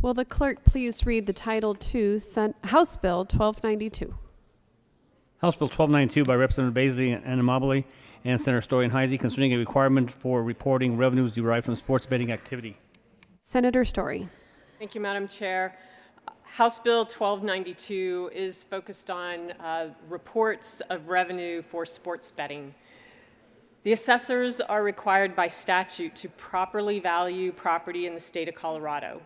Will the clerk please read the title to House Bill 1292? House Bill 1292 by Representative Baisley and Amabile and Senator Story and Heisey concerning a requirement for reporting revenues derived from sports betting activity. Senator Story. Thank you, Madam Chair. House Bill 1292 is focused on reports of revenue for sports betting. The assessors are required by statute to properly value property in the state of Colorado.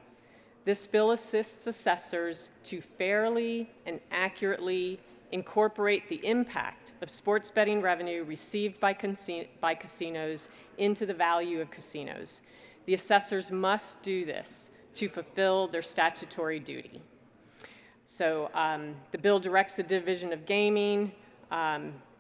This bill assists assessors to fairly and accurately incorporate the impact of sports betting revenue received by casinos into the value of casinos. The assessors must do this to fulfill their statutory duty. So the bill directs the Division of Gaming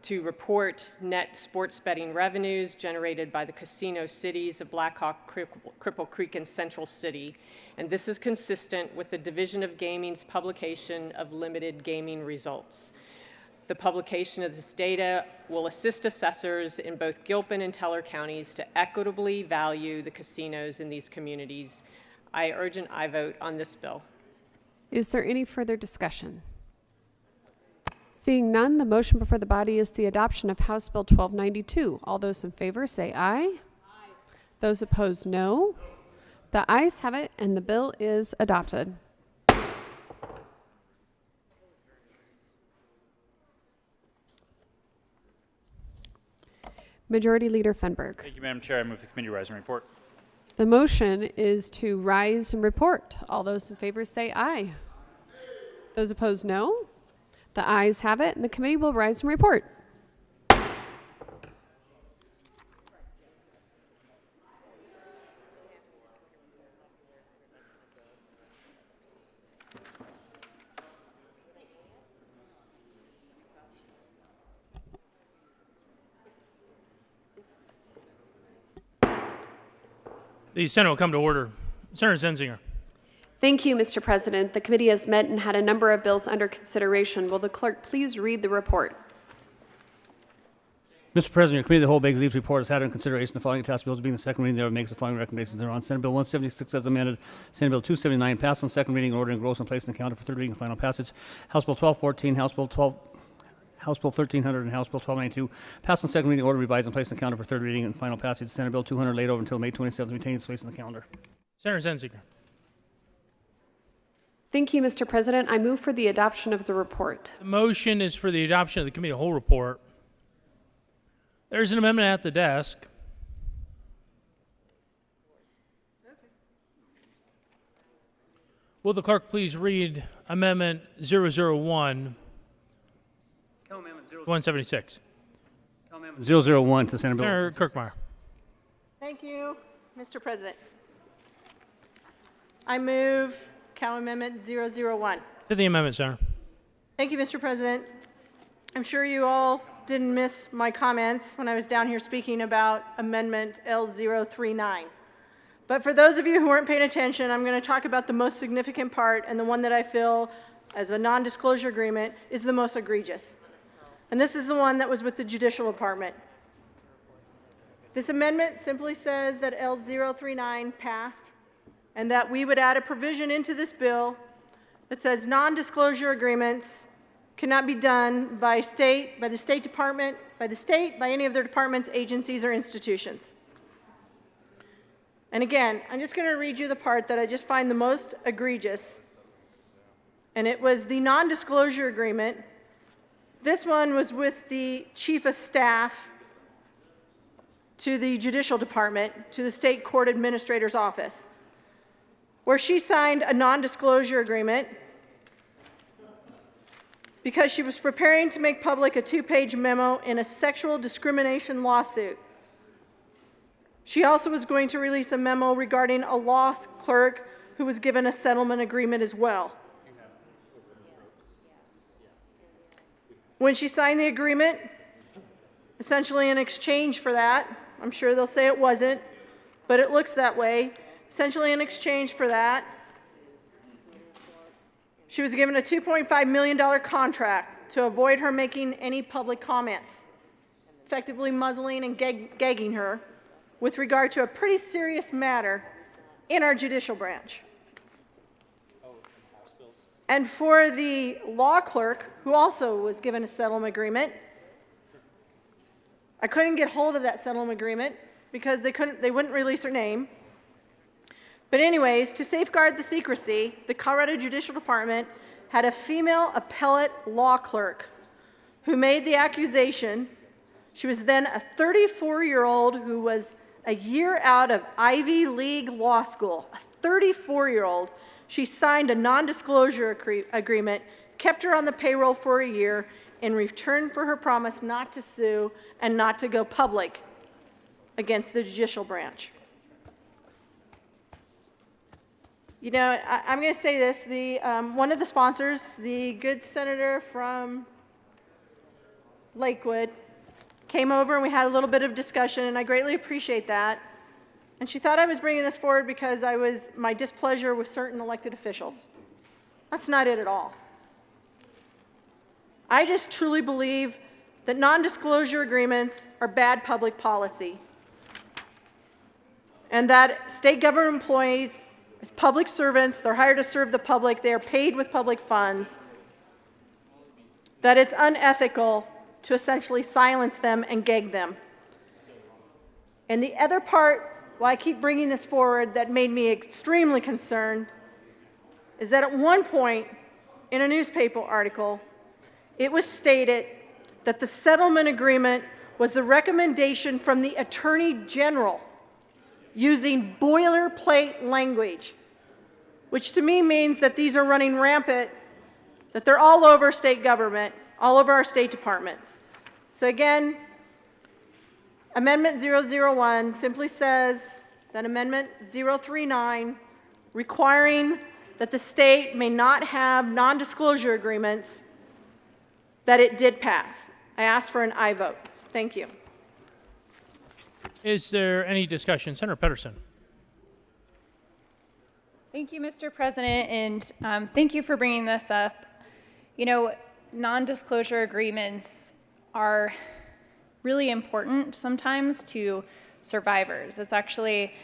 to report net sports betting revenues generated by the casino cities of Black Hawk, Cripple Creek, and Central City. And this is consistent with the Division of Gaming's publication of limited gaming results. The publication of this data will assist assessors in both Gilpin and Teller counties to equitably value the casinos in these communities. I urge an aye vote on this bill. Is there any further discussion? Seeing none, the motion before the body is the adoption of House Bill 1292. All those in favor say aye. Aye. Those opposed, no. The ayes have it, and the bill is adopted. Majority Leader Fenberg. Thank you, Madam Chair. I move the committee rise and report. The motion is to rise and report. All those in favor say aye. Those opposed, no. The ayes have it, and the committee will rise and report. The Senate will come to order. Senator Zenzinger. Thank you, Mr. President. The committee has met and had a number of bills under consideration. Will the clerk please read the report? Mr. President, your committee of the whole begs leave to report has had in consideration the following task bills being the second reading thereof makes the following recommendations thereon. Senate Bill 176 as amended, Senate Bill 279 passed on second reading in order and gross and placed in the calendar for third reading and final passage. House Bill 1214, House Bill 1300, and House Bill 1292 passed on second reading in order, revised and placed in the calendar for third reading and final passage. Senate Bill 200 laid over until May 27th, retaining its place in the calendar. Senator Zenzinger. Thank you, Mr. President. I move for the adoption of the report. The motion is for the adoption of the committee of the whole report. There's an amendment at the desk. Will the clerk please read Amendment 001, 176? 001 to Senate Bill. Senator Kirkmeyer. Thank you, Mr. President. I move Cow Amendment 001. To the amendment, Senator. Thank you, Mr. President. I'm sure you all didn't miss my comments when I was down here speaking about Amendment L039. But for those of you who weren't paying attention, I'm going to talk about the most significant part, and the one that I feel, as a non-disclosure agreement, is the most egregious. And this is the one that was with the Judicial Department. This amendment simply says that L039 passed, and that we would add a provision into this bill that says non-disclosure agreements cannot be done by the State Department, by any of their departments, agencies, or institutions. And again, I'm just going to read you the part that I just find the most egregious. And it was the non-disclosure agreement. This one was with the Chief of Staff to the Judicial Department, to the State Court Administrator's Office, where she signed a non-disclosure agreement because she was preparing to make public a 2-page memo in a sexual discrimination lawsuit. She also was going to release a memo regarding a law clerk who was given a settlement agreement as well. When she signed the agreement, essentially in exchange for that, I'm sure they'll say it wasn't, but it looks that way, essentially in exchange for that, she was given a $2.5 million contract to avoid her making any public comments, effectively muzzling and gagging her with regard to a pretty serious matter in our judicial branch. And for the law clerk, who also was given a settlement agreement, I couldn't get hold of that settlement agreement because they wouldn't release her name. But anyways, to safeguard the secrecy, the Colorado Judicial Department had a female appellate law clerk who made the accusation. She was then a 34-year-old who was a year out of Ivy League law school, a 34-year-old. She signed a non-disclosure agreement, kept her on the payroll for a year in return for her promise not to sue and not to go public against the judicial branch. You know, I'm going to say this. One of the sponsors, the good senator from Lakewood, came over and we had a little bit of discussion, and I greatly appreciate that. And she thought I was bringing this forward because my displeasure with certain elected officials. That's not it at all. I just truly believe that non-disclosure agreements are bad public policy, and that state government employees, as public servants, they're hired to serve the public, they are paid with public funds, that it's unethical to essentially silence them and gag them. And the other part, why I keep bringing this forward, that made me extremely concerned, is that at one point in a newspaper article, it was stated that the settlement agreement was the recommendation from the Attorney General using boilerplate language, which to me means that these are running rampant, that they're all over state government, all over our state departments. So again, Amendment 001 simply says that Amendment 039, requiring that the state may not have non-disclosure agreements, that it did pass. I ask for an aye vote. Thank you. Is there any discussion? Senator Pedersen. Thank you, Mr. President, and thank you for bringing this up. You know, non-disclosure agreements are really important sometimes to survivors. It's actually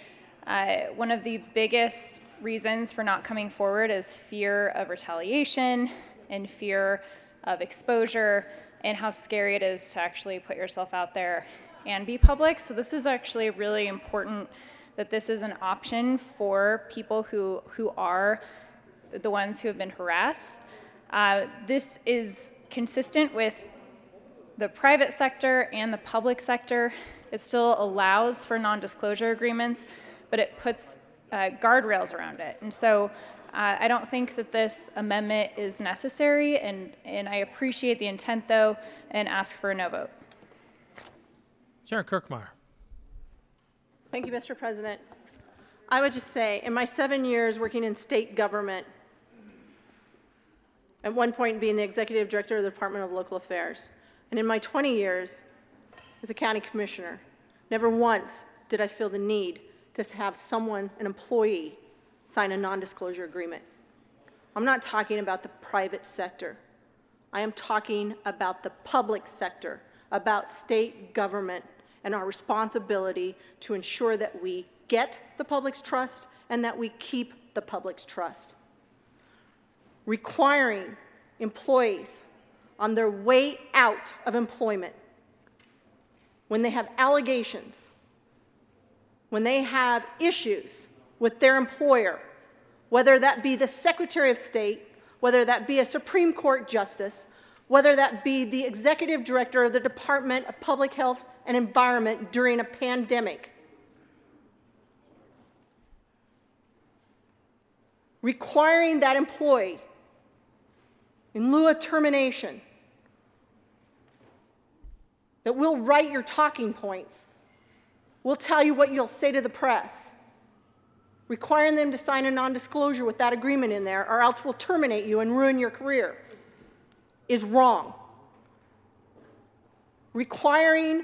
one of the biggest reasons for not coming forward is fear of retaliation and fear of exposure and how scary it is to actually put yourself out there and be public. So this is actually really important that this is an option for people who are the ones who have been harassed. This is consistent with the private sector and the public sector. It still allows for non-disclosure agreements, but it puts guardrails around it. And so I don't think that this amendment is necessary, and I appreciate the intent, though, and ask for a no vote. Senator Kirkmeyer. Thank you, Mr. President. I would just say, in my 7 years working in state government, at one point being the executive director of the Department of Local Affairs, and in my 20 years as a county commissioner, never once did I feel the need to have someone, an employee, sign a non-disclosure agreement. I'm not talking about the private sector. I am talking about the public sector, about state government and our responsibility to ensure that we get the public's trust and that we keep the public's trust. Requiring employees on their way out of employment, when they have allegations, when they have issues with their employer, whether that be the Secretary of State, whether that be a Supreme Court justice, whether that be the executive director of the Department of Public Health and Environment during a pandemic, requiring that employee, in lieu of termination, that we'll write your talking points, we'll tell you what you'll say to the press, requiring them to sign a non-disclosure with that agreement in there, or else we'll terminate you and ruin your career, is wrong. Requiring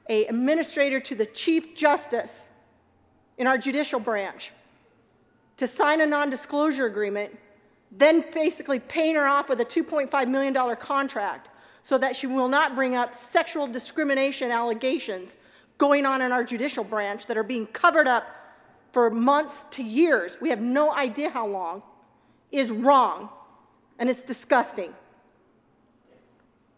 an administrator to the Chief Justice in our judicial branch to sign a non-disclosure agreement, then basically paying her off with a $2.5 million contract so that she will not bring up sexual discrimination allegations going on in our judicial branch that are being covered up for months to years, we have no idea how long, is wrong, and it's disgusting.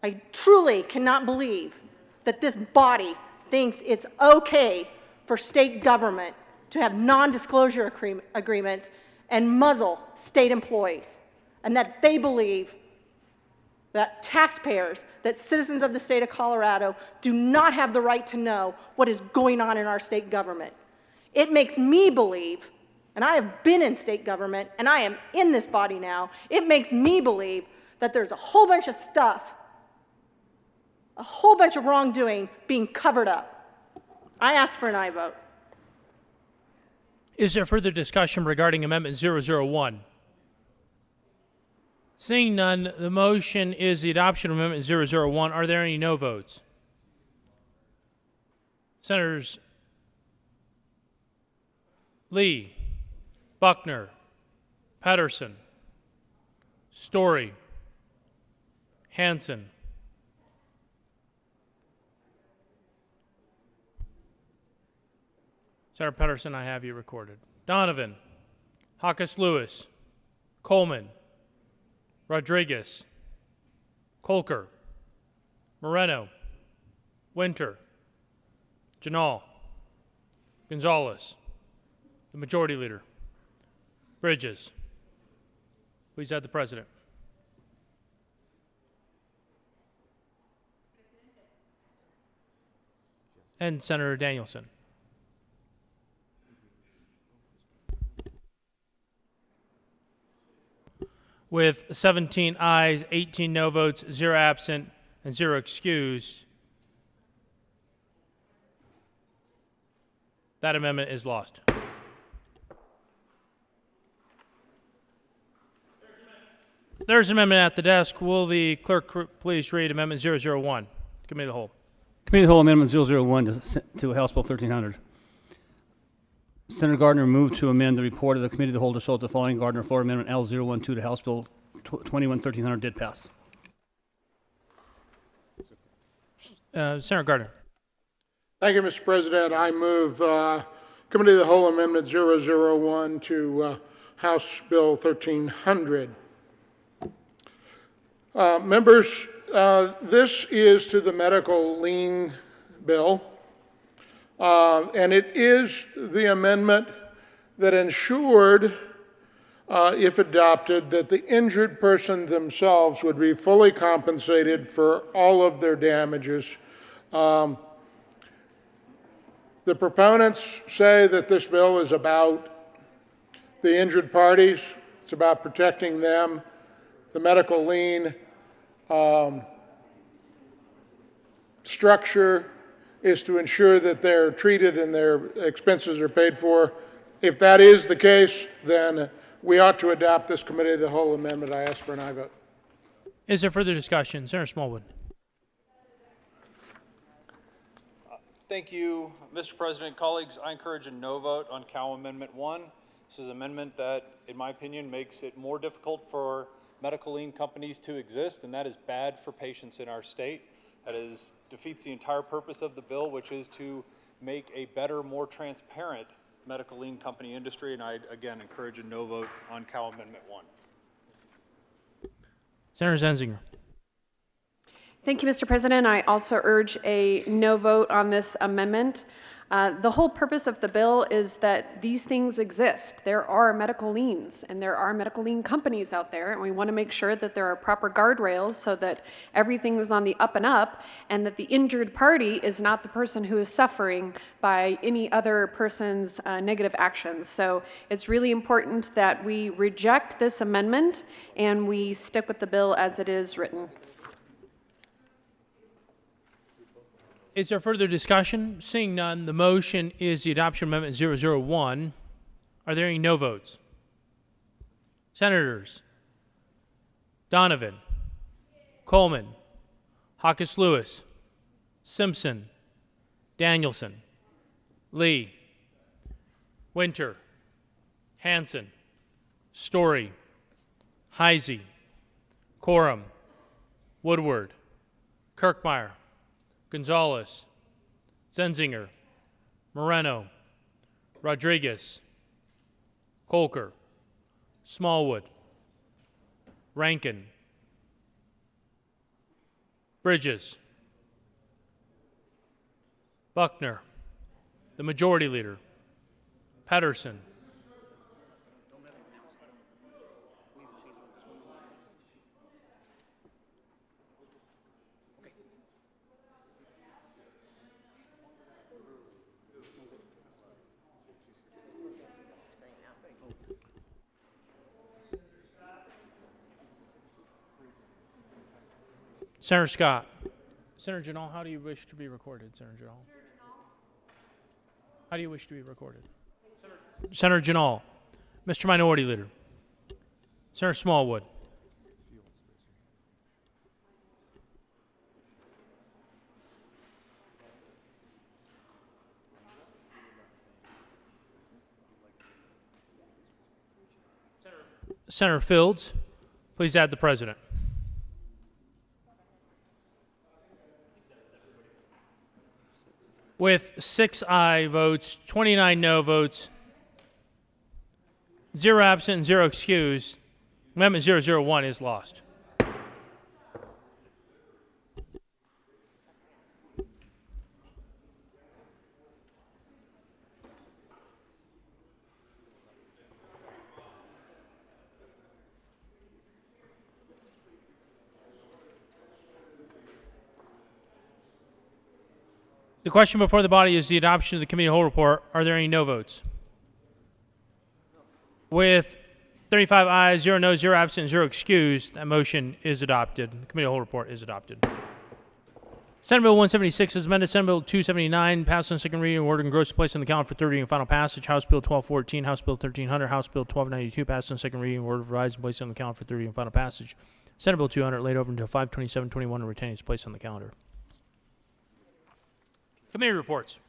I truly cannot believe that this body thinks it's okay for state government to have non-disclosure agreements and muzzle state employees, and that they believe that taxpayers, that citizens of the state of Colorado do not have the right to know what is going on in our state government. It makes me believe, and I have been in state government, and I am in this body now, it makes me believe that there's a whole bunch of stuff, a whole bunch of wrongdoing being covered up. I ask for an aye vote. Is there further discussion regarding Amendment 001? Seeing none, the motion is the adoption of Amendment 001. Are there any no votes? Senators Lee, Buckner, Pedersen, Story, Hansen, Senator Pedersen, I have you recorded. Donovan, Hawkes Lewis, Coleman, Rodriguez, Kolker, Moreno, Winter, Janal, Gonzalez, the Majority Leader, Bridges. Please add the President. And Senator Danielson. With 17 ayes, 18 no votes, 0 absent, and 0 excused, that amendment is lost. There's an amendment at the desk. Will the clerk please read Amendment 001? Committee of the Whole. Committee of the Whole Amendment 001 to House Bill 1300. Senator Gardner moved to amend the report of the Committee of the Whole to show that the following Gardner floor amendment L012 to House Bill 1300 did pass. Senator Gardner. Thank you, Mr. President. I move Committee of the Whole Amendment 001 to House Bill 1300. Members, this is to the medical lien bill, and it is the amendment that ensured, if adopted, that the injured person themselves would be fully compensated for all of their damages. The proponents say that this bill is about the injured parties. It's about protecting them. The medical lien structure is to ensure that they're treated and their expenses are paid for If that is the case, then we ought to adopt this committee of the whole amendment. I ask for an aye vote. Is there further discussion? Senator Smallwood. Thank you, Mr. President. Colleagues, I encourage a no vote on Cow Amendment 1. This is an amendment that, in my opinion, makes it more difficult for medical lien companies to exist, and that is bad for patients in our state. That defeats the entire purpose of the bill, which is to make a better, more transparent medical lien company industry, and I, again, encourage a no vote on Cow Amendment 1. Senator Zenzinger. Thank you, Mr. President. I also urge a no vote on this amendment. The whole purpose of the bill is that these things exist. There are medical liens and there are medical lien companies out there, and we want to make sure that there are proper guardrails so that everything is on the up and up and that the injured party is not the person who is suffering by any other person's negative actions. So it's really important that we reject this amendment and we stick with the bill as it is written. Is there further discussion? Seeing none, the motion is the adoption of Amendment 001. Are there any no votes? Senators Donovan, Coleman, Hawkins Lewis, Simpson, Danielson, Lee, Winter, Hansen, Story, Heisey, Coram, Woodward, Kirkmeyer, Gonzalez, Zenzinger, Moreno, Rodriguez, Colker, Smallwood, Rankin, Bridges, Buckner, the Majority Leader, Pedersen, Senator Scott. Senator Janal, how do you wish to be recorded, Senator Janal? How do you wish to be recorded? Senator Janal. Mr. Minority Leader. Senator Smallwood. Senator Fields, please add the president. With 6 aye votes, 29 no votes, 0 absent, and 0 excused, Amendment 001 is lost. The question before the body is the adoption of the committee of the whole report. Are there any no votes? With 35 ayes, 0 noes, 0 absent, 0 excused, that motion is adopted. The committee of the whole report is adopted. Senate Bill 176 is amended. Senate Bill 279 passed on second reading, ordered and grossly placed on the calendar for third reading and final passage. House Bill 1214, House Bill 1300, House Bill 1292 passed on second reading, ordered revised and placed on the calendar for third reading and final passage. Senate Bill 200 laid over until 5/27/21 and retained its place on the calendar. Committee reports.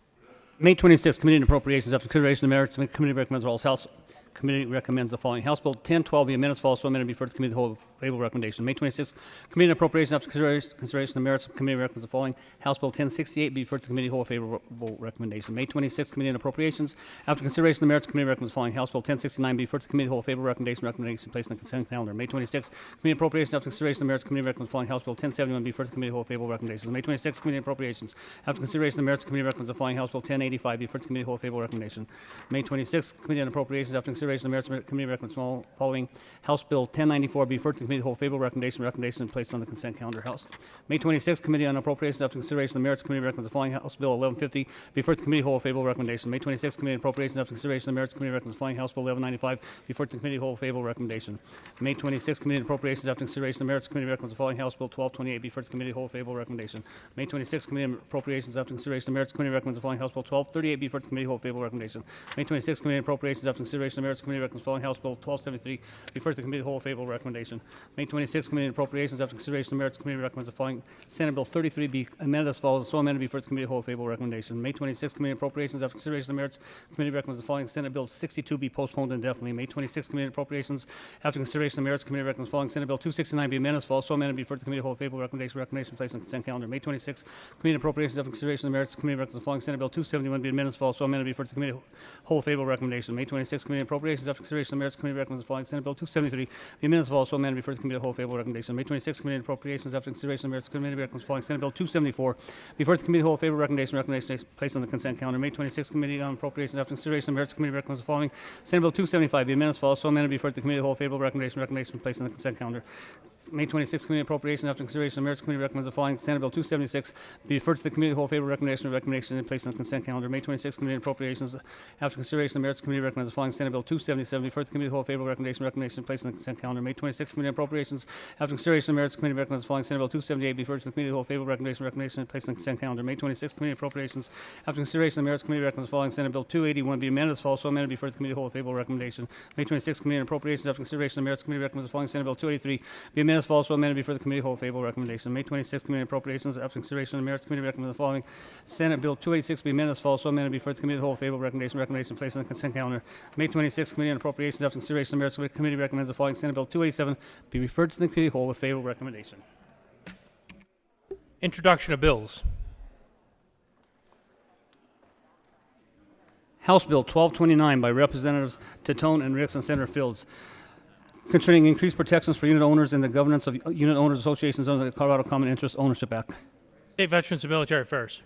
May 26th, Committee on Appropriations. After consideration of the merits, the committee recommends the House Committee recommends the following. House Bill 1012 be amended as follows, so amended, be referred to committee the whole favorable recommendation. May 26th, Committee on Appropriations. After consideration of the merits, the committee recommends the following. House Bill 1068 be referred to committee the whole favorable recommendation. May 26th, Committee on Appropriations. After consideration of the merits, the committee recommends the following. House Bill 1069 be referred to committee the whole favorable recommendation placed on the consent calendar. May 26th, Committee on Appropriations. After consideration of the merits, the committee recommends the following. House Bill 1071 be referred to committee the whole favorable recommendations. May 26th, Committee on Appropriations. After consideration of the merits, the committee recommends the following. House Bill 1085 be referred to committee the whole favorable recommendation. May 26th, Committee on Appropriations. After consideration consideration of the merits committee recommends following House Bill 1094 be referred to the committee of the whole favorable recommendation placed on the consent calendar. House May 26th, Committee on Appropriations after consideration of the merits committee recommends the following House Bill 1150 be referred to the committee of the whole favorable recommendation. May 26th, Committee on Appropriations after consideration of the merits committee recommends the following House Bill 1195 be referred to the committee of the whole favorable recommendation. May 26th, Committee on Appropriations after consideration of the merits committee recommends the following House Bill 1228 be referred to the committee of the whole favorable recommendation. May 26th, Committee on Appropriations after consideration of the merits committee recommends the following House Bill 1238 be referred to the committee of the whole favorable recommendation. May 26th, Committee on Appropriations after consideration of the merits committee recommends the following House Bill 1273 be referred to the committee of the whole favorable recommendation. May 26th, Committee on Appropriations after consideration of the merits committee recommends the following Senate Bill 33 be amended as follows, so amended be referred to the committee of the whole favorable recommendation. May 26th, Committee on Appropriations after consideration of the merits committee recommends the following Senate Bill 62 be postponed indefinitely. May 26th, Committee on Appropriations after consideration of the merits committee recommends the following Senate Bill 269 be amended as follows, so amended be referred to the committee of the whole favorable recommendation placed on the consent calendar. May 26th, Committee on Appropriations after consideration of the merits committee recommends the following Senate Bill 271 be amended as follows, so amended be referred to the committee of the whole favorable recommendation. May 26th, Committee on Appropriations after consideration of the merits committee recommends the following Senate Bill 273 be amended as follows, so amended be referred to the committee of the whole favorable recommendation. May 26th, Committee on Appropriations after consideration of the merits committee recommends the following Senate Bill 274 be referred to the committee of the whole favorable recommendation placed on the consent calendar. May 26th, Committee on Appropriations after consideration of the merits committee recommends the following Senate Bill 275 be amended as follows, so amended be referred to the committee of the whole favorable recommendation placed on the consent calendar. May 26th, Committee on Appropriations after consideration of the merits committee recommends the following Senate Bill 276 be referred to the committee of the whole favorable recommendation placed on the consent calendar. May 26th, Committee on Appropriations after consideration of the merits committee recommends the following Senate Bill 277 be referred to the committee of the whole favorable recommendation placed on the consent calendar. May 26th, Committee on Appropriations after consideration of the merits committee recommends the following Senate Bill 278 be referred to the committee of the whole favorable recommendation placed on the consent calendar. May 26th, Committee on Appropriations after consideration of the merits committee recommends the following Senate Bill 281 be amended as follows, so amended be referred to the committee of the whole favorable recommendation. May 26th, Committee on Appropriations after consideration of the merits committee recommends the following Senate Bill 283 be amended as follows, so amended be referred to the committee of the whole favorable recommendation. May 26th, Committee on Appropriations after consideration of the merits committee recommends the following Senate Bill 286 be amended as follows, so amended be referred to the committee of the whole favorable recommendation placed on the consent calendar. May 26th, Committee on Appropriations after consideration of the merits committee recommends the following Senate Bill 287 be referred to the committee of the whole with favorable recommendation. Introduction of bills. House Bill 1229 by Representatives Titone and Ricks and Senator Fields concerning increased protections for unit owners and the governance of unit owners associations under the Colorado Common Interest Ownership Act. State Veterans and Military Affairs.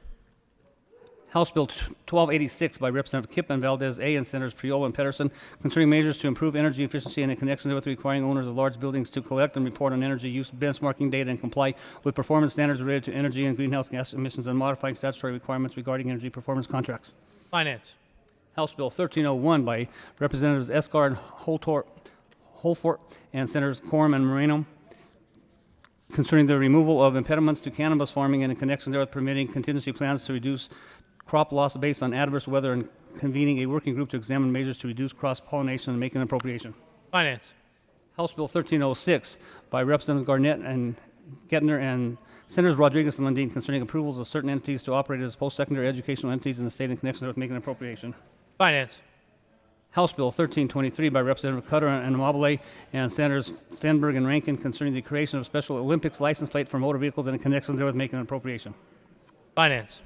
House Bill 1286 by Representative Kip and Valdez A. and Senators Priola and Pedersen concerning measures to improve energy efficiency and in connection therewith requiring owners of large buildings to collect and report on energy use benchmarking data and comply with performance standards related to energy and greenhouse gas emissions and modifying statutory requirements regarding energy performance contracts. Finance. House Bill 1301 by Representatives Escar and Holfort and Senators Quorum and Moreno concerning the removal of impediments to cannabis farming and in connection therewith permitting contingency plans to reduce crop loss based on adverse weather and convening a working group to examine measures to reduce cross-pollination and make an appropriation. Finance. House Bill 1306 by Representatives Garnett and Gettner and Senators Rodriguez and Lundin concerning approvals of certain entities to operate as post-secondary educational entities in the state in connection with making an appropriation. Finance. House Bill 1323 by Representative Cutter and Amabile and Senators Fenberg and Rankin concerning the creation of a Special Olympics license plate for motor vehicles and in connection therewith making an appropriation. Finance.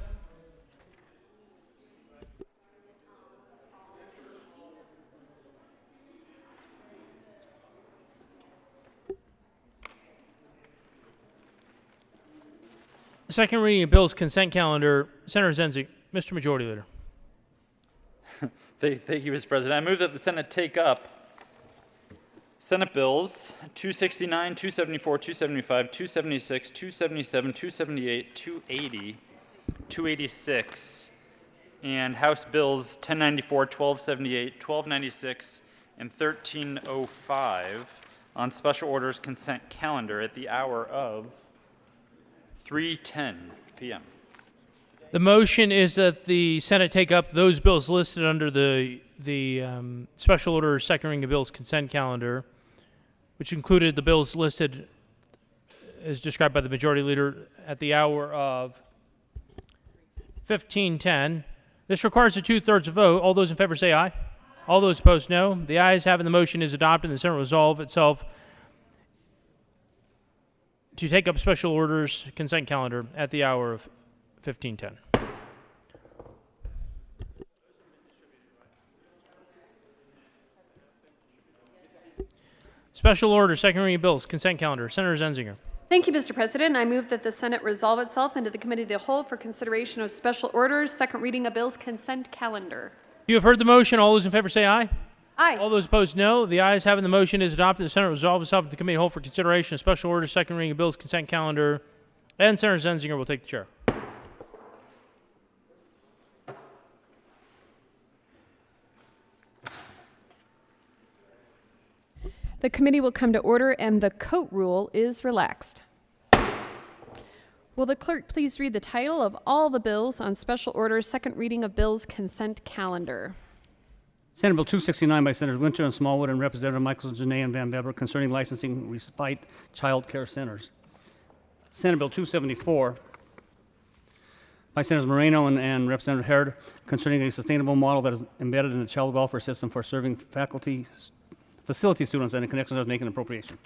Second reading of bills consent calendar. Senator Zenzi, Mr. Majority Leader. Thank you, Mr. President. I move that the Senate take up Senate Bills 269, 274, 275, 276, 277, 278, 280, 286, and House Bills 1094, 1278, 1296, and 1305 on special orders consent calendar at the hour of 3:10 p.m. The motion is that the Senate take up those bills listed under the special order second reading of bills consent calendar, which included the bills listed as described by the Majority Leader at the hour of 15:10. This requires a 2/3 vote. All those in favor say aye. All those opposed, no. The ayes have it. The motion is adopted, and the Senate will resolve itself to take up special orders consent calendar at the hour of 15:10. Special order, second reading of bills, consent calendar. Senator Zenzinger. Thank you, Mr. President. I move that the Senate resolve itself into the Committee of the Whole for consideration of special orders, second reading of bills, consent calendar. You have heard the motion. All those in favor say aye. Aye. All those opposed, no. The ayes having the motion is adopted. The Senate resolves itself to the committee whole for consideration of special order, second reading of bills, consent calendar, and Senator Zenzinger will take the chair. The committee will come to order and the coat rule is relaxed. Will the clerk please read the title of all the bills on special order, second reading of bills, consent calendar? Senate Bill 269 by Senators Winter and Smallwood and Representative Michael Janae and Van Bever concerning licensing respite child care centers. Senate Bill 274 by Senators Moreno and Representative Herod concerning a sustainable model that is embedded in the child welfare system for serving facility students and in connection with making appropriation.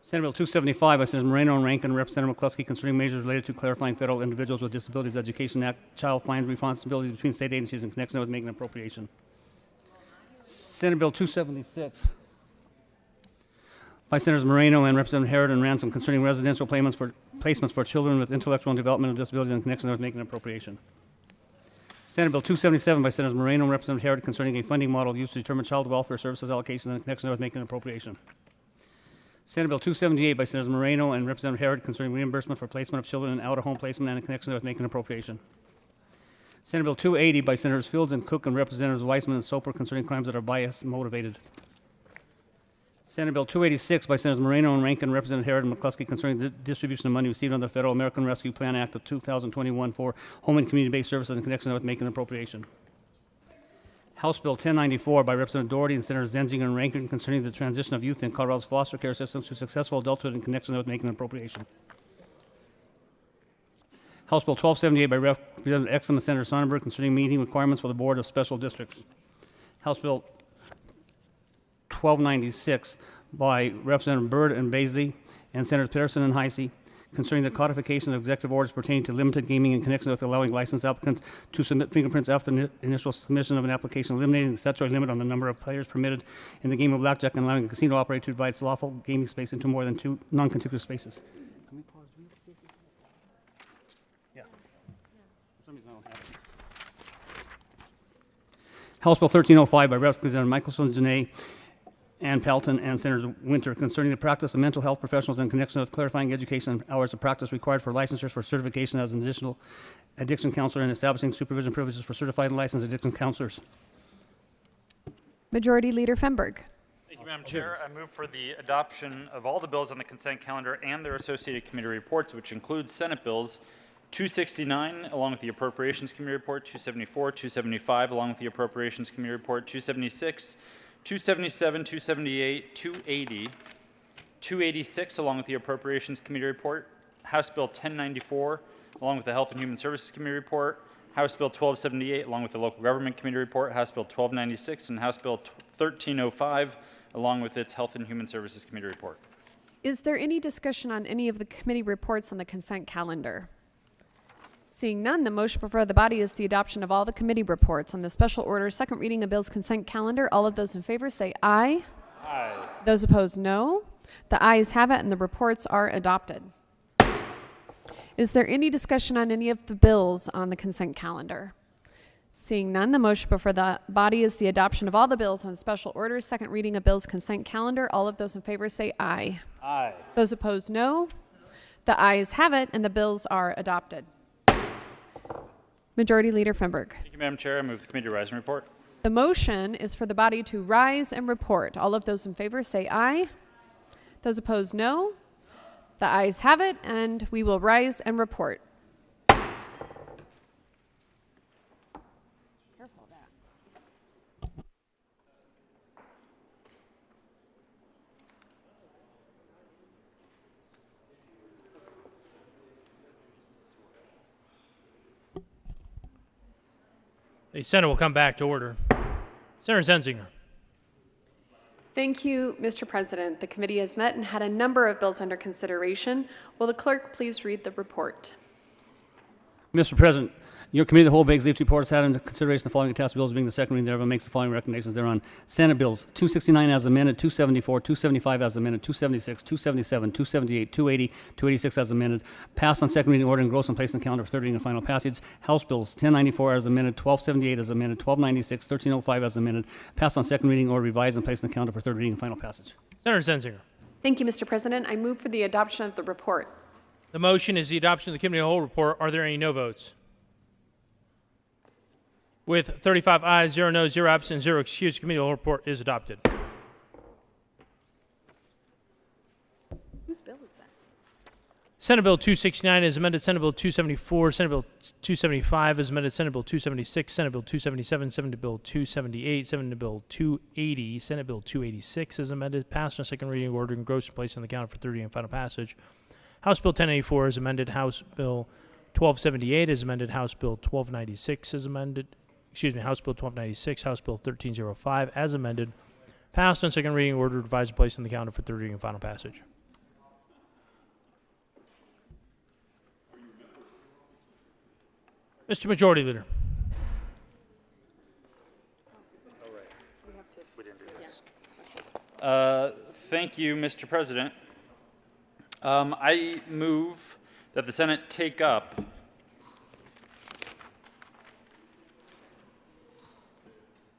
Senate Bill 275 by Senators Moreno and Rankin and Representative McCluskey concerning measures related to clarifying federal Individuals with Disabilities Education Act child fines responsibilities between state agencies in connection with making appropriation. Senate Bill 276 by Senators Moreno and Representative Herod and Ransom concerning residential placements for children with intellectual and developmental disabilities in connection with making appropriation. Senate Bill 277 by Senators Moreno and Representative Herod concerning a funding model used to determine child welfare services allocation in connection with making appropriation. Senate Bill 278 by Senators Moreno and Representative Herod concerning reimbursement for placement of children in out-of-home placement and in connection with making appropriation. Senate Bill 280 by Senators Fields and Cook and Representatives Weissman and Soper concerning crimes that are bias motivated. Senate Bill 286 by Senators Moreno and Rankin and Representative Herod and McCluskey concerning the distribution of money received under the Federal American Rescue Plan Act of 2021 for home and community-based services in connection with making appropriation. House Bill 1094 by Representative Doherty and Senators Zenzinger and Rankin concerning the transition of youth in Colorado's foster care systems to successful adulthood in connection with making appropriation. House Bill 1278 by Representative Exum and Senator Sonnenberg concerning meeting requirements for the Board of Special Districts. House Bill 1296 by Representative Byrd and Baisley and Senators Peterson and Heisey concerning the codification of executive orders pertaining to limited gaming in connection with allowing licensed applicants to submit fingerprints after the initial submission of an application, eliminating the statutory limit on the number of players permitted in the game of blackjack and allowing a casino operator to divide its lawful gaming space into more than 2 non-contiguous spaces. Can we pause? Yeah. For some reason I don't have it. House Bill 1305 by Representative Michelson, Janae, and Pelton and Senators Winter concerning the practice of mental health professionals in connection with clarifying education hours of practice required for licensures for certification as an additional addiction counselor and establishing supervision privileges for certified and licensed addiction counselors. Majority Leader Fenberg. Thank you, Madam Chair. I move for the adoption of all the bills on the consent calendar and their associated committee reports, which include Senate bills 269 along with the Appropriations Committee report, 274, 275 along with the Appropriations Committee report, 276, 277, 278, 280, 286 along with the Appropriations Committee report, House Bill 1094 along with the Health and Human Services Committee report, House Bill 1278 along with the Local Government Committee report, House Bill 1296, and House Bill 1305 along with its Health and Human Services Committee report. Is there any discussion on any of the committee reports on the consent calendar? Seeing none, the motion before the body is the adoption of all the committee reports on the special order, second reading of bills consent calendar. All of those in favor say aye. Aye. Those opposed, no. The ayes have it and the reports are adopted. Is there any discussion on any of the bills on the consent calendar? Seeing none, the motion before the body is the adoption of all the bills on special order, second reading of bills consent calendar. All of those in favor say aye. Aye. Those opposed, no. The ayes have it and the bills are adopted. Majority Leader Fenberg. Thank you, Madam Chair. I move the committee rise and report. The motion is for the body to rise and report. All of those in favor say aye. Those opposed, no. The ayes have it, and we will rise and report. Careful of that. The Senate will come back to order. Senator Zenzinger. Thank you, Mr. President. The committee has met and had a number of bills under consideration. Will the clerk please read the report? Mr. President, Your committee of the whole begs leave to report has had into consideration the following attached bills being the second reading thereof and makes the following recommendations thereon. Senate Bills 269 as amended, 274, 275 as amended, 276, 277, 278, 280, 286 as amended. Passed on second reading order and engrossed and placed on the calendar for third reading and final passage. House Bills 1094 as amended, 1278 as amended, 1296, 1305 as amended. Passed on second reading order, revised and placed on the calendar for third reading and final passage. Senator Zenzinger. Thank you, Mr. President. I move for the adoption of the report. The motion is the adoption of the committee of the whole report. Are there any no votes? With 35 ayes, 0 noes, 0 absent, 0 excused, the committee of the whole report is adopted. Whose bill is that? Senate Bill 269 is amended. Senate Bill 274, Senate Bill 275 is amended. Senate Bill 276, Senate Bill 277, Senate Bill 278, Senate Bill 280, Senate Bill 286 is amended. Passed on second reading order, engrossed and placed on the calendar for third reading and final passage. House Bill 1084 is amended. House Bill 1278 is amended. House Bill 1296 is amended. House Bill 1296, House Bill 1305 as amended. Passed on second reading order, revised and placed on the calendar for third reading and final passage. Mr. Majority Leader. Thank you, Mr. President. I move that the Senate take up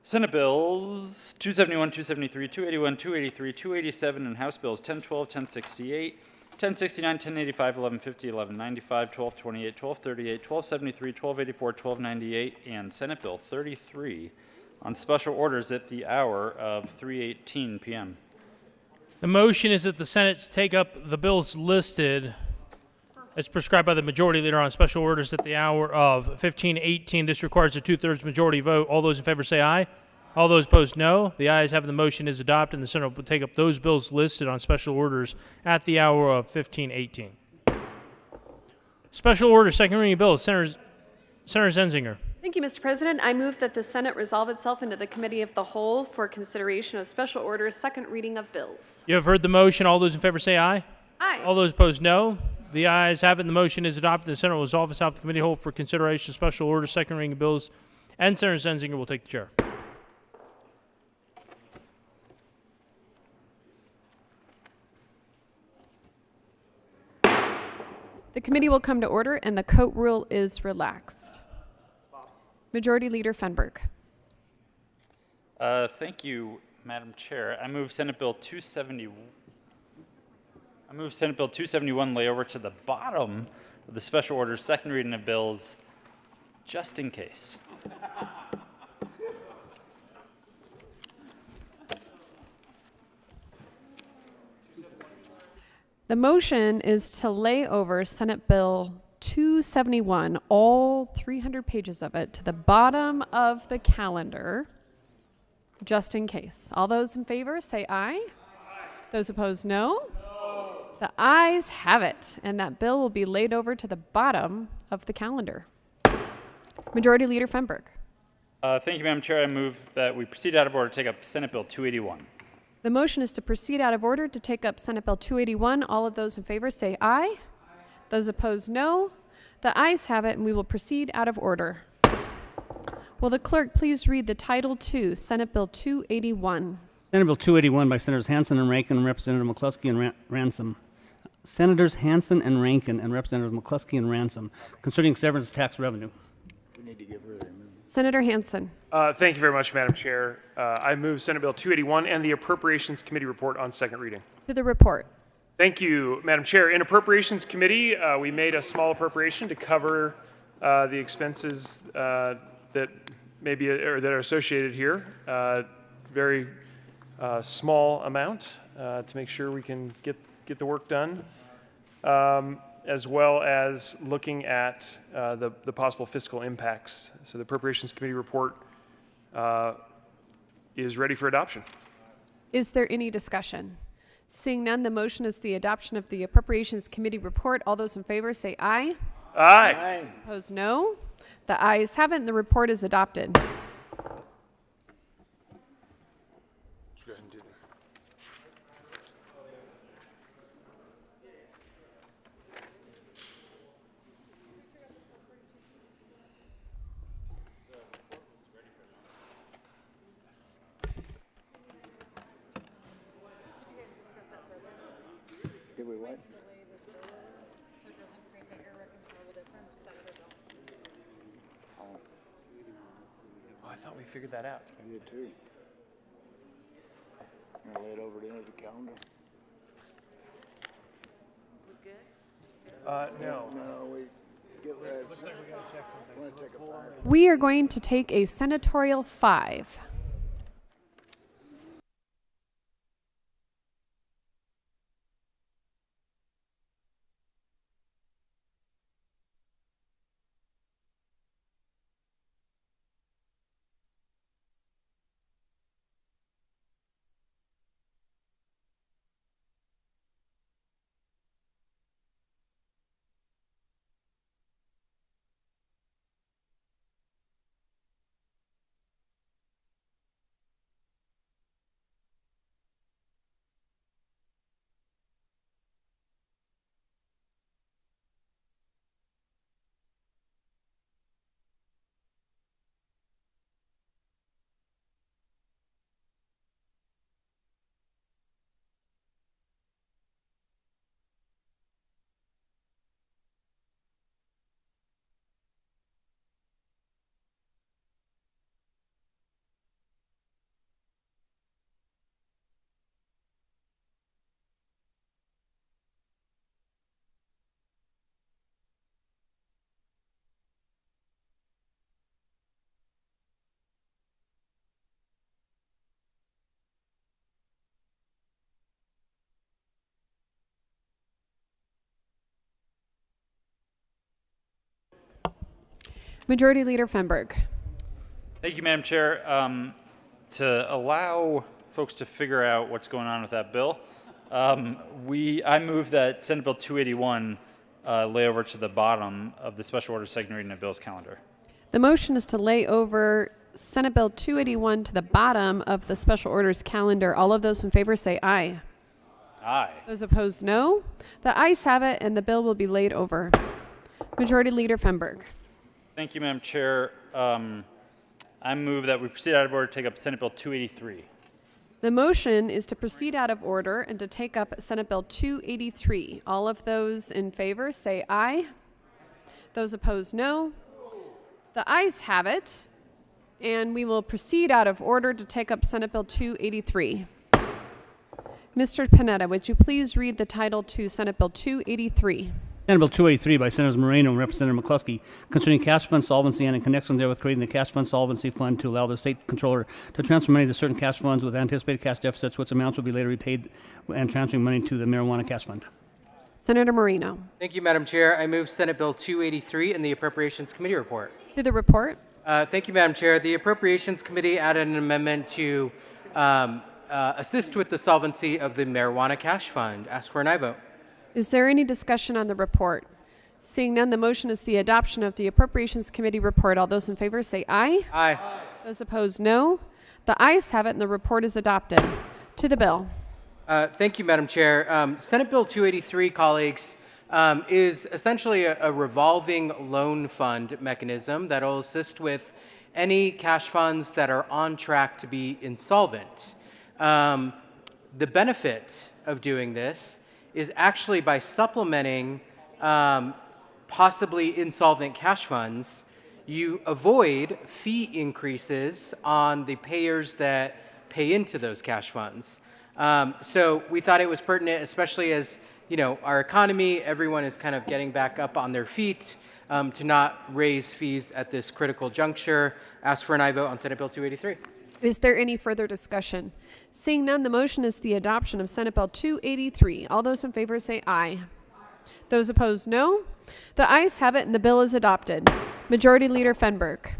Senate Bills 271, 273, 281, 283, 287, and House Bills 1012, 1068, 1069, 1085, 1150, 1195, 1228, 1238, 1273, 1284, 1298, and Senate Bill 33 on special orders at the hour of 3:18 p.m. The motion is that the Senate take up the bills listed as prescribed by the Majority Leader on special orders at the hour of 15:18. This requires a two-thirds majority vote. All those in favor say aye. All those opposed, no. The ayes have it. The motion is adopted, and the Senate will take up those bills listed on special orders at the hour of 15:18. Special order, second reading bills. Senator Zenzinger. Thank you, Mr. President. I move that the Senate resolve itself into the Committee of the Whole for consideration of special orders, second reading of bills. You have heard the motion. All those in favor say aye. Aye. All those opposed, no. The ayes have it. The motion is adopted. The Senate will resolve itself to the Committee of the Whole for consideration of special orders, second reading of bills, and Senator Zenzinger will take the chair. The committee will come to order and the coat rule is relaxed. Majority Leader Fenberg. Thank you, Madam Chair. I move Senate Bill 271 lay over to the bottom of the special orders, second reading of bills, just in case. The motion is to lay over Senate Bill 271, all 300 pages of it, to the bottom of the calendar, just in case. All those in favor say aye. Those opposed, no. The ayes have it, and that bill will be laid over to the bottom of the calendar. Majority Leader Fenberg. Thank you, Madam Chair. I move that we proceed out of order to take up Senate Bill 281. The motion is to proceed out of order to take up Senate Bill 281. All of those in favor say aye. Those opposed, no. The ayes have it, and we will proceed out of order. Will the clerk please read the Title II, Senate Bill 281? Senate Bill 281 by Senators Hansen and Rankin and Representative McCluskey and Ransom. Senators Hansen and Rankin and Representative McCluskey and Ransom concerning severance tax revenue. We need to get rid of them. Senator Hansen. Thank you very much, Madam Chair. I move Senate Bill 281 and the Appropriations Committee report on second reading. To the report. Thank you, Madam Chair. In Appropriations Committee, we made a small appropriation to cover the expenses that may be or that are associated here. Very small amount to make sure we can get the work done, as well as looking at the possible fiscal impacts. So the Appropriations Committee report is ready for adoption. Is there any discussion? Seeing none, the motion is the adoption of the Appropriations Committee report. All those in favor say aye. Aye. Those opposed, no. The ayes have it, and the report is adopted. Did we what? Oh, I thought we figured that out. I did too. I'm gonna lay it over the end of the calendar. No. No, we get ready. Looks like we gotta check something. Wanna take a 5. We are going to take a senatorial 5. Majority Leader Fenberg. Thank you, Madam Chair. To allow folks to figure out what's going on with that bill, I move that Senate Bill 281 lay over to the bottom of the special order second reading of Bill's calendar. The motion is to lay over Senate Bill 281 to the bottom of the special orders calendar. All of those in favor say aye. Aye. Those opposed, no. The ayes have it, and the bill will be laid over. Majority Leader Fenberg. Thank you, Madam Chair. I move that we proceed out of order to take up Senate Bill 283. The motion is to proceed out of order and to take up Senate Bill 283. All of those in favor say aye. Those opposed, no. The ayes have it, and we will proceed out of order to take up Senate Bill 283. Mr. Panetta, would you please read the title to Senate Bill 283? Senate Bill 283 by Senators Moreno and Representative McCluskey concerning cash fund solvency and in connection therewith creating the cash fund solvency fund to allow the state controller to transfer money to certain cash funds with anticipated cash deficits, which amounts will be later repaid, and transferring money to the marijuana cash fund. Senator Moreno. Thank you, Madam Chair. I move Senate Bill 283 and the Appropriations Committee report. To the report. Thank you, Madam Chair. The Appropriations Committee added an amendment to assist with the solvency of the marijuana cash fund. Ask for an aye vote. Is there any discussion on the report? Seeing none, the motion is the adoption of the Appropriations Committee report. All those in favor say aye. Aye. Those opposed, no. The ayes have it, and the report is adopted. To the bill. Thank you, Madam Chair. Senate Bill 283, colleagues, is essentially a revolving loan fund mechanism that will assist with any cash funds that are on track to be insolvent. The benefit of doing this is actually by supplementing possibly insolvent cash funds, you avoid fee increases on the payers that pay into those cash funds. So we thought it was pertinent, especially as our economy, everyone is kind of getting back up on their feet, to not raise fees at this critical juncture. Ask for an aye vote on Senate Bill 283. Is there any further discussion? Seeing none, the motion is the adoption of Senate Bill 283. All those in favor say aye. Those opposed, no. The ayes have it, and the bill is adopted. Majority Leader Fenberg.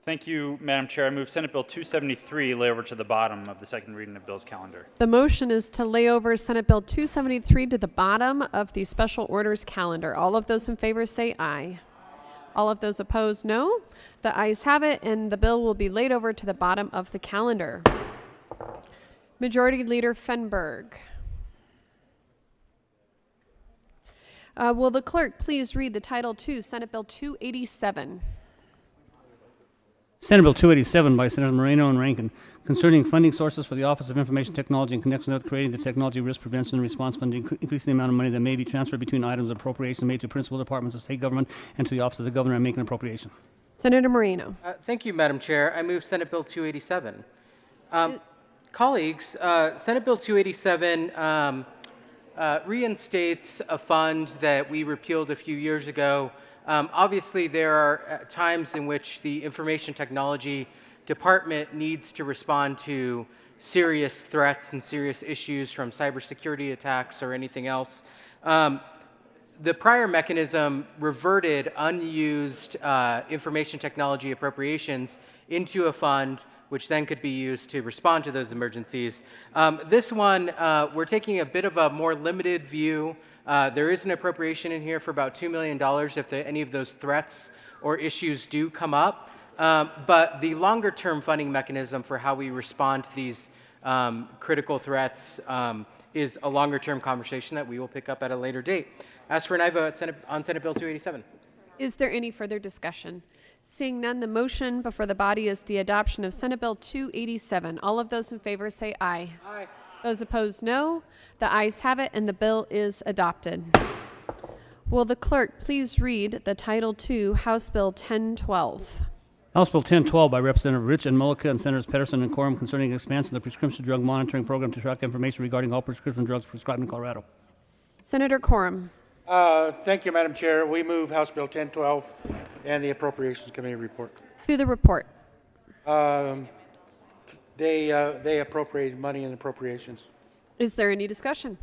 Thank you, Madam Chair. I move Senate Bill 273 lay over to the bottom of the second reading of Bill's calendar. The motion is to lay over Senate Bill 273 to the bottom of the special orders calendar. All of those in favor say aye. All of those opposed, no. The ayes have it, and the bill will be laid over to the bottom of the calendar. Majority Leader Fenberg. Will the clerk please read the title to Senate Bill 287? Senate Bill 287 by Senators Moreno and Rankin concerning funding sources for the Office of Information Technology in connection with creating the Technology Risk Prevention and Response Fund, increasing the amount of money that may be transferred between items of appropriation made to principal departments of state government and to the Office of the Governor and make an appropriation. Senator Moreno. Thank you, Madam Chair. I move Senate Bill 287. Colleagues, Senate Bill 287 reinstates a fund that we repealed a few years ago. Obviously, there are times in which the Information Technology Department needs to respond to serious threats and serious issues from cybersecurity attacks or anything else. The prior mechanism reverted unused information technology appropriations into a fund which then could be used to respond to those emergencies. This one, we're taking a bit of a more limited view. There is an appropriation in here for about $2 million if any of those threats or issues do come up. But the longer term funding mechanism for how we respond to these critical threats is a longer term conversation that we will pick up at a later date. As for an aye vote on Senate Bill 287. Is there any further discussion? Seeing none, the motion before the body is the adoption of Senate Bill 287. All of those in favor say aye. Aye. Those opposed, no. The ayes have it, and the bill is adopted. Will the clerk please read the Title II, House Bill 1012? House Bill 1012 by Representative Rich and Mullica and Senators Pedersen and Quorum concerning expansion of the prescription drug monitoring program to track information regarding all prescription drugs prescribed in Colorado. Senator Quorum. Thank you, Madam Chair. We move House Bill 1012 and the Appropriations Committee report. To the report. They appropriated money in appropriations. Is there any discussion?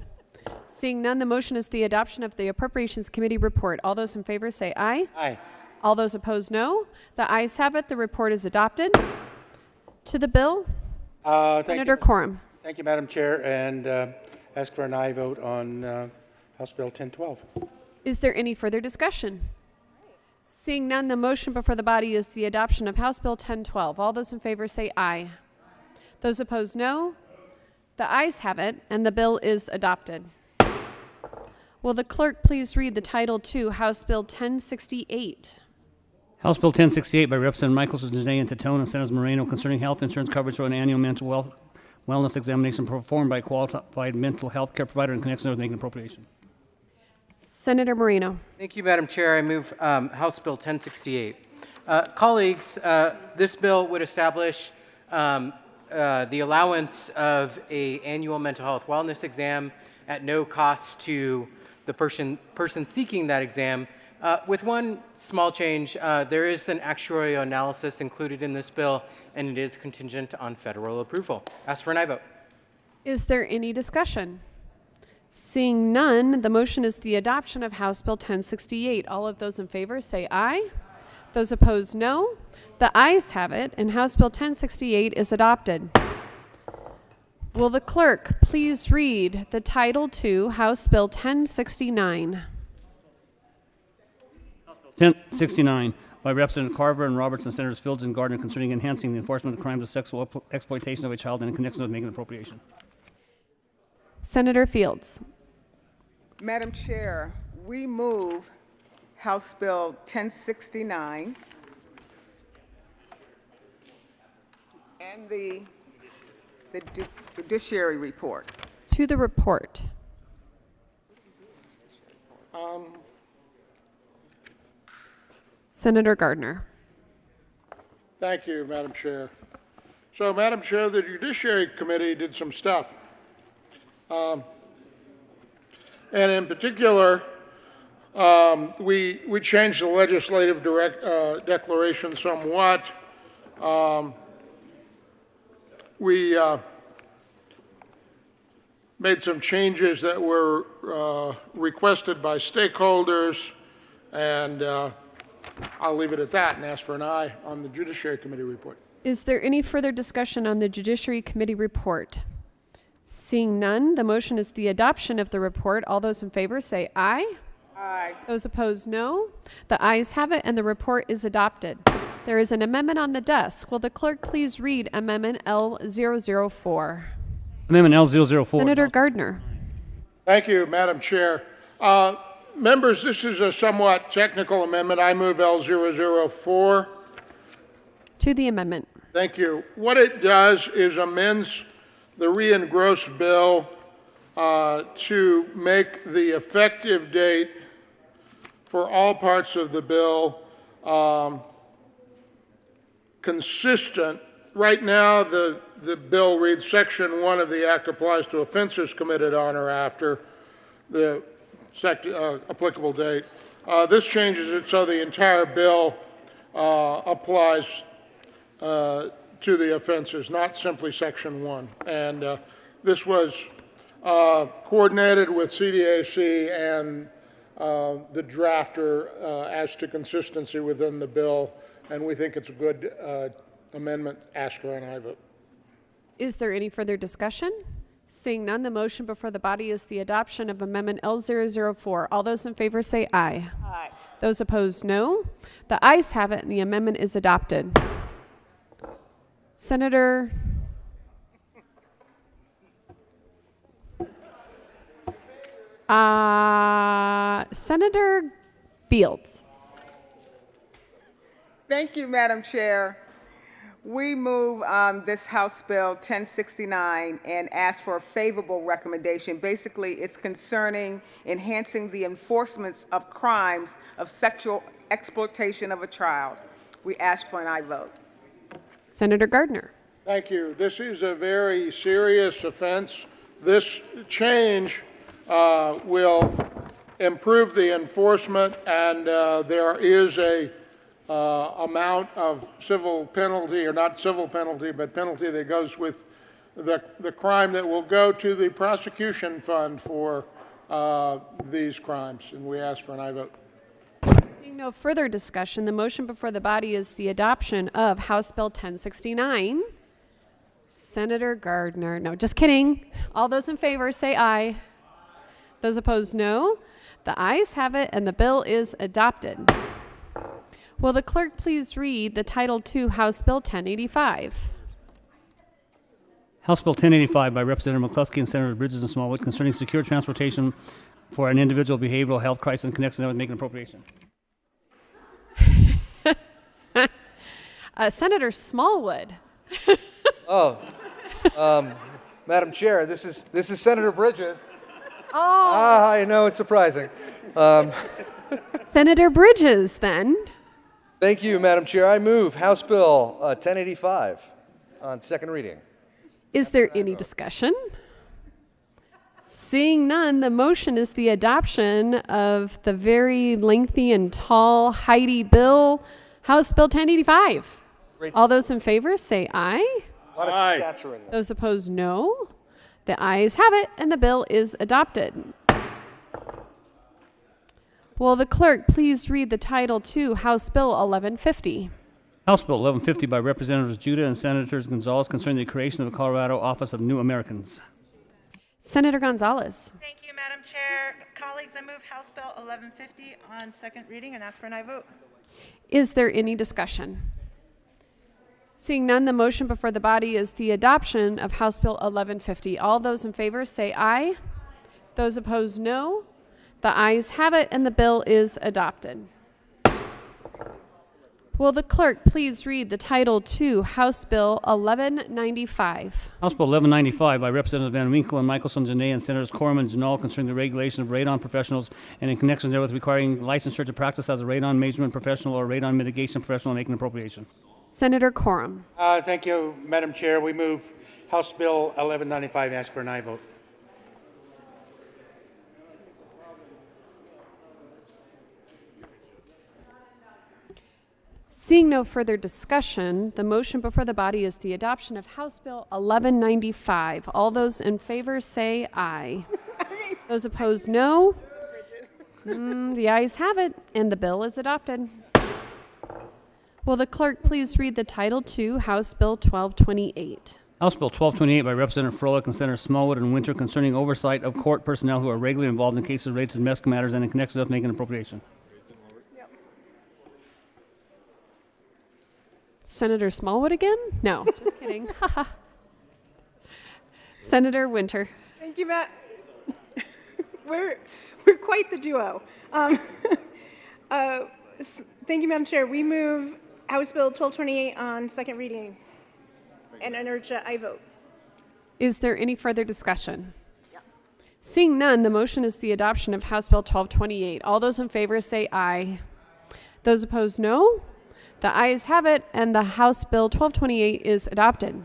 Seeing none, the motion is the adoption of the Appropriations Committee report. All those in favor say aye. Aye. All those opposed, no. The ayes have it. The report is adopted. To the bill, Senator Quorum. Thank you, Madam Chair, and ask for an aye vote on House Bill 1012. Is there any further discussion? Seeing none, the motion before the body is the adoption of House Bill 1012. All those in favor say aye. Those opposed, no. The ayes have it, and the bill is adopted. Will the clerk please read the Title II, House Bill 1068? House Bill 1068 by Representative Michaels, Janae, and Tatone and Senators Moreno concerning health insurance coverage for an annual mental wellness examination performed by a qualified mental health care provider in connection with making an appropriation. Senator Moreno. Thank you, Madam Chair. I move House Bill 1068. Colleagues, this bill would establish the allowance of an annual mental health wellness exam at no cost to the person seeking that exam. With one small change, there is an actuarial analysis included in this bill, and it is contingent on federal approval. Ask for an aye vote. Is there any discussion? Seeing none, the motion is the adoption of House Bill 1068. All of those in favor say aye. Those opposed, no. The ayes have it, and House Bill 1068 is adopted. Will the clerk please read the Title II, House Bill 1069? 1069 by Representative Carver and Roberts and Senators Fields and Gardner concerning enhancing the enforcement of crimes of sexual exploitation of a child and in connection with making an appropriation. Senator Fields. Madam Chair, we move House Bill 1069 and the judiciary report. To the report. Senator Gardner. Thank you, Madam Chair. So, Madam Chair, the Judiciary Committee did some stuff. And in particular, we changed the legislative declaration somewhat. We made some changes that were requested by stakeholders, and I'll leave it at that and ask for an aye on the Judiciary Committee report. Is there any further discussion on the Judiciary Committee report? Seeing none, the motion is the adoption of the report. All those in favor say aye. Aye. Those opposed, no. The ayes have it, and the report is adopted. There is an amendment on the desk. Will the clerk please read Amendment L004? Amendment L004. Senator Gardner. Thank you, Madam Chair. Members, this is a somewhat technical amendment. I move L004. to the amendment. Thank you. What it does is amends the re-engrossed bill to make the effective date for all parts of the bill consistent. Right now, the bill reads, Section 1 of the Act applies to offenses committed on or after the applicable date. This changes it so the entire bill applies to the offenses, not simply Section 1. And this was coordinated with CDAC and the drafter as to consistency within the bill, and we think it's a good amendment. Ask for an aye vote. Is there any further discussion? Seeing none, the motion before the body is the adoption of Amendment L004. All those in favor say aye. Aye. Those opposed, no. The ayes have it, and the amendment is adopted. Senator Senator Fields. Thank you, Madam Chair. We move this House Bill 1069 and ask for a favorable recommendation. Basically, it's concerning enhancing the enforcement of crimes of sexual exploitation of a child. We ask for an aye vote. Senator Gardner. Thank you. This is a very serious offense. This change will improve the enforcement, and there is a amount of civil penalty, or not civil penalty, but penalty that goes with the crime that will go to the prosecution fund for these crimes, and we ask for an aye vote. Seeing no further discussion, the motion before the body is the adoption of House Bill 1069. Senator Gardner, no, just kidding. All those in favor say aye. Those opposed, no. The ayes have it, and the bill is adopted. Will the clerk please read the Title II House Bill 1085? House Bill 1085 by Representative McCluskey and Senator Bridges and Smallwood concerning secure transportation for an individual behavioral health crisis in connection with making an appropriation. Senator Smallwood. Madam Chair, this is Senator Bridges. Oh. I know it's surprising. Senator Bridges, then. Thank you, Madam Chair. I move House Bill 1085 on second reading. Is there any discussion? Seeing none, the motion is the adoption of the very lengthy and tall, heighty bill, House Bill 1085. All those in favor say aye. A lot of stature in there. Those opposed, no. The ayes have it, and the bill is adopted. Will the clerk please read the Title II House Bill 1150? House Bill 1150 by Representatives Judah and Senators Gonzalez concerning the creation of the Colorado Office of New Americans. Senator Gonzalez. Thank you, Madam Chair. Colleagues, I move House Bill 1150 on second reading and ask for an aye vote. Is there any discussion? Seeing none, the motion before the body is the adoption of House Bill 1150. All those in favor say aye. Those opposed, no. The ayes have it, and the bill is adopted. Will the clerk please read the Title II House Bill 1195? House Bill 1195 by Representatives Van Winkle and Michelson, Janae, and Senators Corman and Janal concerning the regulation of radon professionals and in connection therewith requiring licensure to practice as a radon measurement professional or radon mitigation professional and making an appropriation. Senator Coram. Thank you, Madam Chair. We move House Bill 1195 and ask for an aye vote. Seeing no further discussion, the motion before the body is the adoption of House Bill 1195. All those in favor say aye. Those opposed, no. The ayes have it, and the bill is adopted. Will the clerk please read the Title II House Bill 1228? House Bill 1228 by Representative Froelich and Senator Smallwood and Winter concerning oversight of court personnel who are regularly involved in cases related to domestic matters and in connection with making an appropriation. Senator Smallwood again? No, just kidding. Senator Winter. Thank you, Matt. We're quite the duo. Thank you, Madam Chair. We move House Bill 1228 on second reading and urge a aye vote. Is there any further discussion? Seeing none, the motion is the adoption of House Bill 1228. All those in favor say aye. Those opposed, no. The ayes have it, and the House Bill 1228 is adopted.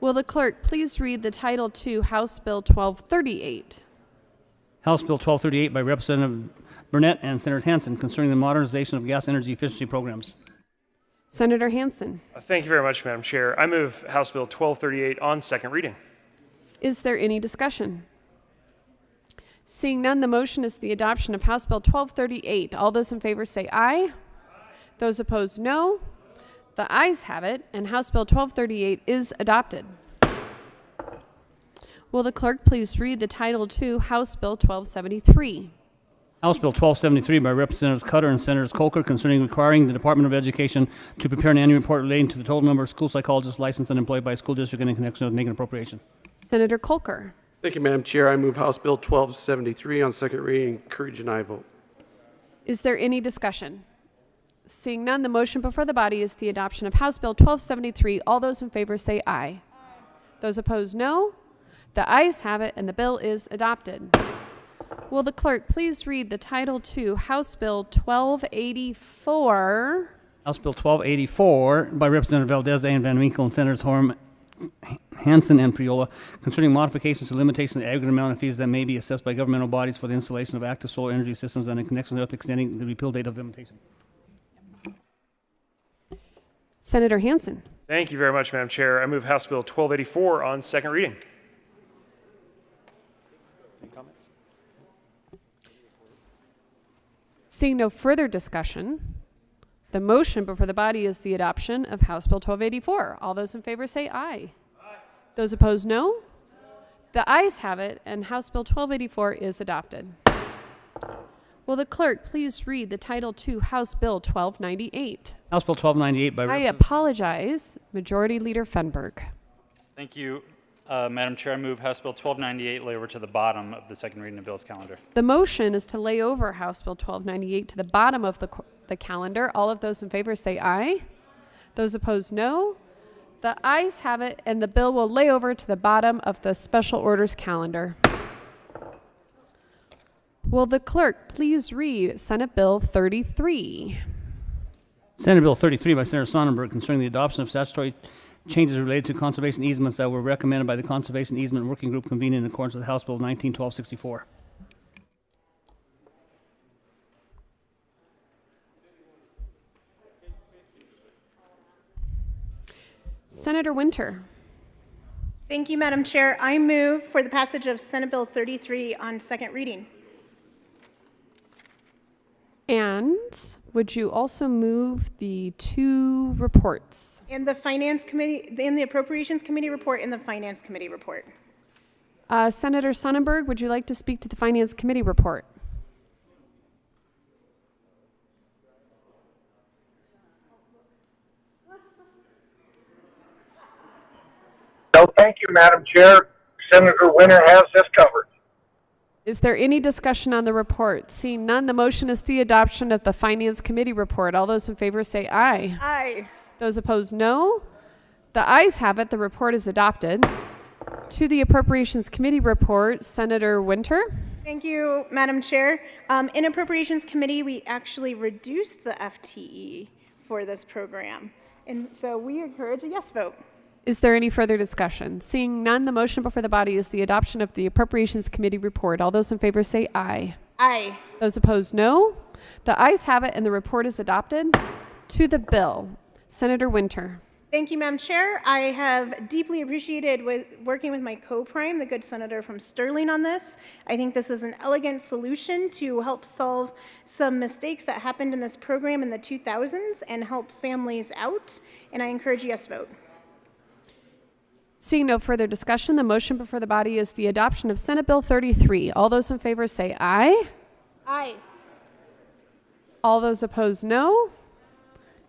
Will the clerk please read the title to House Bill 1238? House Bill 1238 by Representative Burnett and Senator Hansen concerning the modernization of gas energy efficiency programs. Senator Hansen. Thank you very much, Madam Chair. I move House Bill 1238 on second reading. Is there any discussion? Seeing none, the motion is the adoption of House Bill 1238. All those in favor say aye. Those opposed, no. The ayes have it, and House Bill 1238 is adopted. Will the clerk please read the title to House Bill 1273? House Bill 1273 by Representatives Cutter and Senators Colker concerning requiring the Department of Education to prepare an annual report relating to the total number of school psychologists licensed and employed by a school district in connection with making an appropriation. Senator Colker. Thank you, Madam Chair. I move House Bill 1273 on second reading. Encourage an aye vote. Is there any discussion? Seeing none, the motion before the body is the adoption of House Bill 1273. All those in favor say aye. Those opposed, no. The ayes have it, and the bill is adopted. Will the clerk please read the title to House Bill 1284? House Bill 1284 by Representative Valdez and Van Winkle and Senators Horn, Hansen, and Priola concerning modifications to limitations of the aggregate amount of fees that may be assessed by governmental bodies for the installation of active solar energy systems and in connection with extending the repeal date of the limitation. Senator Hansen. Thank you very much, Madam Chair. I move House Bill 1284 on second reading. Any comments? Seeing no further discussion, the motion before the body is the adoption of House Bill 1284. All those in favor say aye. Aye. Those opposed, no. The ayes have it, and House Bill 1284 is adopted. Will the clerk please read the title to House Bill 1298? House Bill 1298 by I apologize, Majority Leader Fenberg. Thank you, Madam Chair. I move House Bill 1298 lay over to the bottom of the second reading of bill's calendar. The motion is to lay over House Bill 1298 to the bottom of the calendar. All of those in favor say aye. Those opposed, no. The ayes have it, and the bill will lay over to the bottom of the special orders calendar. Will the clerk please read Senate Bill 33? Senate Bill 33 by Senator Sonnenberg concerning the adoption of statutory changes related to conservation easements that were recommended by the Conservation Easement Working Group convened in accordance with House Bill 19-1264. Senator Winter. Thank you, Madam Chair. I move for the passage of Senate Bill 33 on second reading. And would you also move the two reports? In the Finance Committee, in the Appropriations Committee report and the Finance Committee report. Senator Sonnenberg, would you like to speak to the Finance Committee report? No, thank you, Madam Chair. Senator Winter has this covered. Is there any discussion on the report? Seeing none, the motion is the adoption of the Finance Committee report. All those in favor say aye. Aye. Those opposed, no. The ayes have it. The report is adopted. To the Appropriations Committee report, Senator Winter. Thank you, Madam Chair. In Appropriations Committee, we actually reduced the FTE for this program. And so we encourage a yes vote. Is there any further discussion? Seeing none, the motion before the body is the adoption of the Appropriations Committee report. All those in favor say aye. Aye. Those opposed, no. The ayes have it, and the report is adopted. To the bill, Senator Winter. Thank you, Madam Chair. I have deeply appreciated working with my co-prime, the good senator from Sterling, on this. I think this is an elegant solution to help solve some mistakes that happened in this program in the 2000s and help families out, and I encourage a yes vote. Seeing no further discussion, the motion before the body is the adoption of Senate Bill 33. All those in favor say aye. Aye. All those opposed, no.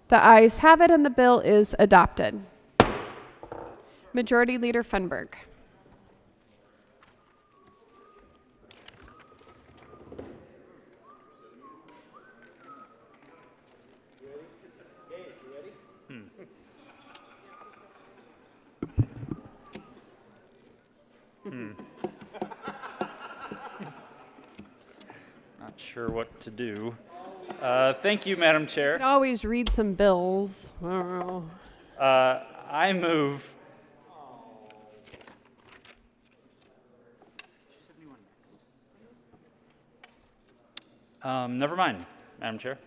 The ayes have it, and the bill is adopted. Majority Leader Fenberg. sure what to do. Thank you, Madam You Chair. could always read some bills. Oh. I move. Never mind, Madam Chair.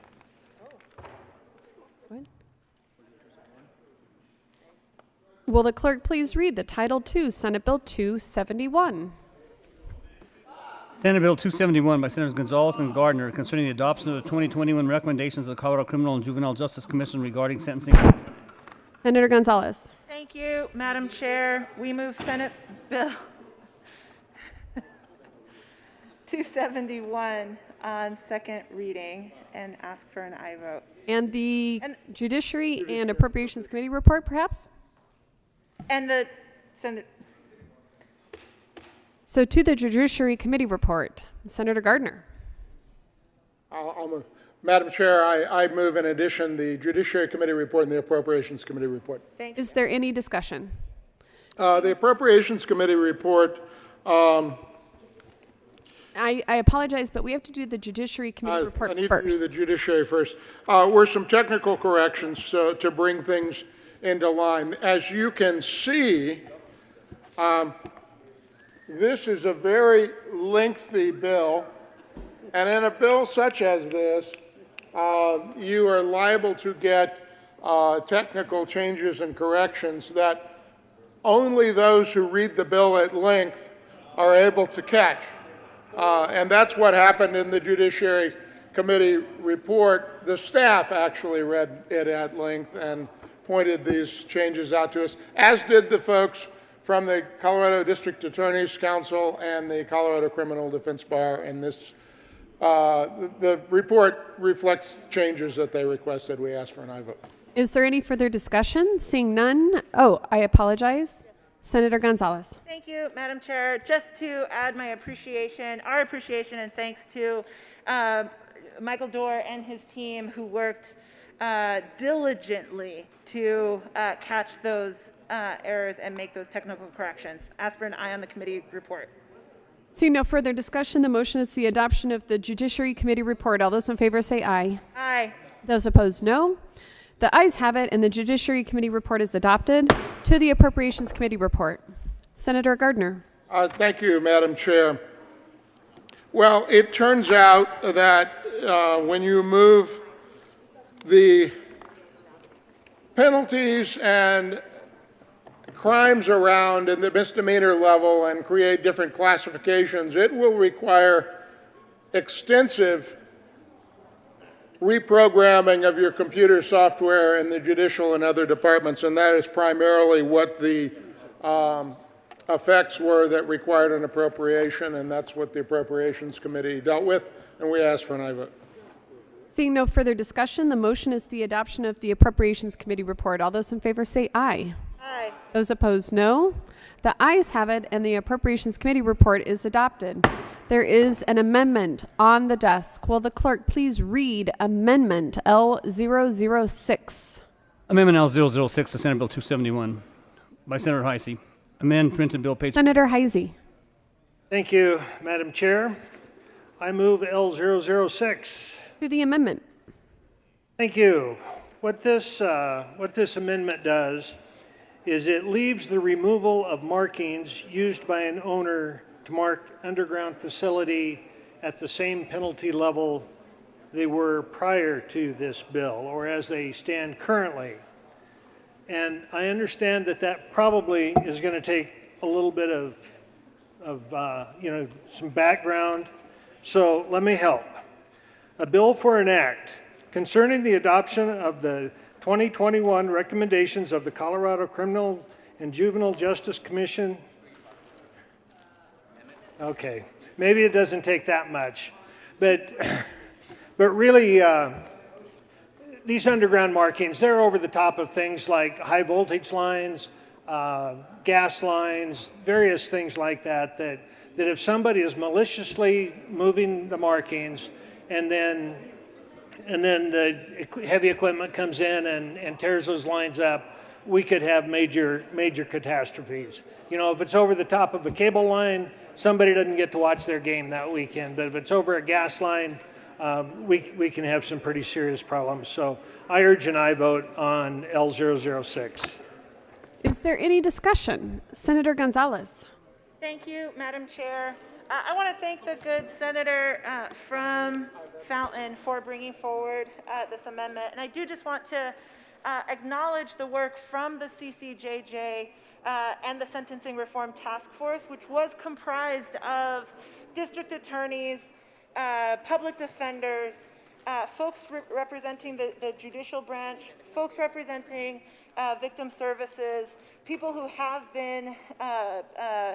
Will the clerk please read the Title II, Senate Bill 271? Senate Bill 271 by Senators Gonzalez and Gardner concerning the adoption of the 2021 recommendations of the Colorado Criminal and Juvenile Justice Commission regarding sentencing. Senator Gonzalez. Thank you, Madam Chair. We move Senate Bill 271 on second reading and ask for an aye vote. And the Judiciary and Appropriations Committee report, perhaps? And the Senate. So to the Judiciary Committee report, Senator Gardner. I'll move. Madam Chair, I move in addition the Judiciary Committee report and the Appropriations Committee report. Thank you. Is there any discussion? The Appropriations Committee report. I apologize, but we have to do the Judiciary Committee report I need first. to do the Judiciary first. Were some technical corrections to bring things into line. As you can see, this is a very lengthy bill, and in a bill such as this, you are liable to get technical changes and corrections that only those who read the bill at length are able to catch. And that's what happened in the Judiciary Committee report. The staff actually read it at length and pointed these changes out to us, as did the folks from the Colorado District Attorney's Council and the Colorado Criminal Defense Bar. And this, the report reflects changes that they requested. We asked for an aye vote. Is there any further discussion? Seeing none. Oh, I apologize. Senator Gonzalez. Thank you, Madam Chair. Just to add my appreciation, our appreciation and thanks to Michael Doerr and his team who worked diligently to catch those errors and make those technical corrections. Ask for an aye on the committee report. Seeing no further discussion, the motion is the adoption of the Judiciary Committee report. All those in favor say aye. Aye. Those opposed, no. The ayes have it, and the Judiciary Committee report is adopted. To the Appropriations Committee report, Senator Gardner. Thank you, Madam Chair. Well, it turns out that when you move the penalties and crimes around in the misdemeanor level and create different classifications, it will require extensive reprogramming of your computer software in the judicial and other departments, and that is primarily what the effects were that required an appropriation, and that's what the Appropriations Committee dealt with, and we asked for an aye vote. Seeing no further discussion, the motion is the adoption of the Appropriations Committee report. All those in favor say aye. Aye. Those opposed, no. The ayes have it, and the Appropriations Committee report is adopted. There is an amendment on the desk. Will the clerk please read Amendment L006? Amendment L006 to Senate Bill 271 by Senator Heisey. Amend printed bill page. Senator Heisey. Thank you, Madam Chair. I move L006. To the amendment. Thank you. What this amendment does is it leaves the removal of markings used by an owner to mark underground facility at the same penalty level they were prior to this bill, or as they stand currently. And I understand that that probably is going to take a little bit of some background. So let me help. A bill for an act concerning the adoption of the 2021 recommendations of the Colorado Criminal and Juvenile Justice Commission. Okay, maybe it doesn't take that much, but really, these underground markings, they're over the top of things like high voltage lines, gas lines, various things like that, that if somebody is maliciously moving the markings and then the heavy equipment comes in and tears those lines up, we could have major catastrophes. You know, if it's over the top of a cable line, somebody doesn't get to watch their game that weekend. But if it's over at Gasline, we can have some pretty serious problems. So I urge an aye vote on L006. Is there any discussion? Senator Gonzalez. Thank you, Madam Chair. I want to thank the good senator from Fountain for bringing forward this amendment. And I do just want to acknowledge the work from the CCJJ and the Sentencing Reform Task Force, which was comprised of district attorneys, public defenders, folks representing the judicial branch, folks representing victim services, people who have been,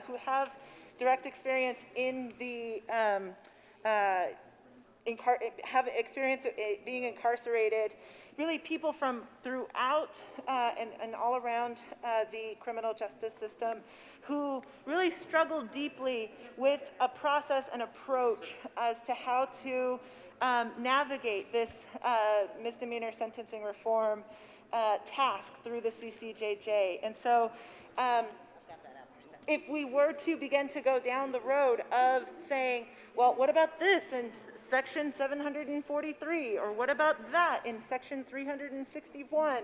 who have direct experience in the, have experience being incarcerated, really people from throughout and all around the criminal justice system who really struggle deeply with a process and approach as to how to navigate this misdemeanor sentencing reform task through the CCJJ. And so if we were to begin to go down the road of saying, well, what about this in section 743, or what about that in section 361,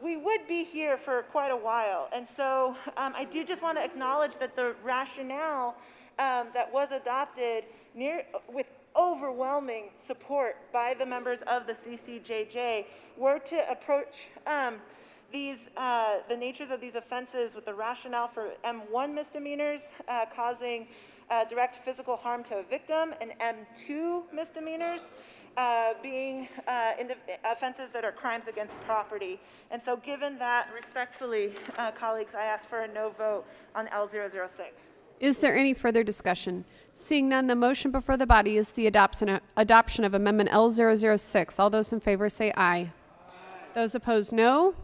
we would be here for quite a while. And so I do just want to acknowledge that the rationale that was adopted with overwhelming support by the members of the CCJJ were to approach the natures of these offenses with the rationale for M1 misdemeanors causing direct physical harm to a victim, and M2 misdemeanors being offenses that are crimes against property. And so given that, respectfully, colleagues, I ask for a no vote on L006. Is there any further discussion? Seeing none, the motion before the body is the adoption of Amendment L006. All those in favor say aye. Those opposed, no.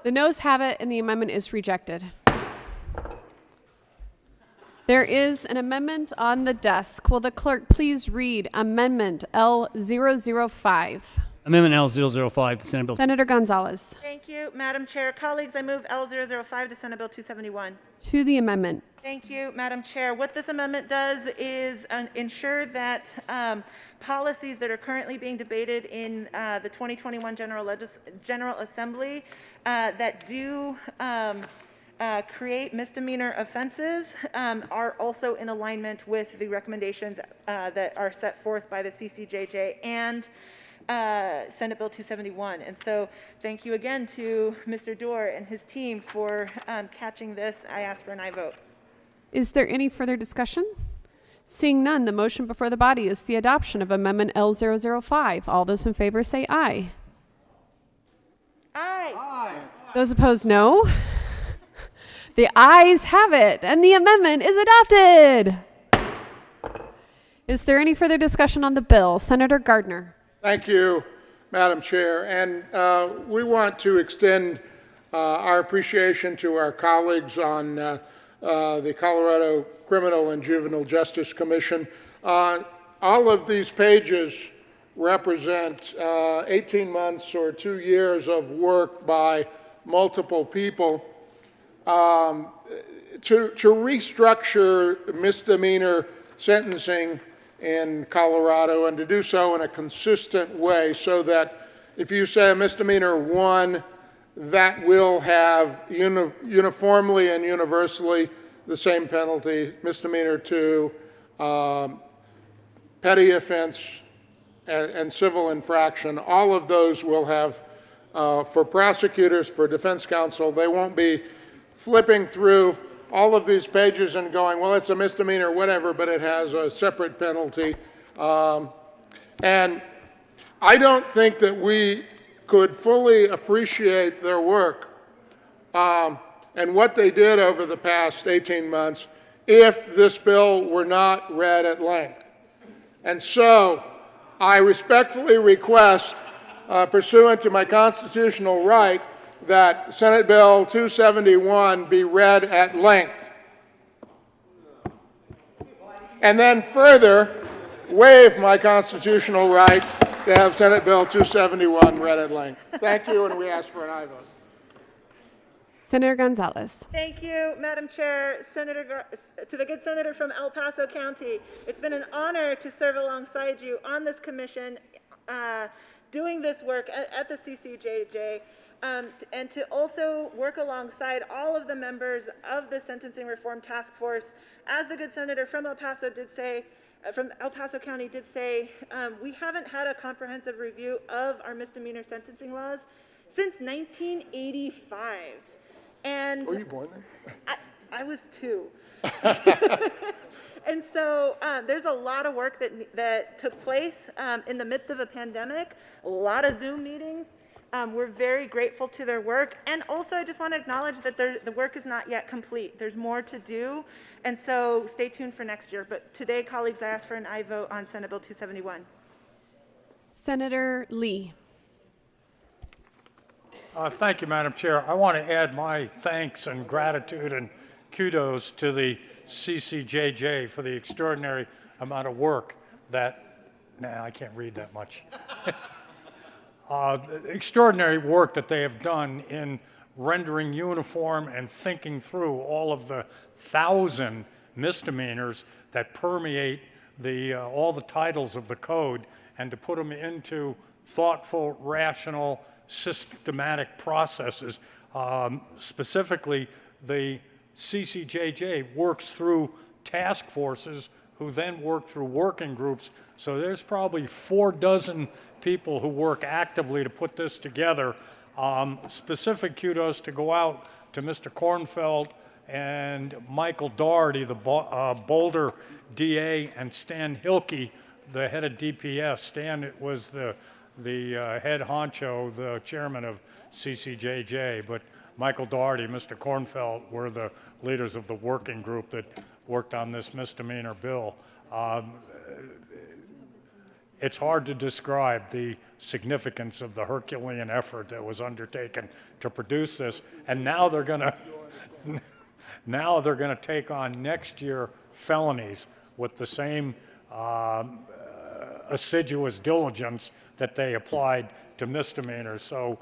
The noes have it, and the amendment is rejected. There is an amendment on the desk. Will the clerk please read Amendment L005? Amendment L005 to Senate Bill. Senator Gonzalez. Thank you, Madam Chair. Colleagues, I move L005 to Senate Bill 271. To the amendment. Thank you, Madam Chair. What this amendment does is ensure that policies that are currently being debated in the 2021 General Assembly that do create misdemeanor offenses are also in alignment with the recommendations that are set forth by the CCJJ and Senate Bill 271. And so thank you again to Mr. Doar and his team for catching this. I ask for an aye vote. Is there any further discussion? Seeing none, the motion before the body is the adoption of Amendment L005. All those in favor say aye. Aye. Aye. Those opposed, no. The ayes have it, and the amendment is adopted. Is there any further discussion on the bill? Senator Gardner. Thank you, Madam Chair. And we want to extend our appreciation to our colleagues on the Colorado Criminal and Juvenile Justice Commission. All of these pages represent 18 months or 2 years of work by multiple people to restructure misdemeanor sentencing in Colorado, and to do so in a consistent way so that if you say a misdemeanor 1, that will have uniformly and universally the same penalty. Misdemeanor 2, petty offense, and civil infraction, all of those will have, for prosecutors, for defense counsel, they won't be flipping through all of these pages and going, well, it's a misdemeanor, whatever, but it has a separate penalty. And I don't think that we could fully appreciate their work and what they did over the past 18 months if this bill were not read at length. And so I respectfully request, pursuant to my constitutional right, that Senate Bill 271 be read at length. And then further, waive my constitutional right to have Senate Bill 271 read at length. Thank you, and we ask for an aye vote. Senator Gonzalez. Thank you, Madam Chair. To the good senator from El Paso County, it's been an honor to serve alongside you on this commission, doing this work at the CCJJ, and to also work alongside all of the members of the Sentencing Reform Task Force. As the good senator from El Paso County did say, we haven't had a comprehensive review of our misdemeanor sentencing laws since 1985. And Were you born then? I was 2. And so there's a lot of work that took place in the midst of a pandemic, a lot of Zoom meetings. We're very grateful to their work. And also, I just want to acknowledge that the work is not yet complete. There's more to do. And so stay tuned for next year. But today, colleagues, I ask for an aye vote on Senate Bill 271. Senator Lee. Thank you, Madam Chair. I want to add my thanks and gratitude and kudos to the CCJJ for the extraordinary amount of work that, I can't read that much. Extraordinary work that they have done in rendering uniform and thinking through all of the 1,000 misdemeanors that permeate all the titles of the code, and to put them into thoughtful, rational, systematic processes. Specifically, the CCJJ works through task forces who then work through working groups. So there's probably 4 dozen people who work actively to put this together. Specific kudos to go out to Mr. Kornfeld and Michael Doherty, the Boulder DA, and Stan Hilke, the head of DPS. Stan was the head honcho, the chairman of CCJJ, but Michael Doherty, Mr. Kornfeld were the leaders of the working group that worked on this misdemeanor bill. It's hard to describe the significance of the Herculean effort that was undertaken to produce this, and now they're going to take on next year felonies with the same assiduous diligence that they applied to misdemeanors. So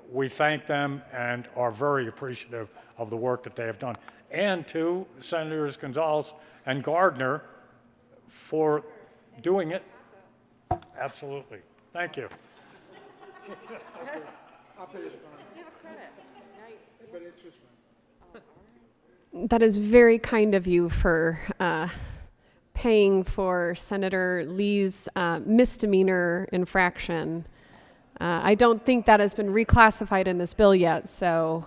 we thank them and are very appreciative of the work that they have done. And to Senators Gonzalez and Gardner for doing it. Absolutely. Thank you. That is very kind of you for paying for Senator Lee's misdemeanor infraction. I don't think that has been reclassified in this bill yet, so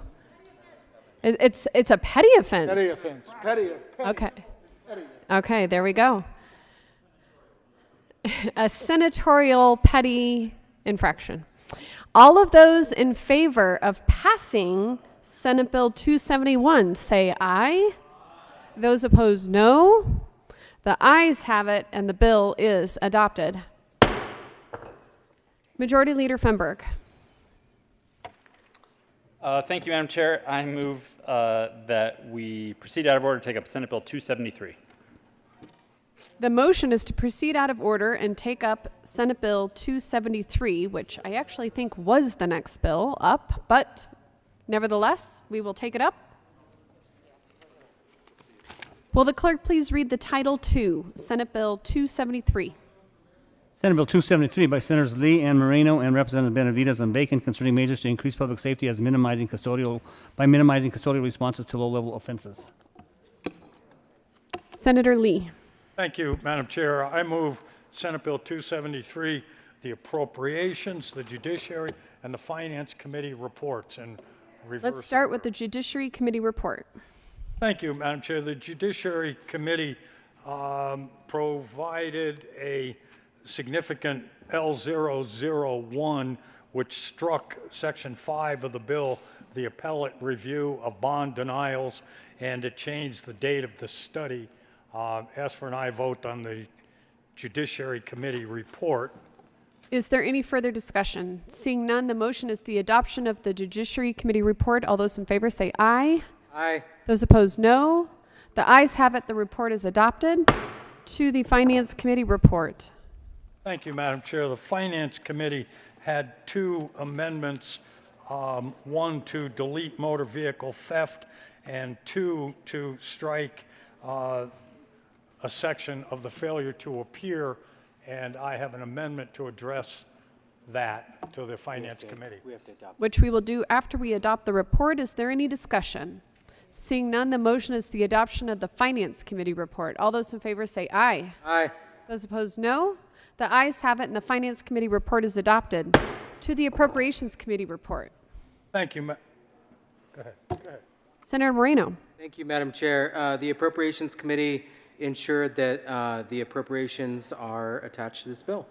it's a petty offense. Petty offense. Petty. Okay. Petty. Okay, there we go. A senatorial petty infraction. All of those in favor of passing Senate Bill 271 say aye. Those opposed, no. The ayes have it, and the bill is adopted. Majority Leader Fenberg. Thank you, Madam Chair. I move that we proceed out of order to take up Senate Bill 273. The motion is to proceed out of order and take up Senate Bill 273, which I actually think was the next bill up, but nevertheless, we will take it up. Will the clerk please read the title to Senate Bill 273? Senate Bill 273 by Senators Lee and Moreno and Representative Benavides and Bacon concerning measures to increase public safety as minimizing custodial responses to low-level offenses. Senator Lee. Thank you, Madam Chair. I move Senate Bill 273, the Appropriations, the Judiciary, and the Finance Committee reports in reverse. Let's start with the Judiciary Committee report. Thank you, Madam Chair. The Judiciary Committee provided a significant L001, which struck Section 5 of the bill, the appellate review of bond denials, and it changed the date of the study. Ask for an aye vote on the Judiciary Committee report. Is there any further discussion? Seeing none, the motion is the adoption of the Judiciary Committee report. All those in favor say aye. Aye. Those opposed, no. The ayes have it. The report is adopted. To the Finance Committee report. Thank you, Madam Chair. The Finance Committee had 2 amendments one, to delete motor vehicle theft, and two, to strike a section of the failure to appear, and I have an amendment to address that to the Finance Committee. which we will do after we adopt the report. Is there any discussion? Seeing none, the motion is the adoption of the Finance Committee report. All those in favor say aye. Aye. Those opposed, no. The ayes have it, and the Finance Committee report is adopted. To the Appropriations Committee report. Thank you. Go ahead. Go ahead. Senator Moreno. Thank you, Madam Chair. The Appropriations Committee ensured that the appropriations are attached to this bill.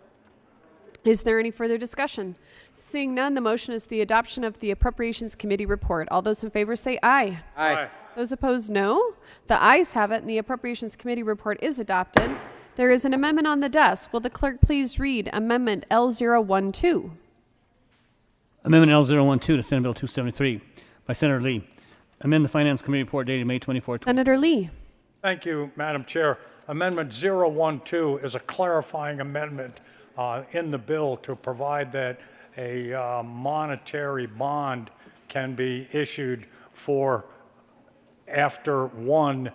Is there any further discussion? Seeing none, the motion is the adoption of the Appropriations Committee report. All those in favor say aye. Aye. Those opposed, no. The ayes have it, and the Appropriations Committee report is adopted. There is an amendment on the desk. Will the clerk please read Amendment L012? Amendment L012 to Senate Bill 273 by Senator Lee. Amend the Finance Committee report dated May 24, 20. Senator Lee. Thank you, Madam Chair. Amendment 012 is a clarifying amendment in the bill to provide that a monetary bond can be issued for after one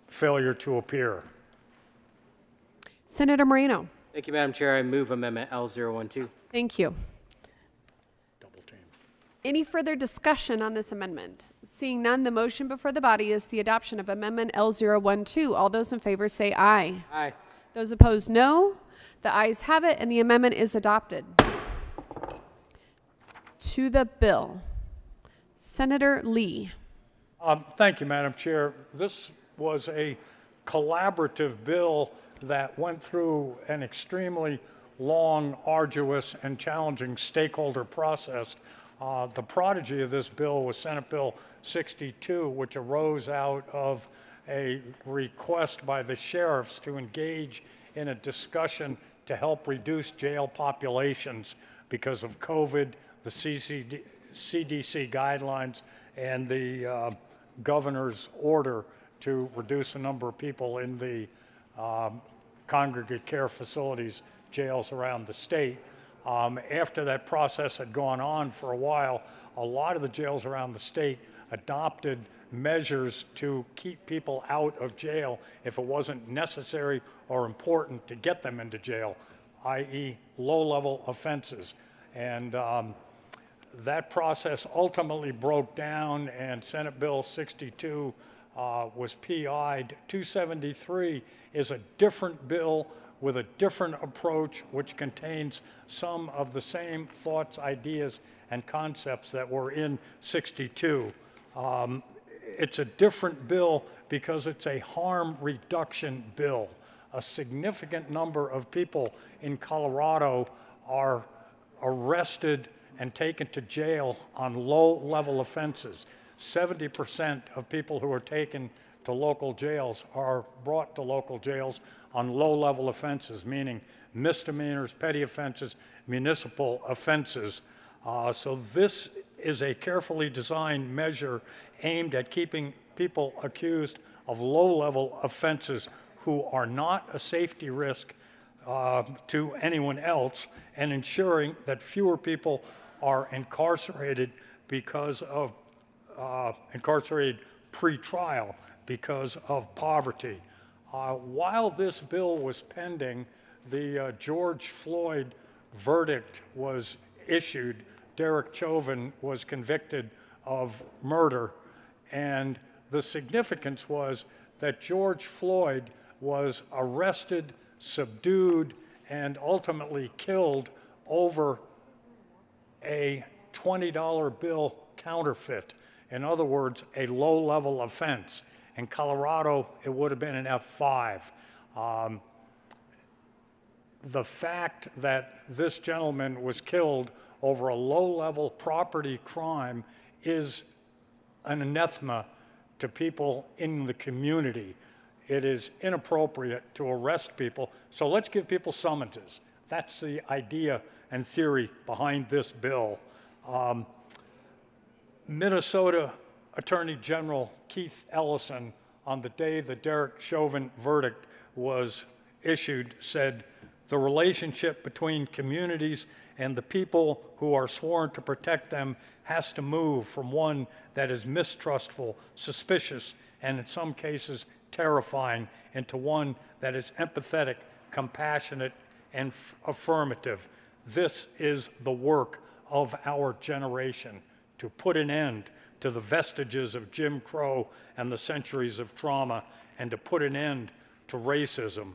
failure to appear. Senator Moreno. Thank you, Madam Chair. I move Amendment L012. Thank you. Any further discussion on this amendment? Seeing none, the motion before the body is the adoption of Amendment L012. All those in favor say aye. Aye. Those opposed, no. The ayes have it, and the amendment is adopted. To the bill. Senator Lee. Thank you, Madam Chair. This was a collaborative bill that went through an extremely long, arduous, and challenging stakeholder process. The prodigy of this bill was Senate Bill 62, which arose out of a request by the sheriffs to engage in a discussion to help reduce jail populations because of COVID, the CDC guidelines, and the governor's order to reduce the number of people in the congregate care facilities, jails around the state. After that process had gone on for a while, a lot of the jails around the state adopted measures to keep people out of jail if it wasn't necessary or important to get them into jail, i.e. low-level offenses. And that process ultimately broke down, and Senate Bill 62 was PI'd. 273 is a different bill with a different approach, which contains some of the same thoughts, ideas, and concepts that were in 62. It's a different bill because it's a harm reduction bill. A significant number of people in Colorado are arrested and taken to jail on low-level offenses. 70% of people who are taken to local jails are brought to local jails on low-level offenses, meaning misdemeanors, petty offenses, municipal offenses. So this is a carefully designed measure aimed at keeping people accused of low-level offenses who are not a safety risk to anyone else, and ensuring that fewer people are incarcerated because of incarcerated pre-trial because of poverty. While this bill was pending, the George Floyd verdict was issued. Derek Chauvin was convicted of murder, and the significance was that George Floyd was arrested, subdued, and ultimately killed over a $20 bill counterfeit. In other words, a low-level offense. In Colorado, it would have been an F5. The fact that this gentleman was killed over a low-level property crime is an anathema to people in the community. It is inappropriate to arrest people, so let's give people summonses. That's the idea and theory behind this bill. Minnesota Attorney General Keith Ellison, on the day the Derek Chauvin verdict was issued, said, "The relationship between communities and the people who are sworn to protect them has to move from one that is mistrustful, suspicious, and in some cases terrifying, into one that is empathetic, compassionate, and affirmative. This is the work of our generation, to put an end to the vestiges of Jim Crow and the centuries of trauma, and to put an end to racism.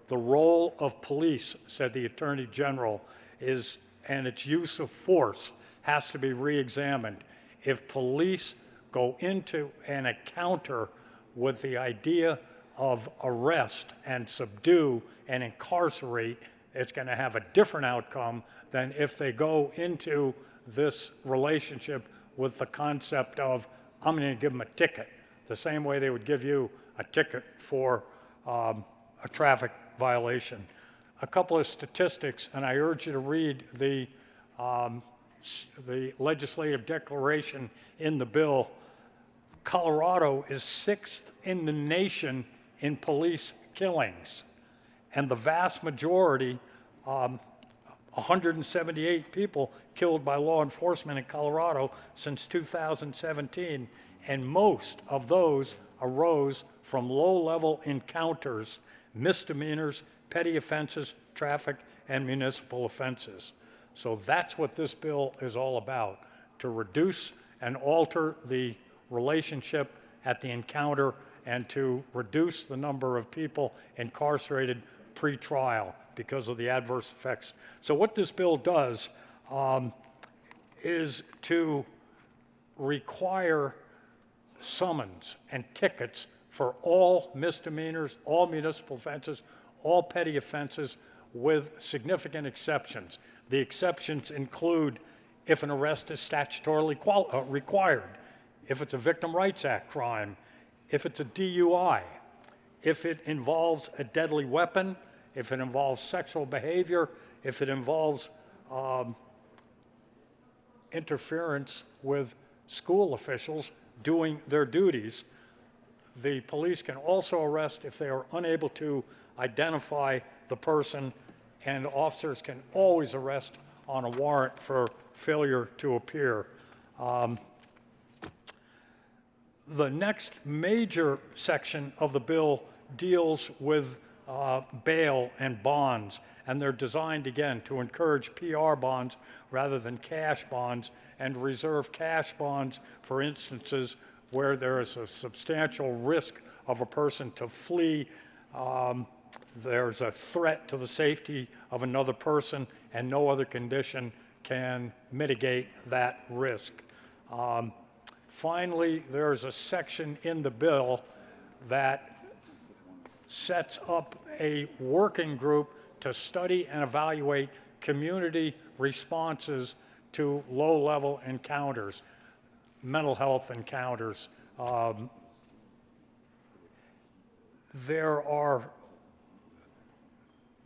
The role of police, said the Attorney General, and its use of force has to be re-examined. If police go into an encounter with the idea of arrest and subdue and incarcerate, it's going to have a different outcome than if they go into this relationship with the concept of, I'm going to give them a ticket, the same way they would give you a ticket for a traffic violation. A couple of statistics, and I urge you to read the legislative declaration in the bill. Colorado is 6th in the nation in police killings, and the vast majority, 178 people killed by law enforcement in Colorado since 2017, and most of those arose from low-level encounters, misdemeanors, petty offenses, traffic, and municipal offenses. So that's what this bill is all about, to reduce and alter the relationship at the encounter and to reduce the number of people incarcerated pre-trial because of the adverse effects. So what this bill does is to require summons and tickets for all misdemeanors, all municipal offenses, all petty offenses, with significant exceptions. The exceptions include if an arrest is statutorily required, if it's a Victim Rights Act crime, if it's a DUI, if it involves a deadly weapon, if it involves sexual behavior, if it involves interference with school officials doing their duties. The police can also arrest if they are unable to identify the person, and officers can always arrest on a warrant for failure to appear. The next major section of the bill deals with bail and bonds, and they're designed, again, to encourage PR bonds rather than cash bonds, and reserve cash bonds for instances where there is a substantial risk of a person to flee, there's a threat to the safety of another person, and no other condition can mitigate that risk. Finally, there's a section in the bill that sets up a working group to study and evaluate community responses to low-level encounters, mental health encounters. There are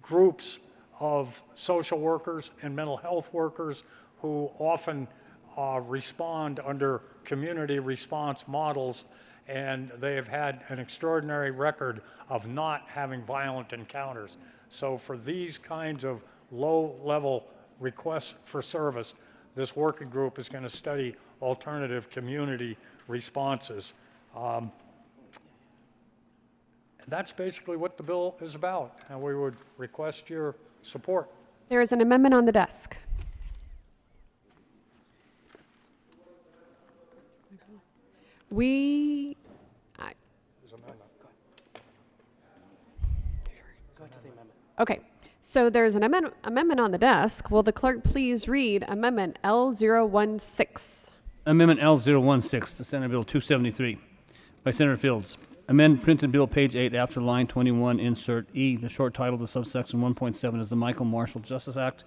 groups of social workers and mental health workers who often respond under community response models, and they have had an extraordinary record of not having violent encounters. So for these kinds of low-level requests for service, this working group is going to study alternative community responses. That's basically what the bill is about, and we would request your support. There is an amendment on the desk. Okay, so there's an amendment on the desk. Will the clerk please read Amendment L016? Amendment L016 to Senate Bill 273 by Senator Fields. Amend printed bill page 8 after line 21, insert E. The short title of the subsection 1.7 is the Michael Marshall Justice Act.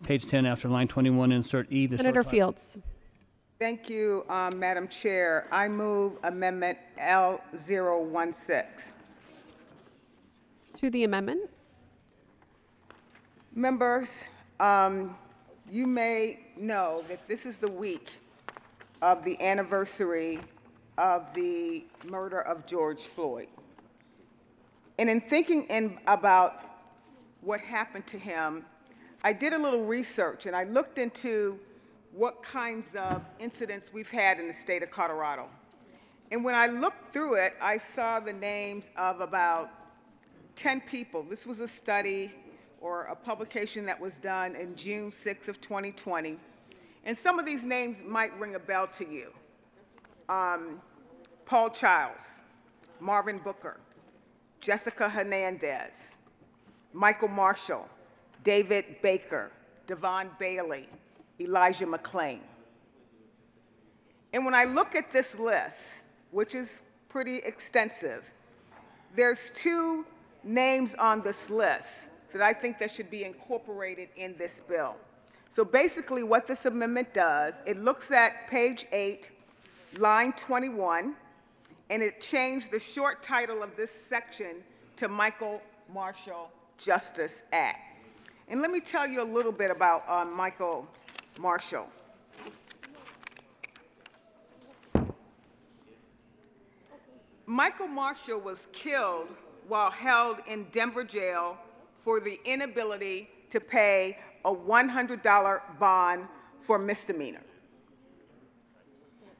Page 10 after line 21, insert E. The Senator Fields. Thank you, Madam Chair. I move Amendment L016. To the amendment. Members, you may know that this is the week of the anniversary of the murder of George Floyd. And in thinking about what happened to him, I did a little research and I looked into what kinds of incidents we've had in the state of Colorado. And when I looked through it, I saw the names of about 10 people. This was a study or a publication that was done in June 6 of 2020. And some of these names might ring a bell to you. Paul Childs, Marvin Booker, Jessica Hernandez, Michael Marshall, David Baker, Devon Bailey, Elijah McClain. And when I look at this list, which is pretty extensive, there's 2 names on this list that I think that should be incorporated in this bill. So basically what this amendment does, it looks at page 8, line 21, and it changed the short title of this section to Michael Marshall Justice Act. And let me tell you a little bit about Michael Marshall. Michael Marshall was killed while held in Denver jail for the inability to pay a $100 bond for misdemeanor.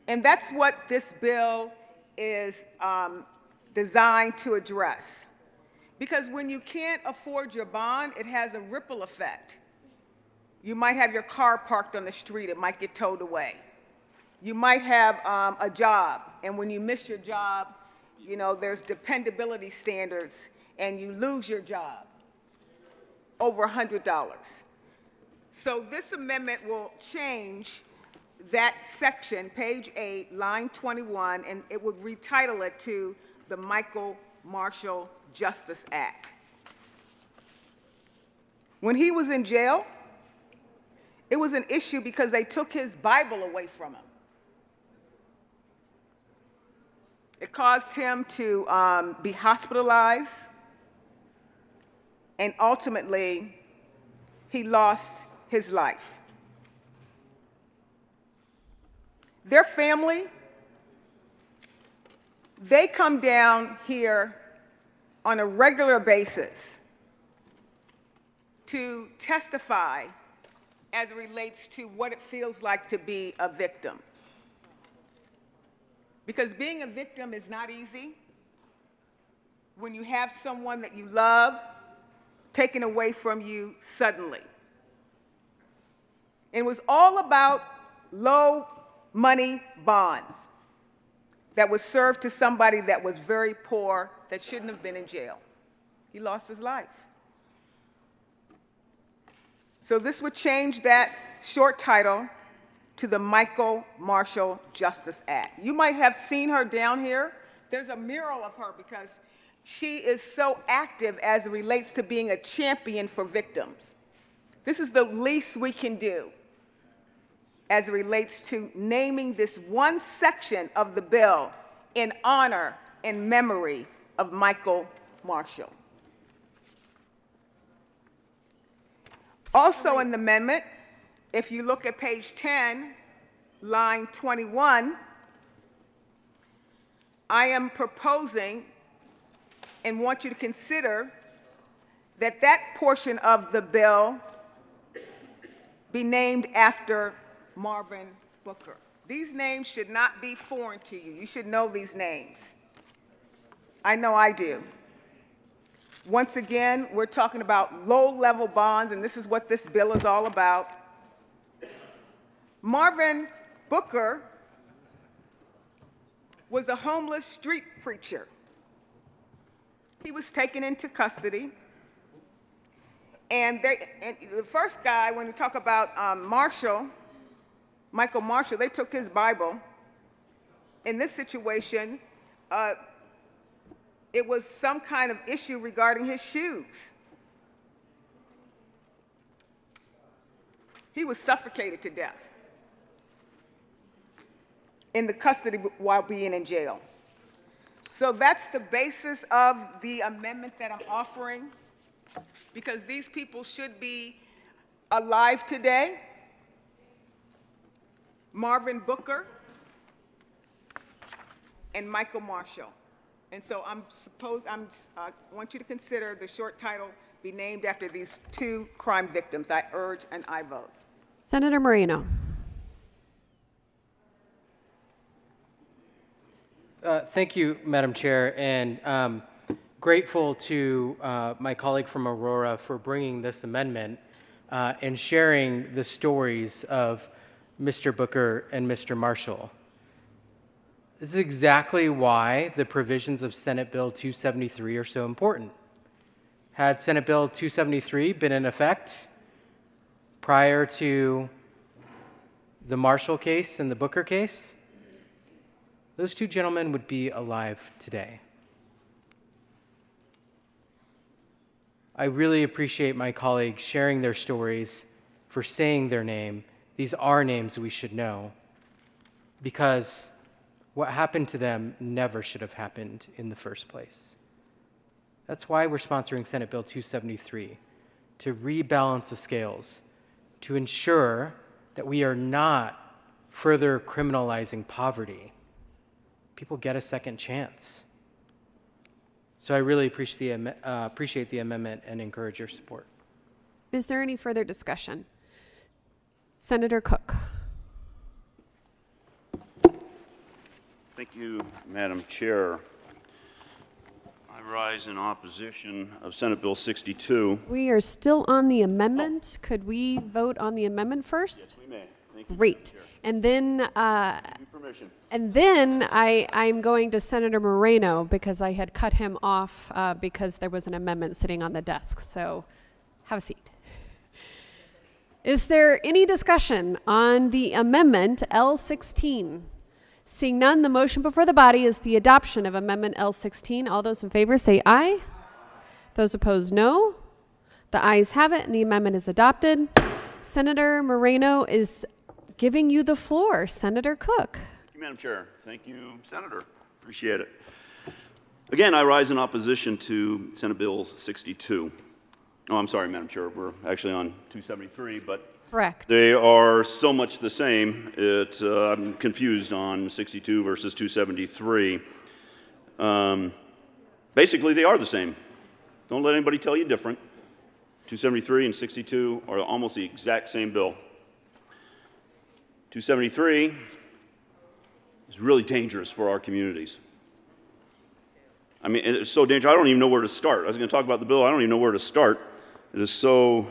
And that's what this bill is designed to address. Because when you can't afford your bond, it has a ripple effect. You might have your car parked on the street, it might get towed away. You might have a job, and when you miss your job, you know, there's dependability standards, and you lose your job, over $100. So this amendment will change that section, page 8, line 21, and it would retitle it to the Michael Marshall Justice Act. When he was in jail, it was an issue because they took his Bible away from him. It caused him to be hospitalized, and ultimately, he lost his life. Their family, they come down here on a regular basis to testify as it relates to what it feels like to be a victim. Because being a victim is not easy. When you have someone that you love taken away from you suddenly. It was all about low money bonds that was served to somebody that was very poor that shouldn't have been in jail. He lost his life. So this would change that short title to the Michael Marshall Justice Act. You might have seen her down here. There's a mural of her because she is so active as it relates to being a champion for victims. This is the least we can do as it relates to naming this one section of the bill in honor and memory of Michael Marshall. Also in the amendment, if you look at page 10, line 21, I am proposing and want you to consider that that portion of the bill be named after Marvin Booker. These names should not be foreign to you. You should know these names. I know I do. Once again, we're talking about low-level bonds, and this is what this bill is all about. Marvin Booker was a homeless street preacher. He was taken into custody. And the first guy, when you talk about Michael Marshall, they took his Bible. In this situation, it was some kind of issue regarding his shoes. He was suffocated to death in the custody while being in jail. So that's the basis of the amendment that I'm offering, because these people should be alive today. Marvin Booker and Michael Marshall. And so I want you to consider the short title be named after these two crime victims. I urge and I vote. Senator Moreno. Thank you, Madam Chair, and grateful to my colleague from Aurora for bringing this amendment and sharing the stories of Mr. Booker and Mr. Marshall. This is exactly why the provisions of Senate Bill 273 are so important. Had Senate Bill 273 been in effect prior to the Marshall case and the Booker case, those two gentlemen would be alive today. I really appreciate my colleagues sharing their stories, for saying their name. These are names we should know, because what happened to them never should have happened in the first place. That's why we're sponsoring Senate Bill 273, to rebalance the scales, to ensure that we are not further criminalizing poverty. People get a second chance. So I really appreciate the amendment and encourage your support. Is there any further discussion? Senator Cook. Thank you, Madam Chair. I rise in opposition of Senate Bill 62. We are still on the amendment. Could we vote on the amendment first? Yes, we may. Thank you, Great. And then, Give you permission. and then I'm going to Senator Moreno because I had cut him off because there was an amendment sitting on the desk. So have a seat. Is there any discussion on the amendment L16? Seeing none, the motion before the body is the adoption of Amendment L16. All those in favor say aye. Those opposed, no. The ayes have it, and the amendment is adopted. Senator Moreno is giving you the floor. Senator Cook. Thank you, Madam Chair. Thank you, Senator. Appreciate it. Again, I rise in opposition to Senate Bill 62. Oh, I'm sorry, Madam Chair. We're actually on 273, but correct. They are so much the same. I'm confused on 62 versus 273. Basically, they are the same. Don't let anybody tell you different. 273 and 62 are almost the exact same bill. 273 is really dangerous for our communities. I mean, it's so dangerous, I don't even know where to start. I was going to talk about the bill, I don't even know where to start. It is so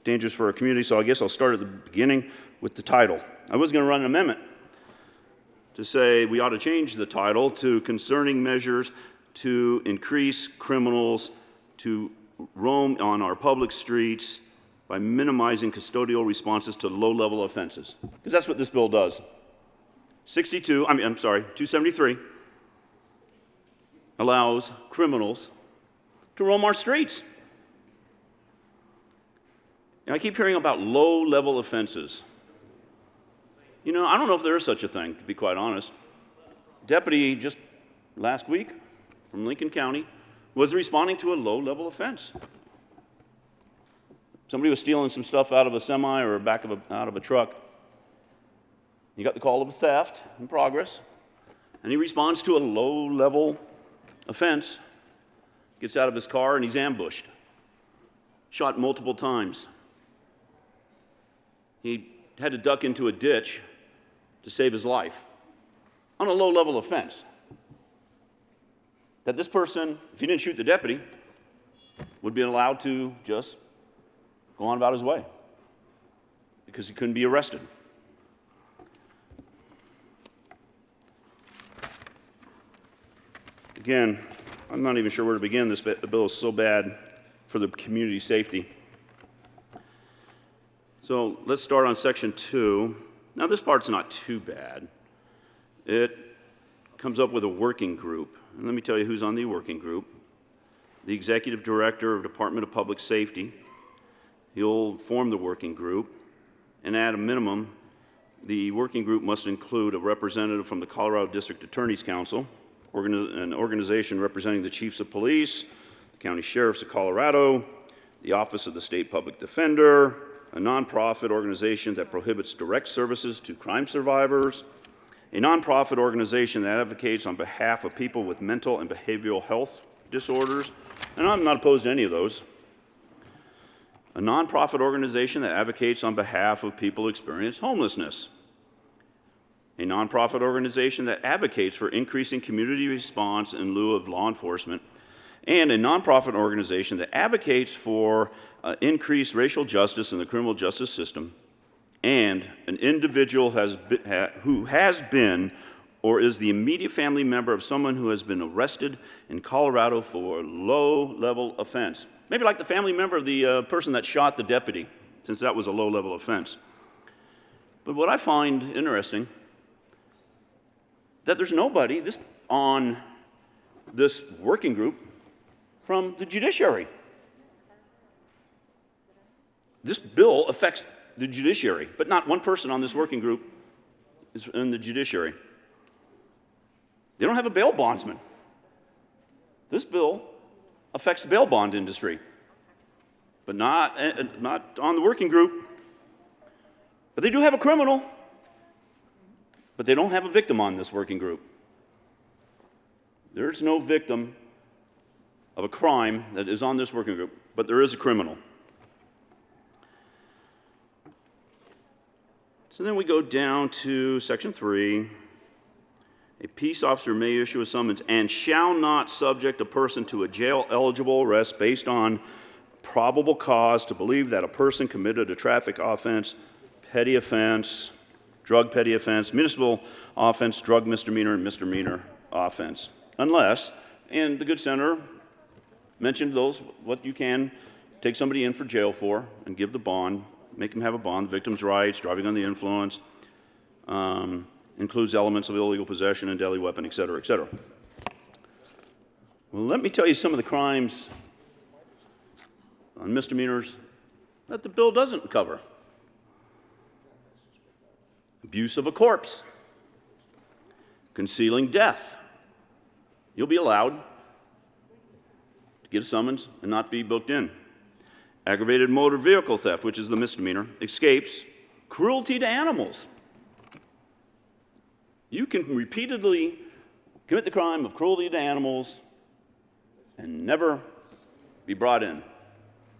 dangerous for our community, so I guess I'll start at the beginning with the title. I was going to run an amendment to say we ought to change the title to Concerning Measures to Increase Criminals to Roam on Our Public Streets by Minimizing Custodial Responses to Low-Level Offenses. Because that's what this bill does. 273 allows criminals to roam our streets. I keep hearing about low-level offenses. You know, I don't know if there is such a thing, to be quite honest. Deputy just last week from Lincoln County was responding to a low-level offense. Somebody was stealing some stuff out of a semi or out of a truck. He got the call of a theft in progress, and he responds to a low-level offense, gets out of his car, and he's ambushed, shot multiple times. He had to duck into a ditch to save his life on a low-level offense. That this person, if he didn't shoot the deputy, would be allowed to just go on about his way because he couldn't be arrested. Again, I'm not even sure where to begin. This bill is so bad for the community safety. So let's start on Section 2. Now, this part's not too bad. It comes up with a working group. And let me tell you who's on the working group. The Executive Director of Department of Public Safety. He'll form the working group. And at a minimum, the working group must include a representative from the Colorado District Attorney's Council, an organization representing the chiefs of police, the county sheriffs of Colorado, the Office of the State Public Defender, a nonprofit organization that prohibits direct services to crime survivors, a nonprofit organization that advocates on behalf of people with mental and behavioral health disorders, and I'm not opposed to any of those. A nonprofit organization that advocates on behalf of people who experience homelessness. A nonprofit organization that advocates for increasing community response in lieu of law enforcement, and a nonprofit organization that advocates for increased racial justice in the criminal justice system, and an individual who has been or is the immediate family member of someone who has been arrested in Colorado for a low-level offense. Maybe like the family member of the person that shot the deputy, since that was a low-level offense. But what I find interesting, that there's nobody on this working group from the judiciary. This bill affects the judiciary, but not one person on this working group is in the judiciary. They don't have a bail bondsman. This bill affects the bail bond industry, but not on the working group. But they do have a criminal, but they don't have a victim on this working group. There's no victim of a crime that is on this working group, but there is a criminal. So then we go down to section 3. A peace officer may issue a summons and shall not subject a person to a jail-eligible arrest based on probable cause to believe that a person committed a traffic offense, petty offense, drug petty offense, municipal offense, drug misdemeanor, and misdemeanor offense. Unless, and the good senator mentioned those, what you can take somebody in for jail for and give the bond, make them have a bond, victim's rights, driving on the influence, includes elements of illegal possession and deadly weapon, et cetera, et cetera. Well, let me tell you some of the crimes on misdemeanors that the bill doesn't cover. Abuse of a corpse, concealing death. You'll be allowed to get a summons and not be booked in. Aggravated motor vehicle theft, which is the misdemeanor, escapes, cruelty to animals. You can repeatedly commit the crime of cruelty to animals and never be brought in,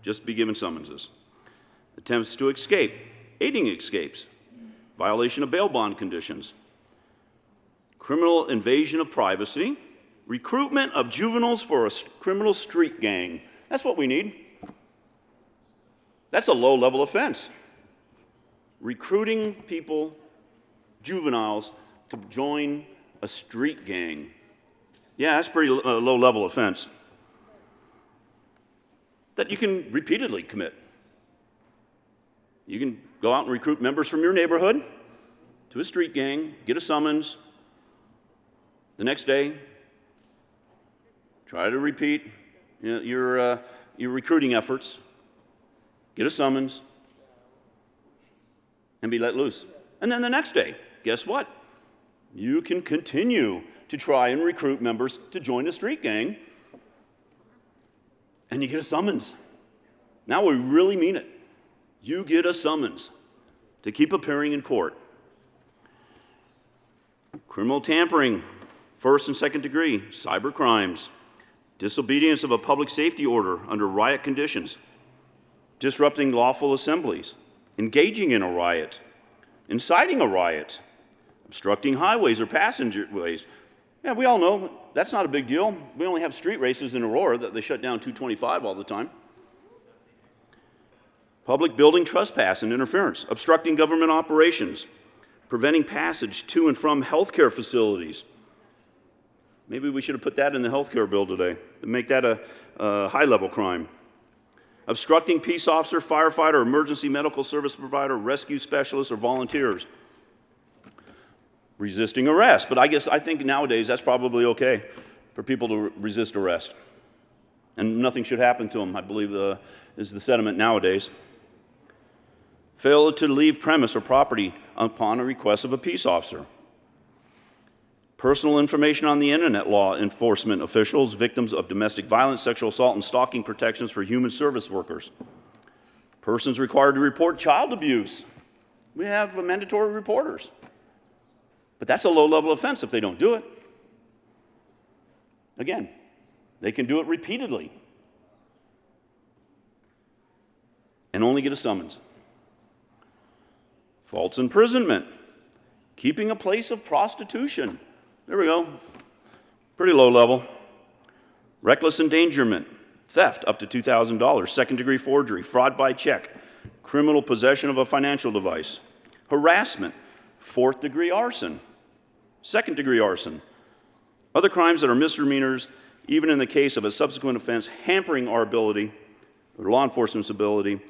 just be given summonses. Attempts to escape, aiding escapes, violation of bail bond conditions, criminal invasion of privacy, recruitment of juveniles for a criminal street gang. That's what we need. That's a low-level offense. Recruiting people, juveniles, to join a street gang. Yeah, that's a pretty low-level offense that you can repeatedly commit. You can go out and recruit members from your neighborhood to a street gang, get a summons. The next day, try to repeat your recruiting efforts, get a summons, and be let loose. And then the next day, guess what? You can continue to try and recruit members to join a street gang, and you get a summons. Now we really mean it. You get a summons to keep appearing in court. Criminal tampering, first and second degree, cyber crimes, disobedience of a public safety order under riot conditions, disrupting lawful assemblies, engaging in a riot, inciting a riot, obstructing highways or passenger ways. Yeah, we all know that's not a big deal. We only have street races in Aurora that they shut down 225 all the time. Public building trespass and interference, obstructing government operations, preventing passage to and from healthcare facilities. Maybe we should have put that in the healthcare bill today to make that a high-level crime. Obstructing peace officer, firefighter, emergency medical service provider, rescue specialists, or volunteers. Resisting arrest, but I think nowadays that's probably okay for people to resist arrest. And nothing should happen to them, I believe is the sentiment nowadays. Fail to leave premise or property upon a request of a peace officer. Personal information on the internet law enforcement officials, victims of domestic violence, sexual assault, and stalking protections for human service workers. Persons required to report child abuse. We have mandatory reporters. But that's a low-level offense if they don't do it. Again, they can do it repeatedly and only get a summons. False imprisonment, keeping a place of prostitution. There we go. Pretty low level. Reckless endangerment, theft up to $2,000, second-degree forgery, fraud by check, criminal possession of a financial device, harassment, fourth-degree arson, second-degree arson. Other crimes that are misdemeanors, even in the case of a subsequent offense, hampering our ability, or law enforcement's ability,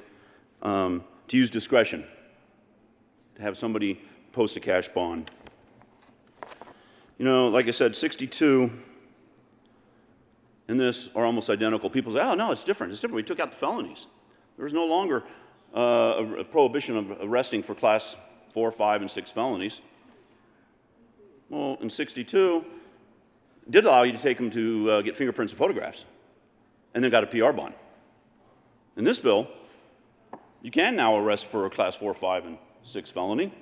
to use discretion, to have somebody post a cash bond. You know, like I said, 62 and this are almost identical. People say, oh, no, it's different. It's different. We took out the felonies. There's no longer a prohibition of arresting for class 4, 5, and 6 felonies. Well, in 62, it did allow you to take them to get fingerprints and photographs, and then got a PR bond. In this bill, you can now arrest for a class 4, 5, and 6 felony,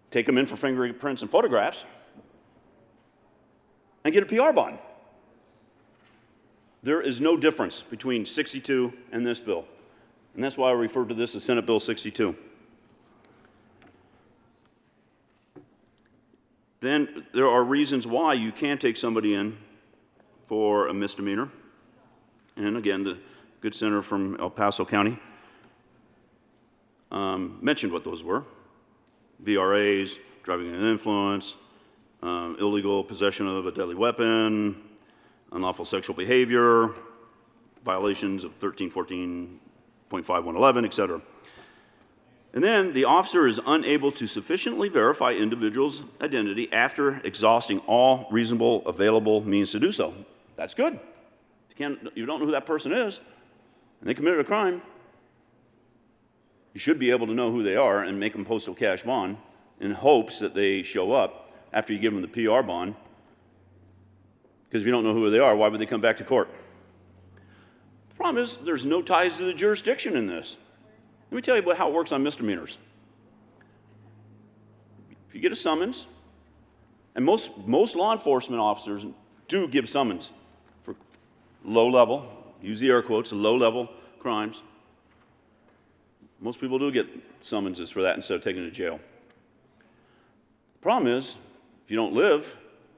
take them in for fingerprints and photographs, and get a PR bond. There is no difference between 62 and this bill, and that's why I refer to this as Senate Bill 62. Then there are reasons why you can take somebody in for a misdemeanor. And again, the good senator from El Paso County mentioned what those were. VRAs, driving under influence, illegal possession of a deadly weapon, unlawful sexual behavior, violations of 13, 14.5111, etc. And then the officer is unable to sufficiently verify individual's identity after exhausting all reasonable available means to do so. That's good. You don't know who that person is, and they committed a crime. You should be able to know who they are and make them post a cash bond in hopes that they show up after you give them the PR bond. Because if you don't know who they are, why would they come back to court? The problem is there's no ties to the jurisdiction in this. Let me tell you how it works on misdemeanors. If you get a summons, and most law enforcement officers do give summons for low-level, use the air quotes, low-level crimes. Most people do get summonses for that instead of taking them to jail. The problem is, if you don't live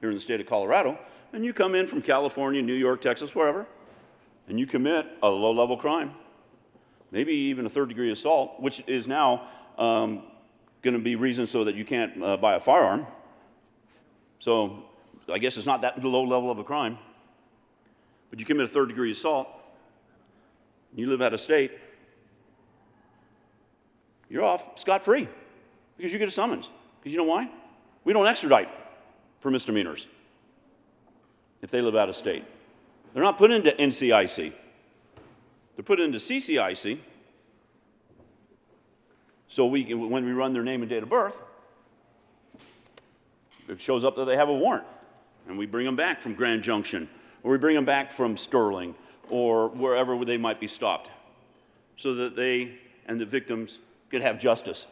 here in the state of Colorado, and you come in from California, New York, Texas, wherever, and you commit a low-level crime, maybe even a third-degree assault, which is now going to be reason so that you can't buy a firearm. So I guess it's not that low level of a crime. But you commit a third-degree assault, you live out of state, you're off scot-free because you get a summons. Because you know why? We don't extradite for misdemeanors if they live out of state. They're not put into NCIC. They're put into CCIC, so when we run their name and date of birth, it shows up that they have a warrant, and we bring them back from Grand Junction, or we bring them back from Sterling, or wherever they might be stopped, so that they and the victims could have justice.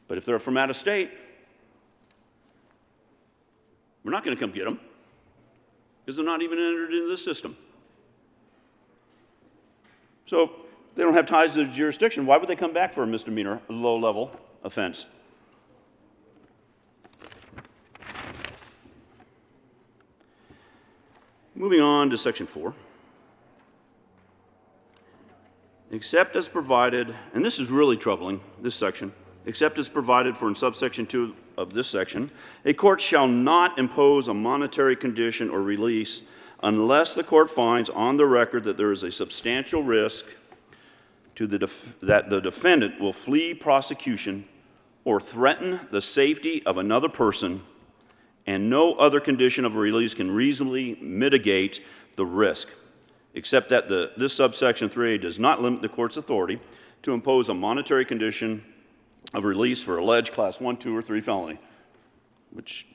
But if they're from out of state, we're not going to come get them, because they're not even entered into the system. So they don't have ties to the jurisdiction. Why would they come back for a misdemeanor, a low-level offense? Moving on to Section 4. Except as provided, and this is really troubling, this section, except as provided for in subsection 2 of this section, a court shall not impose a monetary condition or release unless the court finds on the record that there is a substantial risk to that the defendant will flee prosecution or threaten the safety of another person, and no other condition of release can reasonably mitigate the risk, except that this subsection 3A does not limit the court's authority to impose a monetary condition of release for alleged class 1, 2, or 3 felony, which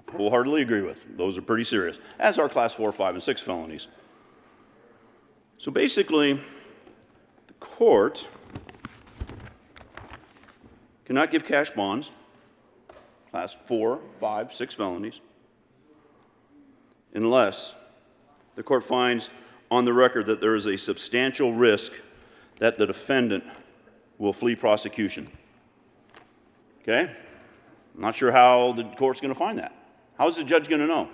I wholeheartedly agree with. Those are pretty serious, as are class 4, 5, and 6 felonies. So basically, the court cannot give cash bonds class 4, 5, 6 felonies, unless the court finds on the record that there is a substantial risk that the defendant will flee prosecution. Okay? I'm not sure how the court's going to find that. How is the judge going to know?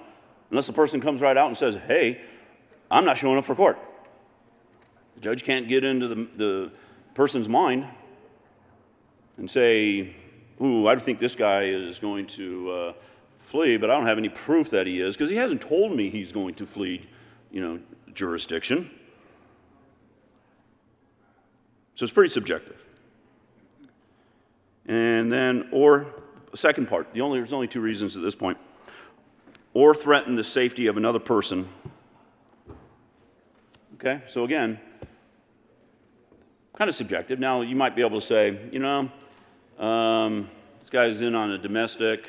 Unless the person comes right out and says, hey, I'm not showing up for court. The judge can't get into the person's mind and say, ooh, I think this guy is going to flee, but I don't have any proof that he is, because he hasn't told me he's going to flee, jurisdiction. So it's pretty subjective. And then, or the second part, there's only 2 reasons at this point, or threaten the safety of another person. Okay, so again, kind of subjective. Now, you might be able to say, this guy's in on a domestic,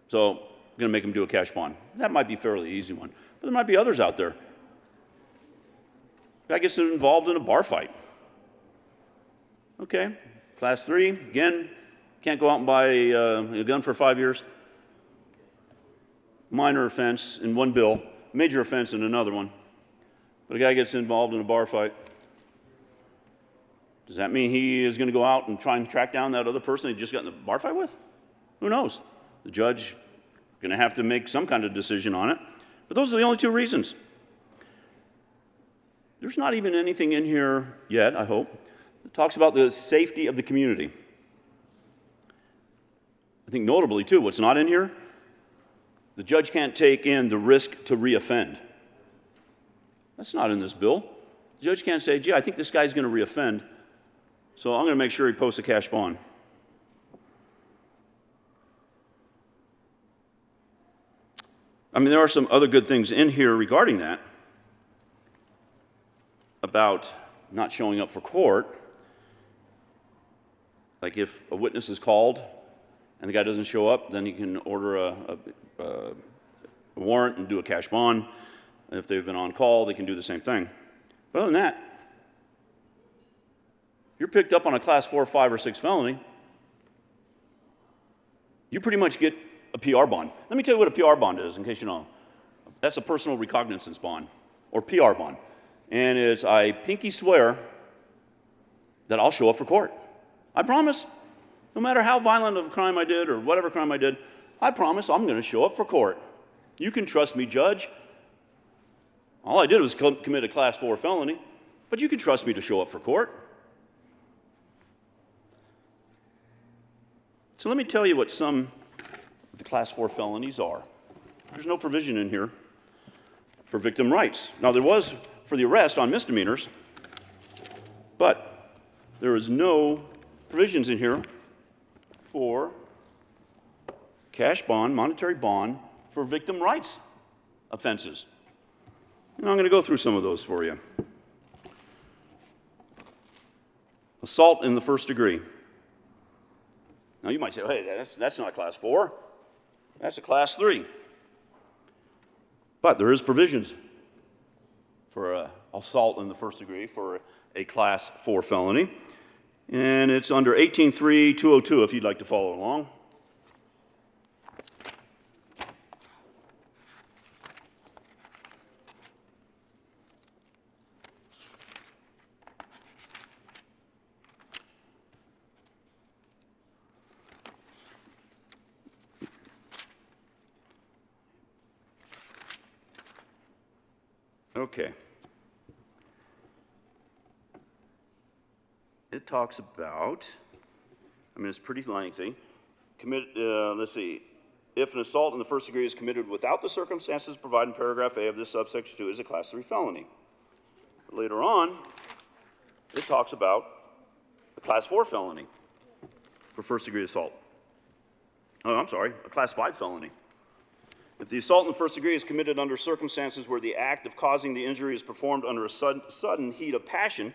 so I'm going to make him do a cash bond. That might be a fairly easy one. But there might be others out there. Guy gets involved in a bar fight. Okay, class 3, again, can't go out and buy a gun for 5 years. Minor offense in one bill, major offense in another one. But a guy gets involved in a bar fight. Does that mean he is going to go out and try and track down that other person he just got in a bar fight with? Who knows? The judge is going to have to make some kind of decision on it. But those are the only 2 reasons. There's not even anything in here yet, I hope, that talks about the safety of the community. I think notably, too, what's not in here, the judge can't take in the risk to reoffend. That's not in this bill. The judge can't say, gee, I think this guy's going to reoffend, so I'm going to make sure he posts a cash bond. I mean, there are some other good things in here regarding that, about not showing up for court. Like if a witness is called and the guy doesn't show up, then he can order a warrant and do a cash bond. And if they've been on call, they can do the same thing. But other than that, you're picked up on a class 4, 5, or 6 felony, you pretty much get a PR bond. Let me tell you what a PR bond is, in case you know. That's a personal recognizance bond, or PR bond. And it's, I pinky swear that I'll show up for court. I promise. No matter how violent of a crime I did, or whatever crime I did, I promise I'm going to show up for court. You can trust me, judge. All I did was commit a class 4 felony, but you can trust me to show up for court. So let me tell you what some of the class 4 felonies are. There's no provision in here for victim rights. Now, there was for the arrest on misdemeanors, but there is no provisions in here for cash bond, monetary bond, for victim rights offenses. And I'm going to go through some of those for you. Assault in the first degree. Now, you might say, hey, that's not class 4. That's a class 3. But there is provisions for assault in the first degree for a class 4 felony. And it's under 18.3.202 if you'd like to follow along. Okay. It talks about, it's pretty lengthy. Let's see. If an assault in the first degree is committed without the circumstances provided in paragraph A of this subsection 2, is a class 3 felony. Later on, it talks about a class 4 felony for first degree assault. Oh, I'm sorry, a class 5 felony. If the assault in the first degree is committed under circumstances where the act of causing the injury is performed under a sudden heat of passion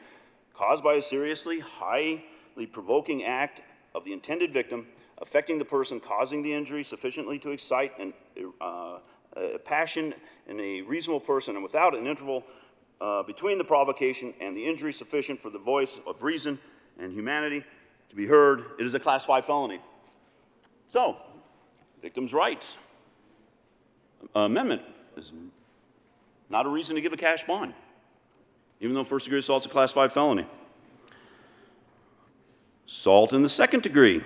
caused by a seriously, highly provoking act of the intended victim, affecting the person causing the injury sufficiently to excite passion in a reasonable person, and without an interval between the provocation and the injury sufficient for the voice of reason and humanity to be heard, it is a class 5 felony. So, victims' rights amendment is not a reason to give a cash bond, even though first-degree assault is a Class 5 felony. Assault in the second degree.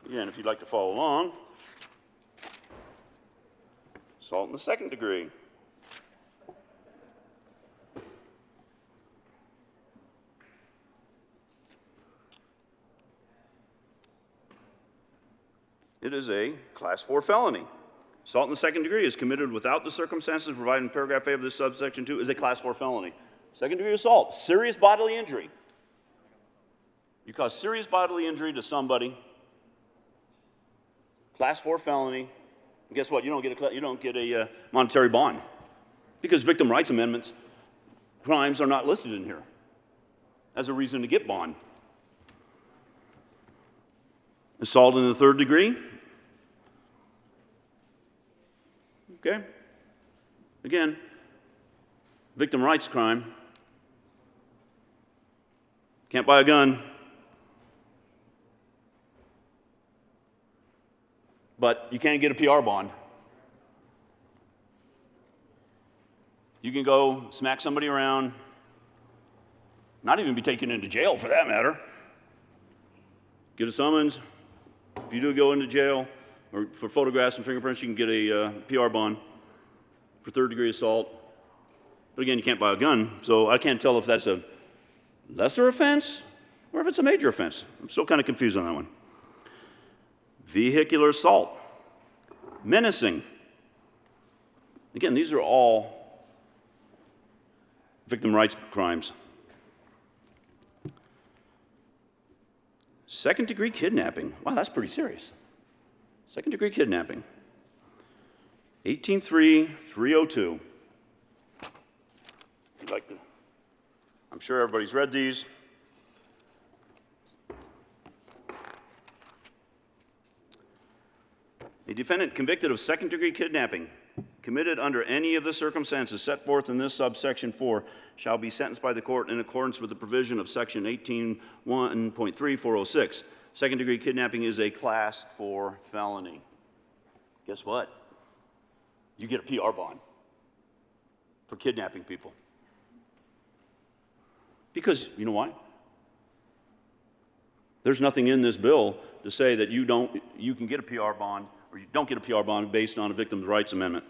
Again, if you'd like to follow along, assault in the second degree. It is a Class 4 felony. Assault in the second degree is committed without the circumstances provided in paragraph A of this subsection 2 is a Class 4 felony. Second degree assault, serious bodily injury. You cause serious bodily injury to somebody, Class 4 felony, and guess what? You don't get a monetary bond because victim rights amendments crimes are not listed in here as a reason to get bond. Assault in the third degree. Okay. Again, victim rights crime. Can't buy a gun. But you can't get a PR bond. You can go smack somebody around, not even be taken into jail for that matter. Get a summons. If you do go into jail or for photographs and fingerprints, you can get a PR bond for third-degree assault. But again, you can't buy a gun, so I can't tell if that's a lesser offense or if it's a major offense. I'm still kind of confused on that one. Vehicular assault, menacing. Again, these are all victim rights crimes. Second-degree kidnapping. Wow, that's pretty serious. Second-degree kidnapping. 18.3.302. You'd like to, I'm sure everybody's read these. A defendant convicted of second-degree kidnapping committed under any of the circumstances set forth in this subsection 4 shall be sentenced by the court in accordance with the provision of section 18.1.3.406. Second-degree kidnapping is a Class 4 felony. Guess what? You get a PR bond for kidnapping people. Because, you know why? There's nothing in this bill to say that you can get a PR bond or you don't get a PR bond based on a victim's rights amendment.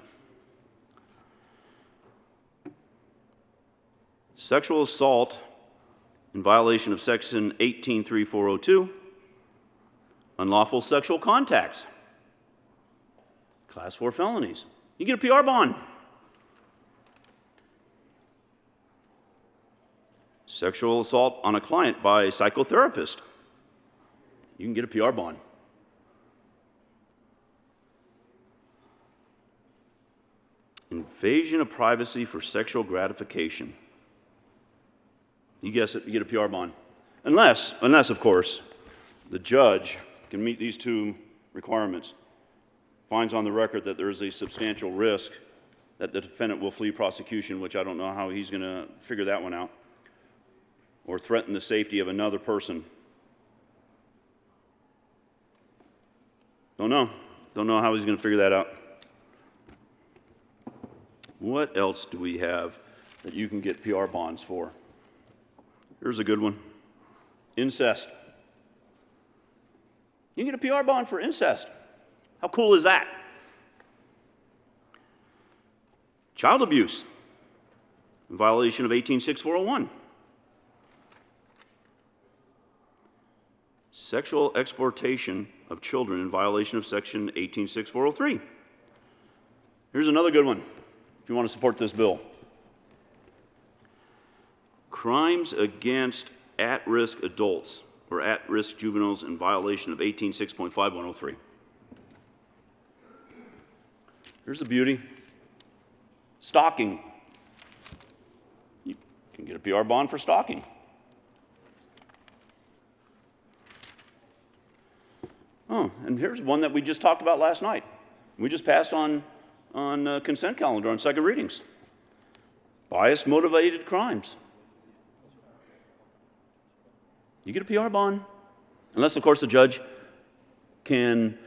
Sexual assault in violation of section 18.3.402. Unlawful sexual contacts. Class 4 felonies. You get a PR bond. Sexual assault on a client by a psychotherapist. You can get a PR bond. Invasion of privacy for sexual gratification. You guess it, you get a PR bond. Unless, of course, the judge can meet these two requirements, finds on the record that there is a substantial risk that the defendant will flee prosecution, which I don't know how he's going to figure that one out, or threaten the safety of another person. Don't know how he's going to figure that out. What else do we have that you can get PR bonds for? Here's a good one. Incest. You can get a PR bond for incest. How cool is that? Child abuse in violation of 18.6.401. Sexual exploitation of children in violation of section 18.6.403. Here's another good one if you want to support this bill. Crimes against at-risk adults or at-risk juveniles in violation of 18.6.5103. Here's the beauty. Stalking. You can get a PR bond for stalking. Oh, and here's one that we just talked about last night. We just passed on consent calendar on second readings. Bias-motivated crimes. You get a PR bond. Unless, of course, the judge can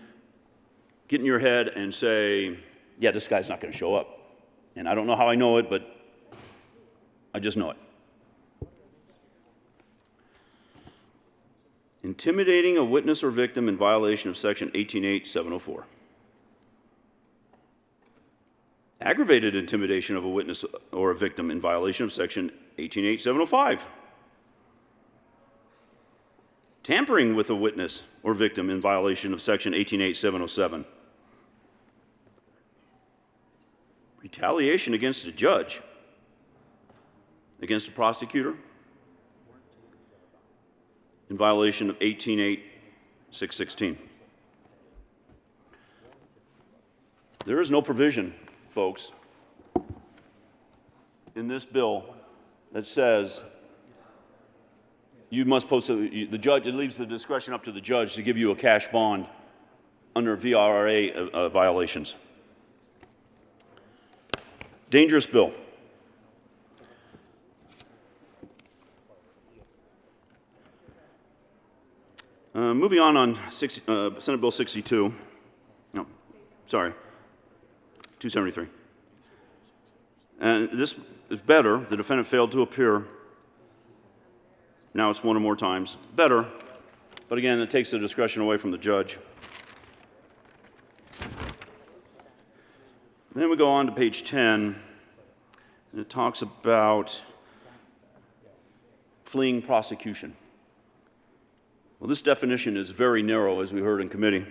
get in your head and say, yeah, this guy's not going to show up. And I don't know how I know it, but I just know it. Intimidating a witness or victim in violation of Section 18.8.704. Aggravated intimidation of a witness or a victim in violation of Section 18.8.705. Tampering with a witness or victim in violation of Section 18.8.707. Retaliation against a judge, against a prosecutor, in violation of 18.8.616. There is no provision, folks, in this bill that says you must post the judge. It leaves the discretion up to the judge to give you a cash bond under VRA violations. Dangerous bill. Moving on Senate Bill 62. No, sorry, 273. And this is better. The defendant failed to appear. Now it's one or more times. Better, but again, it takes the discretion away from the judge. Then we go on to page 10, and it talks about fleeing prosecution. Well, this definition is very narrow, as we heard in committee.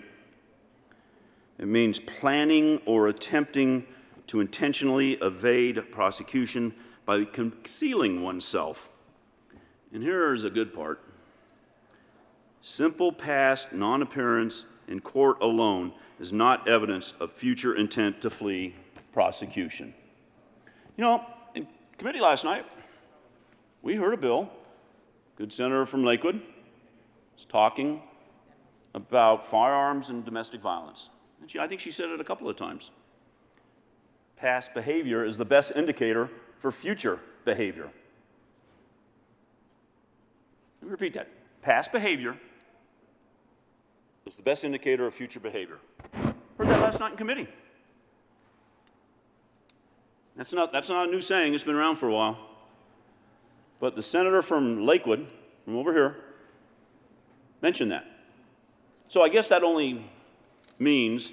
It means planning or attempting to intentionally evade prosecution by concealing oneself. And here's a good part. Simple past non-appearance in court alone is not evidence of future intent to flee prosecution. You know, in committee last night, we heard a bill. Good senator from Lakewood was talking about firearms and domestic violence. And I think she said it a couple of times. Past behavior is the best indicator for future behavior. Let me repeat that. Past behavior is the best indicator of future behavior. Heard that last night in committee. That's not a new saying. It's been around for a while. But the senator from Lakewood, from over here, mentioned that. So I guess that only means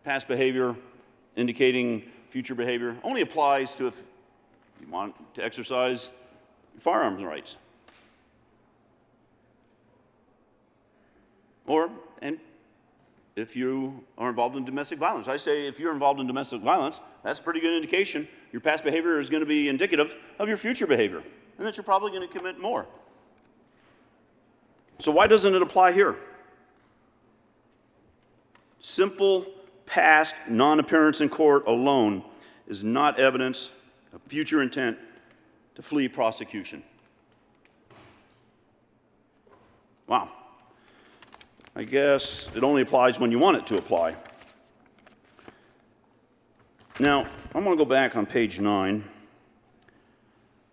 past behavior indicating future behavior only applies to if you want to exercise your firearms rights. And if you are involved in domestic violence. I say if you're involved in domestic violence, that's a pretty good indication. Your past behavior is going to be indicative of your future behavior, and that you're probably going to commit more. So why doesn't it apply here? Simple past non-appearance in court alone is not evidence of future intent to flee prosecution. Wow. I guess it only applies when you want it to apply. Now, I'm going to go back on page 9,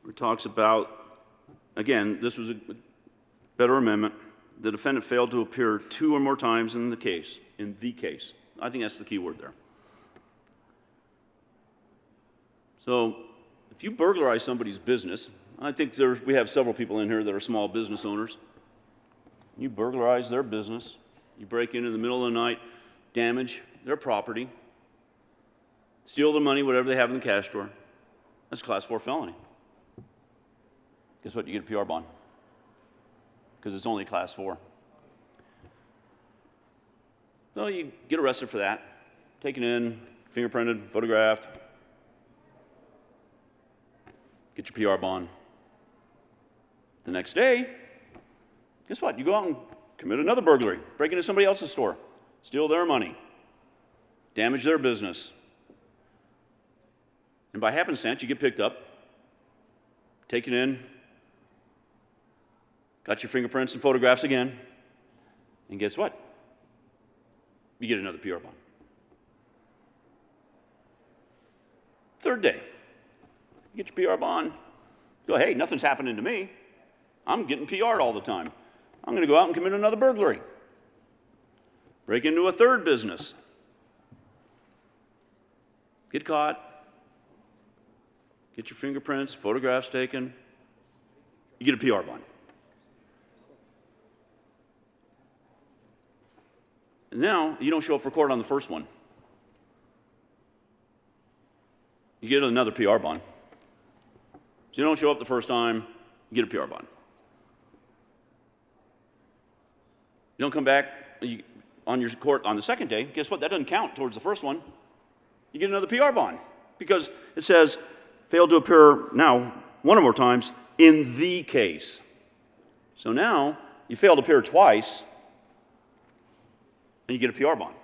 where it talks about, again, this was a better amendment. The defendant failed to appear 2 or more times in the case. I think that's the key word there. So, if you burglarize somebody's business, I think we have several people in here that are small business owners. You burglarize their business, you break in the middle of the night, damage their property, steal the money, whatever they have in the cash drawer. That's a Class 4 felony. Guess what? You get a PR bond, because it's only Class 4. So you get arrested for that, taken in, fingerprinted, photographed, get your PR bond. The next day, guess what? You go out and commit another burglary, break into somebody else's store, steal their money, damage their business. And by happenstance, you get picked up, taken in, got your fingerprints and photographs again, and guess what? You get another PR bond. Third day, you get your PR bond. Go, hey, nothing's happening to me. I'm getting PR'd all the time. I'm going to go out and commit another burglary. Break into a third business. Get caught. Get your fingerprints, photographs taken. You get a PR bond. And now you don't show up for court on the first one. You get another PR bond. So you don't show up the first time, you get a PR bond. You don't come back on your court on the second day. Guess what? That doesn't count towards the first one. You get another PR bond because it says failed to appear now one or more times in the case. So now you failed to appear twice and you get a PR bond.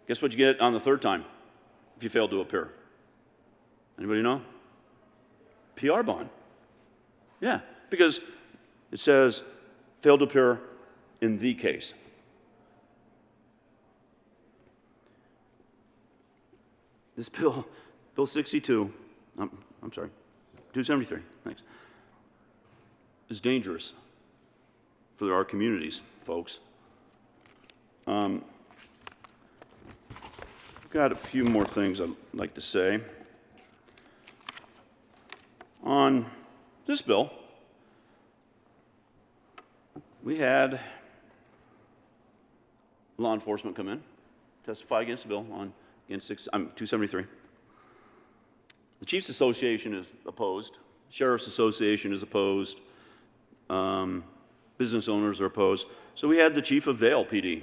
Guess what you get on the third time if you failed to appear? Anybody know? PR bond. Yeah, because it says failed to appear in the case. This bill, Bill 62, I'm sorry, 273, thanks, is dangerous for our communities, folks. I've got a few more things I'd like to say. On this bill, we had law enforcement come in, testify against the bill on against 273. The Chiefs Association is opposed. Sheriff's Association is opposed. Business owners are opposed. So we had the Chief of Vail PD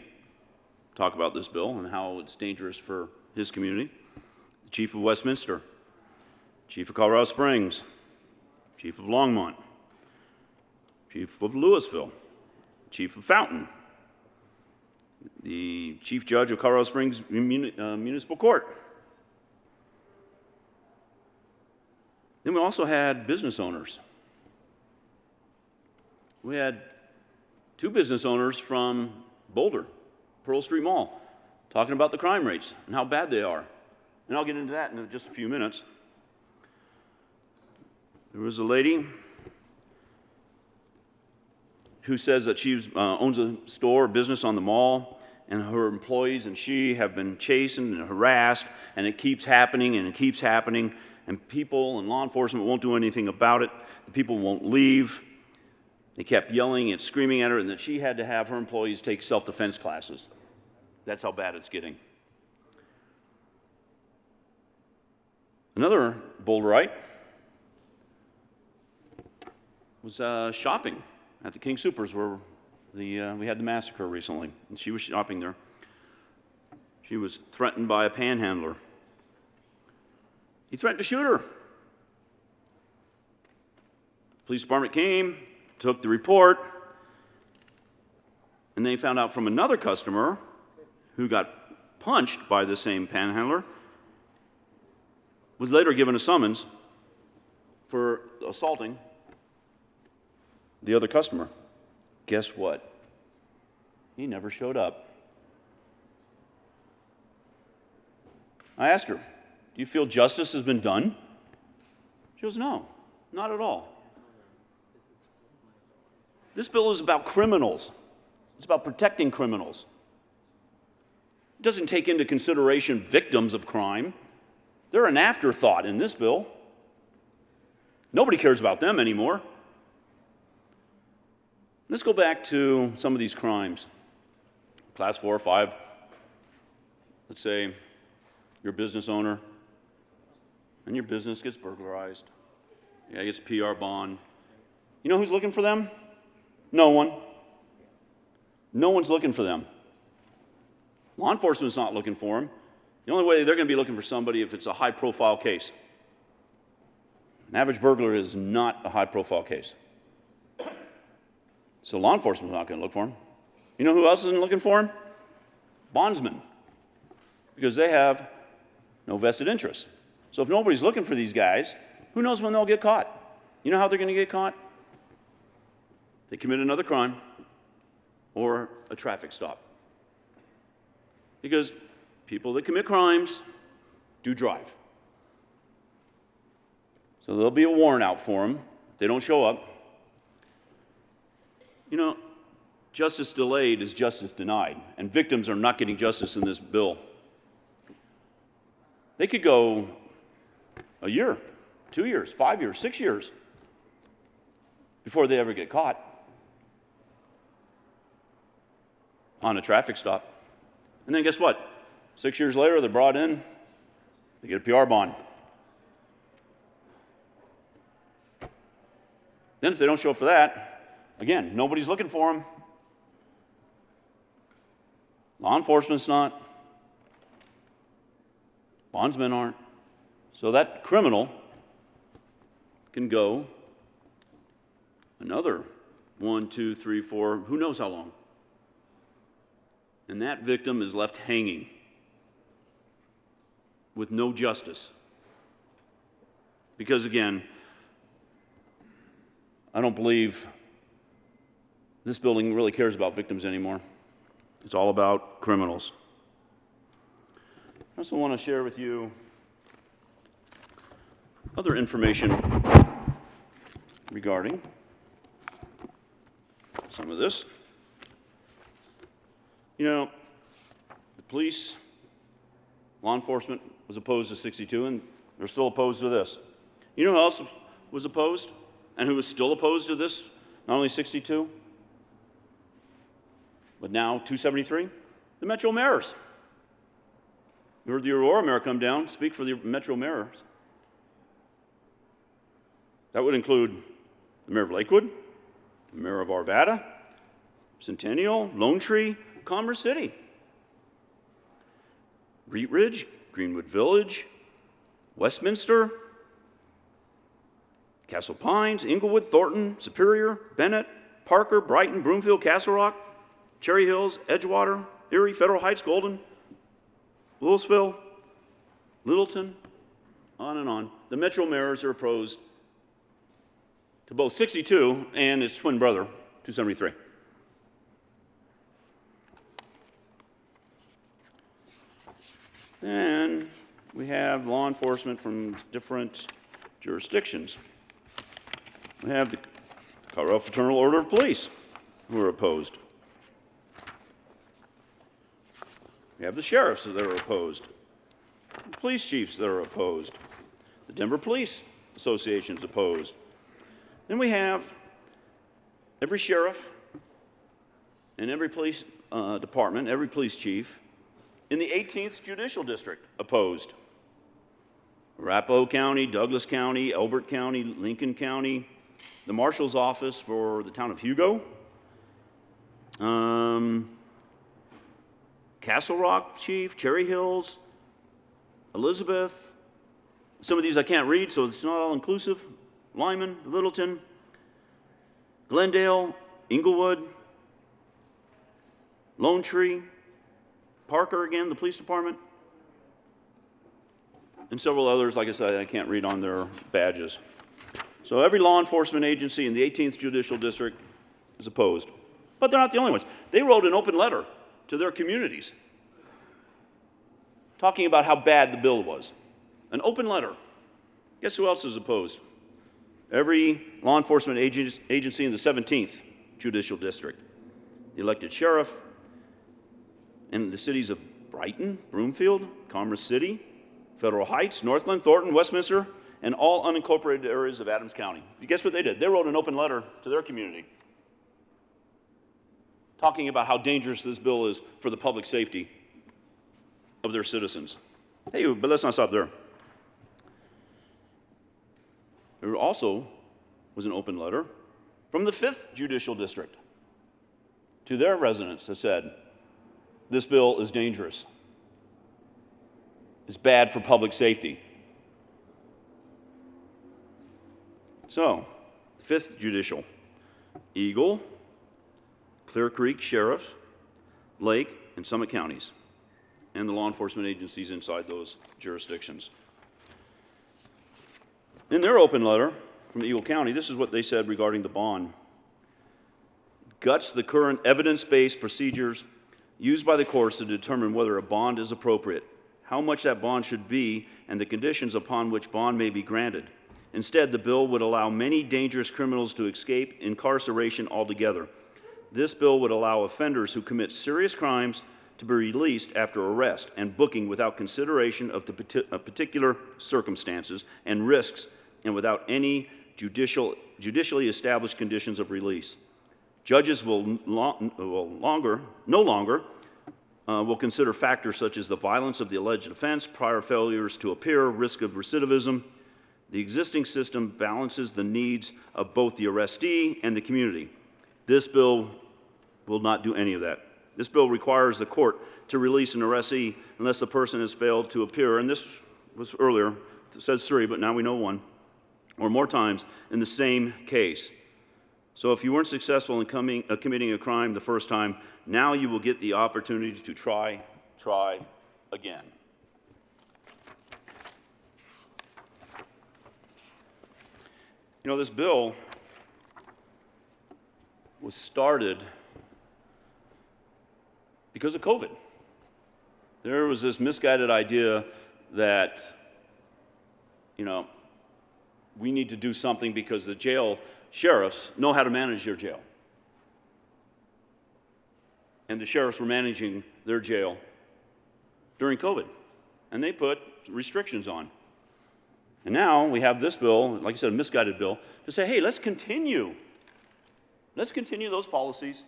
talk about this bill and how it's dangerous for his community. The Chief of Westminster, Chief of Colorado Springs, Chief of Longmont, Chief of Louisville, Chief of Fountain, the Chief Judge of Colorado Springs Municipal Court. Then we also had business owners. We had two business owners from Boulder, Pearl Street Mall, talking about the crime rates and how bad they are. And I'll get into that in just a few minutes. There was a lady who says that she owns a store or business on the mall, and her employees and she have been chastened and harassed, and it keeps happening and it keeps happening, and people and law enforcement won't do anything about it. The people won't leave. They kept yelling and screaming at her, and that she had to have her employees take self-defense classes. That's how bad it's getting. Another Boulderite was shopping at the King Soopers where we had the massacre recently, and she was shopping there. She was threatened by a panhandler. He threatened to shoot her. Police department came, took the report, and they found out from another customer who got punched by the same panhandler, was later given a summons for assaulting the other customer. Guess what? He never showed up. I asked her, do you feel justice has been done? She goes, no, not at all. This bill is about criminals. It's about protecting criminals. It doesn't take into consideration victims of crime. They're an afterthought in this bill. Nobody cares about them anymore. Let's go back to some of these crimes. Class 4 or 5. Let's say you're a business owner and your business gets burglarized. Yeah, it gets PR bond. You know who's looking for them? No one. No one's looking for them. Law enforcement's not looking for them. The only way they're going to be looking for somebody if it's a high-profile case. An average burglar is not a high-profile case. So law enforcement's not going to look for him. You know who else isn't looking for him? Bondsmen. Because they have no vested interest. So if nobody's looking for these guys, who knows when they'll get caught? You know how they're going to get caught? They commit another crime or a traffic stop. Because people that commit crimes do drive. So there'll be a warrant out for them if they don't show up. You know, justice delayed is justice denied, and victims are not getting justice in this bill. They could go a year, 2 years, 5 years, 6 years before they ever get caught on a traffic stop. And then guess what? 6 years later, they're brought in, they get a PR bond. Then if they don't show up for that, again, nobody's looking for them. Law enforcement's not. Bondsmen aren't. So that criminal can go another 1, 2, 3, 4, who knows how long. And that victim is left hanging with no justice. Because again, I don't believe this building really cares about victims anymore. It's all about criminals. I also want to share with you other information regarding some of this. You know, the police, law enforcement was opposed to 62, and they're still opposed to this. You know who else was opposed and who is still opposed to this? Not only 62, but now 273? The Metro mayors. You heard the Aurora mayor come down, speak for the Metro mayors. That would include the mayor of Lakewood, the mayor of Arvada, Centennial, Lone Tree, Commerce City, Wheat Ridge, Greenwood Village, Westminster, Castle Pines, Inglewood, Thornton, Superior, Bennett, Parker, Brighton, Broomfield, Castle Rock, Cherry Hills, Edgewater, Erie, Federal Heights, Golden, Louisville, Littleton, on and on. The Metro mayors are opposed to both 62 and its twin brother, 273. And we have law enforcement from different jurisdictions. We have the Colorado Fraternal Order of Police, who are opposed. We have the sheriffs that are opposed, the police chiefs that are opposed, the Denver Police Association's opposed. Then we have every sheriff and every police department, every police chief in the 18th Judicial District opposed. Arapahoe County, Douglas County, Elbert County, Lincoln County, the Marshal's Office for the town of Hugo, Castle Rock Chief, Cherry Hills, Elizabeth. Some of these I can't read, so it's not all inclusive. Lyman, Littleton, Glendale, Inglewood, Lone Tree, Parker again, the police department, and several others, like I said, I can't read on their badges. So every law enforcement agency in the 18th Judicial District is opposed. But they're not the only ones. They wrote an open letter to their communities talking about how bad the bill was. An open letter. Guess who else is opposed? Every law enforcement agency in the 17th Judicial District, the elected sheriff, and the cities of Brighton, Broomfield, Commerce City, Federal Heights, Northland, Thornton, Westminster, and all unincorporated areas of Adams County. You guess what they did? They wrote an open letter to their community talking about how dangerous this bill is for the public safety of their citizens. Hey, but let's not stop there. There also was an open letter from the 5th Judicial District to their residents that said, this bill is dangerous. It's bad for public safety. So, 5th Judicial, Eagle, Clear Creek Sheriff, Lake, and Summit counties, and the law enforcement agencies inside those jurisdictions. In their open letter from Eagle County, this is what they said regarding the bond. Guts the current evidence-based procedures used by the courts to determine whether a bond is appropriate, how much that bond should be, and the conditions upon which bond may be granted. Instead, the bill would allow many dangerous criminals to escape incarceration altogether. This bill would allow offenders who commit serious crimes to be released after arrest and booking without consideration of the particular circumstances and risks and without any judicially established conditions of release. Judges will no longer will consider factors such as the violence of the alleged offense, prior failures to appear, risk of recidivism. The existing system balances the needs of both the arrestee and the community. This bill will not do any of that. This bill requires the court to release an arrestee unless the person has failed to appear, and this was earlier, it says 3, but now we know 1, or more times in the same case. So if you weren't successful in committing a crime the first time, now you will get the opportunity to try again. You know, this bill was started because of COVID. There was this misguided idea that, you know, we need to do something because the jail sheriffs know how to manage their jail. And the sheriffs were managing their jail during COVID, and they put restrictions on. And now we have this bill, like I said, a misguided bill, to say, hey, let's continue those policies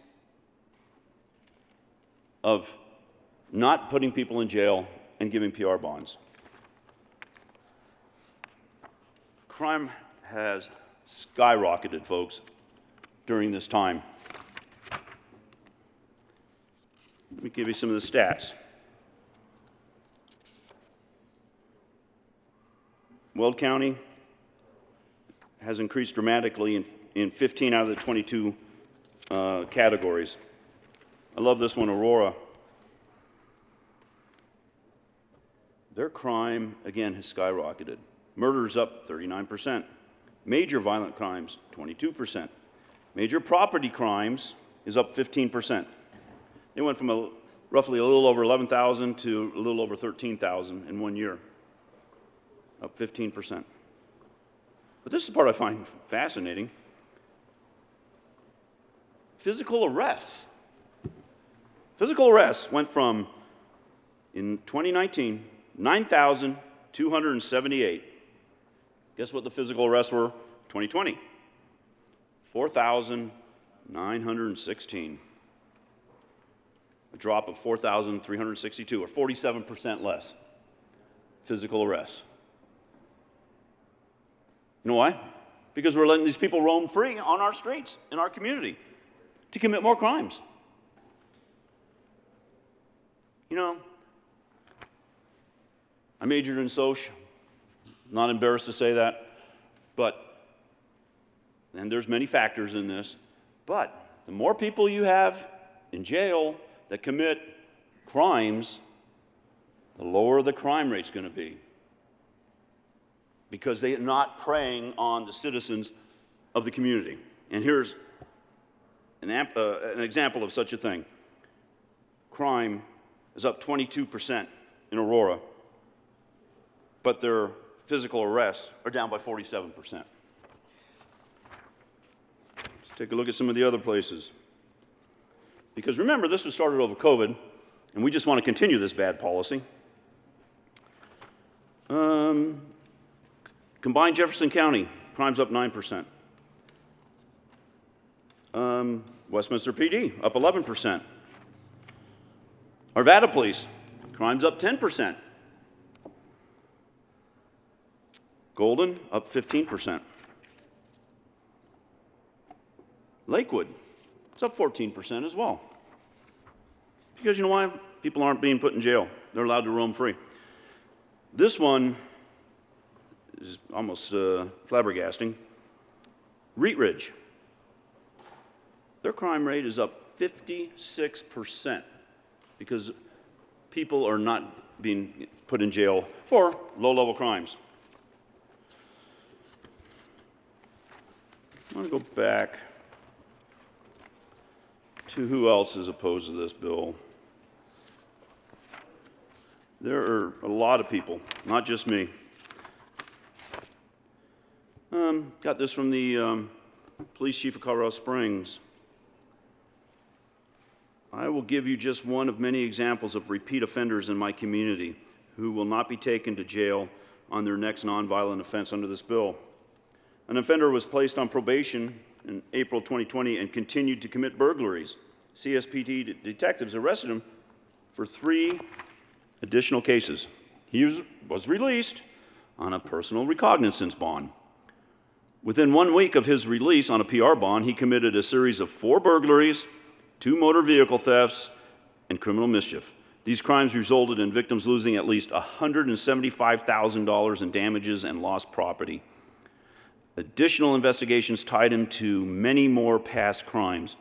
of not putting people in jail and giving PR bonds. Crime has skyrocketed, folks, during this time. Let me give you some of the stats. Weld County has increased dramatically in 15 out of the 22 categories. I love this one, Aurora. Their crime, again, has skyrocketed. Murders up 39%. Major violent crimes, 22%. Major property crimes is up 15%. They went from roughly a little over 11,000 to a little over 13,000 in 1 year, up 15%. But this is the part I find fascinating. Physical arrests. Physical arrests went from, in 2019, 9,278. Guess what the physical arrests were 2020? 4,916. A drop of 4,362, or 47% less physical arrests. You know why? Because we're letting these people roam free on our streets, in our community, to commit more crimes. You know, I majored in Soc. Not embarrassed to say that, and there's many factors in this, but the more people you have in jail that commit crimes, the lower the crime rate's going to be, because they are not preying on the citizens of the community. And here's an example of such a thing. Crime is up 22% in Aurora, but their physical arrests are down by 47%. Let's take a look at some of the other places. Because remember, this was started over COVID, and we just want to continue this bad policy. Combined Jefferson County, crime's up 9%. Westminster PD, up 11%. Arvada Police, crime's up 10%. Golden, up 15%. Lakewood, it's up 14% as well. Because you know why? People aren't being put in jail. They're allowed to roam free. This one is almost flabbergasting. Wheat Ridge, their crime rate is up 56% because people are not being put in jail for low-level crimes. I want to go back to who else is opposed to this bill. There are a lot of people, not just me. Got this from the police chief of Colorado Springs. I will give you just one of many examples of repeat offenders in my community who will not be taken to jail on their next nonviolent offense under this bill. An offender was placed on probation in April 2020 and continued to commit burglaries. CSPD detectives arrested him for 3 additional cases. He was released on a personal recognizance bond. Within 1 week of his release on a PR bond, he committed a series of 4 burglaries, 2 motor vehicle thefts, and criminal mischief. These crimes resulted in victims losing at least $175,000 in damages and lost property. Additional investigations tied him to many more past crimes,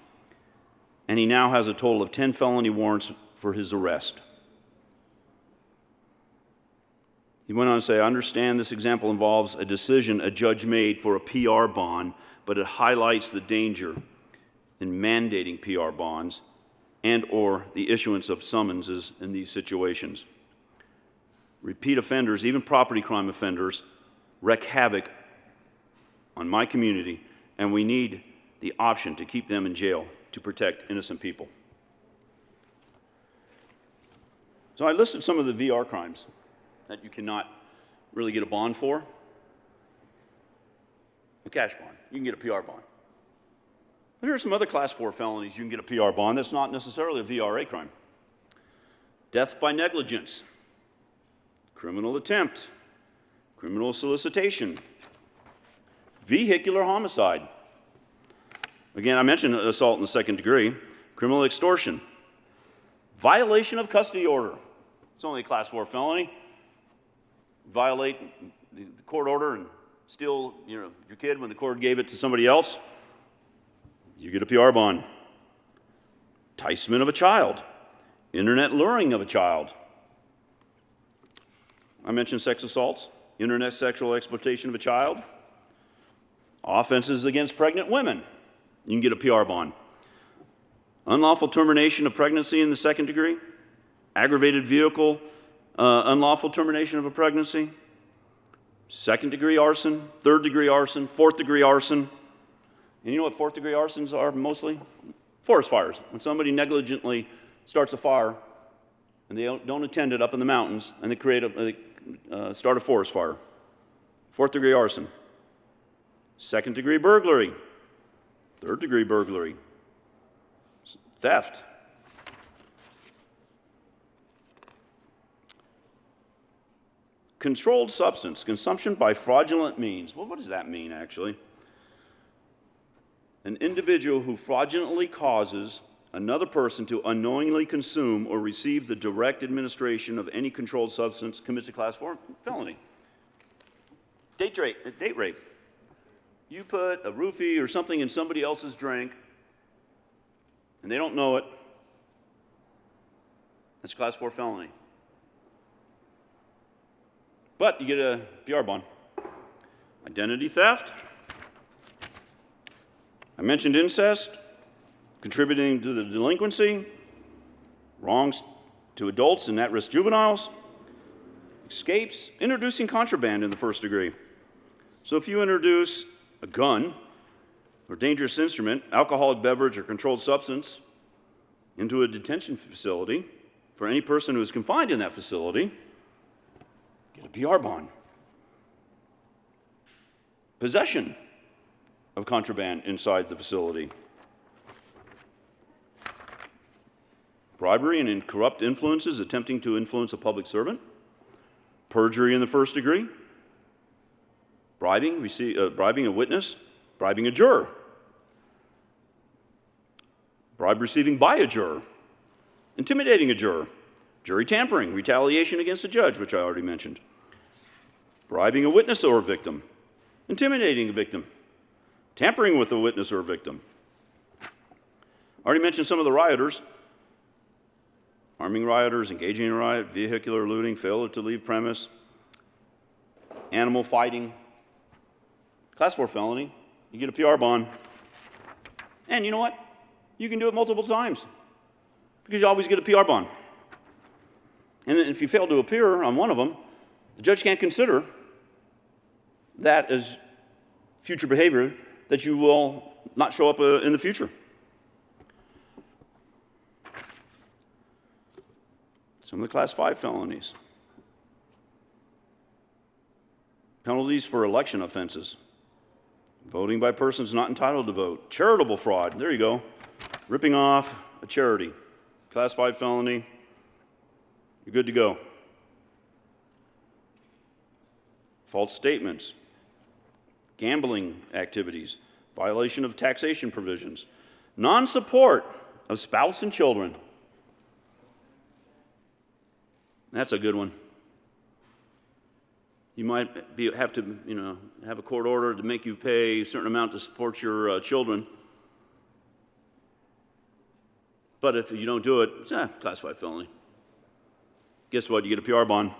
and he now has a total of 10 felony warrants for his arrest. He went on to say, I understand this example involves a decision a judge made for a PR bond, but it highlights the danger in mandating PR bonds and or the issuance of summonses in these situations. Repeat offenders, even property crime offenders, wreak havoc on my community, and we need the option to keep them in jail to protect innocent people. So I listed some of the VR crimes that you cannot really get a bond for. A cash bond, you can get a PR bond. But here are some other class 4 felonies you can get a PR bond that's not necessarily a VRA crime. Death by negligence, criminal attempt, criminal solicitation, vehicular homicide. Again, I mentioned assault in the 2nd degree, criminal extortion, violation of custody order. It's only a class 4 felony. Violate the court order and steal your kid when the court gave it to somebody else, you get a PR bond. Enticement of a child, internet luring of a child. I mentioned sex assaults, internet sexual exploitation of a child, offenses against pregnant women. You can get a PR bond. Unlawful termination of pregnancy in the 2nd degree, aggravated vehicle, unlawful termination of a pregnancy, 2nd degree arson, 3rd degree arson, 4th degree arson. And you know what 4th degree arsons are mostly? Forest fires. When somebody negligently starts a fire and they don't attend it up in the mountains and they start a forest fire. 4th degree arson. 2nd degree burglary. 3rd degree burglary. Theft. Controlled substance, consumption by fraudulent means. Well, what does that mean, actually? An individual who fraudulently causes another person to unknowingly consume or receive the direct administration of any controlled substance commits a class 4 felony. Date rape. You put a roofie or something in somebody else's drink, and they don't know it. That's a class 4 felony. But you get a PR bond. Identity theft. I mentioned incest, contributing to the delinquency, wrongs to adults and at-risk juveniles, escapes, introducing contraband in the 1st degree. So if you introduce a gun or dangerous instrument, alcoholic beverage or controlled substance into a detention facility for any person who is confined in that facility, get a PR bond. Possession of contraband inside the facility. Bribery and corrupt influences attempting to influence a public servant. Perjury in the 1st degree. Bribing a witness. Bribing a juror. Bribe receiving by a juror. Intimidating a juror. Jury tampering, retaliation against a judge, which I already mentioned. Bribing a witness or a victim. Intimidating a victim. Tampering with a witness or a victim. I already mentioned some of the rioters. Arming rioters, engaging in a riot, vehicular looting, failure to leave premise, animal fighting. Class 4 felony. You get a PR bond. And you know what? You can do it multiple times because you always get a PR bond. And if you fail to appear on one of them, the judge can't consider that as future behavior that you will not show up in the future. Some of the Class 5 felonies. Penalties for election offenses. Voting by persons not entitled to vote. Charitable fraud. There you go. Ripping off a charity. Class 5 felony. You're good to go. False statements. Gambling activities. Violation of taxation provisions. Non-support of spouse and children. That's a good one. You might have to, have a court order to make you pay a certain amount to support your children. But if you don't do it, it's a Class 5 felony. Guess what? You get a PR bond.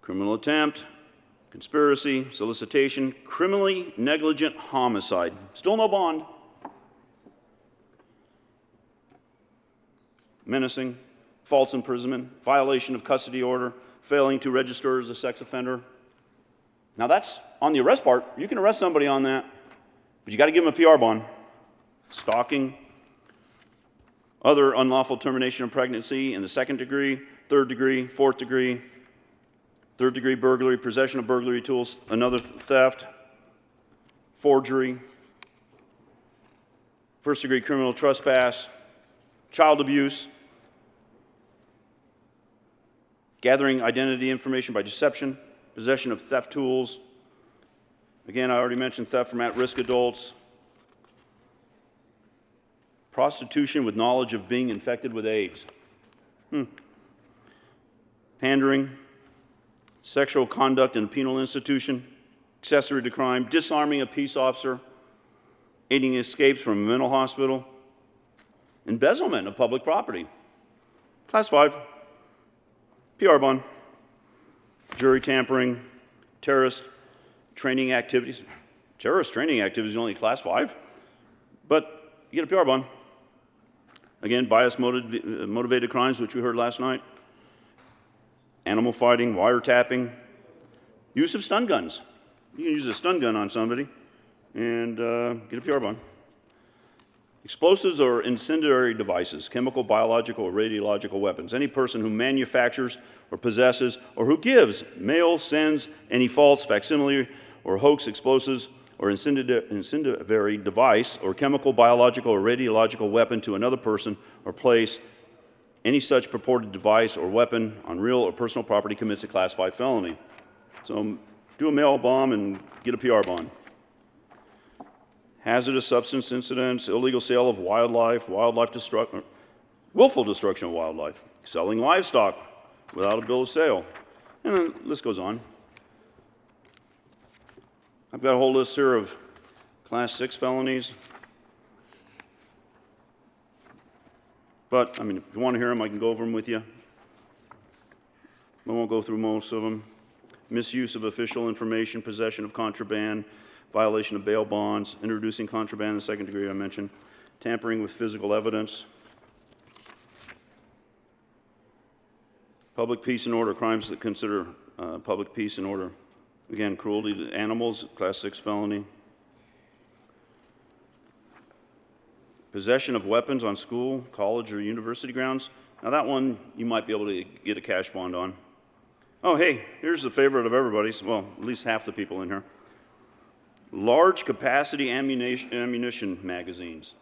Criminal attempt, conspiracy, solicitation, criminally negligent homicide. Still no bond. Menacing, false imprisonment, violation of custody order, failing to register as a sex offender. Now that's on the arrest part. You can arrest somebody on that, but you got to give them a PR bond. Stalking, other unlawful termination of pregnancy in the 2nd degree, 3rd degree, 4th degree, 3rd degree burglary, possession of burglary tools, another theft, forgery, 1st degree criminal trespass, child abuse, gathering identity information by deception, possession of theft tools. Again, I already mentioned theft from at-risk adults. Prostitution with knowledge of being infected with AIDS. Pandering, sexual conduct in a penal institution, accessory to crime, disarming a peace officer, aiding escapes from a mental hospital, embezzlement of public property. Class 5. PR bond, jury tampering, terrorist training activities. Terrorist training activities is only Class 5, but you get a PR bond. Again, bias-motivated crimes, which we heard last night. Animal fighting, wiretapping, use of stun guns. You can use a stun gun on somebody and get a PR bond. Explosives or incendiary devices, chemical, biological, or radiological weapons. Any person who manufactures or possesses or who gives, mails, sends any false, facsimile, or hoax explosives or incendiary device or chemical, biological, or radiological weapon to another person or place, any such purported device or weapon on real or personal property commits a Class 5 felony. So do a mail bomb and get a PR bond. Hazardous substance incidents, illegal sale of wildlife, willful destruction of wildlife, selling livestock without a bill of sale, and the list goes on. I've got a whole list here of Class 6 felonies. But, if you want to hear them, I can go over them with you. I won't go through most of them. Misuse of official information, possession of contraband, violation of bail bonds, introducing contraband in the 2nd degree I mentioned, tampering with physical evidence, public peace and order, crimes that consider public peace and order. Again, cruelty to animals, Class 6 felony. Possession of weapons on school, college, or university grounds. Now that one you might be able to get a cash bond on. Oh, hey, here's the favorite of everybody's, well, at least half the people in here. Large capacity ammunition magazines.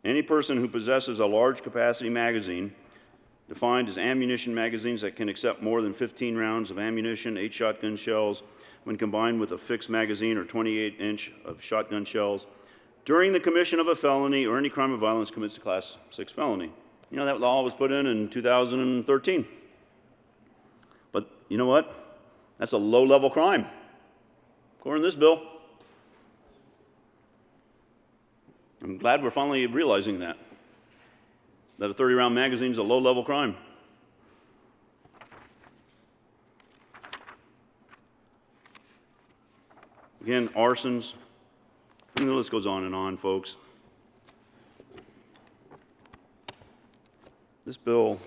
Any person who possesses a large capacity magazine, defined as ammunition magazines that can accept more than 15 rounds of ammunition, 8 shotgun shells, when combined with a fixed magazine or 28-inch of shotgun shells, during the commission of a felony or any crime of violence commits a Class 6 felony. You know, that law was put in 2013. But you know what? That's a low-level crime, according to this bill. I'm glad we're finally realizing that a 30-round magazine is a low-level crime. Again, arsons. And the list goes on and on, folks. This bill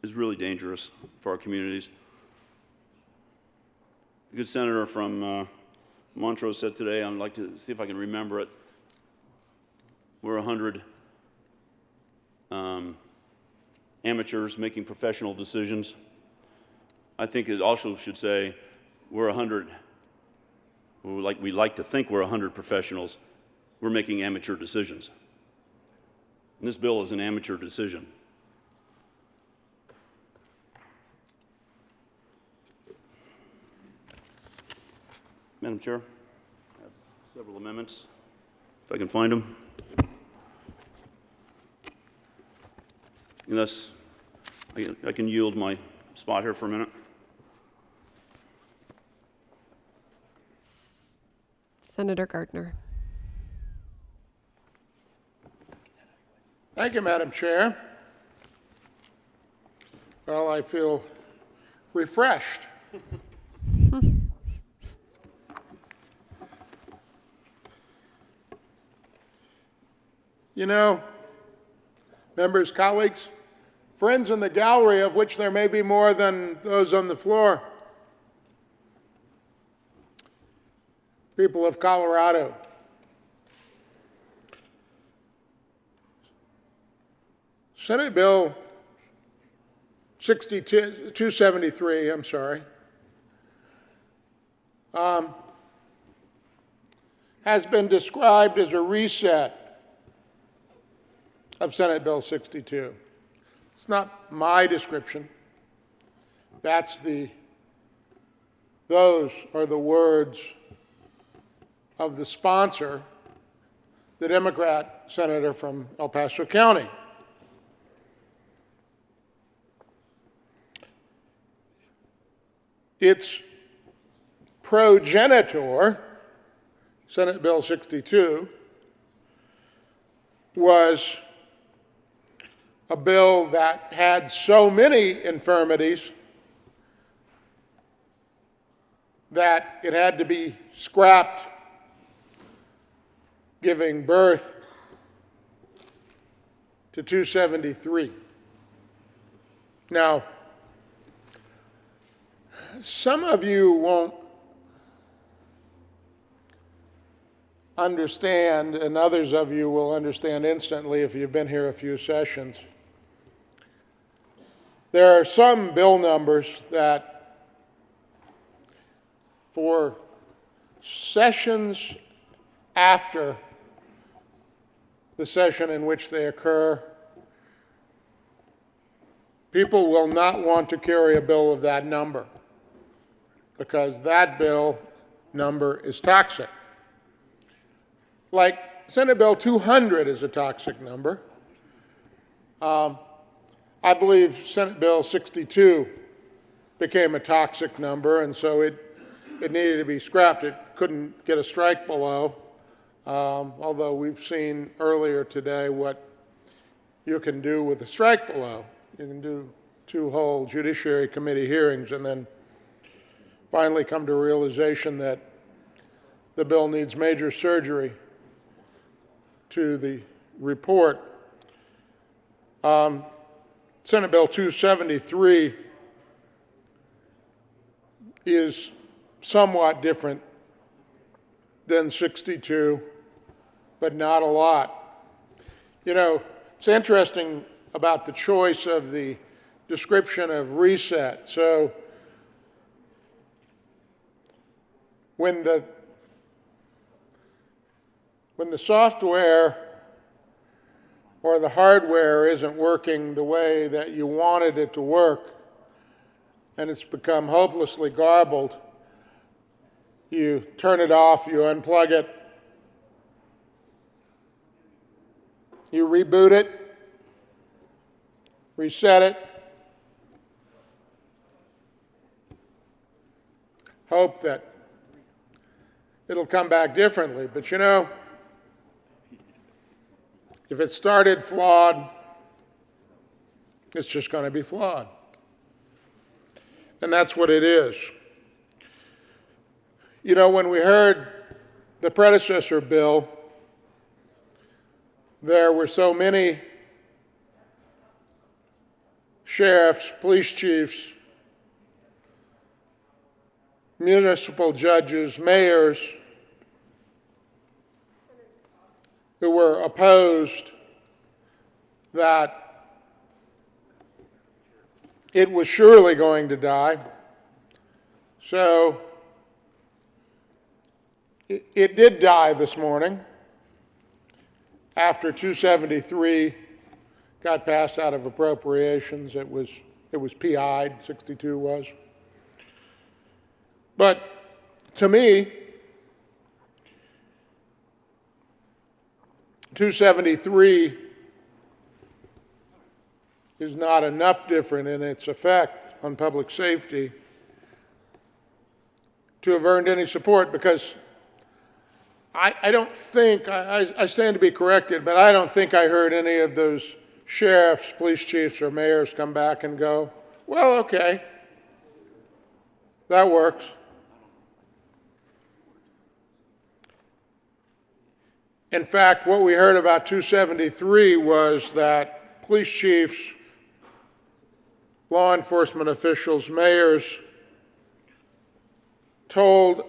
is really dangerous for our communities. A good senator from Montrose said today, I'd like to see if I can remember it, we're 100 amateurs making professional decisions. I think it also should say we're 100, we like to think we're 100 professionals, we're making amateur decisions. And this bill is an amateur decision. Madam Chair, I have several amendments, if I can find them. Unless I can yield my spot here for a minute. Senator Gardner. Thank you, Madam Chair. Well, I feel refreshed. You know, members, colleagues, friends in the gallery, of which there may be more than those on the floor, people of Colorado, Senate Bill 273, I'm sorry, has been described as a reset of Senate Bill 62. It's not my description. Those are the words of the sponsor, the Democrat senator from El Paso County. Its progenitor, Senate Bill 62, was a bill that had so many infirmities that it had to be scrapped, giving birth to 273. Now, some of you won't understand, and others of you will understand instantly if you've been here a few sessions. There are some bill numbers that, for sessions after the session in which they occur, people will not want to carry a bill of that number because that bill number is toxic. Like Senate Bill 200 is a toxic number. I believe Senate Bill 62 became a toxic number, and so it needed to be scrapped. It couldn't get a strike below, although we've seen earlier today what you can do with a strike below. You can do 2 whole Judiciary Committee hearings and then finally come to a realization that the bill needs major surgery to the report. Senate Bill 273 is somewhat different than 62, but not a lot. You know, it's interesting about the choice of the description of reset. So when the software or the hardware isn't working the way that you wanted it to work, and it's become hopelessly garbled, you turn it off, you unplug it, you reboot it, reset it, hope that it'll come back differently. But you know, if it started flawed, it's just going to be flawed. And that's what it is. You know, when we heard the predecessor bill, there were so many sheriffs, police chiefs, municipal judges, mayors, who were opposed that it was surely going to die. So it did die this morning after 273 got passed out of appropriations. It was PI'd, 62 was. But to me, 273 is not enough different in its effect on public safety to have earned any support, because I don't think, I stand to be corrected, but I don't think I heard any of those sheriffs, police chiefs, or mayors come back and go, well, okay, that works. In fact, what we heard about 273 was that police chiefs, law enforcement officials, mayors told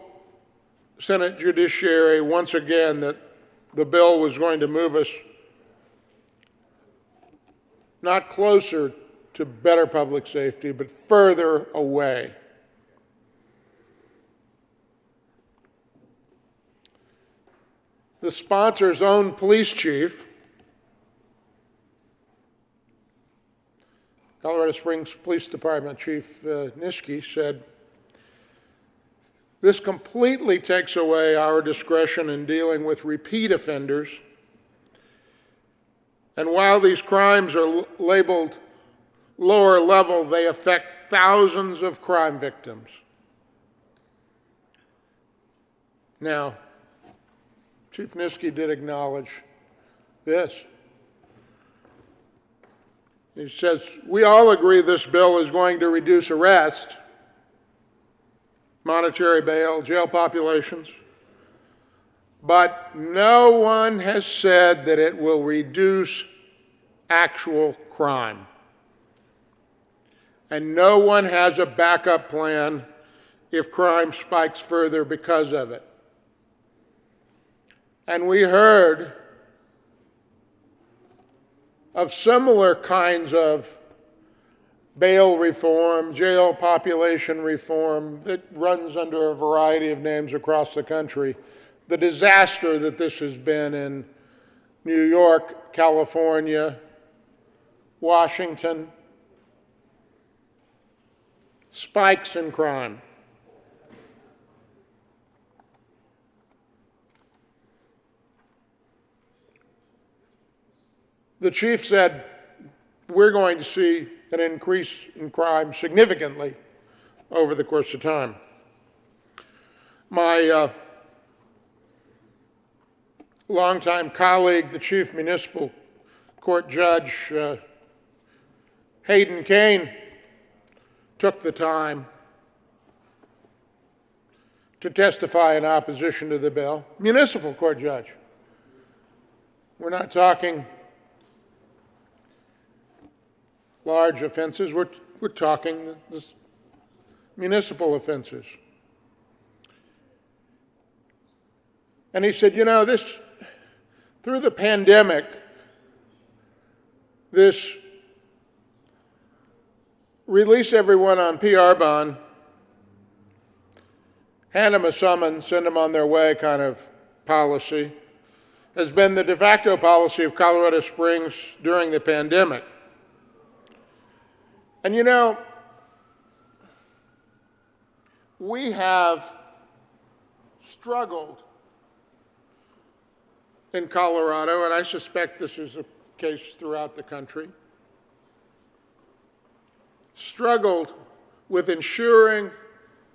Senate Judiciary once again that the bill was going to move us not closer to better public safety, but further away. The sponsor's own police chief, Colorado Springs Police Department Chief Nischke, said, "This completely takes away our discretion in dealing with repeat offenders. And while these crimes are labeled lower level, they affect thousands of crime victims." Now, Chief Nischke did acknowledge this. He says, "We all agree this bill is going to reduce arrest, monetary bail, jail populations, but no one has said that it will reduce actual crime. And no one has a backup plan if crime spikes further because of it." And we heard of similar kinds of bail reform, jail population reform that runs under a variety of names across the country. The disaster that this has been in New York, California, Washington, spikes in crime. The chief said, we're going to see an increase in crime significantly over the course of time. My longtime colleague, the chief municipal court judge, Hayden Kane, took the time to testify in opposition to the bill. Municipal court judge. We're not talking large offenses, we're talking this municipal offenses. And he said, you know, this, through the pandemic, this release everyone on PR bond, hand them a summons, send them on their way kind of policy, has been the de facto policy of Colorado Springs during the pandemic. And you know, we have struggled in Colorado, and I suspect this is the case throughout the country, struggled with ensuring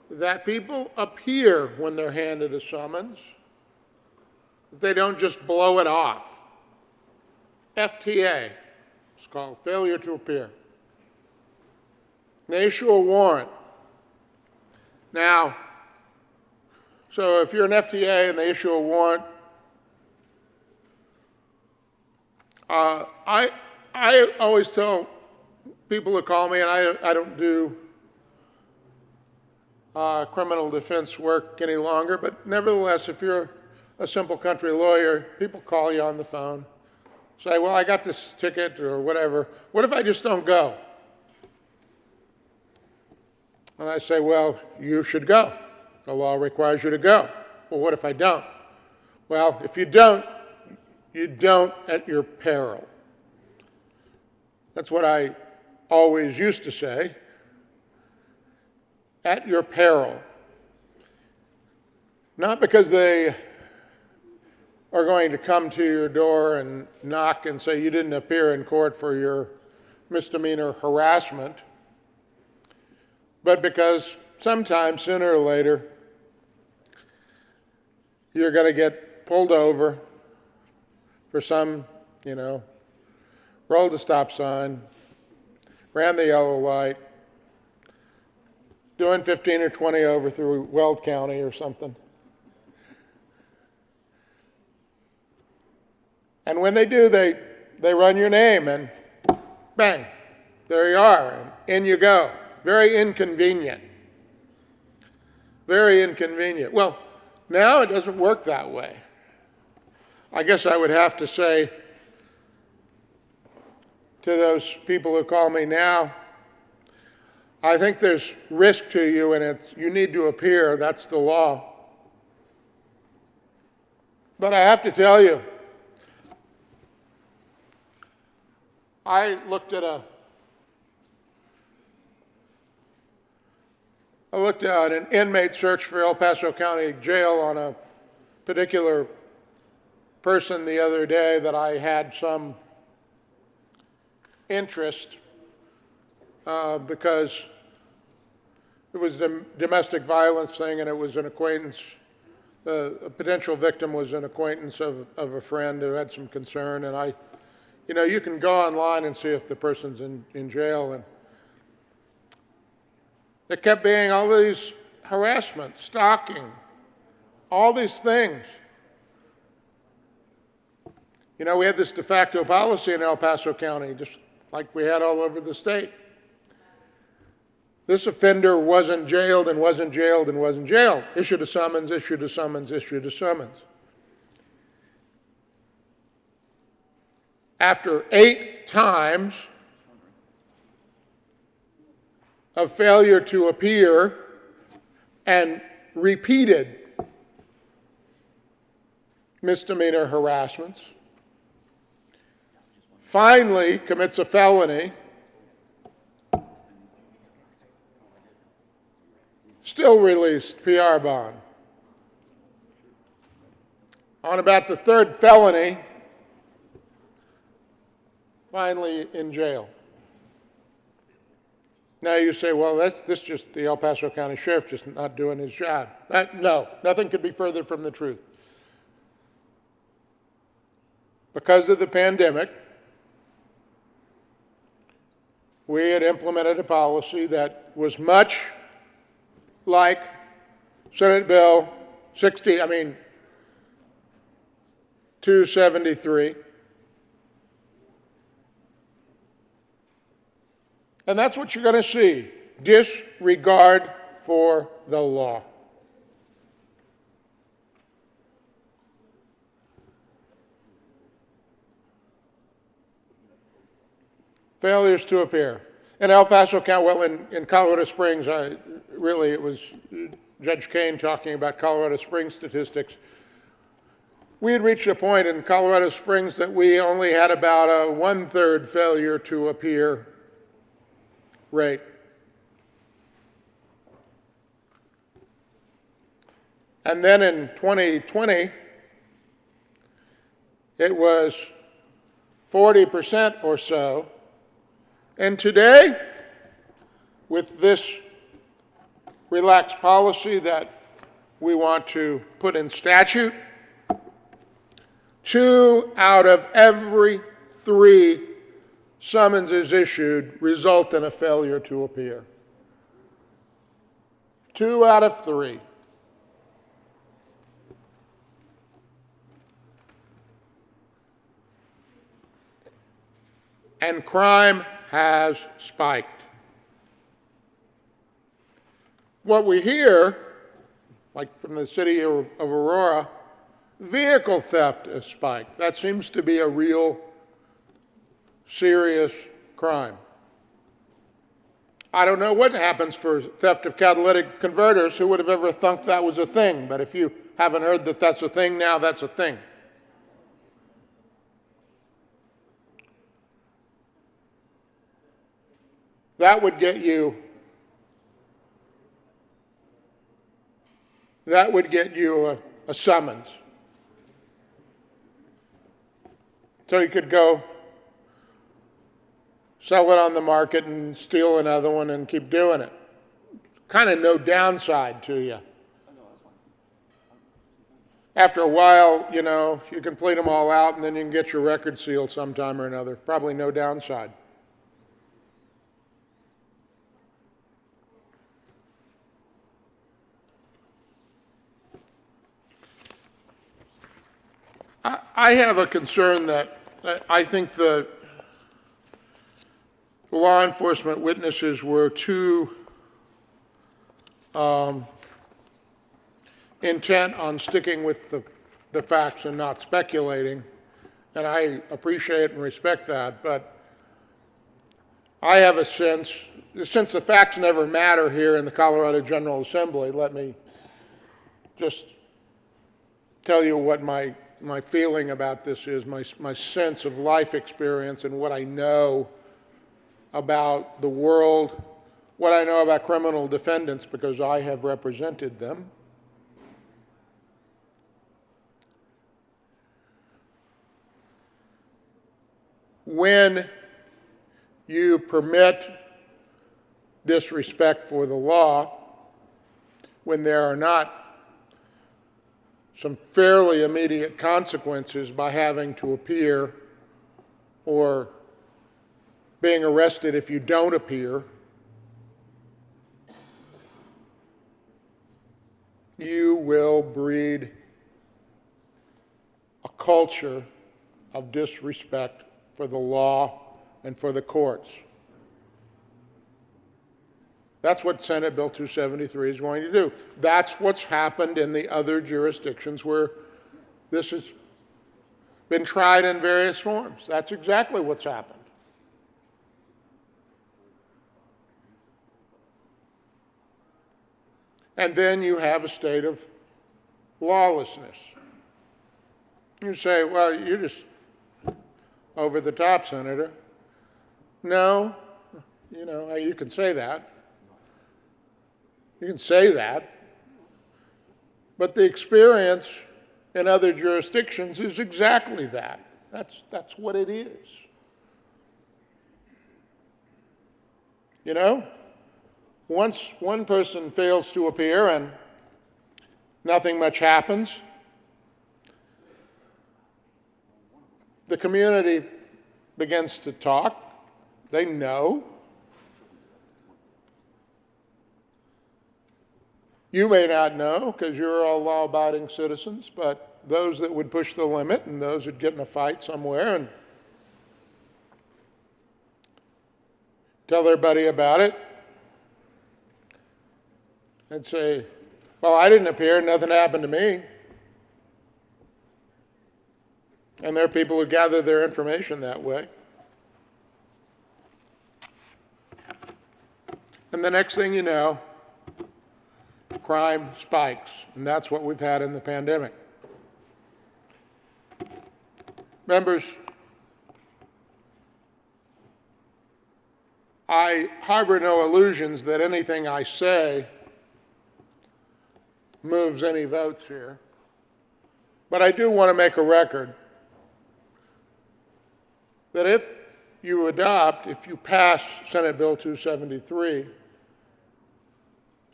that people appear when they're handed a summons, that they don't just blow it off. FTA, it's called failure to appear. They issue a warrant. Now, so if you're an FTA and they issue a warrant, I always tell people to call me, and I don't do criminal defense work any longer, but nevertheless, if you're a simple country lawyer, people call you on the phone, say, well, I got this ticket or whatever. What if I just don't go? And I say, well, you should go. The law requires you to go. Well, what if I don't? Well, if you don't at your peril. That's what I always used to say. At your peril. Not because they are going to come to your door and knock and say you didn't appear in court for your misdemeanor harassment, but because sometime, sooner or later, you're going to get pulled over for some, rolled the stop sign, ran the yellow light, doing 15 or 20 over through Weld County or something. And when they do, they run your name and bang, there you are, and in you go. Very inconvenient. Very inconvenient. Well, now it doesn't work that way. I guess I would have to say to those people who call me now, I think there's risk to you and you need to appear, that's the law. But I have to tell you, I looked at an inmate search for El Paso County Jail on a particular person the other day that I had some interest because it was a domestic violence thing and it was an acquaintance. A potential victim was an acquaintance of a friend who had some concern, and you can go online and see if the person's in jail. And there kept being all these harassment, stalking, all these things. We had this de facto policy in El Paso County, just like we had all over the state. This offender wasn't jailed and wasn't jailed and wasn't jailed. Issued a summons, issued a summons, issued a summons. After 8 times of failure to appear and repeated misdemeanor harassments, finally commits a felony, still released, PR bond. On about the 3rd felony, finally in jail. Now you say, well, this just the El Paso County Sheriff just not doing his job. No, nothing could be further from the truth. Because of the pandemic, we had implemented a policy that was much like Senate Bill 273. And that's what you're going to see, disregard for the law. Failures to appear. In El Paso County, well, in Colorado Springs, it was Judge Kane talking about Colorado Springs statistics. We had reached a point in Colorado Springs that we only had about a 1/3 failure to appear rate. And then in 2020, it was 40% or so. And today, with this relaxed policy that we want to put in statute, 2 out of every 3 summonses issued result in a failure to appear. 2 out of 3. And crime has spiked. What we hear, like from the city of Aurora, Vehicle theft has spiked. That seems to be a real serious crime. I don't know what happens for theft of catalytic converters. Who would have ever thunk that was a thing? But if you haven't heard that that's a thing now, that's a thing. That would get you a summons. So you could go sell it on the market and steal another one and keep doing it. Kind of no downside to you. After a while, you know, you can plead them all out and then you can get your record sealed sometime or another. Probably no downside. I have a concern that I think the law enforcement witnesses were too intent on sticking with the facts and not speculating, and I appreciate and respect that, but I have a sense, since the facts never matter here in the Colorado General Assembly, let me just tell you what my feeling about this is, my sense of life experience and what I know about the world, what I know about criminal defendants because I have represented them. When you permit disrespect for the law, when there are not some fairly immediate consequences by having to appear or being arrested if you don't appear, you will breed a culture of disrespect for the law and for the courts. That's what Senate Bill 273 is going to do. That's what's happened in the other jurisdictions where this has been tried in various forms. That's exactly what's happened. And then you have a state of lawlessness. You say, well, you're just over the top, Senator. No, you know, you can say that. You can say that. But the experience in other jurisdictions is exactly that. That's what it is. You know? Once one person fails to appear and nothing much happens, the community begins to talk. They know. You may not know because you're all law-abiding citizens, but those that would push the limit and those that get in a fight somewhere and tell their buddy about it and say, well, I didn't appear, nothing happened to me. And there are people who gather their information that way. And the next thing you know, crime spikes, and that's what we've had in the pandemic. Members, I harbor no illusions that anything I say moves any votes here, but I do want to make a record that if you pass Senate Bill 273,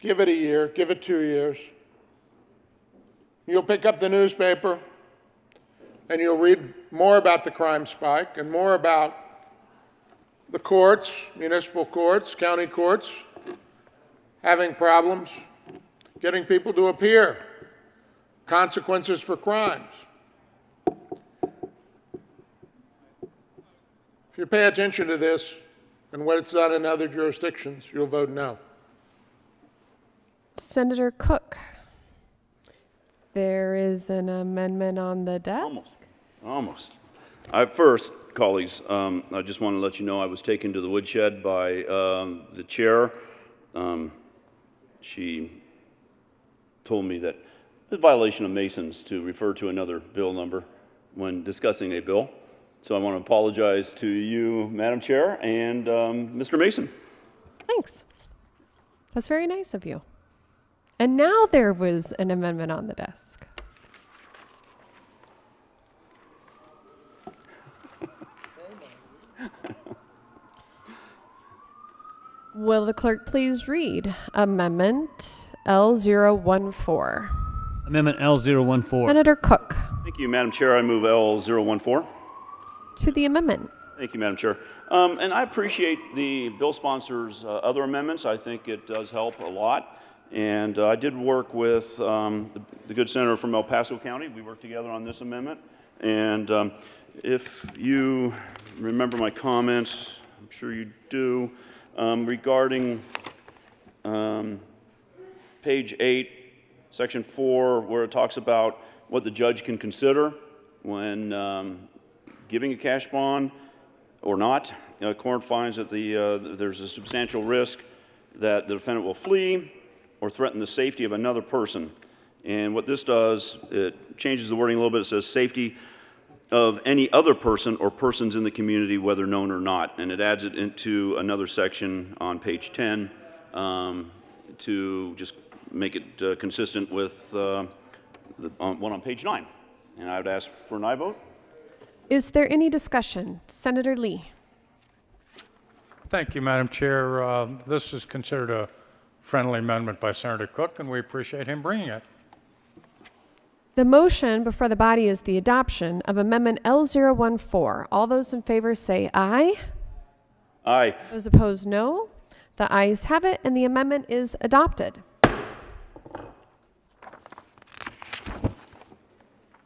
give it a year, give it 2 years, you'll pick up the newspaper and you'll read more about the crime spike and more about the courts, municipal courts, county courts, having problems getting people to appear, consequences for crimes. If you pay attention to this and what it's done in other jurisdictions, you'll vote no. Senator Cook. There is an amendment on the desk. Almost. First, colleagues, I just want to let you know I was taken to the woodshed by the chair. She told me that it's a violation of Masons to refer to another bill number when discussing a bill. So I want to apologize to you, Madam Chair, and Mr. Mason. Thanks. That's very nice of you. And now there was an amendment on the desk. Will the clerk please read Amendment L014? Amendment L014. Senator Cook. Thank you, Madam Chair. I move L014. To the amendment. Thank you, Madam Chair. And I appreciate the bill sponsor's other amendments. I think it does help a lot. And I did work with the good senator from El Paso County. We worked together on this amendment. And if you remember my comments, I'm sure you do, regarding page 8, section 4, where it talks about what the judge can consider when giving a cash bond or not. Court finds that there's a substantial risk that the defendant will flee or threaten the safety of another person. And what this does, it changes the wording a little bit. It says safety of any other person or persons in the community, whether known or not. And it adds it into another section on page 10 to just make it consistent with one on page 9. And I would ask for an aye vote. Is there any discussion? Senator Lee. Thank you, Madam Chair. This is considered a friendly amendment by Senator Cook, and we appreciate him bringing it. The motion before the body is the adoption of Amendment L014. All those in favor say aye. Aye. Those opposed, no. The ayes have it, and the amendment is adopted.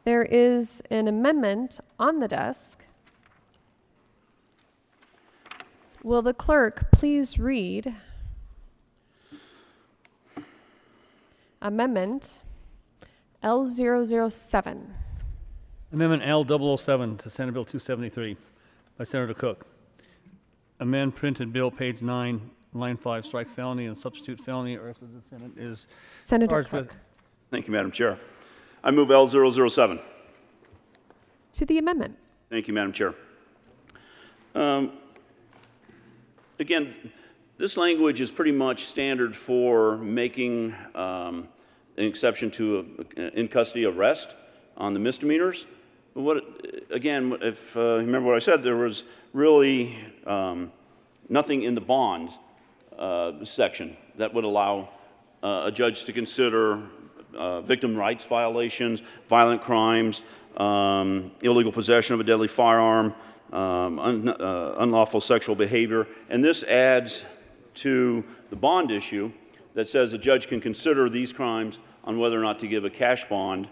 There is an amendment on the desk. Will the clerk please read Amendment L007? Amendment L007 to Senate Bill 273 by Senator Cook. Amend printed bill, page 9, line 5, strike felony and substitute felony, or if the defendant is Senator charged Cook. with. Thank you, Madam Chair. I move L007. To the amendment. Thank you, Madam Chair. Again, this language is pretty much standard for making an exception to in custody arrest on the misdemeanors. But again, if you remember what I said, there was really nothing in the bond section that would allow a judge to consider victim rights violations, violent crimes, illegal possession of a deadly firearm, unlawful sexual behavior. And this adds to the bond issue that says a judge can consider these crimes on whether or not to give a cash bond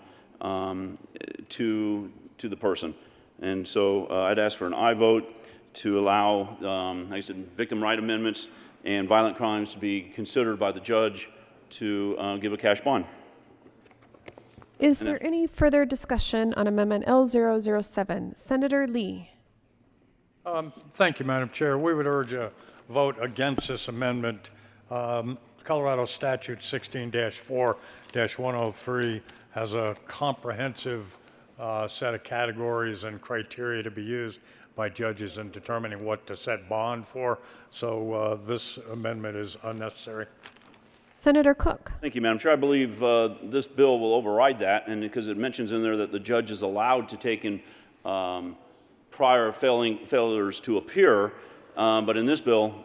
to the person. And so I'd ask for an aye vote to allow, like I said, victim right amendments and violent crimes to be considered by the judge to give a cash bond. Is there any further discussion on Amendment L007? Senator Lee. Thank you, Madam Chair. We would urge a vote against this amendment. Colorado Statute 16-4-103 has a comprehensive set of categories and criteria to be used by judges in determining what to set bond for. So this amendment is unnecessary. Senator Cook. Thank you, Madam Chair. I believe this bill will override that, and because it mentions in there that the judge is allowed to take in prior failures to appear, but in this bill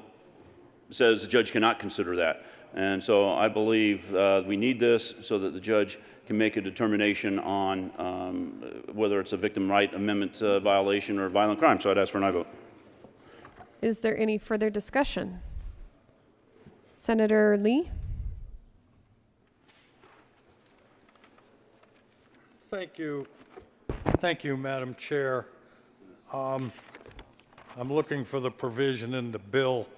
it says the judge cannot consider that. And so I believe we need this so that the judge can make a determination on whether it's a victim right amendment violation or violent crime. So I'd ask for an aye vote. Is there any further discussion? Senator Lee. Thank you. Thank you, Madam Chair. I'm looking for the provision in the bill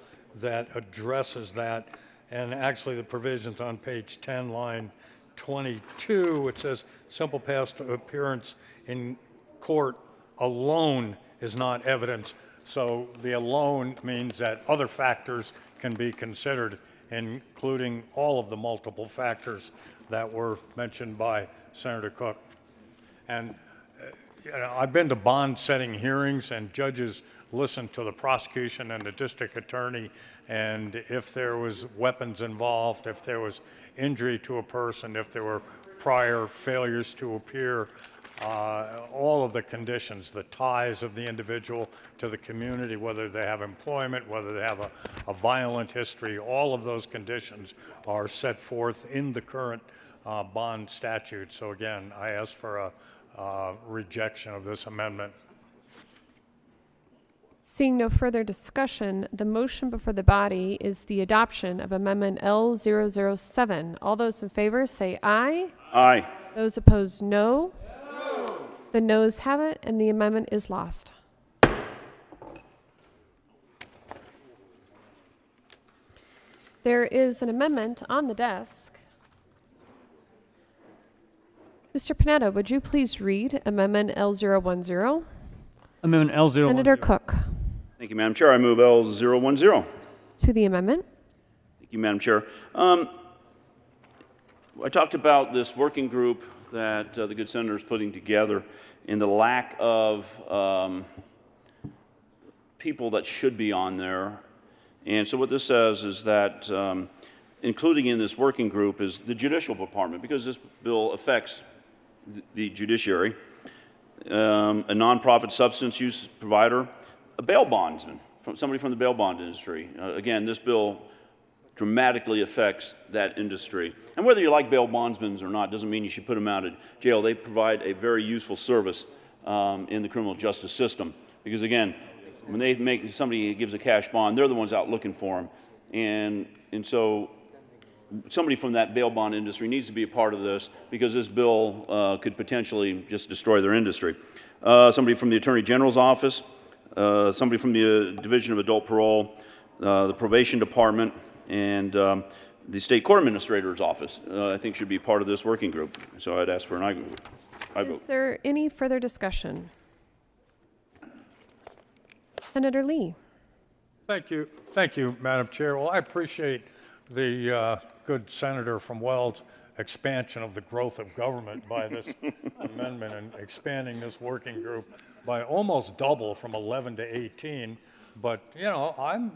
that addresses that, and actually the provisions on page 10, line 22, it says simple past appearance in court alone is not evidence. So the alone means that other factors can be considered, including all of the multiple factors that were mentioned by Senator Cook. And you know, I've been to bond setting hearings, and judges listen to the prosecution and the district attorney, and if there was weapons involved, if there was injury to a person, if there were prior failures to appear, all of the conditions, the ties of the individual to the community, whether they have employment, whether they have a violent history, all of those conditions are set forth in the current bond statute. So again, I ask for a rejection of this amendment. Seeing no further discussion, the motion before the body is the adoption of Amendment L007. All those in favor say aye. Aye. Those opposed, no. The noes have it, and the amendment is lost. There is an amendment on the desk. Mr. Panetta, would you please read Amendment L010? Amendment L010. Senator Cook. Thank you, Madam Chair. I move L010. To the amendment. Thank you, Madam Chair. I talked about this working group that the good senator is putting together and the lack of people that should be on there. And so what this says is that including in this working group is the judicial department, because this bill affects the judiciary, a nonprofit substance use provider, a bail bondsman, somebody from the bail bond industry. Again, this bill dramatically affects that industry. And whether you like bail bondsmen or not doesn't mean you should put them out of jail. They provide a very useful service in the criminal justice system. Because again, when they make somebody gives a cash bond, they're the ones out looking for them. And so somebody from that bail bond industry needs to be a part of this, because this bill could potentially just destroy their industry. Somebody from the Attorney General's office, somebody from the Division of Adult Parole, the Probation Department, and the State Court Administrator's office, I think, should be part of this working group. So I'd ask for an aye vote. Is there any further discussion? Senator Lee. Thank you, Madam Chair. Well, I appreciate the good senator from Wells' expansion of the growth of government by this amendment and expanding this working group by almost double from 11 to 18. But you know, I'm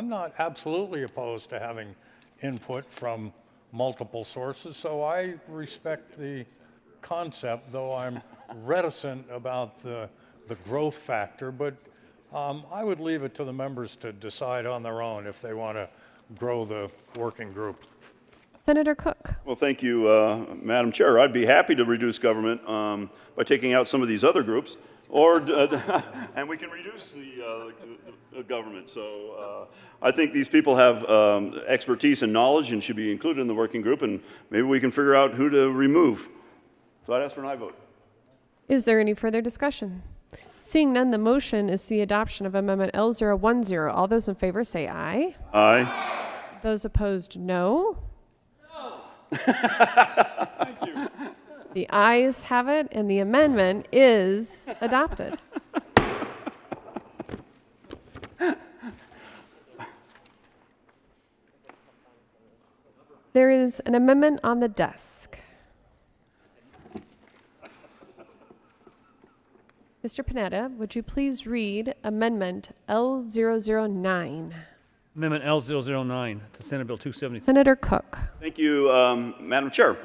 not absolutely opposed to having input from multiple sources, so I respect the concept, though I'm reticent about the growth factor. But I would leave it to the members to decide on their own if they want to grow the working group. Senator Cook. Well, thank you, Madam Chair. I'd be happy to reduce government by taking out some of these other groups, or and we can reduce the government. So I think these people have expertise and knowledge and should be included in the working group, and maybe we can figure out who to remove. So I'd ask for an aye vote. Is there any further discussion? Seeing none, the motion is the adoption of Amendment L010. All those in favor say aye. Aye. Those opposed, no. Thank you. The ayes have it, and the amendment is adopted. There is an amendment on the desk. Mr. Panetta, would you please read Amendment L009? Amendment L009 to Senate Bill 270. Senator Cook. Thank you, Madam Chair.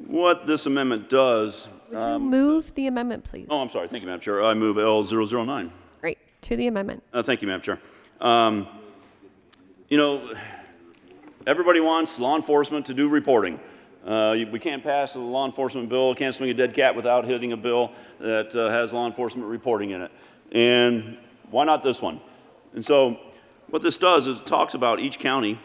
What this amendment does... Would you move the amendment, please? Oh, I'm sorry. Thank you, Madam Chair. I move L009. Great. To the amendment. Thank you, Madam Chair. You know, everybody wants law enforcement to do reporting. We can't pass a law enforcement bill, can't swing a dead cat without hitting a bill that has law enforcement reporting in it. And why not this one? And so what this does is it talks about each county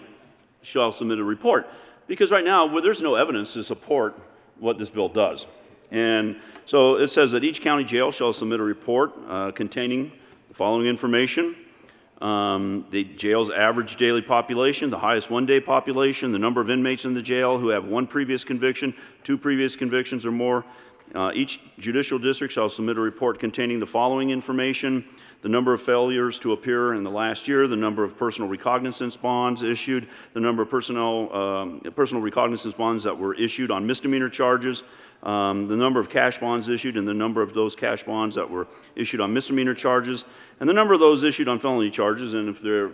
shall submit a report. Because right now, well, there's no evidence to support what this bill does. And so it says that each county jail shall submit a report containing the following information. the jail's average daily population, the highest one-day population, the number of inmates in the jail who have one previous conviction, 2 previous convictions or more. Each judicial district shall submit a report containing the following information: the number of failures to appear in the last year, the number of personal recognizance bonds issued, the number of personal recognizance bonds that were issued on misdemeanor charges, the number of cash bonds issued, and the number of those cash bonds that were issued on misdemeanor charges, and the number of those issued on felony charges. And if they're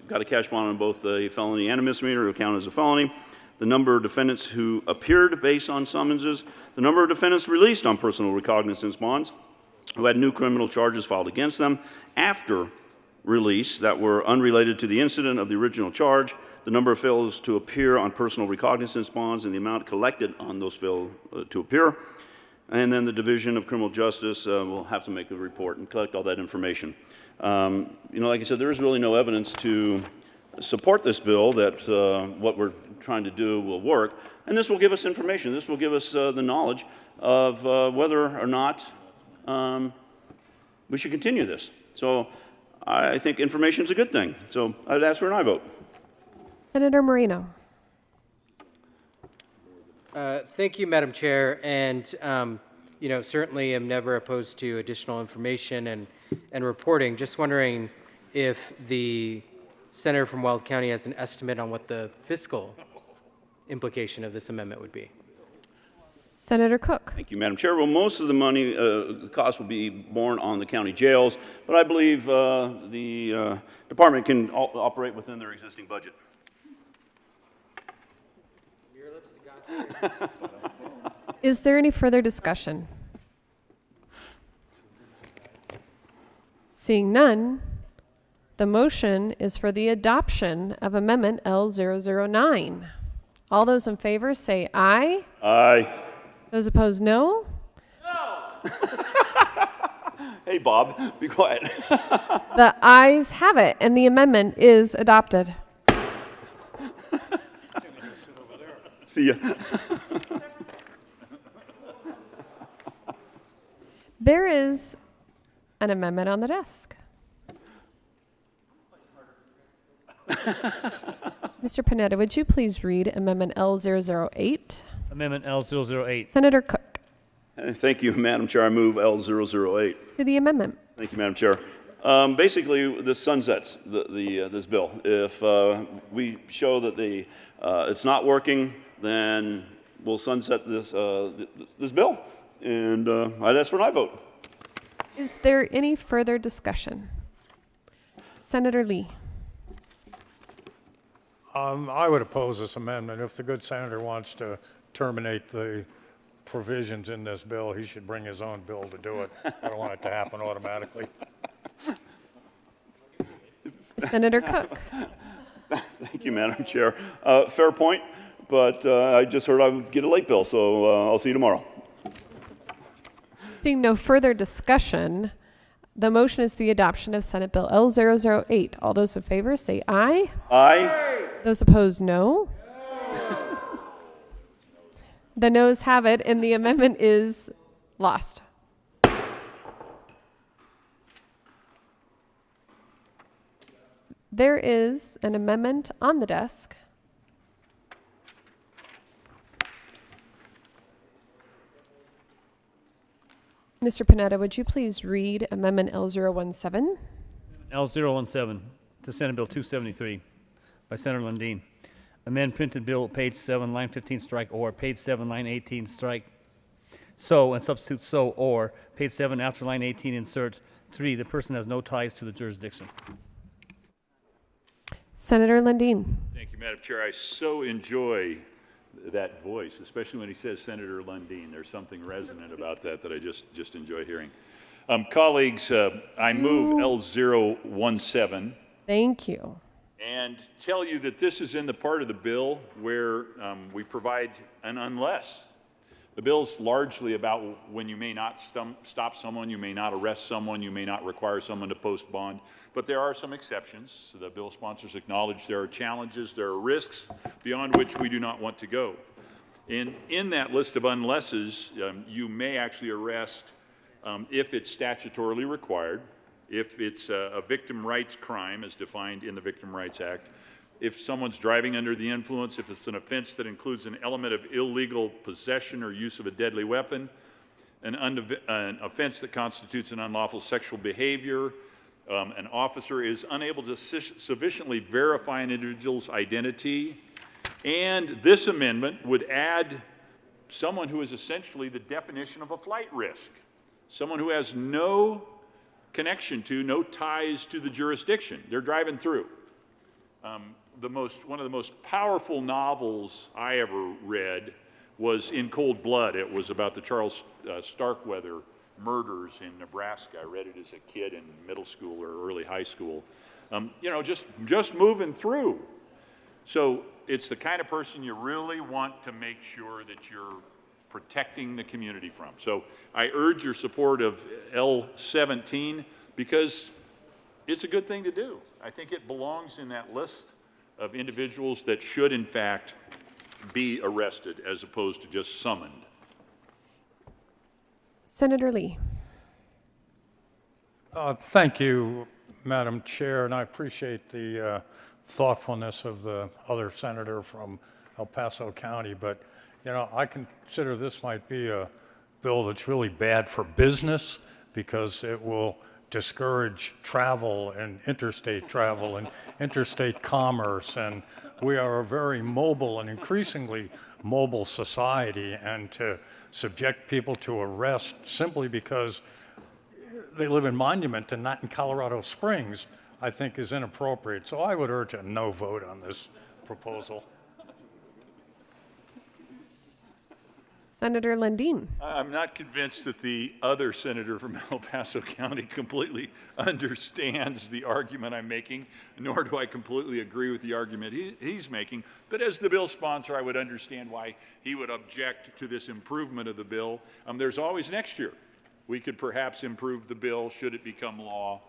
got a cash bond on both a felony and a misdemeanor, it will count as a felony. The number of defendants who appeared based on summonses, the number of defendants released on personal recognizance bonds who had new criminal charges filed against them after release that were unrelated to the incident of the original charge, the number of failures to appear on personal recognizance bonds and the amount collected on those failures to appear. And then the Division of Criminal Justice will have to make a report and collect all that information. Like I said, there is really no evidence to support this bill that what we're trying to do will work. And this will give us information. This will give us the knowledge of whether or not we should continue this. So I think information is a good thing. So I'd ask for an aye vote. Senator Moreno. Thank you, Madam Chair. And, certainly am never opposed to additional information and reporting. Just wondering if the Senator from Weld County has an estimate on what the fiscal implication of this amendment would be. Senator Cook. Thank you, Madam Chair. Well, most of the money, the cost will be borne on the county jails, but I believe the department can operate within their existing budget. Is there any further discussion? Seeing none, the motion is for the adoption of Amendment L009. All those in favor say aye. Aye. Those opposed, no. Hey, Bob, be quiet. The ayes have it, and the amendment is adopted. See ya. There is an amendment on the desk. Mr. Panetta, would you please read Amendment L008? Amendment L008. Senator Cook. Thank you, Madam Chair. I move L008. To the amendment. Thank you, Madam Chair. Basically, this sunsets this bill. If we show that it's not working, then we'll sunset this bill. And I'd ask for an aye vote. Is there any further discussion? Senator Lee. I would oppose this amendment. If the good senator wants to terminate the provisions in this bill, he should bring his own bill to do it. I don't want it to happen automatically. Senator Cook. Thank you, Madam Chair. Fair point, but I just heard I would get a late bill, so I'll see you tomorrow. Seeing no further discussion, the motion is the adoption of Senate Bill L008. All those in favor say aye. Aye. Those opposed, no. The noes have it, and the amendment is lost. There is an amendment on the desk. Mr. Panetta, would you please read Amendment L017? L017 to Senate Bill 273 by Senator Lundin. Amend printed bill page 7, line 15, strike or, page 7, line 18, strike so, and substitute so or, page 7, after line 18, insert 3, the person has no ties to the jurisdiction. Senator Lundin. Thank you, Madam Chair. I so enjoy that voice, especially when he says Senator Lundin. There's something resonant about that I just enjoy hearing. Colleagues, I move L017. Thank you. And tell you that this is in the part of the bill where we provide an unless. The bill's largely about when you may not stop someone, you may not arrest someone, you may not require someone to post bond, but there are some exceptions. So the bill sponsors acknowledge there are challenges, there are risks beyond which we do not want to go. And in that list of unlesses, you may actually arrest if it's statutorily required. if it's a victim rights crime as defined in the Victim Rights Act, if someone's driving under the influence, if it's an offense that includes an element of illegal possession or use of a deadly weapon, an offense that constitutes an unlawful sexual behavior, an officer is unable to sufficiently verify an individual's identity, and this amendment would add someone who is essentially the definition of a flight risk, someone who has no connection to, no ties to the jurisdiction. They're driving through. One of the most powerful novels I ever read was In Cold Blood. It was about the Charles Starkweather murders in Nebraska. I read it as a kid in middle school or early high school. You know, just moving through. So it's the kind of person you really want to make sure that you're protecting the community from. So I urge your support of L17 because it's a good thing to do. I think it belongs in that list of individuals that should, in fact, be arrested as opposed to just summoned. Senator Lee. Thank you, Madam Chair, and I appreciate the thoughtfulness of the other senator from El Paso County, but you know, I consider this might be a bill that's really bad for business because it will discourage travel and interstate commerce, and we are a very mobile and increasingly mobile society, and to subject people to arrest simply because they live in Monument and not in Colorado Springs, I think is inappropriate. So I would urge a no vote on this proposal. Senator Lundin. I'm not convinced that the other senator from El Paso County completely understands the argument I'm making, nor do I completely agree with the argument he's making. But as the bill sponsor, I would understand why he would object to this improvement of the bill. There's always next year. We could perhaps improve the bill should it become law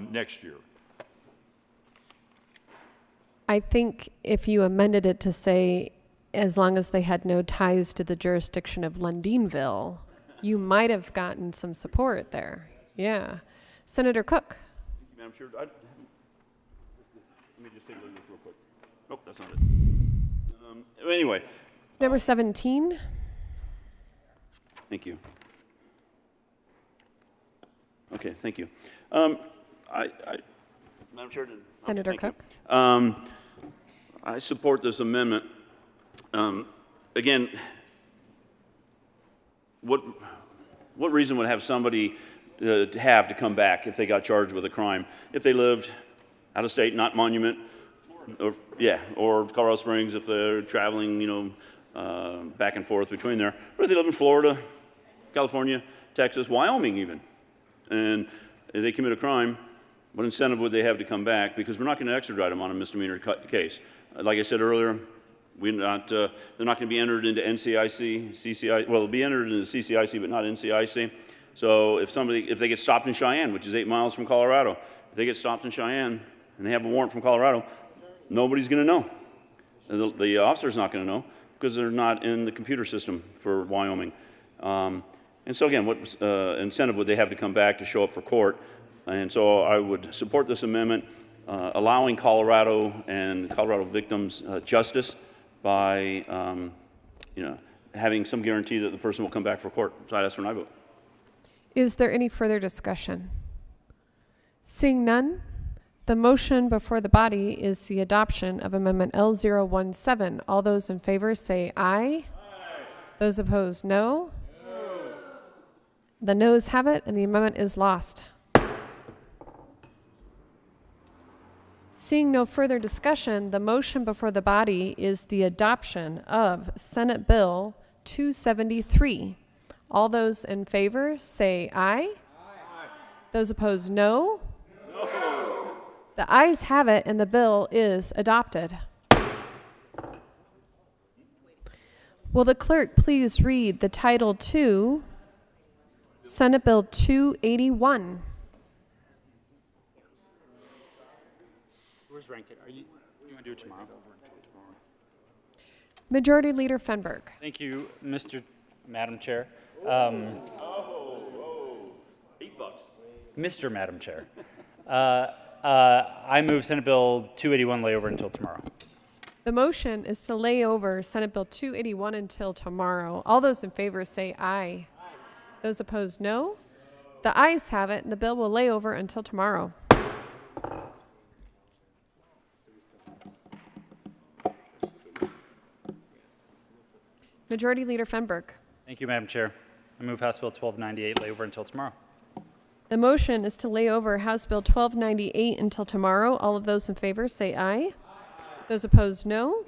next year. I think if you amended it to say, as long as they had no ties to the jurisdiction of Lundinville, you might have gotten some support there. Yeah. Senator Cook. Madam Chair, let me just take a look at this real quick. Nope, that's not it. Anyway. It's number 17. Thank you. Okay, thank you. Madam Chair. Senator Cook. I support this amendment. Again, what reason would have somebody to come back if they got charged with a crime? If they lived out of state, not Monument, or Colorado Springs, if they're traveling, you know, back and forth between there, or if they live in Florida, California, Texas, Wyoming even, and they commit a crime, what incentive would they have to come back? Because we're not going to extradite them on a misdemeanor case. Like I said earlier, they're not going to be entered into NCIC, CCI. Well, they'll be entered into CCIC, but not NCIC. So if they get stopped in Cheyenne, which is 8 miles from Colorado, if they get stopped in Cheyenne and they have a warrant from Colorado, nobody's going to know. The officer's not going to know because they're not in the computer system for Wyoming. And so again, what incentive would they have to come back to show up for court? And so I would support this amendment, allowing Colorado and Colorado victims justice by you know, having some guarantee that the person will come back for court. So I'd ask for an aye vote. Is there any further discussion? Seeing none, the motion before the body is the adoption of Amendment L017. All those in favor say aye. Those opposed, no. The noes have it, and the amendment is lost. Seeing no further discussion, the motion before the body is the adoption of Senate Bill 273. All those in favor say aye. Those opposed, no. The ayes have it, and the bill is adopted. Will the clerk please read the title to Senate Bill 281? Where's Rankin? You want to do it tomorrow? Majority Leader Fenberg. Thank you, Madam Chair. $8. Mr. Madam Chair, I move Senate Bill 281 lay over until tomorrow. The motion is to lay over Senate Bill 281 until tomorrow. All those in favor say aye. Those opposed, no. The ayes have it, and the bill will lay over until tomorrow. Majority Leader Fenberg. Thank you, Madam Chair. I move House Bill 1298 lay over until tomorrow. The motion is to lay over House Bill 1298 until tomorrow. All of those in favor say aye. Those opposed, no.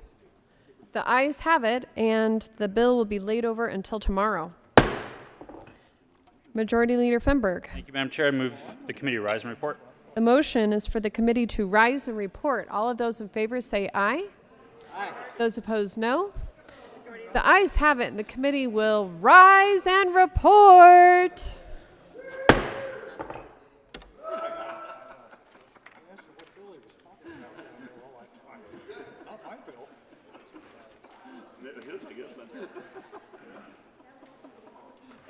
The ayes have it, and the bill will be laid over until tomorrow. Majority Leader Fenberg. Thank you, Madam Chair. I move the committee rise and report. The motion is for the committee to rise and report. All of those in favor say aye. Aye. Those opposed, no. The ayes have it, and the committee will rise and report.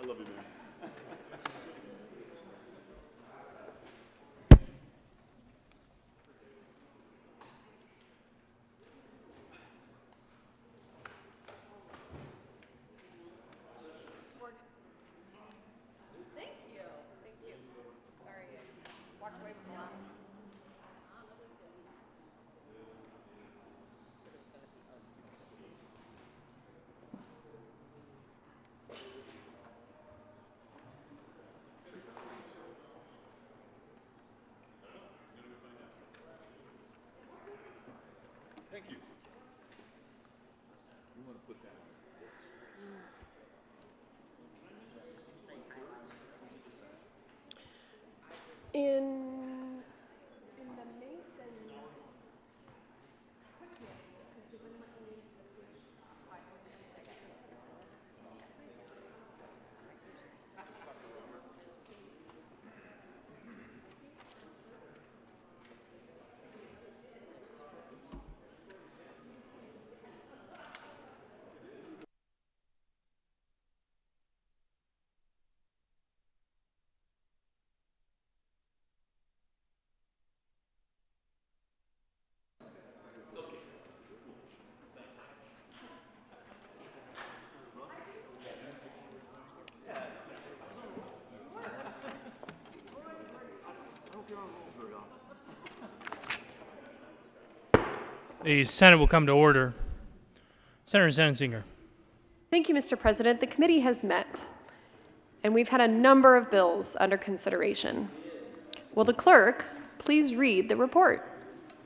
I love you, man. Thank you. Thank you. Sorry, I walked away from the last one. Thank you. You want to put that on? In the Mason. The Senate will come to order. Senator Zenzinger. Thank you, Mr. President. The committee has met, and we've had a number of bills under consideration. Will the clerk please read the report?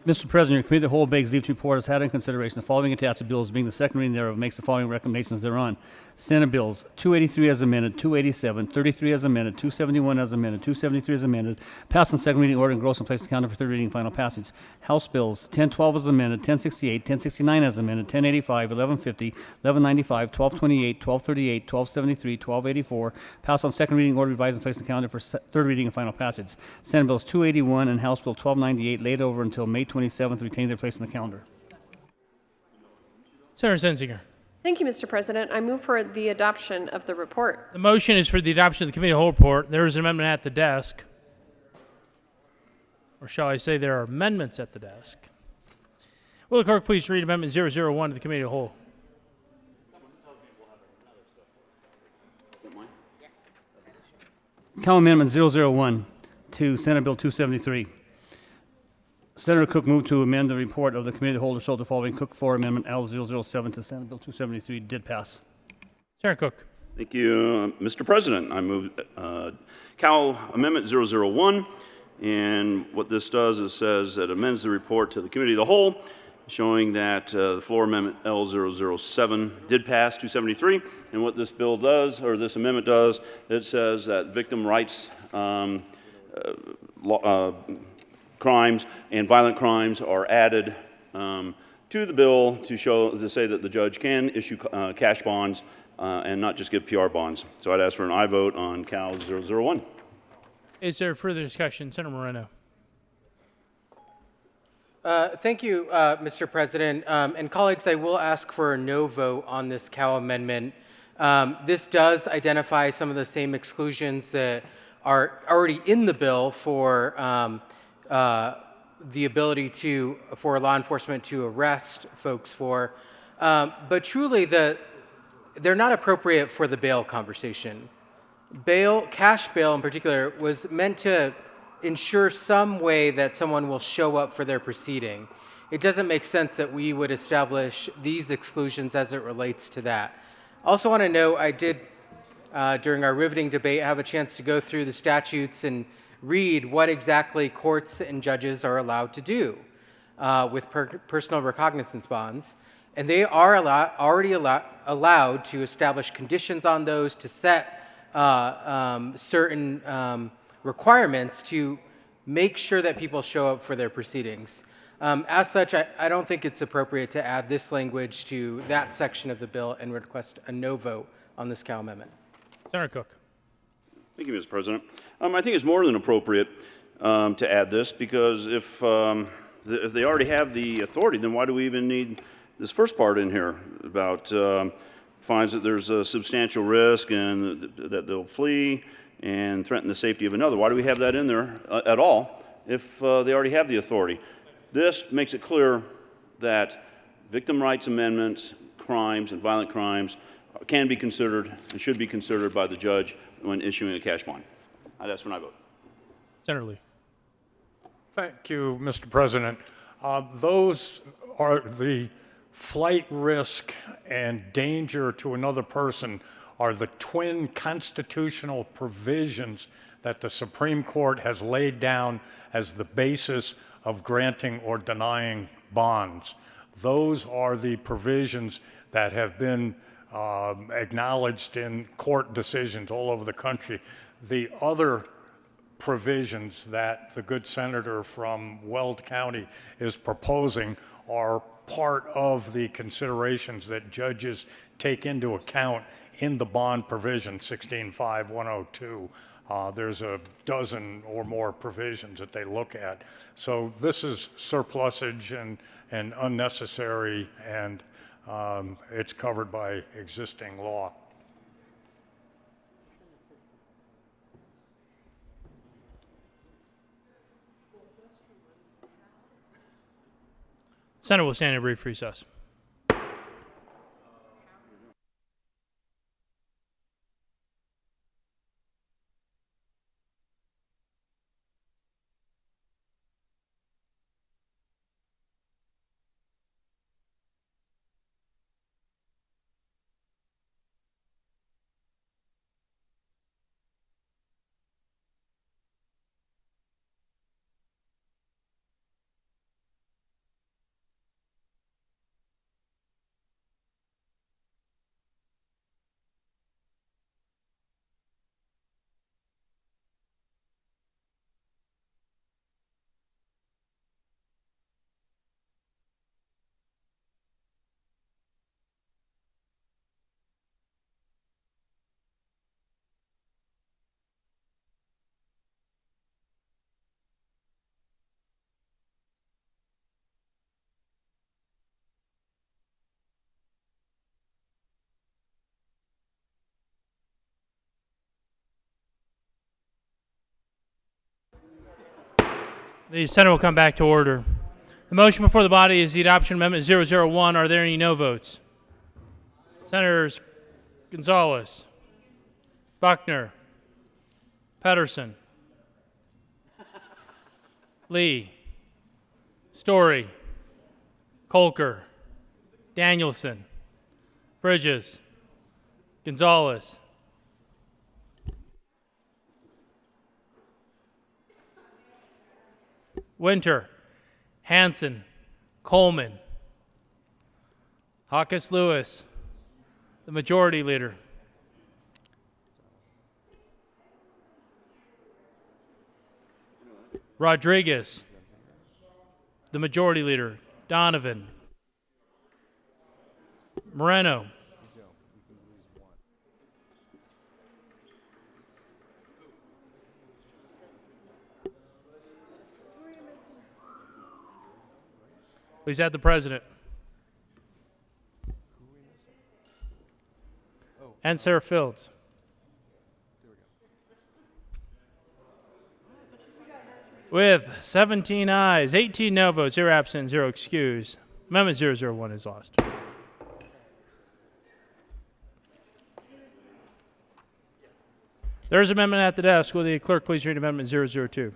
Mr. President, your committee of the whole begs leave to report has had in consideration the following attached bills, being the second reading thereof, makes the following recommendations thereon. Senate Bills 283 as amended, 287, 33 as amended, 271 as amended, 273 as amended, passed on second reading order and gross and placed on calendar for third reading and final passage. House Bills 1012 as amended, 1068, 1069 as amended, 1085, 1150, 1195, 1228, 1238, 1273, 1284, passed on second reading order, revised and placed on calendar for third reading and final passage. Senate Bills 281 and House Bill 1298 laid over until May 27th, retain their place in the calendar. Senator Zenzinger. Thank you, Mr. President. I move for the adoption of the report. The motion is for the adoption of the committee of the whole report. There is an amendment at the desk. Or shall I say there are amendments at the desk. Will the clerk please read Amendment 001 to the committee of the whole? Cal Amendment 001 to Senate Bill 273. Senator Cook moved to amend the report of the committee of the whole to show the following Cook floor amendment L007 to Senate Bill 273 did pass. Senator Cook. Thank you, Mr. President. I move Cal Amendment 001, and what this does is says that it amends the report to the committee of the whole, showing that the floor amendment L007 did pass 273, and what this bill does, or this amendment does, it says that victim rights crimes and violent crimes are added to the bill to say that the judge can issue cash bonds and not just give PR bonds. So I'd ask for an aye vote on Cal 001. Is there further discussion? Senator Moreno. Thank you, Mr. President. And colleagues, I will ask for a no vote on this Cal amendment. This does identify some of the same exclusions that are already in the bill for the ability for law enforcement to arrest folks for. But truly, they're not appropriate for the bail conversation. Bail, cash bail in particular, was meant to ensure some way that someone will show up for their proceeding. It doesn't make sense that we would establish these exclusions as it relates to that. Also want to note, I did, during our riveting debate, have a chance to go through the statutes and read what exactly courts and judges are allowed to do with personal recognizance bonds. And they are already allowed to establish conditions on those, to set certain requirements to make sure that people show up for their proceedings. As such, I don't think it's appropriate to add this language to that section of the bill and request a no vote on this Cal amendment. Senator Cook. Thank you, Mr. President. I think it's more than appropriate to add this, because if they already have the authority, then why do we even need this first part in here about finds that there's a substantial risk and that they'll flee and threaten the safety of another? Why do we have that in there at all if they already have the authority? This makes it clear that victim rights amendments, crimes, and violent crimes can be considered and should be considered by the judge when issuing a cash bond. That's when I vote. Senator Lee. Thank you, Mr. President. Those are the flight risk and danger to another person are the twin constitutional provisions that the Supreme Court has laid down as the basis of granting or denying bonds. Those are the provisions that have been acknowledged in court decisions all over the country. The other provisions that the good senator from Weld County is proposing are part of the considerations that judges take into account in the bond provision 165102. There's a dozen or more provisions that they look at. So this is surplusage and unnecessary, and it's covered by existing law. Senate will stand in brief recess. The Senate will come back to order. The motion before the body is the adoption of Amendment 001. Are there any no votes? Senators Gonzalez, Buckner, Pedersen, Lee, Story, Kolker, Danielson, Bridges, Gonzalez, Winter, Hanson, Coleman, Hawkes Lewis, the Majority Leader. Rodriguez, the Majority Leader. Donovan, Moreno, please add the President. And Sarah Fields. With 17 ayes, 18 no votes, 0 absent, 0 excused, Amendment 001 is lost. There's an amendment at the desk. Will the clerk please read Amendment 002?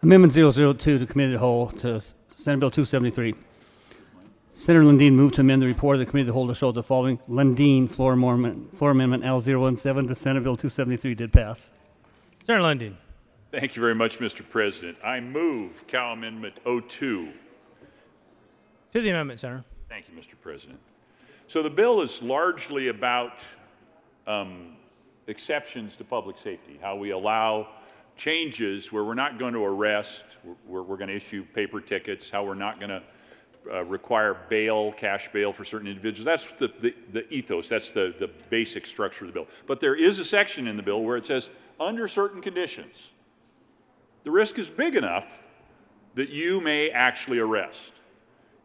Amendment 002 to Committee of the Whole to Senate Bill 273. Senator Lundin moved to amend the report of the Committee of the Whole to show the following. Lundin, floor amendment L017 to Senate Bill 273 did pass. Senator Lundin. Thank you very much, Mr. President. I move Cal Amendment 02. To the amendment, Senator. Thank you, Mr. President. So the bill is largely about exceptions to public safety, how we allow changes where we're not going to arrest, where we're going to issue paper tickets, how we're not going to require bail, cash bail for certain individuals. That's the ethos, that's the basic structure of the bill. But there is a section in the bill where it says, under certain conditions, the risk is big enough that you may actually arrest.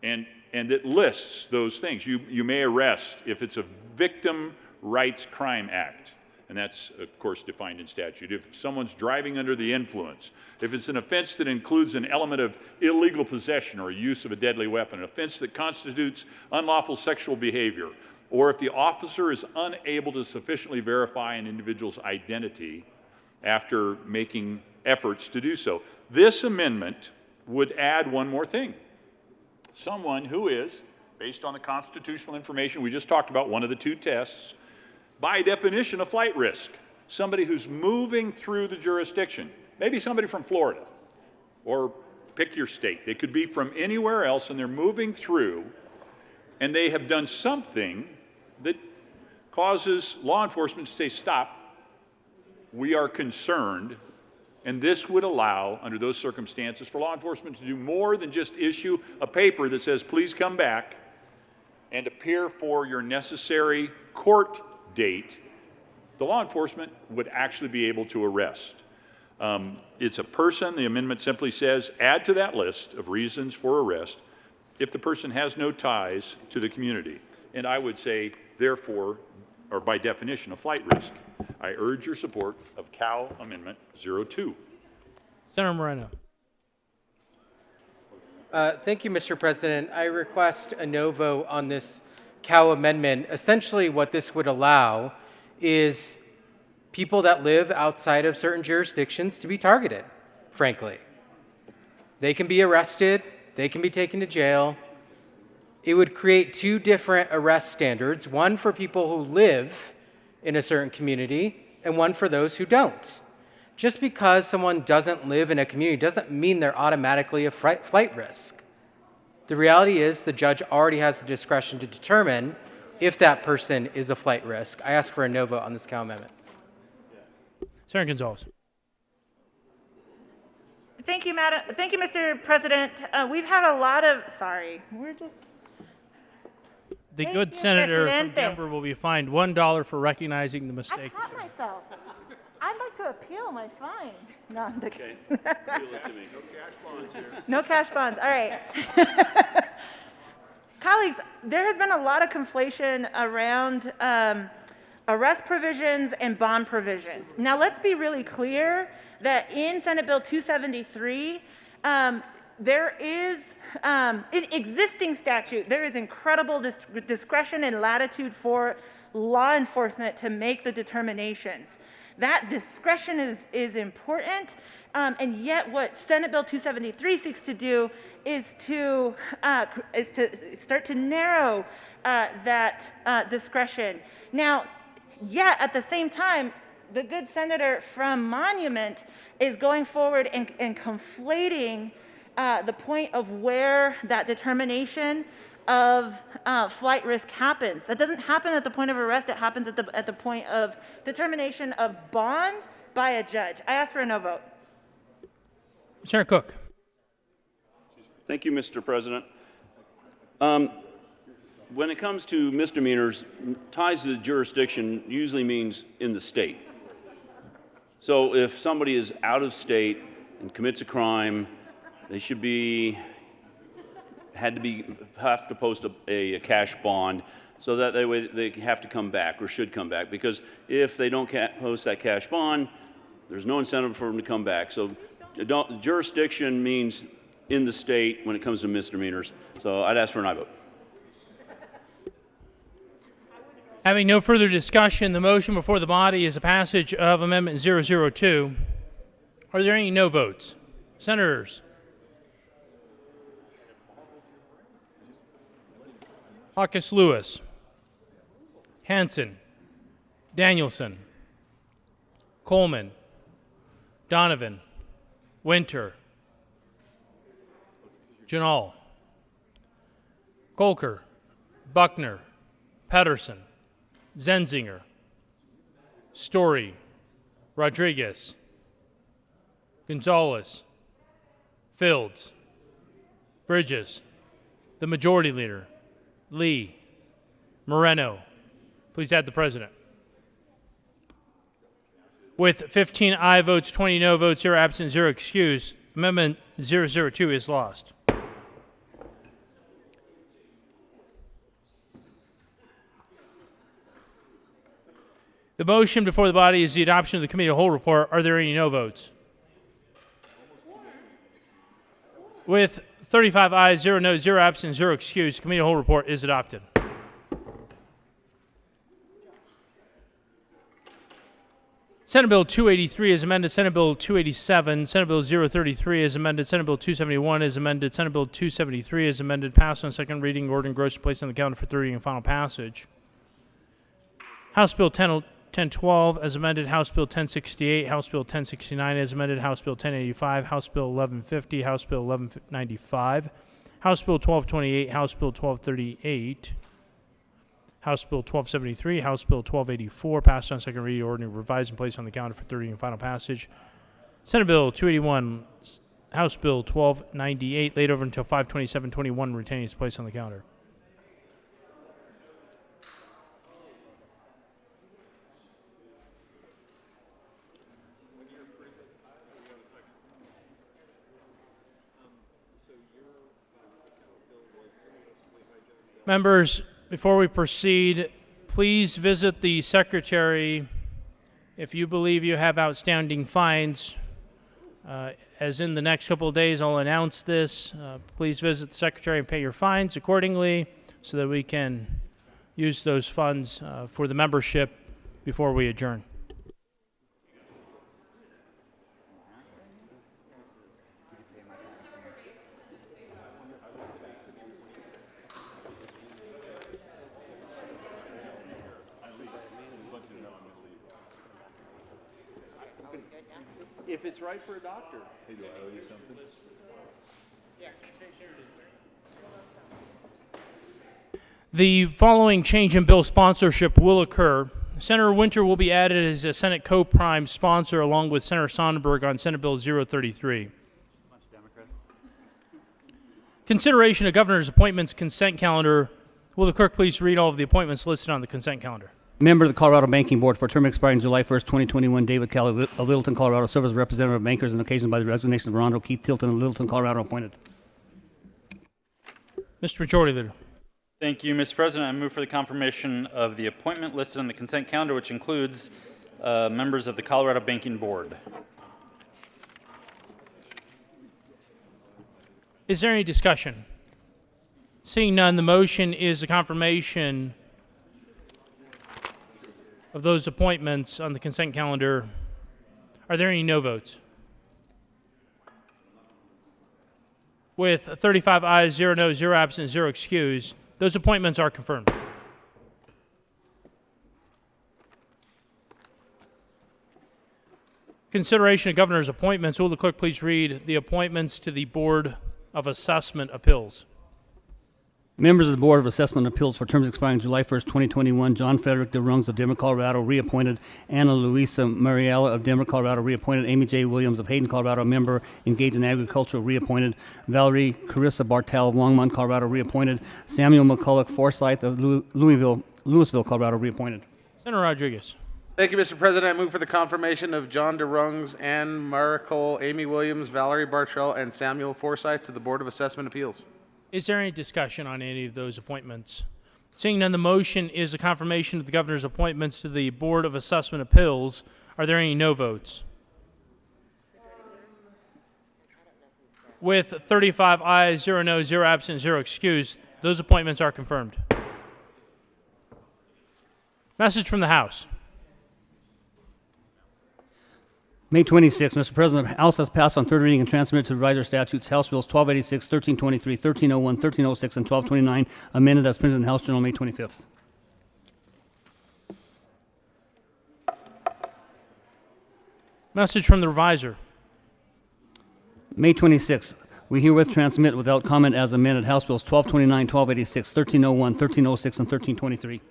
And it lists those things. You may arrest if it's a Victim Rights Crime Act. And that's, of course, defined in statute. If someone's driving under the influence, if it's an offense that includes an element of illegal possession or use of a deadly weapon, an offense that constitutes unlawful sexual behavior, or if the officer is unable to sufficiently verify an individual's identity after making efforts to do so. This amendment would add one more thing. Someone who is, based on the constitutional information we just talked about, one of the two tests, by definition, a flight risk. Somebody who's moving through the jurisdiction. Maybe somebody from Florida, or pick your state. They could be from anywhere else, and they're moving through, and they have done something that causes law enforcement to say, stop, we are concerned. And this would allow, under those circumstances, for law enforcement to do more than just issue a paper that says, please come back and appear for your necessary court date. The law enforcement would actually be able to arrest. It's a person. The amendment simply says, add to that list of reasons for arrest if the person has no ties to the community. And I would say, therefore, or by definition, a flight risk. I urge your support of Cal Amendment 02. Senator Moreno. Thank you, Mr. President. I request a no vote on this Cal Amendment. Essentially, what this would allow is people that live outside of certain jurisdictions to be targeted, frankly. They can be arrested. They can be taken to jail. It would create two different arrest standards, one for people who live in a certain community and one for those who don't. Just because someone doesn't live in a community doesn't mean they're automatically a flight risk. The reality is the judge already has the discretion to determine if that person is a flight risk. I ask for a no vote on this Cal Amendment. Senator Gonzalez. Thank you, Mr. President. We've had a lot of, The good senator from Denver will be fined $1 for recognizing the mistake. I caught myself. I'd like to appeal my fine. No, I'm Okay, appeal it to me. No cash bonds here. No cash bonds. All right. Colleagues, there has been a lot of conflation around arrest provisions and bond provisions. Now, let's be really clear that in Senate Bill 273, there is, in existing statute, there is incredible discretion and latitude for law enforcement to make the determinations. That discretion is important, and yet what Senate Bill 273 seeks to do is to start to narrow that discretion. Now, yet at the same time, the good senator from Monument is going forward and conflating the point of where that determination of flight risk happens. That doesn't happen at the point of arrest. It happens at the point of determination of bond by a judge. I ask for a no vote. Senator Cook. Thank you, Mr. President. When it comes to misdemeanors, ties to the jurisdiction usually means in the state. So if somebody is out of state and commits a crime, they should have to post a cash bond, so that way they have to come back or should come back. Because if they don't post that cash bond, there's no incentive for them to come back. So jurisdiction means in the state when it comes to misdemeanors. So I'd ask for an aye vote. Having no further discussion, the motion before the body is the passage of Amendment 002. Are there any no votes? Senators? Hawkes Lewis, Hanson, Danielson, Coleman, Donovan, Winter, Janal, Kolker, Buckner, Pedersen, Zenzinger, Story, Rodriguez, Gonzalez, Fields, Bridges, the Majority Leader, Lee, Moreno. Please add the President. With 15 aye votes, 20 no votes, 0 absent, 0 excused, Amendment 002 is lost. The motion before the body is the adoption of the Committee of the Whole report. Are there any no votes? With 35 ayes, 0 noes, 0 absent, 0 excused, Committee of the Whole report is adopted. Senate Bill 283 is amended. Senate Bill 287. Senate Bill 033 is amended. Senate Bill 271 is amended. Senate Bill 273 is amended. Passed on second reading. Ordered and grossly placed on the calendar for third reading and final passage. House Bill 1012 as amended. House Bill 1068. House Bill 1069 as amended. House Bill 1085. House Bill 1150. House Bill 1195. House Bill 1228. House Bill 1238. House Bill 1273, House Bill 1284, passed on second reading, ordered and revised and placed on the calendar for third reading and final passage. Senate Bill 281, House Bill 1298, laid over until 5/27/21, retaining its place on the calendar. Members, before we proceed, please visit the Secretary if you believe you have outstanding fines. As in the next couple of days, I'll announce this. Please visit the Secretary and pay your fines accordingly so that we can use those funds for the membership before we adjourn. If it's right for a doctor. The following change in bill sponsorship will occur. Senator Winter will be added as a Senate co-prime sponsor along with Senator Sonnenberg on Senate Bill 033. Consideration of Governor's Appointments Consent Calendar. Will the clerk please read all of the appointments listed on the consent calendar? Member of the Colorado Banking Board for a term expiring July 1st, 2021, David Kelly of Littleton, Colorado, serves as representative of bankers and occasioned by the resignation of Rondo Keith Tilton of Littleton, Colorado, appointed. Mr. Majority Leader. Thank you, Mr. President. I move for the confirmation of the appointment listed on the consent calendar, which includes members of the Colorado Banking Board. Is there any discussion? Seeing none, the motion is the confirmation of those appointments on the consent calendar. Are there any no votes? With 35 ayes, 0 noes, 0 absent, 0 excused, those appointments are confirmed. Consideration of Governor's appointments. Will the clerk please read the appointments to the Board of Assessment Appeals? Members of the Board of Assessment Appeals for terms expiring July 1st, 2021, John Frederick DeRungs of Denver, Colorado, reappointed. Anna Luisa Mariella of Denver, Colorado, reappointed. Amy J. Williams of Hayden, Colorado, member engaged in agriculture, reappointed. Valerie Carissa Bartel of Longmont, Colorado, reappointed. Samuel McCulloch Forsyth of Louisville, Colorado, reappointed. Senator Rodriguez. Thank you, Mr. President. I move for the confirmation of John DeRungs, Ann Maricole, Amy Williams, Valerie Bartrell, and Samuel Forsyth to the Board of Assessment Appeals. Is there any discussion on any of those appointments? Seeing none, the motion is a confirmation of the governor's appointments to the Board of Assessment Appeals. Are there any no votes? With 35 ayes, 0 no, 0 absent, 0 excused, those appointments are confirmed. Message from the House. May 26, Mr. President, the House has passed on third reading and transmitted to the Revised Statutes House Bills 1286, 1323, 1301, 1306, and 1229, amended as printed in House Journal May 25th. Message from the Reviser. May 26, we herewith transmit without comment as amended House Bills 1229, 1286, 1301, 1306, and 1323.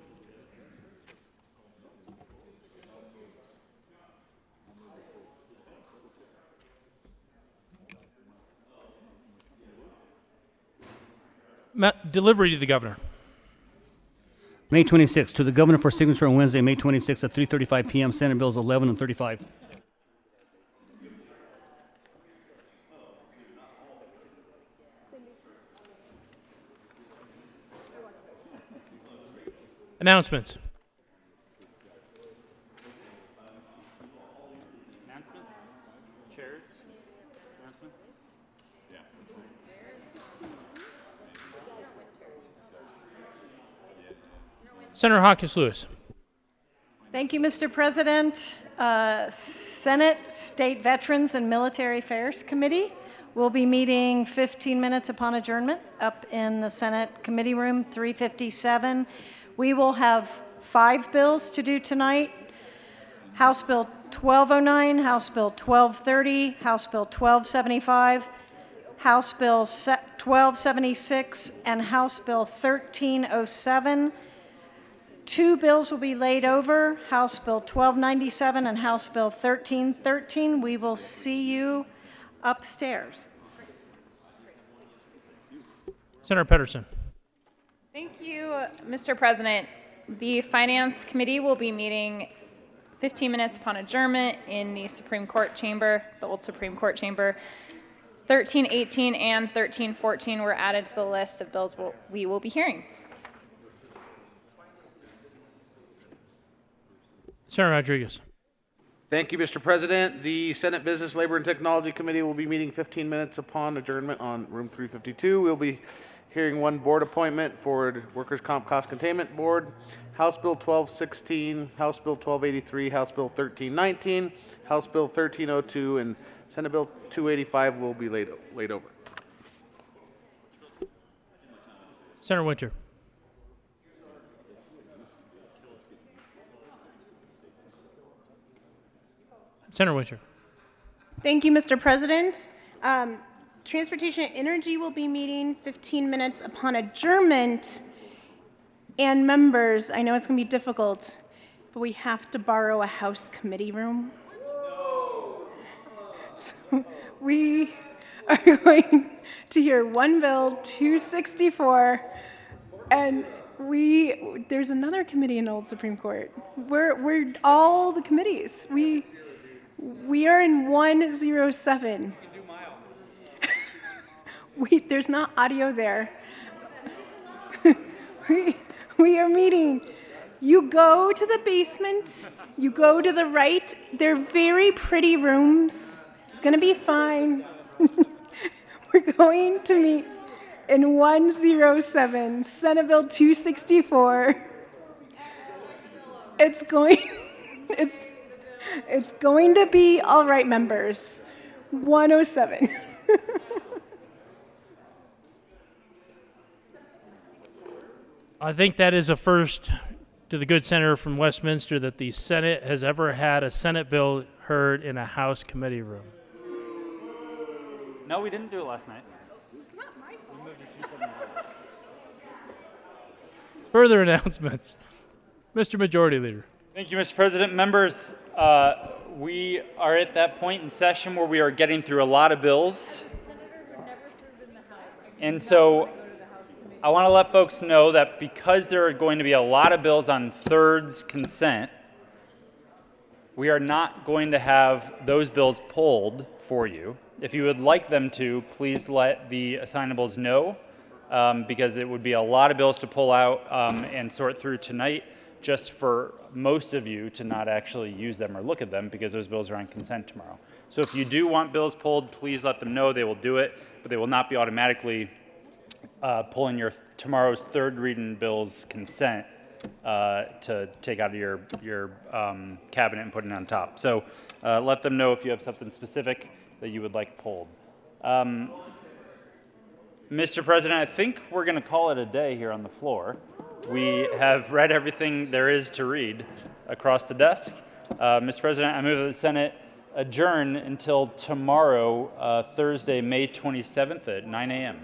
Delivery to the governor. May 26, to the governor for signature on Wednesday, May 26 at 3:35 p.m. Senate Bills 11 and 35. Announcements. Announcements? Chairs? Announcements? Yeah. Senator Hawkins Lewis. Thank you, Mr. President. Senate State Veterans and Military Affairs Committee will be meeting 15 minutes upon adjournment up in the Senate Committee Room 357. We will have 5 bills to do tonight. House Bill 1209, House Bill 1230, House Bill 1275, House Bill 1276, and House Bill 1307. 2 bills will be laid over, House Bill 1297 and House Bill 1313. We will see you upstairs. Senator Pedersen. Thank you, Mr. President. The Finance Committee will be meeting 15 minutes upon adjournment in the Supreme Court chamber, the old Supreme Court chamber. 1318 and 1314 were added to the list of bills we will be hearing. Senator Rodriguez. Thank you, Mr. President. The Senate Business, Labor, and Technology Committee will be meeting 15 minutes upon adjournment on room 352. We'll be hearing 1 board appointment for Workers' Comp Cost Containment Board, House Bill 1216, House Bill 1283, House Bill 1319, House Bill 1302, and Senate Bill 285 will be laid over. Senator Winter. Senator Winter. Thank you, Mr. President. Transportation and Energy will be meeting 15 minutes upon adjournment. And members, I know it's going to be difficult, but we have to borrow a House committee room. So we are going to hear 1 bill, 264, and there's another committee in Old Supreme Court. We're all the committees. We are in 107. There's not audio there. We are meeting. You go to the basement. You go to the right. They're very pretty rooms. It's going to be fine. We're going to meet in 107, Senate Bill 264. It's going to be all right, members. 107. I think that is a first to the good senator from Westminster that the Senate has ever had a Senate bill heard in a House committee room. No, we didn't do it last night. Further announcements. Mr. Majority Leader. Thank you, Mr. President. Members, we are at that point in session where we are getting through a lot of bills. And so I want to let folks know that because there are going to be a lot of bills on thirds consent, we are not going to have those bills pulled for you. If you would like them to, please let the assignables know. because it would be a lot of bills to pull out and sort through tonight, just for most of you to not actually use them or look at them, because those bills are on consent tomorrow. So if you do want bills pulled, please let them know. They will do it, but they will not be automatically pulling your tomorrow's third reading bills consent to take out of your cabinet and put it on top. So let them know if you have something specific that you would like pulled. Mr. President, I think we're going to call it a day here on the floor. We have read everything there is to read across the desk. Mr. President, I move that the Senate adjourn until tomorrow, Thursday, May 27th at 9 a.m.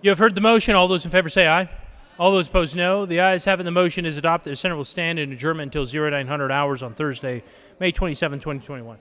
You have heard the motion. All those in favor say aye. All those opposed, no. The ayes have it. The motion is adopted. The Senate will stand in adjournment until 0900 hours on Thursday, May 27, 2021.